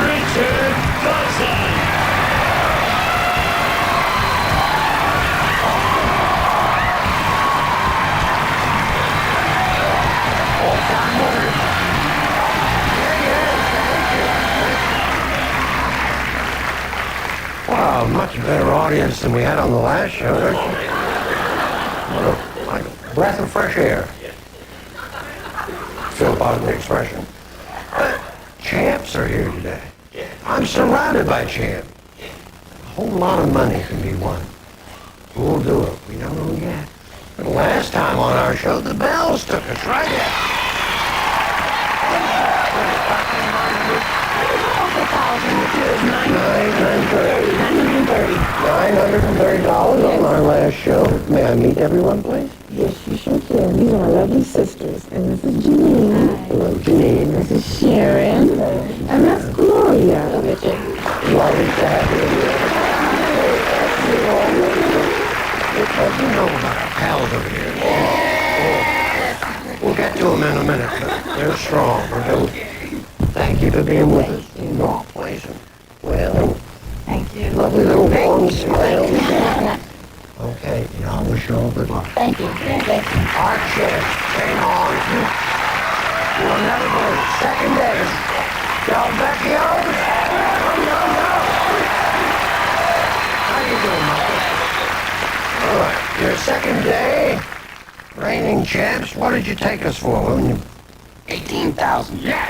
Richard Dawson. Wow, much better audience than we had on the last show, don't you? Like a breath of fresh air. Feel part of the expression. Champs are here today. I'm surrounded by champs. A whole lot of money can be won. Who'll do it? We don't know yet. But last time on our show, the Bells took us right in. $930 on our last show. May I meet everyone, please? Yes, you sure can. These are my lovely sisters. And this is Janine. Hello, Janine. This is Sharon. And that's Gloria. Lovely to have you here. What do you know about our pals over here? Oh. We'll get to them in a minute, but they're strong. thank you for being with us in your place. Well, thank you. Lovely little warm smile. Okay, I wish you all good luck. Thank you. Thank you. All right, Chef, hang on. You'll never believe it. Second day. Y'all back here? How you doing, Michael? All right, your second day. Reigning champs, what did you take us for? 18,000. Yeah!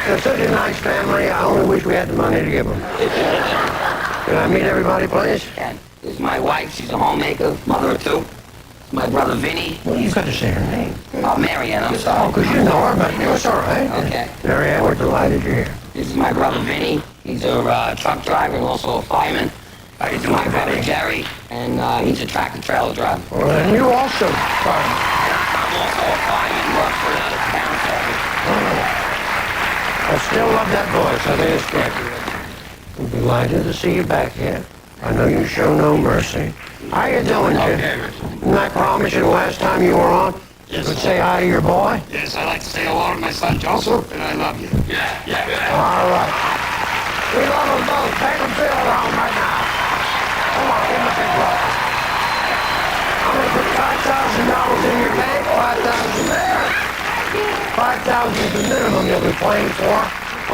They're such a nice family, I only wish we had the money to give them. Can I meet everybody, please? This is my wife. She's a homemaker, mother of two. It's my brother Vinny. Well, you've got to say her name. Oh, Marianne, I'm sorry. Oh, because you know her, but it's all right. Okay. Marianne, we're delighted you're here. This is my brother Vinny. He's a truck driver and also a fireman. This is my brother Jerry, and he's a tractor-trailer driver. Well, and you also fireman. I'm also a fireman, work for the town service. I still love that voice. I think it's great. We're delighted to see you back here. I know you show no mercy. How you doing, kid? Didn't I promise you the last time you were on? Yes. Would say hi to your boy? Yes, I'd like to say hello to my son Joseph, and I love you. Yeah. All right. We love them both. Take them feel around right now. Come on, give them a big rock. I'm going to put $5,000 in your bank. 5,000 there. 5,000 is the minimum you'll be playing for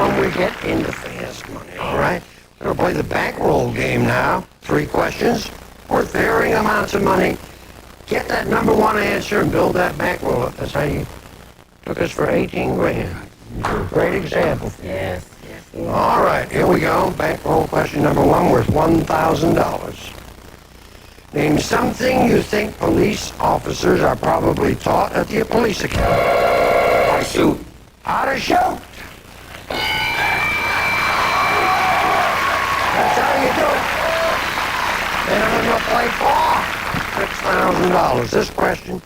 when we get into fast money. All right? We're going to play the bankroll game now. 3 questions worth varying amounts of money. Get that number one answer and build that bankroll up. That's how you took us for 18 grand. You're a great example. Yes. All right, here we go. Bankroll question number 1 worth $1,000. Name something you think police officers are probably taught at the police academy. How to shoot. How to shoot. That's how you do it. Minimum to play for $6,000. This question,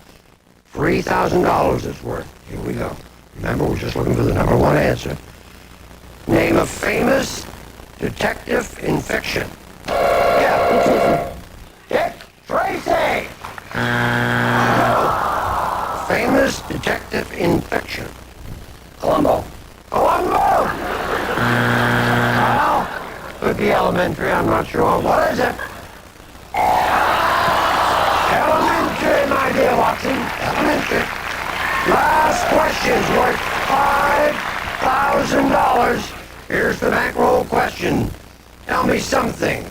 $3,000 is worth. Here we go. Remember, we're just looking for the number one answer. Name a famous detective in fiction. Yeah. Dick Tracy. Famous detective in fiction. Columbo. Well, could be elementary, I'm not sure. What is it? Elementary, my dear Watson. Elementary. Last question's worth $5,000. Here's the bankroll question. Tell me something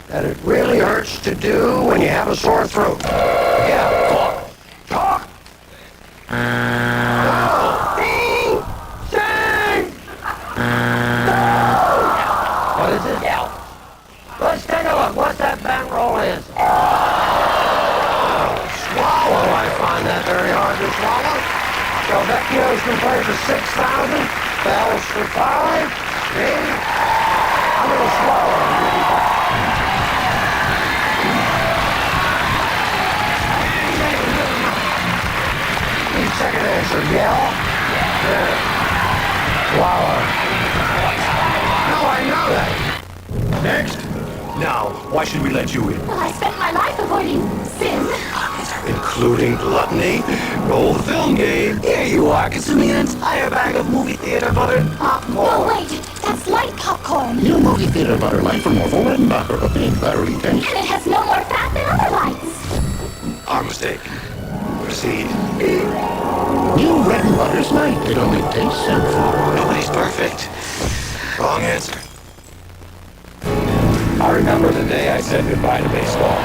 that it really hurts to do when you have a sore throat. Yeah, talk. Talk. No. Sing. No. What is it? Yell. Let's take a look. What's that bankroll is? Swallow. I find that very hard to swallow. So Vecchio's can play for $6,000. Bells for 5. Maybe. I'm going to swallow. Second answer, yell. Yeah. Swallow. No, I know that. Next. Now, why should we let you in? Well, I spent my life avoiding sin. Including gluttony. Roll the film game. Here you are, consuming an entire bag of movie theater butter popcorn. No, wait, that's light popcorn. New movie theater butter light from Orville Redenbacher obtained battery And tension. it has no more fat than other lights. Our mistake. Proceed. New Redenbacher's light. It only tastes sinful. Nobody's perfect. Wrong answer. I remember the day I said goodbye to baseball.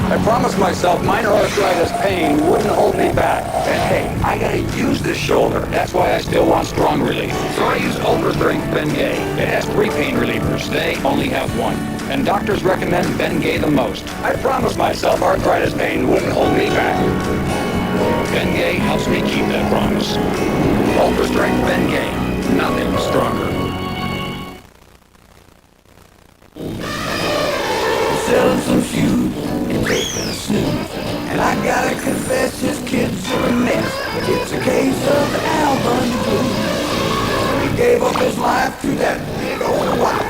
I promised myself minor arthritis pain wouldn't hold me back. And hey, I gotta use this shoulder. That's why I still want strong relief. So I use Ultra Strength Bengay. It has 3 pain relievers. They only have 1. And doctors recommend Bengay the most. I promised myself arthritis pain wouldn't hold me back. Bengay helps me keep that promise. Ultra Strength Bengay. Nothing stronger. Selling some shoes and taking a snooze. And I gotta confess, this kid's a mess. It's a case of the Al Bundy blues. He gave up his life to that big old wife.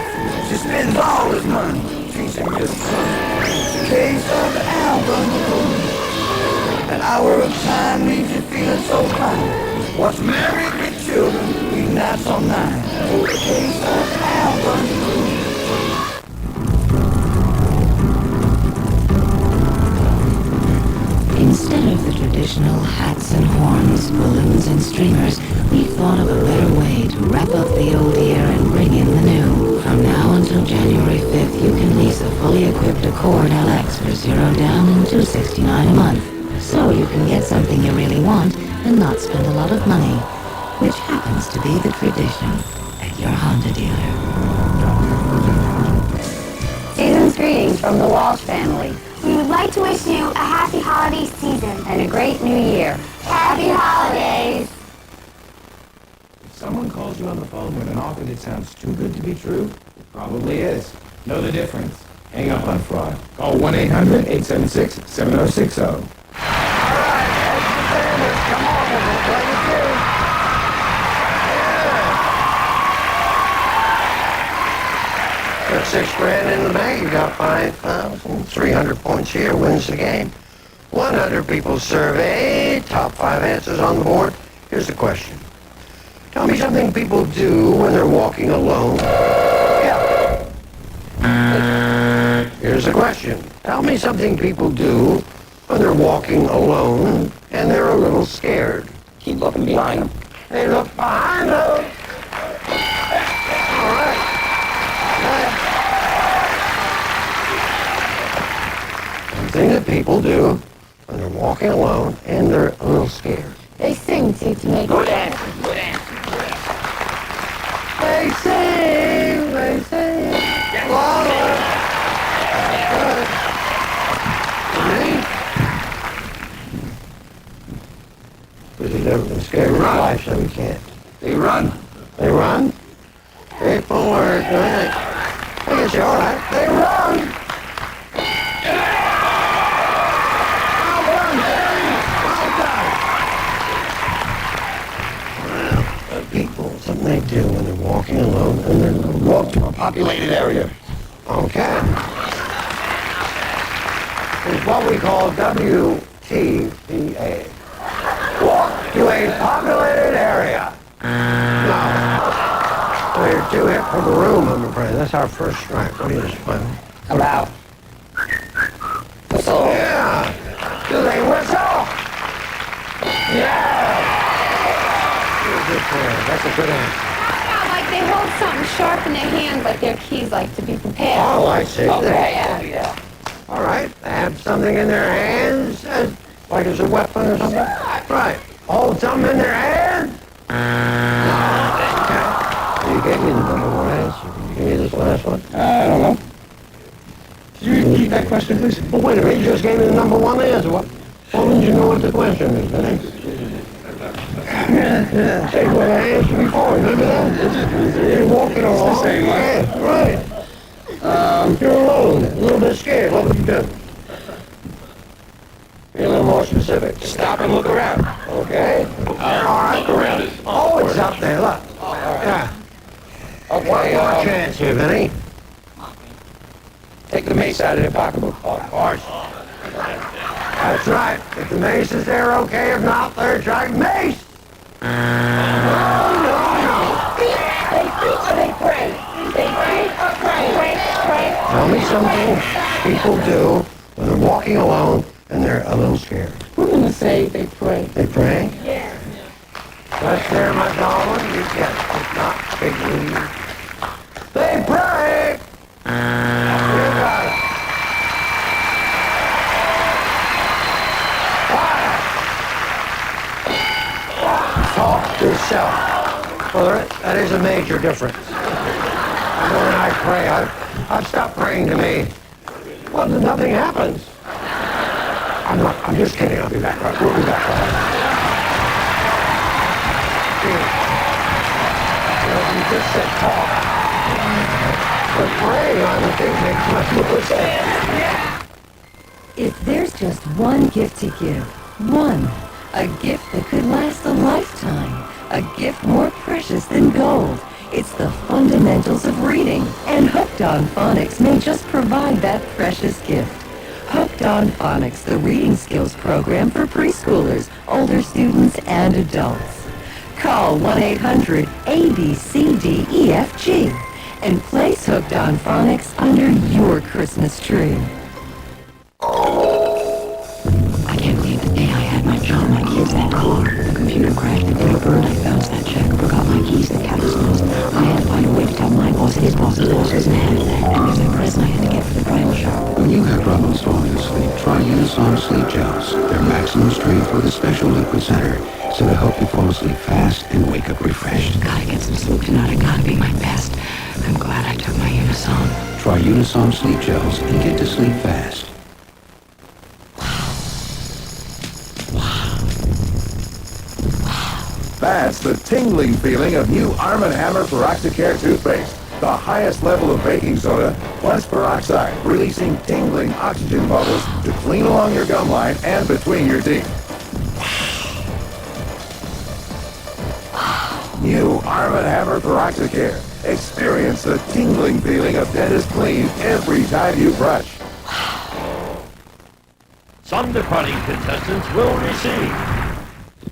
She spends all his money chasing his son. It's a case of the Al Bundy blues. An hour of time leaves you feeling so fine. What's married with children, we nights all night. Okay, so album. Instead of the traditional hats and horns, balloons and streamers, we thought of a better way to wrap up the old year and bring in the new. From now until January 5th, you can lease a fully equipped Accord LX for $0 down and $269 a month. So you can get something you really want and not spend a lot of money, which happens to be the tradition at your Honda dealer. Season's greetings from the Walsh family. We would like to wish you a happy holiday season. And a great new year. Happy holidays! If someone calls you on the phone with an offer that sounds too good to be true, it probably is. Know the difference. Hang up on fraud. Call 1-800-876-7060. Got $6,000 in the bank, you got 5,000. 300 points here, wins the game. 100 people surveyed, top 5 answers on the board. Here's the question. Tell me something people do when they're walking alone. Yeah. Here's the question. Tell me something people do when they're walking alone and they're a little scared. Keep looking behind them. They look behind them. All right. Thing that people do when they're walking alone and they're a little scared. They sing to make Good answer. Good answer. They sing. Because he's never been scared in his life, so he can't. They run. They run. People are good. I guess you're all right. They run. People, something they do when they're walking alone and they're walk to a populated area. Okay. It's what we call WTPA. Walk to a populated area. No. We're too hip for the room, I'm afraid. That's our first strike. What do you just find? Come out. Whistle. Yeah. Do they whistle? Yeah. That's a good answer. Like they hold something sharp in their hands, like their keys, like to be prepared. Oh, I see. Okay, Yeah. All right. They have something in their hands, like it's a weapon or something. Right. Hold something in their hand. Okay. You gave me the number one answer. You gave me this last one. I don't know. Could you repeat that question, please? Well, wait a minute. You just gave me the number one answer. What? Well, didn't you know what the question is? Say what I answered before. Remember that? You're walking along. It's the same one. Right. You're alone. A little bit scared. What would you do? Be a little more specific. Stop and look around. Okay. All right. Look around it. Oh, it's up there. Look. Yeah. Okay. One more chance here, Vinny. Take the mace out of their pocketbook. Of course. That's right. If the mace is there, okay. If not, third strike, mace. They pray. They pray or pray. Tell me something people do when they're walking alone and they're a little scared. We're going to say they pray. They pray? Yeah. That's there, my darling. You get it. It's not big league. They pray! You got it. Talk to yourself. Well, that is a major difference. When I pray, I've stopped praying to me. Well, nothing happens. I'm just kidding. I'll be back right. We'll be back right. You just said talk. But praying on the thing makes much more sense. If there's just one gift to give, one, a gift that could last a lifetime, a gift more precious than gold, it's the fundamentals of reading, and Hooked on Phonics may just provide that precious gift. Hooked Hooked on Phonics, the reading skills program for preschoolers, older students, and adults. Call 1-800-ABCDEFG and place Hooked on Phonics under your Christmas tree. I can't believe the day I had my job, my kids, that car. The computer crashed, the day burned, I bounced that check, forgot my keys, the cat was lost. I had to find a way to tell my boss, his boss's boss was mad. And there's a present I had to get for the bridal shop. When you have problems falling asleep, try Unisom Sleep Gels. Their maximum strength with a special liquid center, so to help you fall asleep fast and wake up refreshed. Gotta get some sleep tonight, I gotta be my best. I'm glad I took my Unisom. Try Unisom Sleep Gels and get to sleep fast. That's the tingling feeling of new Arm & Hammer Peroxicare toothpaste. The highest level of baking soda plus peroxide, releasing tingling oxygen bubbles to clean along your gum line and between your teeth. New Arm & Hammer Peroxicare. Experience the tingling feeling of dentist clean every time you brush. Some departing contestants will receive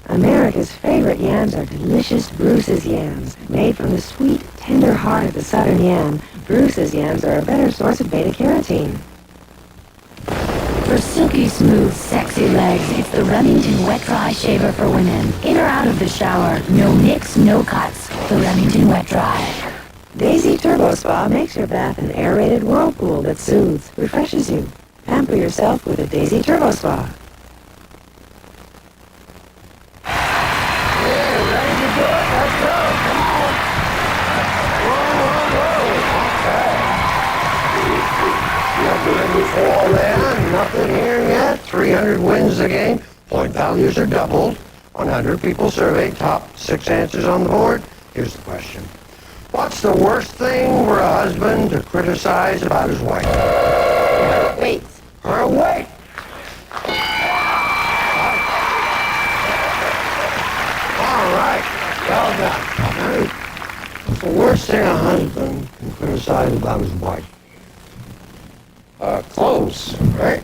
America's favorite yams are delicious Bruce's yams. Made from the sweet, tender heart of the southern yam, Bruce's yams are a better source of beta-carotene. For silky smooth, sexy legs, it's the Remington Wet Dry Shaver for women. In or out of the shower, no nicks, no cuts. The Remington Wet Dry. Daisy Turbo Spa makes your bath an aerated whirlpool that soothes, refreshes you. Pamper yourself with a Daisy Turbo Spa. All in, nothing here yet. 300 wins the game. Point values are doubled. 100 people surveyed. Top 6 answers on the board. Here's the question. What's the worst thing for a husband to criticize about his wife? Her weight. Her weight. All right. Well done. What's the worst thing a husband can criticize about his wife? Clothes, right?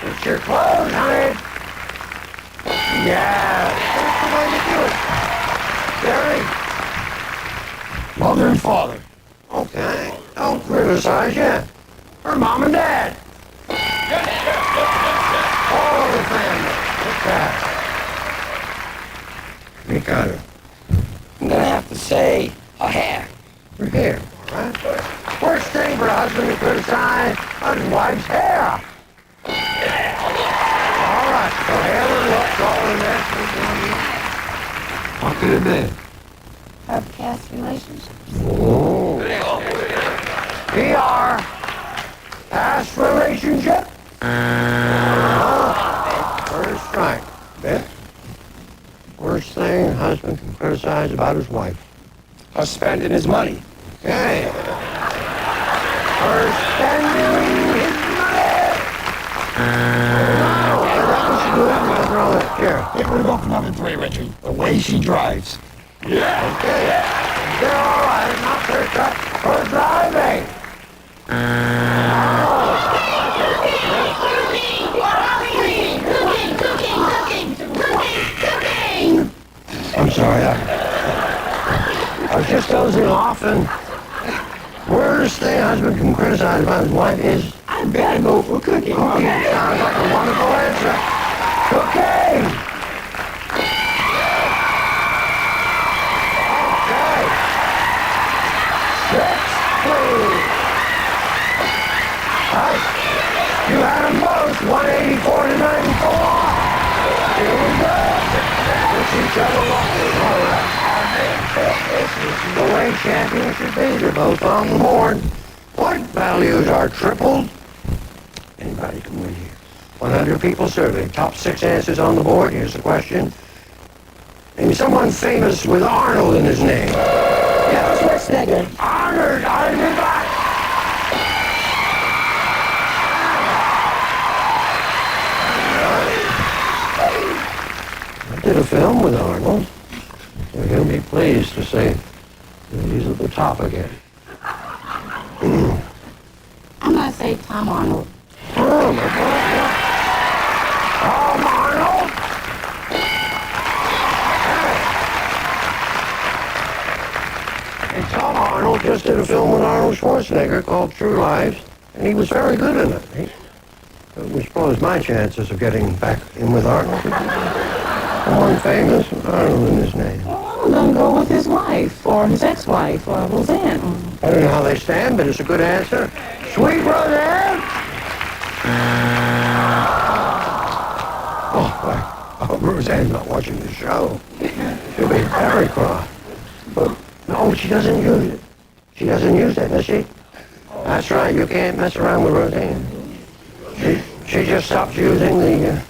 It's your clothes, honey. Yeah, that's the way to do it. Gary? Mother and father. Okay, don't criticize yet. Her mom and dad. All of the family. What's that? Ricardo. I'm gonna have to say her hair. Her hair, all right? Worst thing for a husband to criticize on his wife's hair. All right, so hair and looks all in there. Talk to the bed. Have past relationships. Oh. PR. Past relationship. First strike. Beth. Worst thing a husband can criticize about his wife. Her spending his money. Okay. Her spending his money. Here. Get rid of number 3, Richie. The way she drives. Yeah. Okay. They're all right. Not their cut. For driving. I'm sorry. I was just dozing off, and worst thing a husband can criticize about his wife is, I better go for cooking. Cooking sounds like a wonderful answer. Cooking! Okay. 6, 2. Right. You had them both, 184 to 94. Here we go. Push each other off. All right. This is the way championship is. You're both on the board. Point values are tripled. Anybody can win here. 100 people surveyed. Top 6 answers on the board. Here's the question. Name someone famous with Arnold in his name. Yeah, Schwarzenegger. Arnold, Arnold back. I did a film with Arnold. So he'll be pleased to say that he's at the top again. I'm gonna say Tom Arnold. Tom room. Arnold! Hey, Tom Arnold just did a film with Arnold Schwarzenegger called True Lives, and he was very good in it. We suppose my chances of getting back in with Arnold. Someone famous with Arnold in his name. Well, don't go with his wife, or his ex-wife, or Roseanne. I don't know how they stand, but it's a good answer. Sweet Roseanne! Oh, boy. I hope Roseanne's not watching the show. She'll be very cross. But, no, she doesn't use it. She doesn't use it, does she? That's right, you can't mess around with Roseanne. She just stopped using the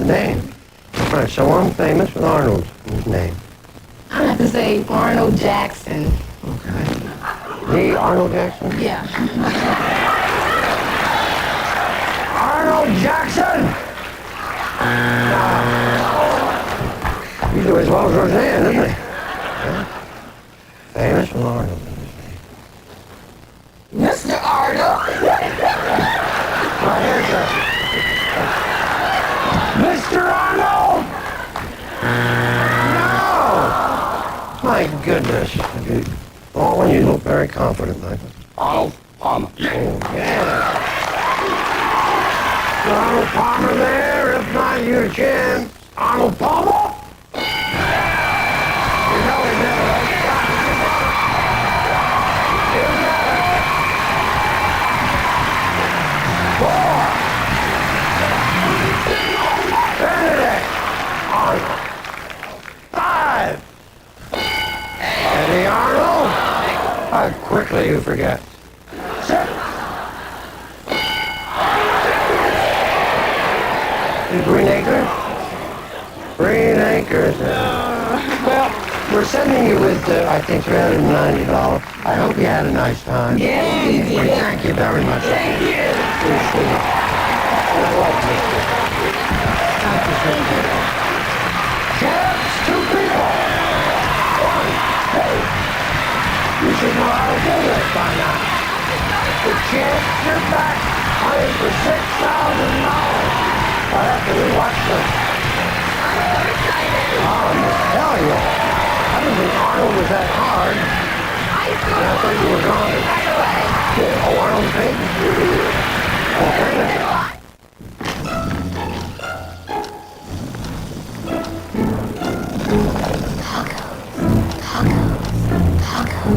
name. Right, so I'm famous with Arnold in his name. I have to say Arnold Jackson. Okay. The Arnold Jackson? Yeah. Arnold Jackson! You do as well as Roseanne, doesn't he? Yeah. Famous with Arnold in his name. Mr. Arnold! Right here, sir. Mr. Arnold! No! My goodness. Oh, and you look very confident, Michael. Arnold Palmer. Oh, yeah. Arnold Palmer there, if not you, Jim. Arnold Palmer? You know he never Arnold. 5. Eddie Arnold. How quickly you forget. 6. Green Acres? Green Acres. Well, we're sending you with, I think, $390. I hope you had a nice time. Yes, we did. Thank you very much. Thank you. Appreciate it. Thank you, sir. Champs, 2 people. 1, 2. You should know how to do this by now. The champs, you're back. Playing for $6,000. After we watch them. Oh, hell yeah. I didn't think Arnold was that hard. I thought you were gone. Yeah, oh, Arnold's baby.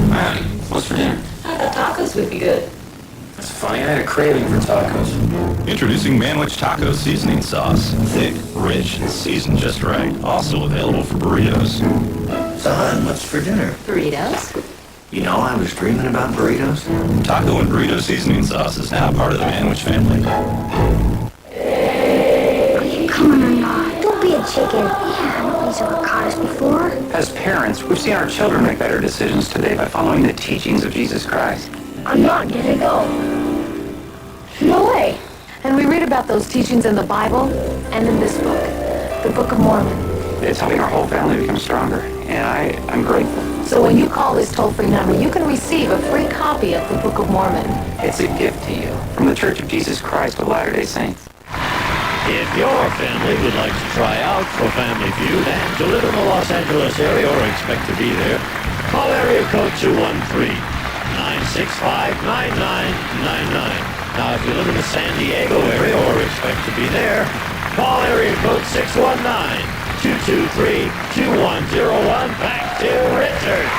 Maddie, what's for dinner? Tacos would be good. It's funny, I had a craving for tacos. Introducing Manwich Taco Seasoning Sauce. Thick, rich, and seasoned just right. Also available for burritos. Son, what's for dinner? Burritos? You know, I was dreaming about burritos. Taco and burrito seasoning sauce is now part of the Manwich family. Are you coming or not? Don't be a chicken. Yeah, nobody's ever caught us before. As parents, we've seen our children make better decisions today by following the teachings of Jesus Christ. I'm not gonna go. No way. And we read about those teachings in the Bible and in this book, the Book of Mormon. It's helping our whole family become stronger, and I'm grateful. So when you call this toll-free number, you can receive a free copy of the Book of Mormon. It's a gift to you from the Church of Jesus Christ of Latter-day Saints. If your family would like to try out for Family Feud and to live in the Los Angeles area or expect to be there, call area code 213-965-9999. Now, if you live in the San Diego area or expect to be there, call area code 619-223-2101. Back to Richard.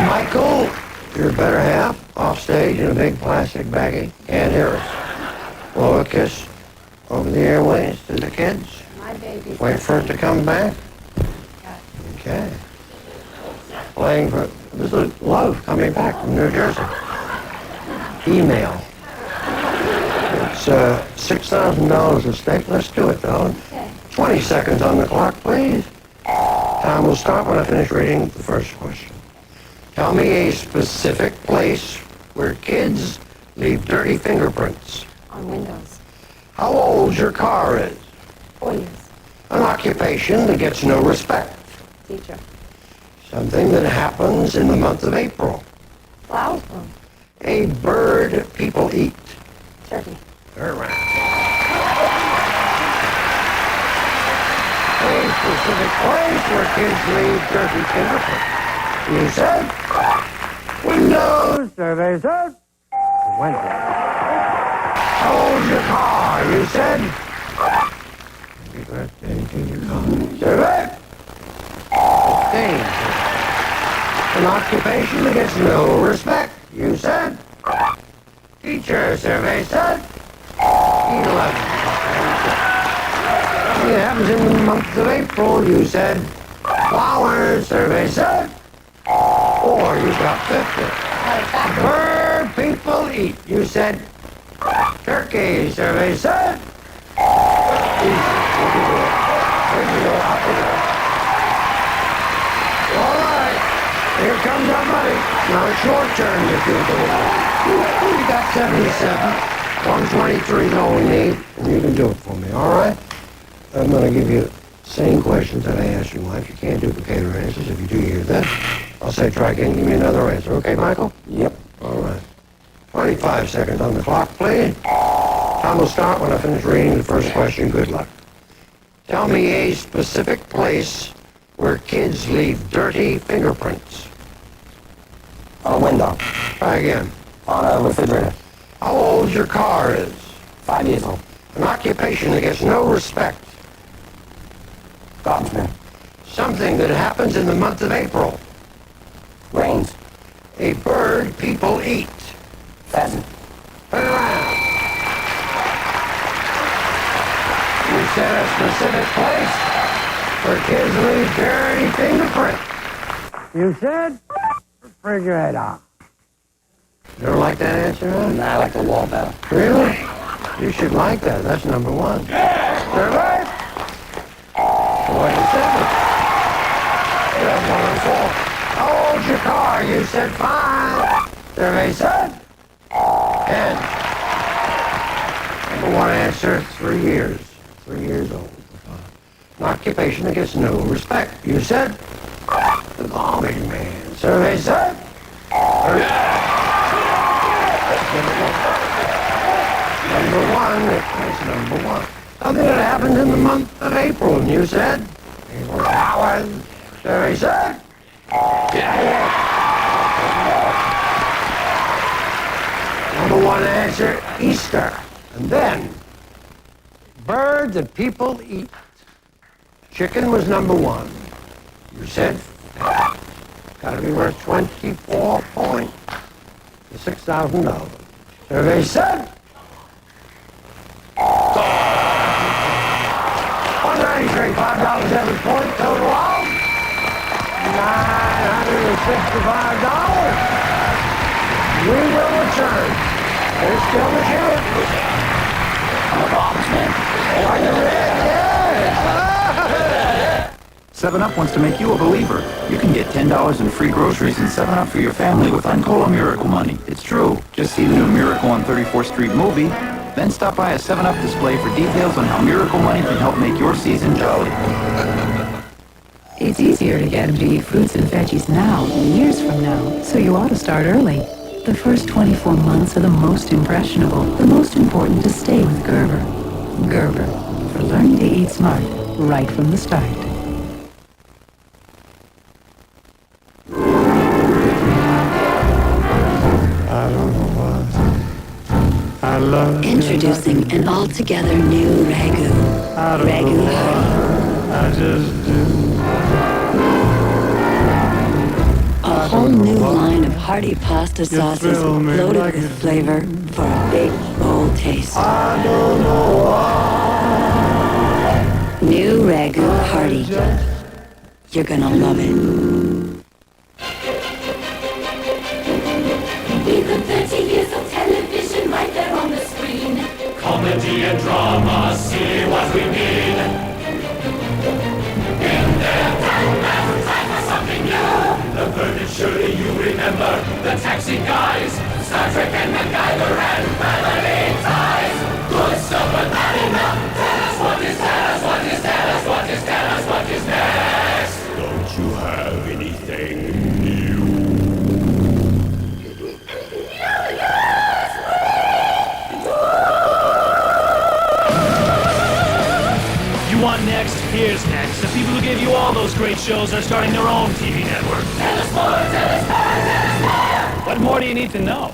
Michael, your better half, off stage in a big plastic baggie. Can't hear us. Blow a kiss over the airways to the kids. My baby. Wait for it to come back. Okay. Playing for, this is Love coming back from New Jersey. Email. It's $6,000 at stake. Let's do it, though. 20 seconds on the clock, please. Time will start when I finish reading the first question. Tell me a specific place where kids leave dirty fingerprints. On windows. How old your car is. 4 years. An occupation that gets no respect. Teacher. Something that happens in the month of April. Flowers. A bird people eat. Turkey. Third round. A specific place where kids leave dirty fingerprints. You said? Windows. Survey said? Window. How old's your car? You said? Happy birthday to your car. Survey? 16. An occupation that gets no respect. You said? Teacher. Survey said? 11. It happens in the month of April. You said? Flowers. Survey said? 4. You got 50. Bird people eat. You said? Turkey. Survey said? All right. Here comes our money. Now it's your turn to do the work. You got 77. 123 is all we need, and you can do it for me, all right? I'm going to give you the same questions that I asked you, Mike. You can't duplicate her answers. If you do, you hear that. I'll say try again. Give me another answer. Okay, Michael? Yep. All right. 25 seconds on the clock, please. Time will start when I finish reading the first question. Good luck. Tell me a specific place where kids leave dirty fingerprints. On a window. Try again. On a refrigerator. How old your car is. 5 years old. An occupation that gets no respect. Garbage man. Something that happens in the month of April. Rains. A bird people eat. Pheasant. Turn around. You said a specific place where kids leave dirty fingerprints. You said refrigerator. You don't like that answer, huh? Nah, I like the wall better. Really? You should like that. That's number 1. Survey? 27. That's 1 and 4. How old's your car? You said 5. Survey said 10. Number 1 answer, 3 years. 3 years old. An occupation that gets no respect. You said the garbage man. Survey said number 1. That's number 1. Something that happened in the month of April, and you said flowers. Survey said number 1 answer, Easter. And then, bird that people eat. Chicken was number 1. You said, gotta be worth 24 points. $6,000. Survey said, 193, $5 every point, total of $965. We will return. There's still the sheriff. I'm a garbage man. Are you ready? Yeah. 7-Up wants to make you a believer. You can get $10 in free groceries and 7-Up for your family with Uncola Miracle Money. It's true. Just see the new Miracle on 34th Street movie, then stop by a 7-Up display for details on how Miracle Money can help make your season jolly. It's easier to get them to eat fruits and veggies now than years from now, so you ought to start early. The first 24 months are the most impressionable, the most important to stay with Gerber. Gerber, for learning to eat smart right from the start. Introducing an altogether new ragu. Ragu Hardy. I just do. A whole new line of hearty pasta sauces loaded with flavor for a big, bold taste. I don't know why. New Ragu Hardy. You're gonna love it. With the 30 years of television right there on the screen. Comedy and drama, see what we mean. In their time, time for something new. The verdict, surely you remember. The Taxi Guys, Star Trek and MacGyver and Family Ties. Good stuff, but not enough. Tell us what is, tell us what is, tell us what is, tell us what is next. Don't you have anything great shows are starting their own TV network. What more do you need to know?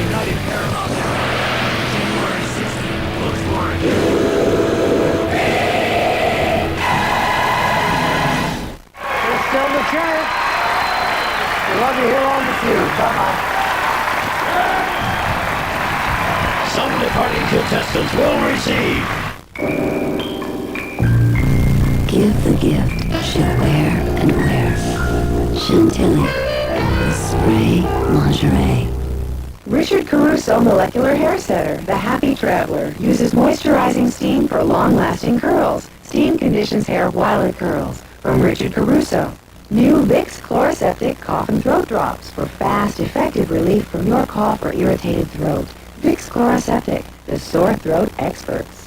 United Paramount January 16th. Look for it. There's still the chance. We love you here on the Feud. Bye-bye. Some departing contestants will receive. Give the gift she'll wear and wear. Chantilly, the spray lingerie. Richard Caruso Molecular Hair Setter, the Happy Traveler, uses moisturizing steam for long-lasting curls. Steam conditions hair while it curls. From Richard Caruso. New Vicks Chloraseptic Cough and Throat Drops for fast, effective relief from your cough or irritated throat. Vicks Chloraseptic, the sore throat experts.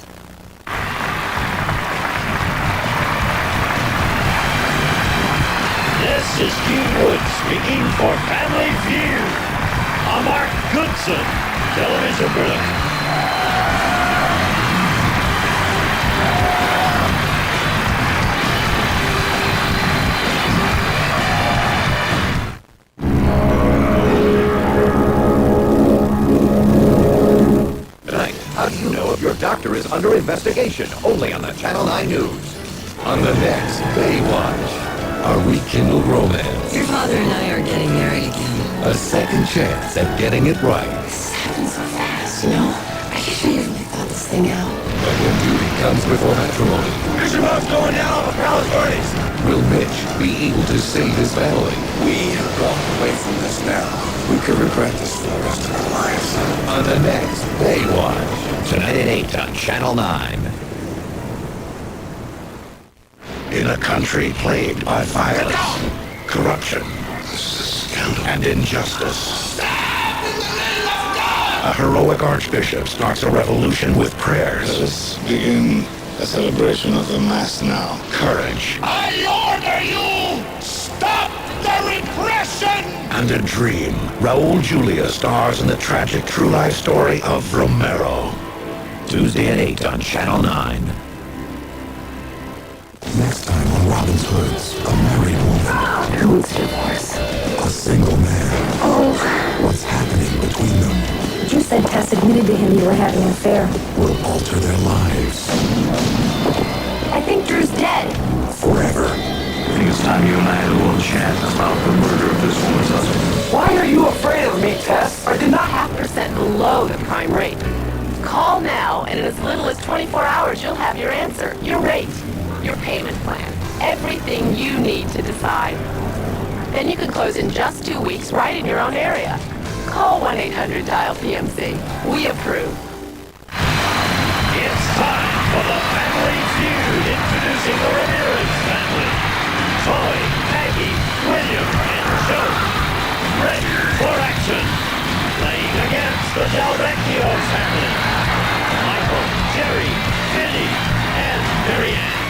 This is Gene Wood speaking for Family Feud. I'm Mark Goodson, television production. Tonight, how do you know if your doctor is under investigation? Only on the Channel 9 News. On the next Baywatch, our rekindled romance. Your father and I are getting married again. A second chance at getting it right. This happened so fast, you know? Are you sure you really thought this thing out? But when beauty comes before matrimony, Here's your mom's going down on the palace parties. will Mitch be able to save his family? We have walked away from this now. We could regret this for the rest of our lives. On the next Baywatch. Tonight at 8 on Channel 9. In a country plagued by violence, corruption, and injustice, a heroic archbishop starts a revolution with prayers. Let us begin a celebration of the Mass now. Courage. I order you! Stop the repression! And a dream. Raul Julia stars in the tragic true life story of Romero. Tuesday at 8 on Channel 9. Next time on Robin's Hoods, a married woman. Who wants divorce? A single man. Oh, What's happening between them you said Tess admitted to him you were having an affair. will alter their lives I think Drew's dead. forever. I think it's time you and I had a little chat about the murder of this woman's husband. Why are you afraid of me, Tess? Are 2.5% below the prime rate. Call now, and in as little as 24 hours, you'll have your answer, your rate, your payment plan, everything you need to decide. Then you can close in just 2 weeks right in your own area. Call 1-800-DIAL-PMC. We approve. It's time for the Family Feud, introducing the Ramirez family. Troy, Maggie, William, and Joe. Ready for action. Playing against the Del Vecchio family. Michael, Jerry, Vinny, and Marianne.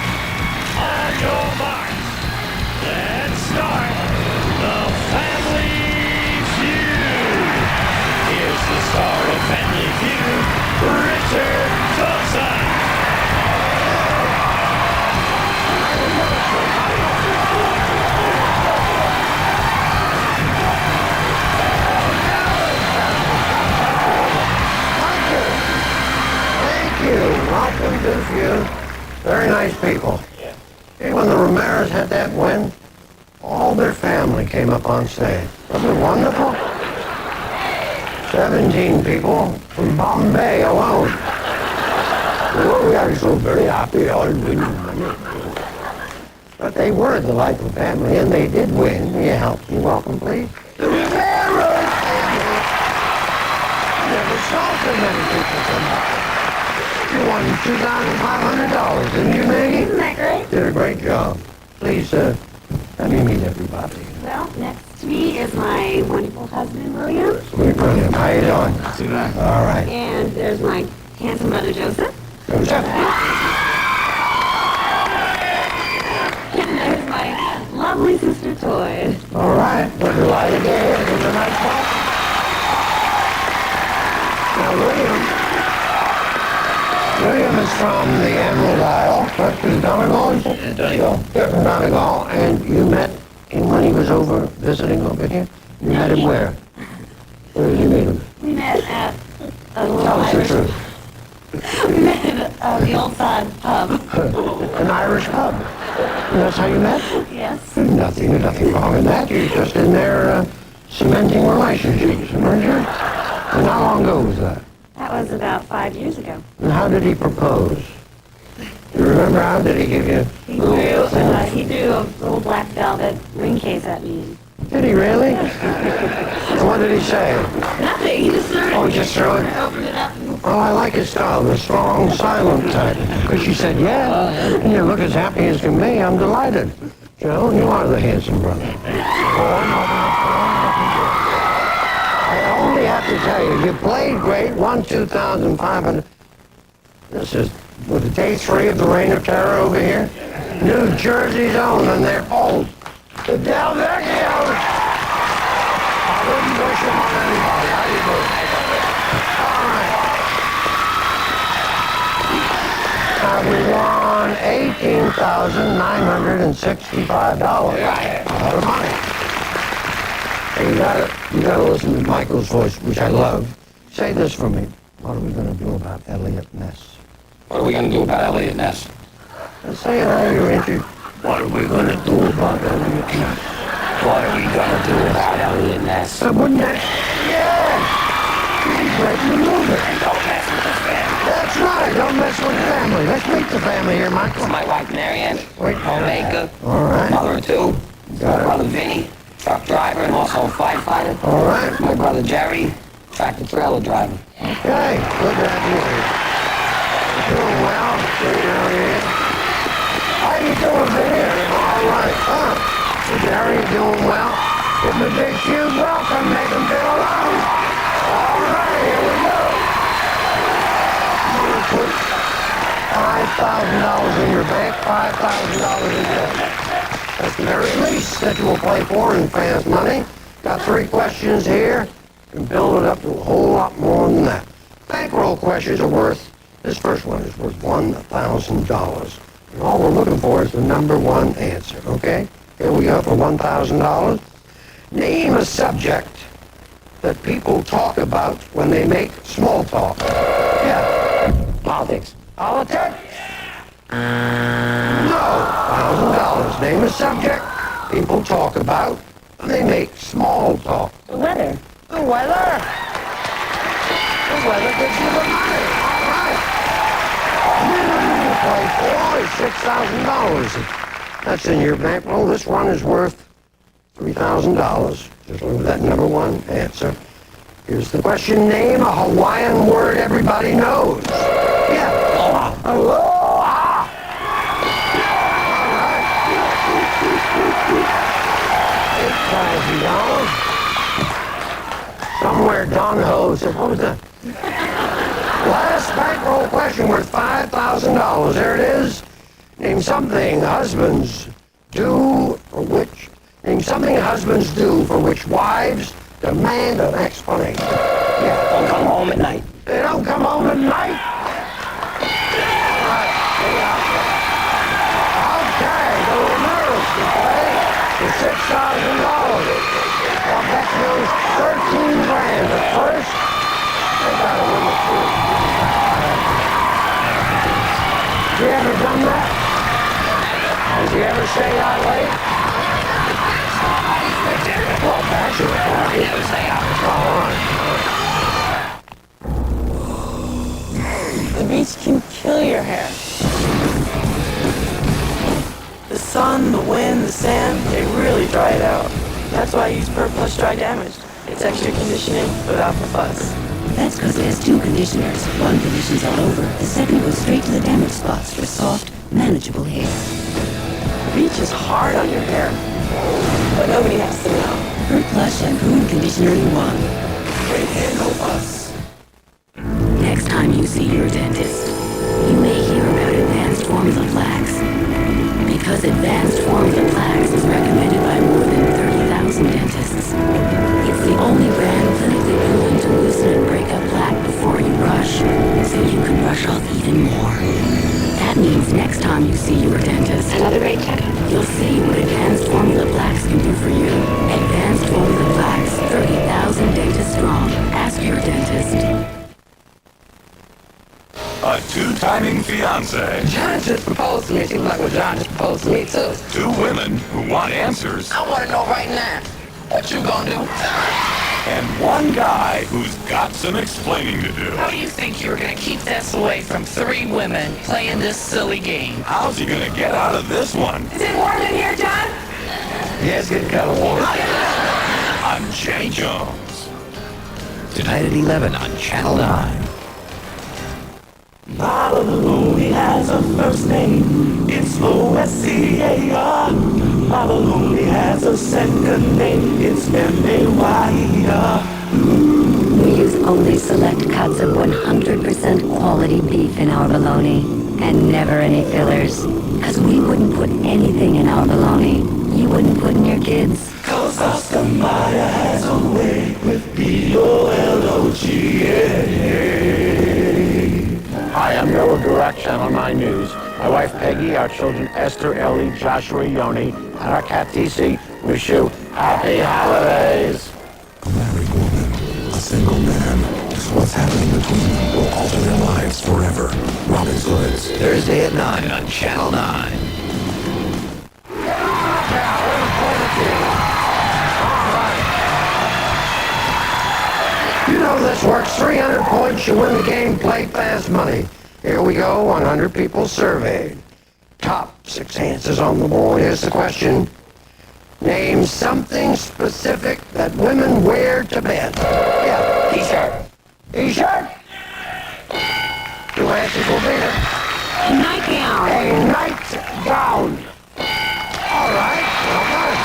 On your marks. Let's start the Family Feud. Here's the star of Family Feud, Richard Johnson. Thank you. Welcome to the Feud. Very nice people. Hey, when the Ramirez had that win, all their family came up on stage. Wasn't it wonderful? 17 people from Bombay alone. We are so very happy all winning. But they were the delightful family, and they did win. Will you help me? Welcome, please. The Ramirez family. Never saw so many people come by. You won $2,500, didn't you, Maggie? Isn't that great? Did a great job. Please, let me meet everybody. Well, next to me is my wonderful husband, William. Sweet William, how you doing? Not too bad. All right. And there's my handsome brother, Joseph. Joseph. And there's my lovely sister, Toy. All right. We're delighted to hear it. It was a nice talk. Now, William is from the Emerald Isle. What, to Donegal? Donegal. Yeah, from Donegal. And you met him when he was over visiting over here? You met him where? Where did you meet him? We met at a little Tell us the Irish... truth. We met at the Old Side pub. An Irish pub. And that's how you met? Yes. Nothing wrong in that. You're just in there cementing relationships, weren't you? And how long ago was that? That was about 5 years ago. And how did he propose? You remember how did he give you? He threw a little black velvet ring case at me. Did he really? And what did he say? Nothing. He just threw it. Oh, he just threw it? I opened it up. Oh, I like his style, the strong, silent type. Because she said, yeah, and you look as happy as can be. I'm delighted. You know, you are the handsome brother. I only have to tell you, you played great, won 2,500. This is, with the day 3 of the Reign of Terror over here. New Jersey's own, and they're old. The Del Vecchios. I wouldn't wish them on anybody. How do you do? All right. We won $18,965. A lot of money. Hey, you gotta listen to Michael's voice, which I love. Say this for me. What are we gonna do about Elliot Ness? What are we going to do about Elliot Ness? Say it how you're interested. What are we gonna do about Elliot Ness? What are we going to do about Elliot Ness? Wouldn't that? Yeah! He's breaking the movie. And don't mess with the family. That's right, don't mess with the family. Let's meet the family here, Michael. This is my wife, Marianne. Wait. Homemaker. All right. Mother of 2. Got it. Brother Vinny, truck driver and also a firefighter. All right. My brother Jerry, tractor trailer driver. Okay, good to have you here. Doing well. How you doing, Vinny? All right. Jerry, doing well. Give him a big, huge welcome. Make him feel alone. All right, here we go. Put $5,000 in your bank, $5,000 in debt. That's the very least that you will play for in fans' money. Got 3 questions here. You can build it up to a whole lot more than that. Bankroll questions are worth, this first one is worth $1,000. And all we're looking for is the number 1 answer, okay? Here we go for $1,000. Name a subject that people talk about when they make small talk. Yeah. Politics. Politics? No. $1,000. Name a subject people talk about when they make small talk. The weather. The weather? The weather gives you the money. All right. You play for is $6,000. That's in your bankroll. This one is worth $3,000. Just look at that number 1 answer. Here's the question. Name a Hawaiian word everybody knows. Yeah. Aloha. Aloha. All right. $8,000. Somewhere Don Ho said, what was that? Last bankroll question worth $5,000. There it is. Name something husbands do for which... Name something husbands do for which wives demand an explanation. Yeah. Don't come home at night. They don't come home at night? Right. Okay, the reverse to play for $6,000. Well, that goes $13,000. But first, they gotta win the food. Have you ever done that? Has he ever stayed out late? Well, bachelor. He never stay out. All right. The beach can kill your hair. The sun, the wind, the sand, they really dry it out. That's why I use Per Plus Dry Damage. It's extra conditioning without the fuss. That's because it has 2 conditioners. One conditions all over. The second goes straight to the damaged spots for soft, manageable hair. The beach is hard on your hair, but nobody has to know. Per Plus shampoo and conditioner in 1. Great hair, no fuss. Next time you see your dentist, you may hear about advanced forms of plaques. Because advanced forms of plaques is recommended by more than 30,000 dentists. It's the only brand clinically proven to loosen and break up plaque before you brush, so you can brush off even more. A two-timing fiancé. John just proposed to me. Seems like what John just proposed to me, too. Two women who want answers. I want to know right now. What you gonna do? And one guy who's got some explaining to do. How do you think you were gonna keep this away from three women playing this silly game? How's he gonna get out of this one? Is it warm in here, John? Yeah, it's getting kind of warm. I'm Jenny Jones. Tonight at 11 on Channel 9. Baba Looney has a first name. It's O-S-C-A-R. Baba Looney has a second name. It's M-A-Y-E-R. We use only select cuts of 100% quality beef in our bologna, and never any fillers. Cause we wouldn't put anything in our bologna you wouldn't put in your kids. Cause Oscar Mayer has a way with B-O-L-O-G-A. Hi, I'm Noah Durak, Channel 9 News. My wife Peggy, our children Esther, Ellie, Joshua, Yoni, and our cat TC wish you happy holidays. A married woman, a single man. What's happening between them will alter their lives forever. Robin's Hoods. Thursday at 9 on Channel 9. You know this works. 300 points, you win the game, play fast money. Here we go, 100 people surveyed. Top 6 answers on the board. Here's the question. Name something specific that women wear to bed. Yeah, t-shirt. T-shirt? 2 answers will be it. A nightgown. A nightgown. All right, well done.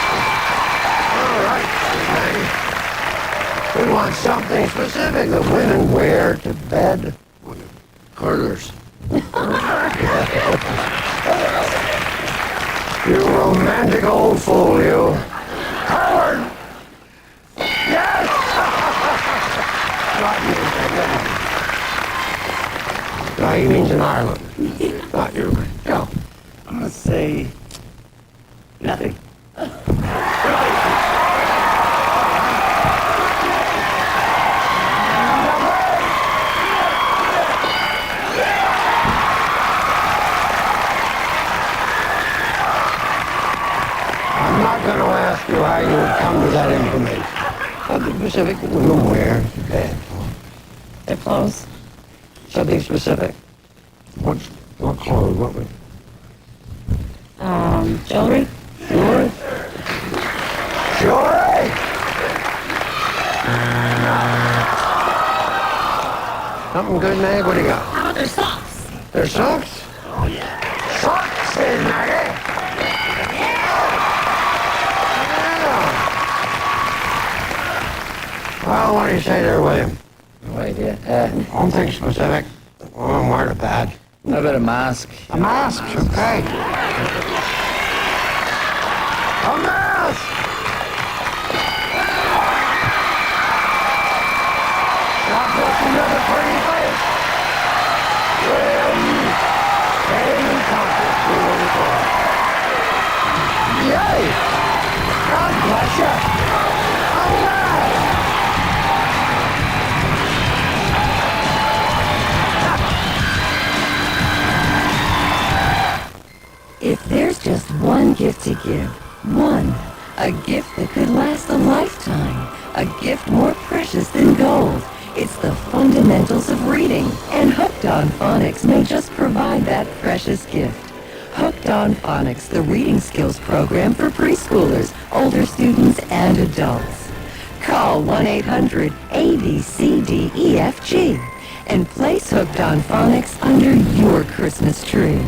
All right, okay. We want something specific that women wear to bed. Herders. You romantic old fool, you. Howard! Yes! Not you. No, he means in Ireland. Not you. Go. I'm gonna say nothing. I'm not going to ask you how you would come to that information. Something specific that women wear to bed. Their clothes. Something specific. What clothes? What would? Jewelry. Jewelry? Jewelry! Something good, Meg? What do you got? How about their socks? Their socks? Oh, yeah. Socks in Maggie! Well, what do you say there, William? No idea. Something specific. I'm wearing a badge. How about a mask? A mask, okay. A mask! God bless another pretty face. When conquered through the door. Yay! God bless you. A mask! If there's just one gift to give, one, a gift that could last a lifetime, a gift more precious than gold, it's the fundamentals of reading. And Hooked on Phonics may just provide that precious gift. Hooked on Phonics, the reading skills program for preschoolers, older students, and adults. Call 1-800-ABCDEFG and place Hooked on Phonics under your Christmas tree.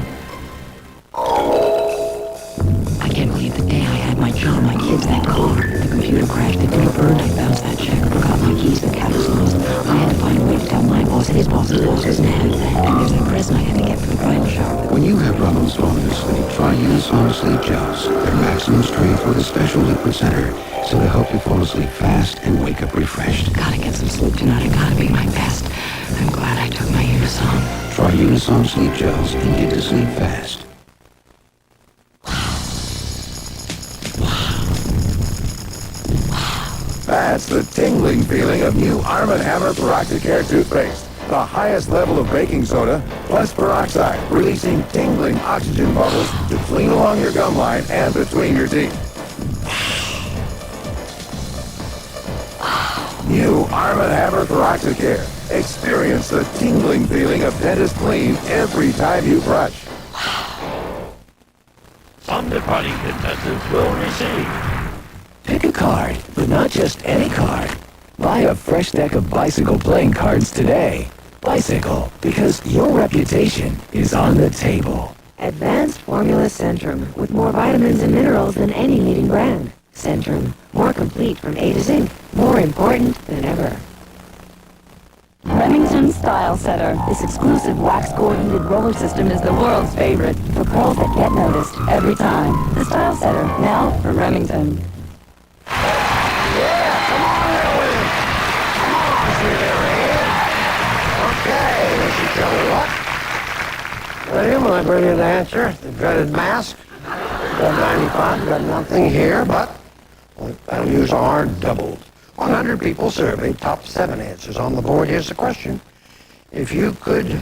I can't believe the day I had my job, my kids, that car. The computer crashed, the dinner burned, I bounced that check, forgot my keys, the cat was lost. I had to find a way to tell my boss and his boss's boss was mad. And there's that present I had to get for the bridal shower. When you have problems falling asleep, try Unison Sleep Gels. Their maximum strength with a special liquid center, so to help you fall asleep fast and wake up refreshed. Gotta get some sleep tonight, I gotta be my best. I'm glad I took my Unison. Try Unison Sleep Gels and get to sleep fast. That's the tingling feeling of new Arm & Hammer Peroxicare toothpaste. the highest level of baking soda, plus peroxide, releasing tingling oxygen bubbles to clean along your gum line and between your teeth. New Arm & Hammer Peroxicare. Experience the tingling feeling of dentist clean every time you brush. Some departing contestants will receive. Pick a card, but not just any card. Buy a fresh deck of Bicycle playing cards today. Bicycle, because your reputation is on the table. Advanced Formula Centrum, with more vitamins and minerals than any leading brand. Centrum, more complete from A to Zinc, more important than ever. Remington Style Setter. This exclusive wax-core heated roller system is the world's favorite for curls that get noticed every time. The Style Setter, now from Remington. Yeah, come on there with him. Come on, sweet area. Okay, this is Joey Luck. Ready, my brilliant answer. The dreaded mask. Got 95, got nothing here, but values are doubled. 100 people surveyed, top 7 answers on the board. Here's the question. If you could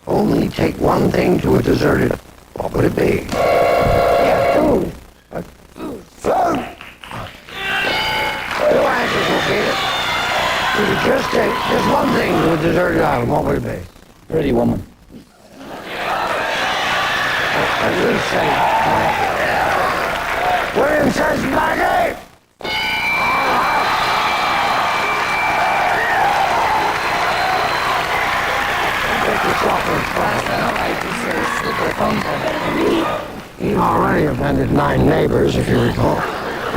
only take one thing to a deserted, what would it be? Yeah, food. Food. Food! 2 answers will beat it. If you could just take just one thing to a deserted island, what would it be? Pretty woman. I will say William says Maggie! You already offended 9 neighbors, if you recall.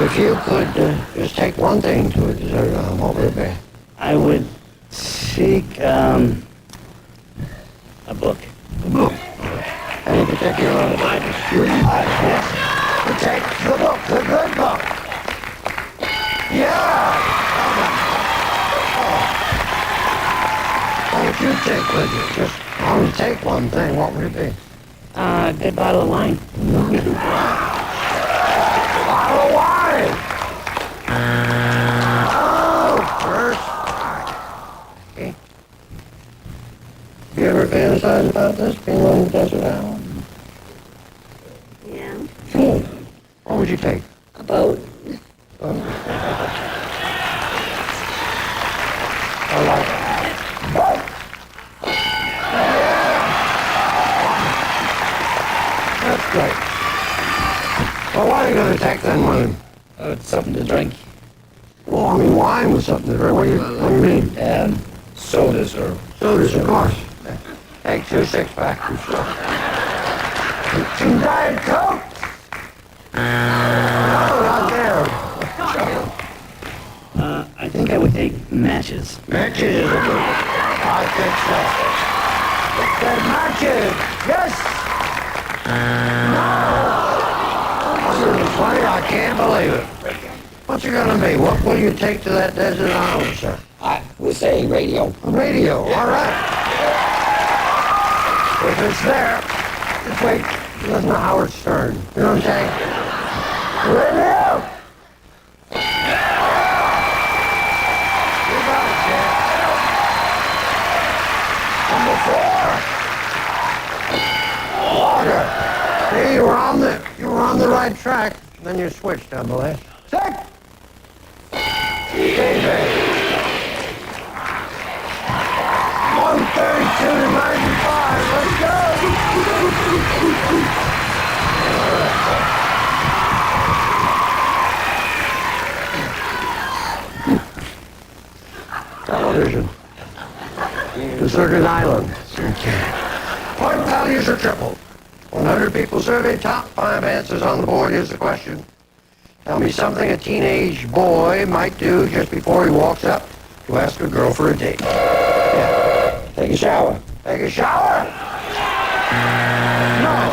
If you could just take one thing to a deserted island, what would it be? I would take, a book. A book? Any particular Bible student? Yes. To take the book, the good book. Yeah! What would you take with you? Just only take one thing, what would it be? A good bottle of wine. Bottle of wine! Oh, first. Okay. You ever fantasize about this, being on the desert island? Yeah. What would you take? A boat. I like it. Boat! That's great. Well, what are you going to take then, William? Something to drink. Well, I mean, wine was something to drink. What do you mean? Sodas or... Sodas, of course. Take 2 6-packs and stuff. Some Diet Coke? No, not there. I think I would take matches. Matches is a good one. I think so. That matches! Yes! No! 120, I can't believe it. What's it gonna be? What will you take to that desert island, sir? I would say radio. A radio, all right. If it's there, just wait. Listen to Howard Stern. You know what I'm saying? Radio! You got it, Jack. Number 4. Water. See, you were on the right track. Then you switched, I believe. 6. TV. 132 to 95. Let's go. Television. Deserted island. Point values are tripled. 100 people surveyed, top 5 answers on the board. Here's the question. Tell me something a teenage boy might do just before he walks up to ask a girl for a date. Yeah. Take a shower. Take a shower? No.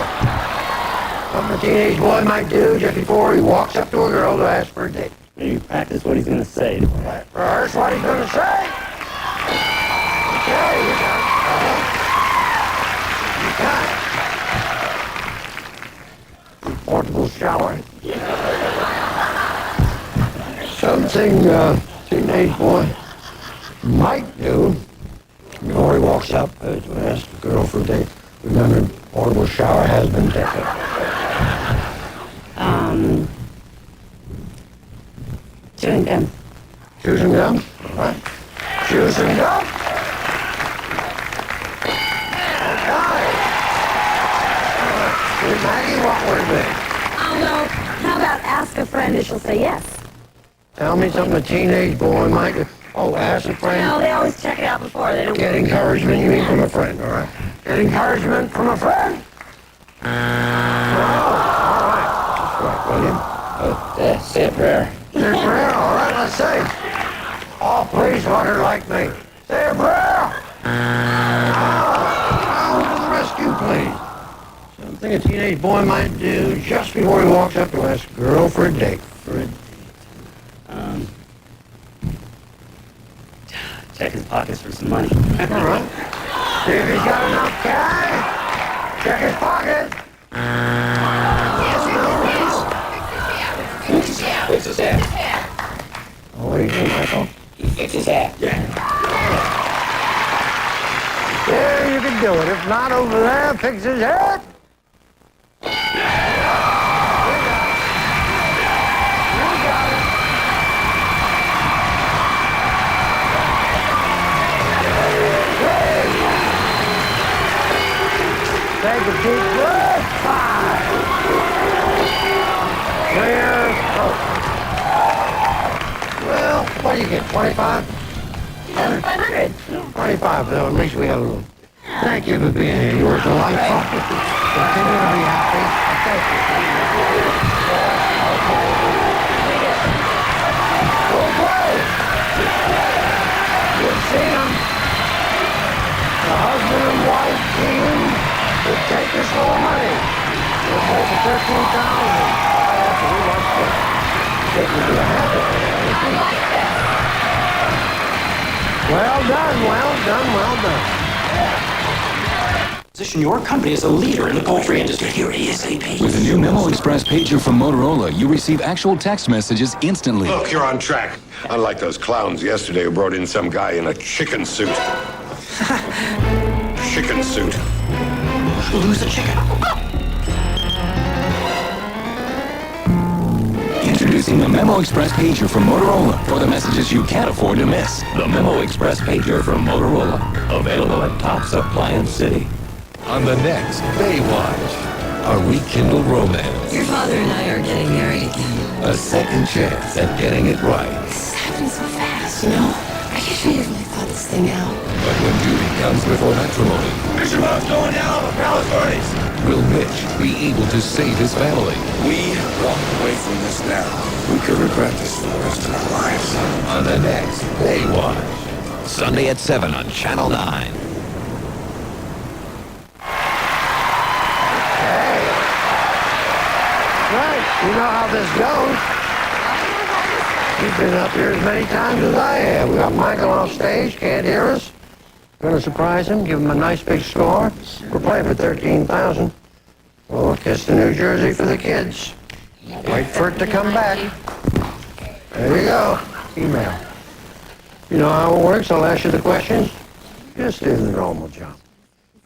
Something a teenage boy might do just before he walks up to a girl to ask for a date. Maybe practice what he's gonna say. Rehearse what he's gonna say. Okay, you got it. You got it. Portable shower. Something a teenage boy might do Before he walks up to ask the girl for a date, remember, portable shower has been taken. Chewing gum. Chewing gum? All right. Chewing gum? Maggie, what would it be? Oh, well, how about ask a friend and she'll say yes? Tell me something a teenage boy might do. Oh, ask a friend? No, they always check it out before. They don't Get encouragement, you mean, from a friend, all right? Get encouragement from a friend? Oh, all right. That's right, William. Say a prayer. Say a prayer, all right, let's say. Oh, please, want her like me. Say a prayer. To the rescue, please. Something a teenage boy might do just before he walks up to ask a girl for a date. Check his pockets for some money. All right. See if he's got enough cash. Check his pocket. Fix his hat. Oh, what do you think, Michael? He fixed his hat. Yeah, you can do it. If not, over there, fix his head. Take a deep breath. 5. Clear. Well, what do you get, 25? 500. 25, though. At least we have a little. Thank you for being here. You were delightful. Continue to be happy. Okay. You've seen them. The husband and wife team would take this little money. We'll pay for $13,000. After we want to take you to a habit. Well done, well done, well done. Position your company as a leader in the poultry industry here ASAP. With the new Memo Express pager from Motorola, you receive actual text messages instantly. Look, you're on track. Unlike those clowns yesterday who brought in some guy in a chicken suit. Chicken suit. Lose a chicken. Introducing the Memo Express pager from Motorola for the messages you can't afford to miss. The Memo Express pager from Motorola. Available at Tops Appliance City. On the next Baywatch, a rekindled romance. Your father and I are getting married again. A second chance at getting it right. It's happening so fast, you know? I usually have really thought this thing out. But when duty comes before matrimony, Mr. Bob's going down on the palace parties. will Mitch be able to save his family? We walk away from this now. We could regret this for the rest of our lives. On the next Baywatch. Sunday at 7 on Channel 9. Right, you know how this goes. You've been up here as many times as I have. We got Michael off stage, can't hear us. Gonna surprise him, give him a nice big score. We're playing for $13,000. We'll kiss to New Jersey for the kids. Wait for it to come back. There you go. Email. You know how it works? I'll ask you the questions. Just do the normal job.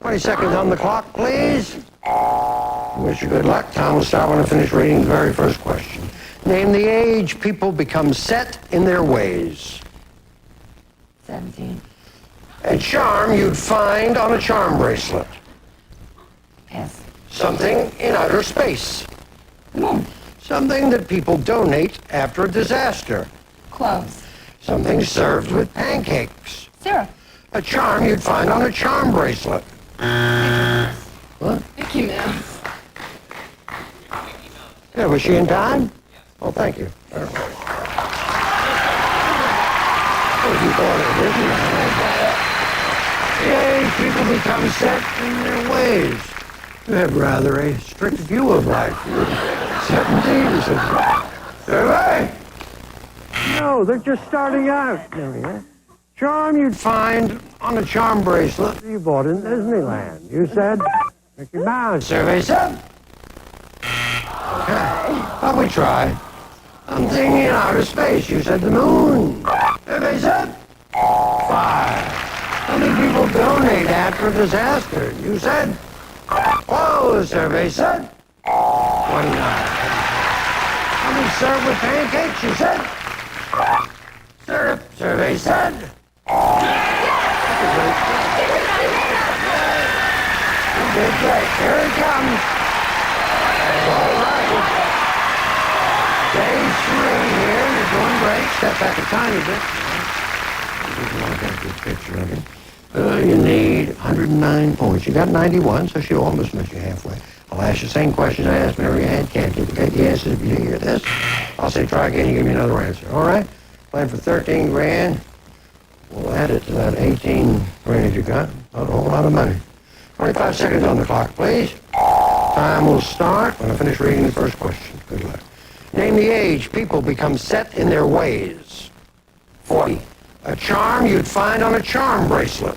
20 seconds on the clock, please. Wish you good luck. Tom will start when I finish reading the very first question. Name the age people become set in their ways. 17. A charm you'd find on a charm bracelet. Pass. Something in outer space. Something that people donate after a disaster. Clothes. Something served with pancakes. Syrup. A charm you'd find on a charm bracelet. What? Mickey Mouse. Yeah, was she in time? Oh, thank you. Oh, you thought it, didn't you? Yay, people become set in their ways. You have rather a strict view of life. You're 17, so... Hey! No, they're just starting out. There we go. Charm you'd find on a charm bracelet you bought in Disneyland. You said Mickey Mouse. Survey said. Okay, but we tried. Something in outer space. You said the moon. Survey said 5. How many people donate after a disaster? You said? Whoa, the survey said? 29. How many serve with pancakes? You said? Syrup, survey said? You did great. Here it comes. All right. Day 3 here. You're doing great. Step back a tiny bit. Get a good picture of you. You need 109 points. You got 91, so she'll almost miss you halfway. I'll ask you the same question I asked Mary Ann. Can't duplicate the answers if you didn't hear this. I'll say try again, you give me another answer. All right? Plan for 13 grand. We'll add it to that 18 grand you got. Not a whole lot of money. 25 seconds on the clock, please. Time will start when I finish reading the first question. Good luck. Name the age people become set in their ways. 40. A charm you'd find on a charm bracelet.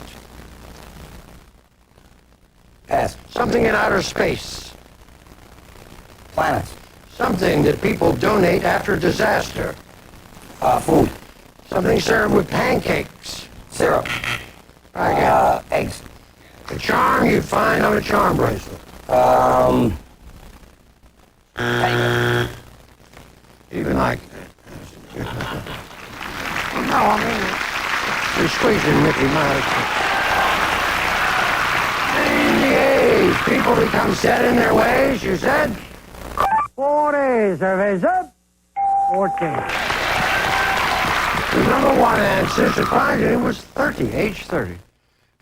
Pass. Something in outer space. Planets. Something that people donate after disaster. Food. Something served with pancakes. Syrup. Try again. Eggs. A charm you'd find on a charm bracelet. Even like that. No, I mean, you're squeezing Mickey Mouse. Name the age people become set in their ways, you said? 40. Survey's up. 14. The number one answer, surprisingly, was 30. Age 30.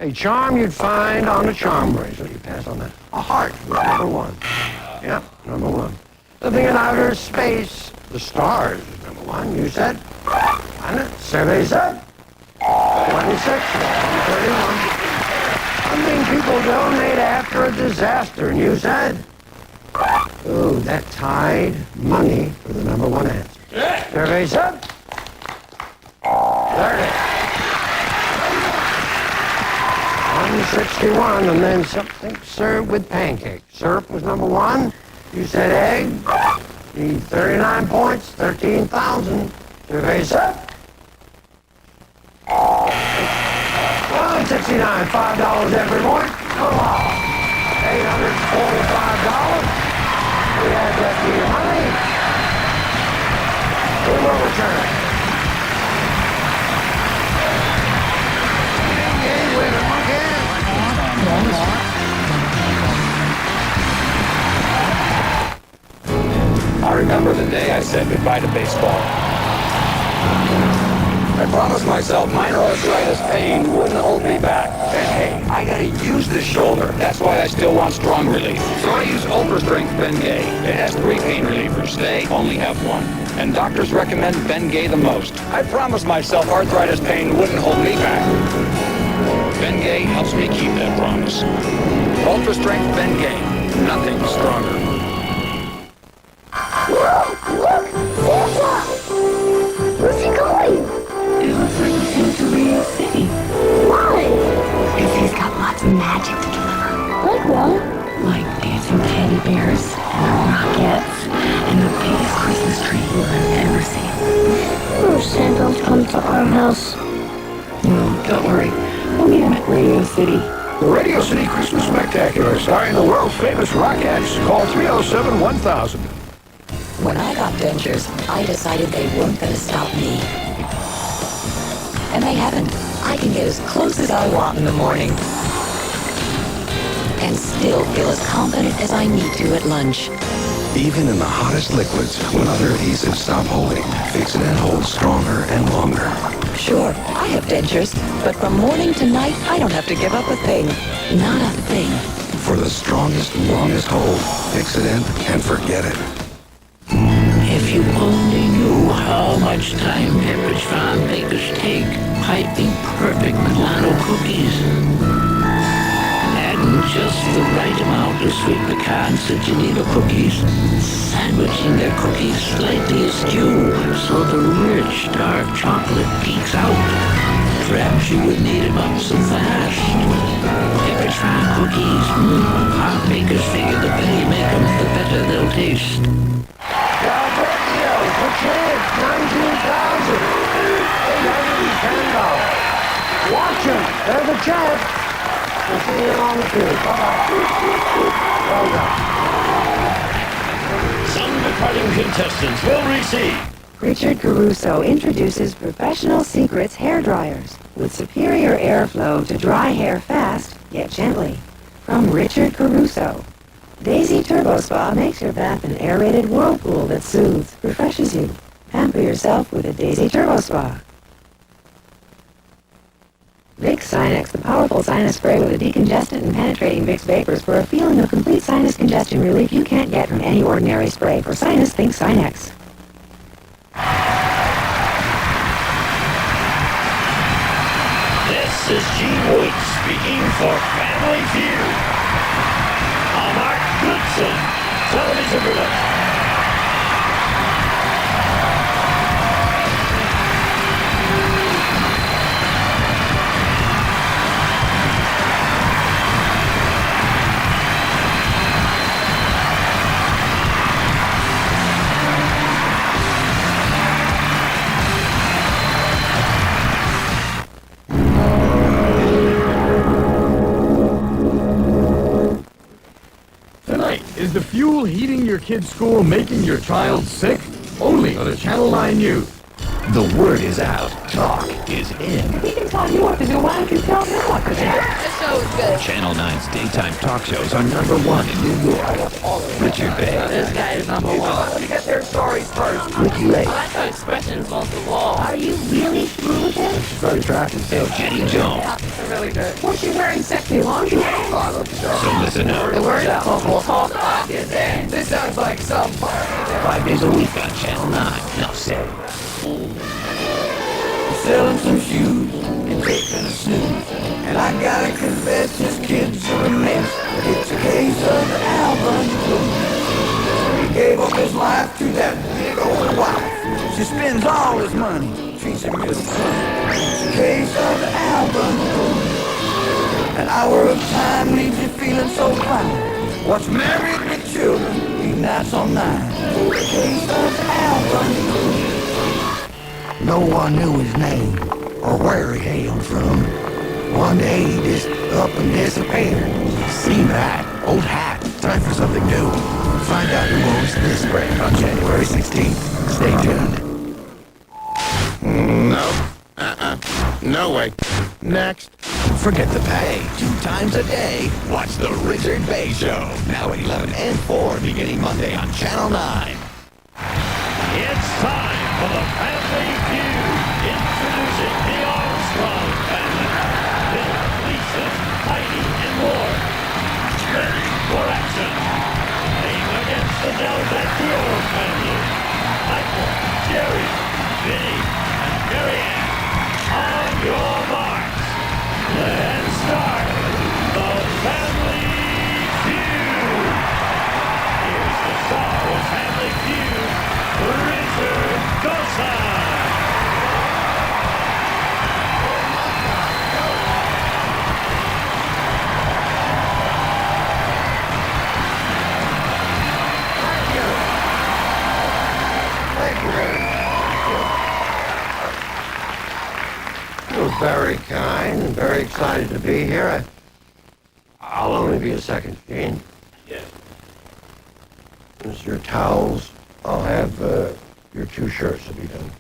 A charm you'd find on a charm bracelet. You pass on that. A heart was number one. Yep, number one. Something in outer space. The stars is number one. You said? Planet. Survey's up. 26. 31. Something people donate after a disaster. And you said? Ooh, that tied money for the number one answer. Survey's up. 30. 161, and then something served with pancakes. Syrup was number one. You said egg. Need 39 points, 13,000. Survey's up. 169, $5 every point. Come on. $845. We have left you your money. We will return it. I remember the day I said goodbye to baseball. I promised myself minor arthritis pain wouldn't hold me back. And hey, I gotta use this shoulder. That's why I still want strong relief. So I use Ultra Strength Bengay. It has 3 pain relievers. They only have 1. And doctors recommend Bengay the most. I promised myself arthritis pain wouldn't hold me back. Bengay helps me keep that promise. Ultra Strength Bengay. Nothing stronger. Look! Santa! Where's he going? It looks like he's headed to Radio City. Why? Because he's got lots of magic to deliver. Like what? Like dancing teddy bears, and rockets, and the biggest Christmas tree you've ever seen. Oh, Santa's come to our house. Don't worry. We'll meet him at Radio City. The Radio City Christmas Spectacular, starring the world-famous Rockettes. Call 307-1000. When I got dentures, I decided they weren't going to stop me. And they haven't. I can get as close as I want in the morning. And still feel as confident as I need to at lunch. Even in the hottest liquids, when other adhesives stop holding, Fix-It holds stronger and longer. Sure, I have dentures, but from morning to night, I don't have to give up a thing. Not a thing. For the strongest, longest hold, Fix-It and forget it. If you only knew how much time Pepperidge Farm bakers take piping perfect Milano cookies. Adding just the right amount of sweet pecans to Geneva cookies, sandwiching their cookies slightly askew so the rich dark chocolate peeks out. Perhaps you would need them up so fast. Pepperidge Farm cookies, farm bakers figure the better you make them, the better they'll taste. $19,810. Watch him. There's a chance. We'll see you on the field. Bye-bye. Well done. Some departing contestants will receive Richard Caruso introduces Professional Secrets hair dryers with superior airflow to dry hair fast, yet gently. From Richard Caruso. Daisy Turbo Spa makes your bath an aerated whirlpool that soothes, refreshes you. Pamper yourself with a Daisy Turbo Spa. Vicks Sinex, the powerful sinus spray with a decongestant and penetrating Vicks vapors for a feeling of complete sinus congestion relief you can't get from any ordinary spray. For sinus, think Sinex. This is Gene Wood speaking for Family Feud. A Mark Goodson television production. Is the fuel heating your kid's school making your child sick? Only on the Channel 9 News. The word is out. Talk is in. We can tell you what to do. Why don't you tell them what to do? This show is good. Channel 9's daytime talk shows are number one in New York. Richard Bay. This guy is number one. Let me get their stories first. Ricky Lake. I like the expressions most of all. Are you really through with him? Very attractive. And Jenny Jones. It's really good. Was she wearing sexy lingerie? So listen up. The word out local talk about is there. This sounds like some 5 days a week on Channel 9. Now say. Selling some shoes and taking a snooze. And I gotta confess, this kid's a mess. It's a case of the Alvin blues. He gave up his life to that big old wife. She spends all his money, treats him really funny. It's a case of the Alvin blues. An hour of time leaves you feeling so fine. What's married with children, he nights on 9. It's a case of the Alvin blues. No one knew his name or where he hailed from. One day he just up and disappeared. See that? Old hat. Time for something new. Find out who owns this spring on January 16th. Stay tuned. No. No way. Next. Forget the pay. 2 times a day. Watch The Richard Bay Show. Now at 11 and 4 beginning Monday on Channel 9. It's time for the Family Feud. Introducing the Armstrong family. Bill, Lisa, Heidi, and more. Ready for action. Aim against the Del Vecchio family. Michael, Jerry, Vinny, and Mary Ann. On your marks. Let's start the Family Feud. Here's the star of Family Feud, Richard Gosa. You're very kind and very excited to be here. I'll only be a second, Gene. Yeah. Here's your towels. I'll have your 2 shirts to be done.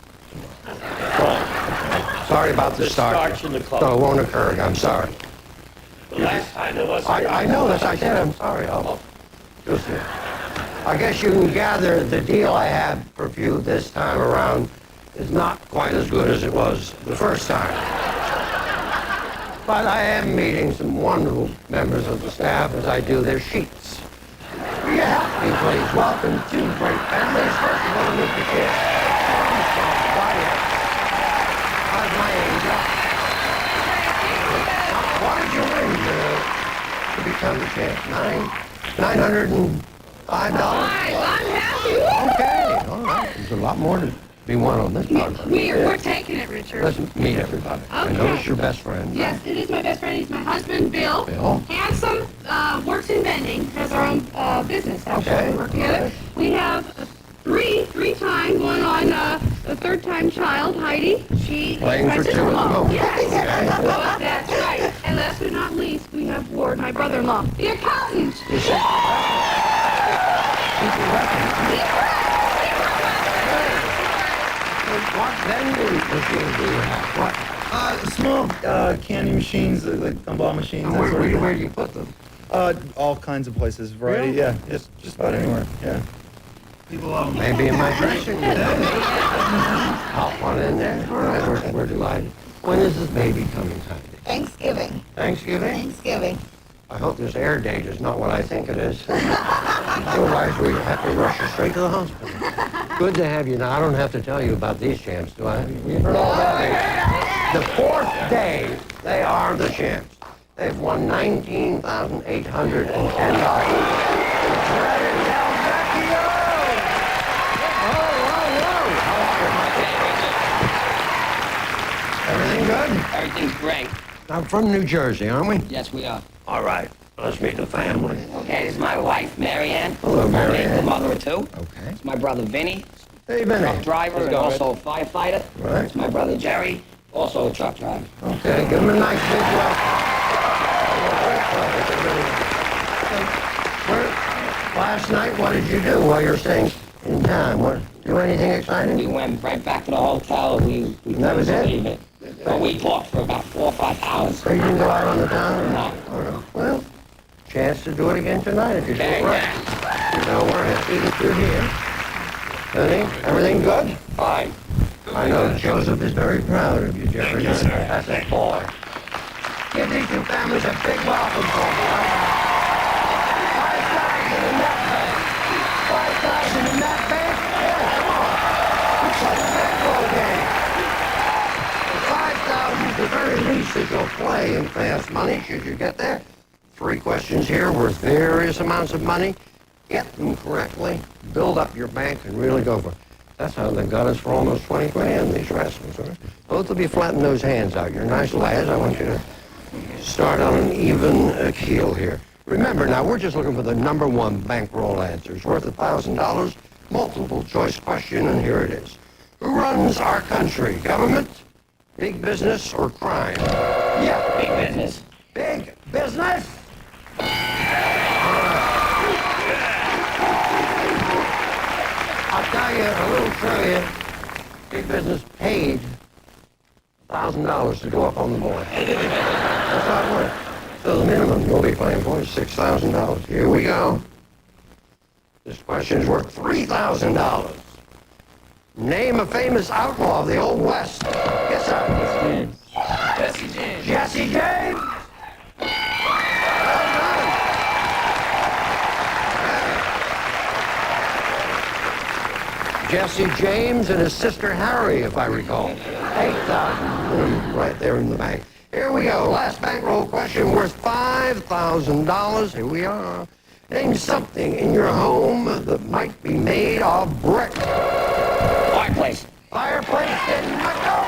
Sorry about the starch in the club. No, it won't occur. I'm sorry. The last time there was... I know this. I said I'm sorry. I guess you can gather the deal I have for you this time around is not quite as good as it was the first time. But I am meeting some wonderful members of the staff as I do their sheets. Will you help me, please? Welcome to great families. First, you want to meet the kids. How's my angel? What did you bring to become the champ? $905? Okay, all right. There's a lot more to be won on this part. We're taking it, Richard. Let's meet everybody. I know it's your best friend. Yes, it is my best friend. He's my husband, Bill. Bill. Handsome, works in vending, has our own business. Actually. Okay. We work together. We have three-time, going on the 3rd-time child, Heidi. She Playing is my for 2 at the sister-in-law. moment. Yes. Okay. That's right. And last but not least, we have Ward, my brother-in-law, the accountant. What vending machine do you have? What? Small candy machines, like gumball machines. Where do you put them? All kinds of places, variety. Yeah, just about anywhere. Yeah. People love them. Maybe in my dressing room. Pop one in there. All right, we're delighted. When is this baby coming, Sunday? Thanksgiving. Thanksgiving? Thanksgiving. I hope this air date is not what I think it is. Otherwise, we have to rush you straight to the hospital. Good to have you. Now, I don't have to tell you about these champs, do I? You've heard all about it. The fourth day, they are the champs. They've won $19,810. Everything good? Everything's great. I'm from New Jersey, aren't we? Yes, we are. All right. Let's meet the family. Okay, this is my wife, Marianne. Hello, Marianne. The mother of two. Okay. It's my brother, Vinny. Hey, Vinny. Truck driver and also a firefighter. Right. It's my brother, Jerry. Also a truck driver. Okay, give him a nice big welcome. Last night, what did you do while you were staying in town? Do anything exciting? We went right back to the hotel. We That was it? believe it. But we talked for about 4 or 5 hours. So you didn't go out on the town? No. Oh, no. Well, chance to do it again tonight if you do it right. So we're happy that you're here. Everything good? Fine. I know Joseph is very proud of you, Jerry. Yes, sir. That's a boy. Give these two families a big welcome for me. 5,000 in that bank. 5,000 in that bank? Yeah, come on. It's like a basketball game. 5,000 at the very least that you'll play in fast money should you get there. 3 questions here worth various amounts of money. Get them correctly, build up your bank, and really go for it. That's how they got us for almost 20 grand, these wrestlers. Right? Both of you flatten those hands out. You're nice lads. I want you to start on an even keel here. Remember, now, we're just looking for the #1 bankroll answers, worth $1,000, multiple choice question, and here it is. Who runs our country? Government, big business, or crime? Yeah, big business. Big business? I'll tell you a little trivia. Big business paid $1,000 to go up on the board. That's how it works. So the minimum you'll be playing for is $6,000. Here we go. This question is worth $3,000. Name a famous outlaw of the Old West. Yes, sir. Jesse James. Jesse James. Jesse James and his sister Harry, if I recall. $8,000 right there in the bank. Here we go. Last bankroll question worth $5,000. Here we are. Name something in your home that might be made of brick. Fireplace. Fireplace didn't go.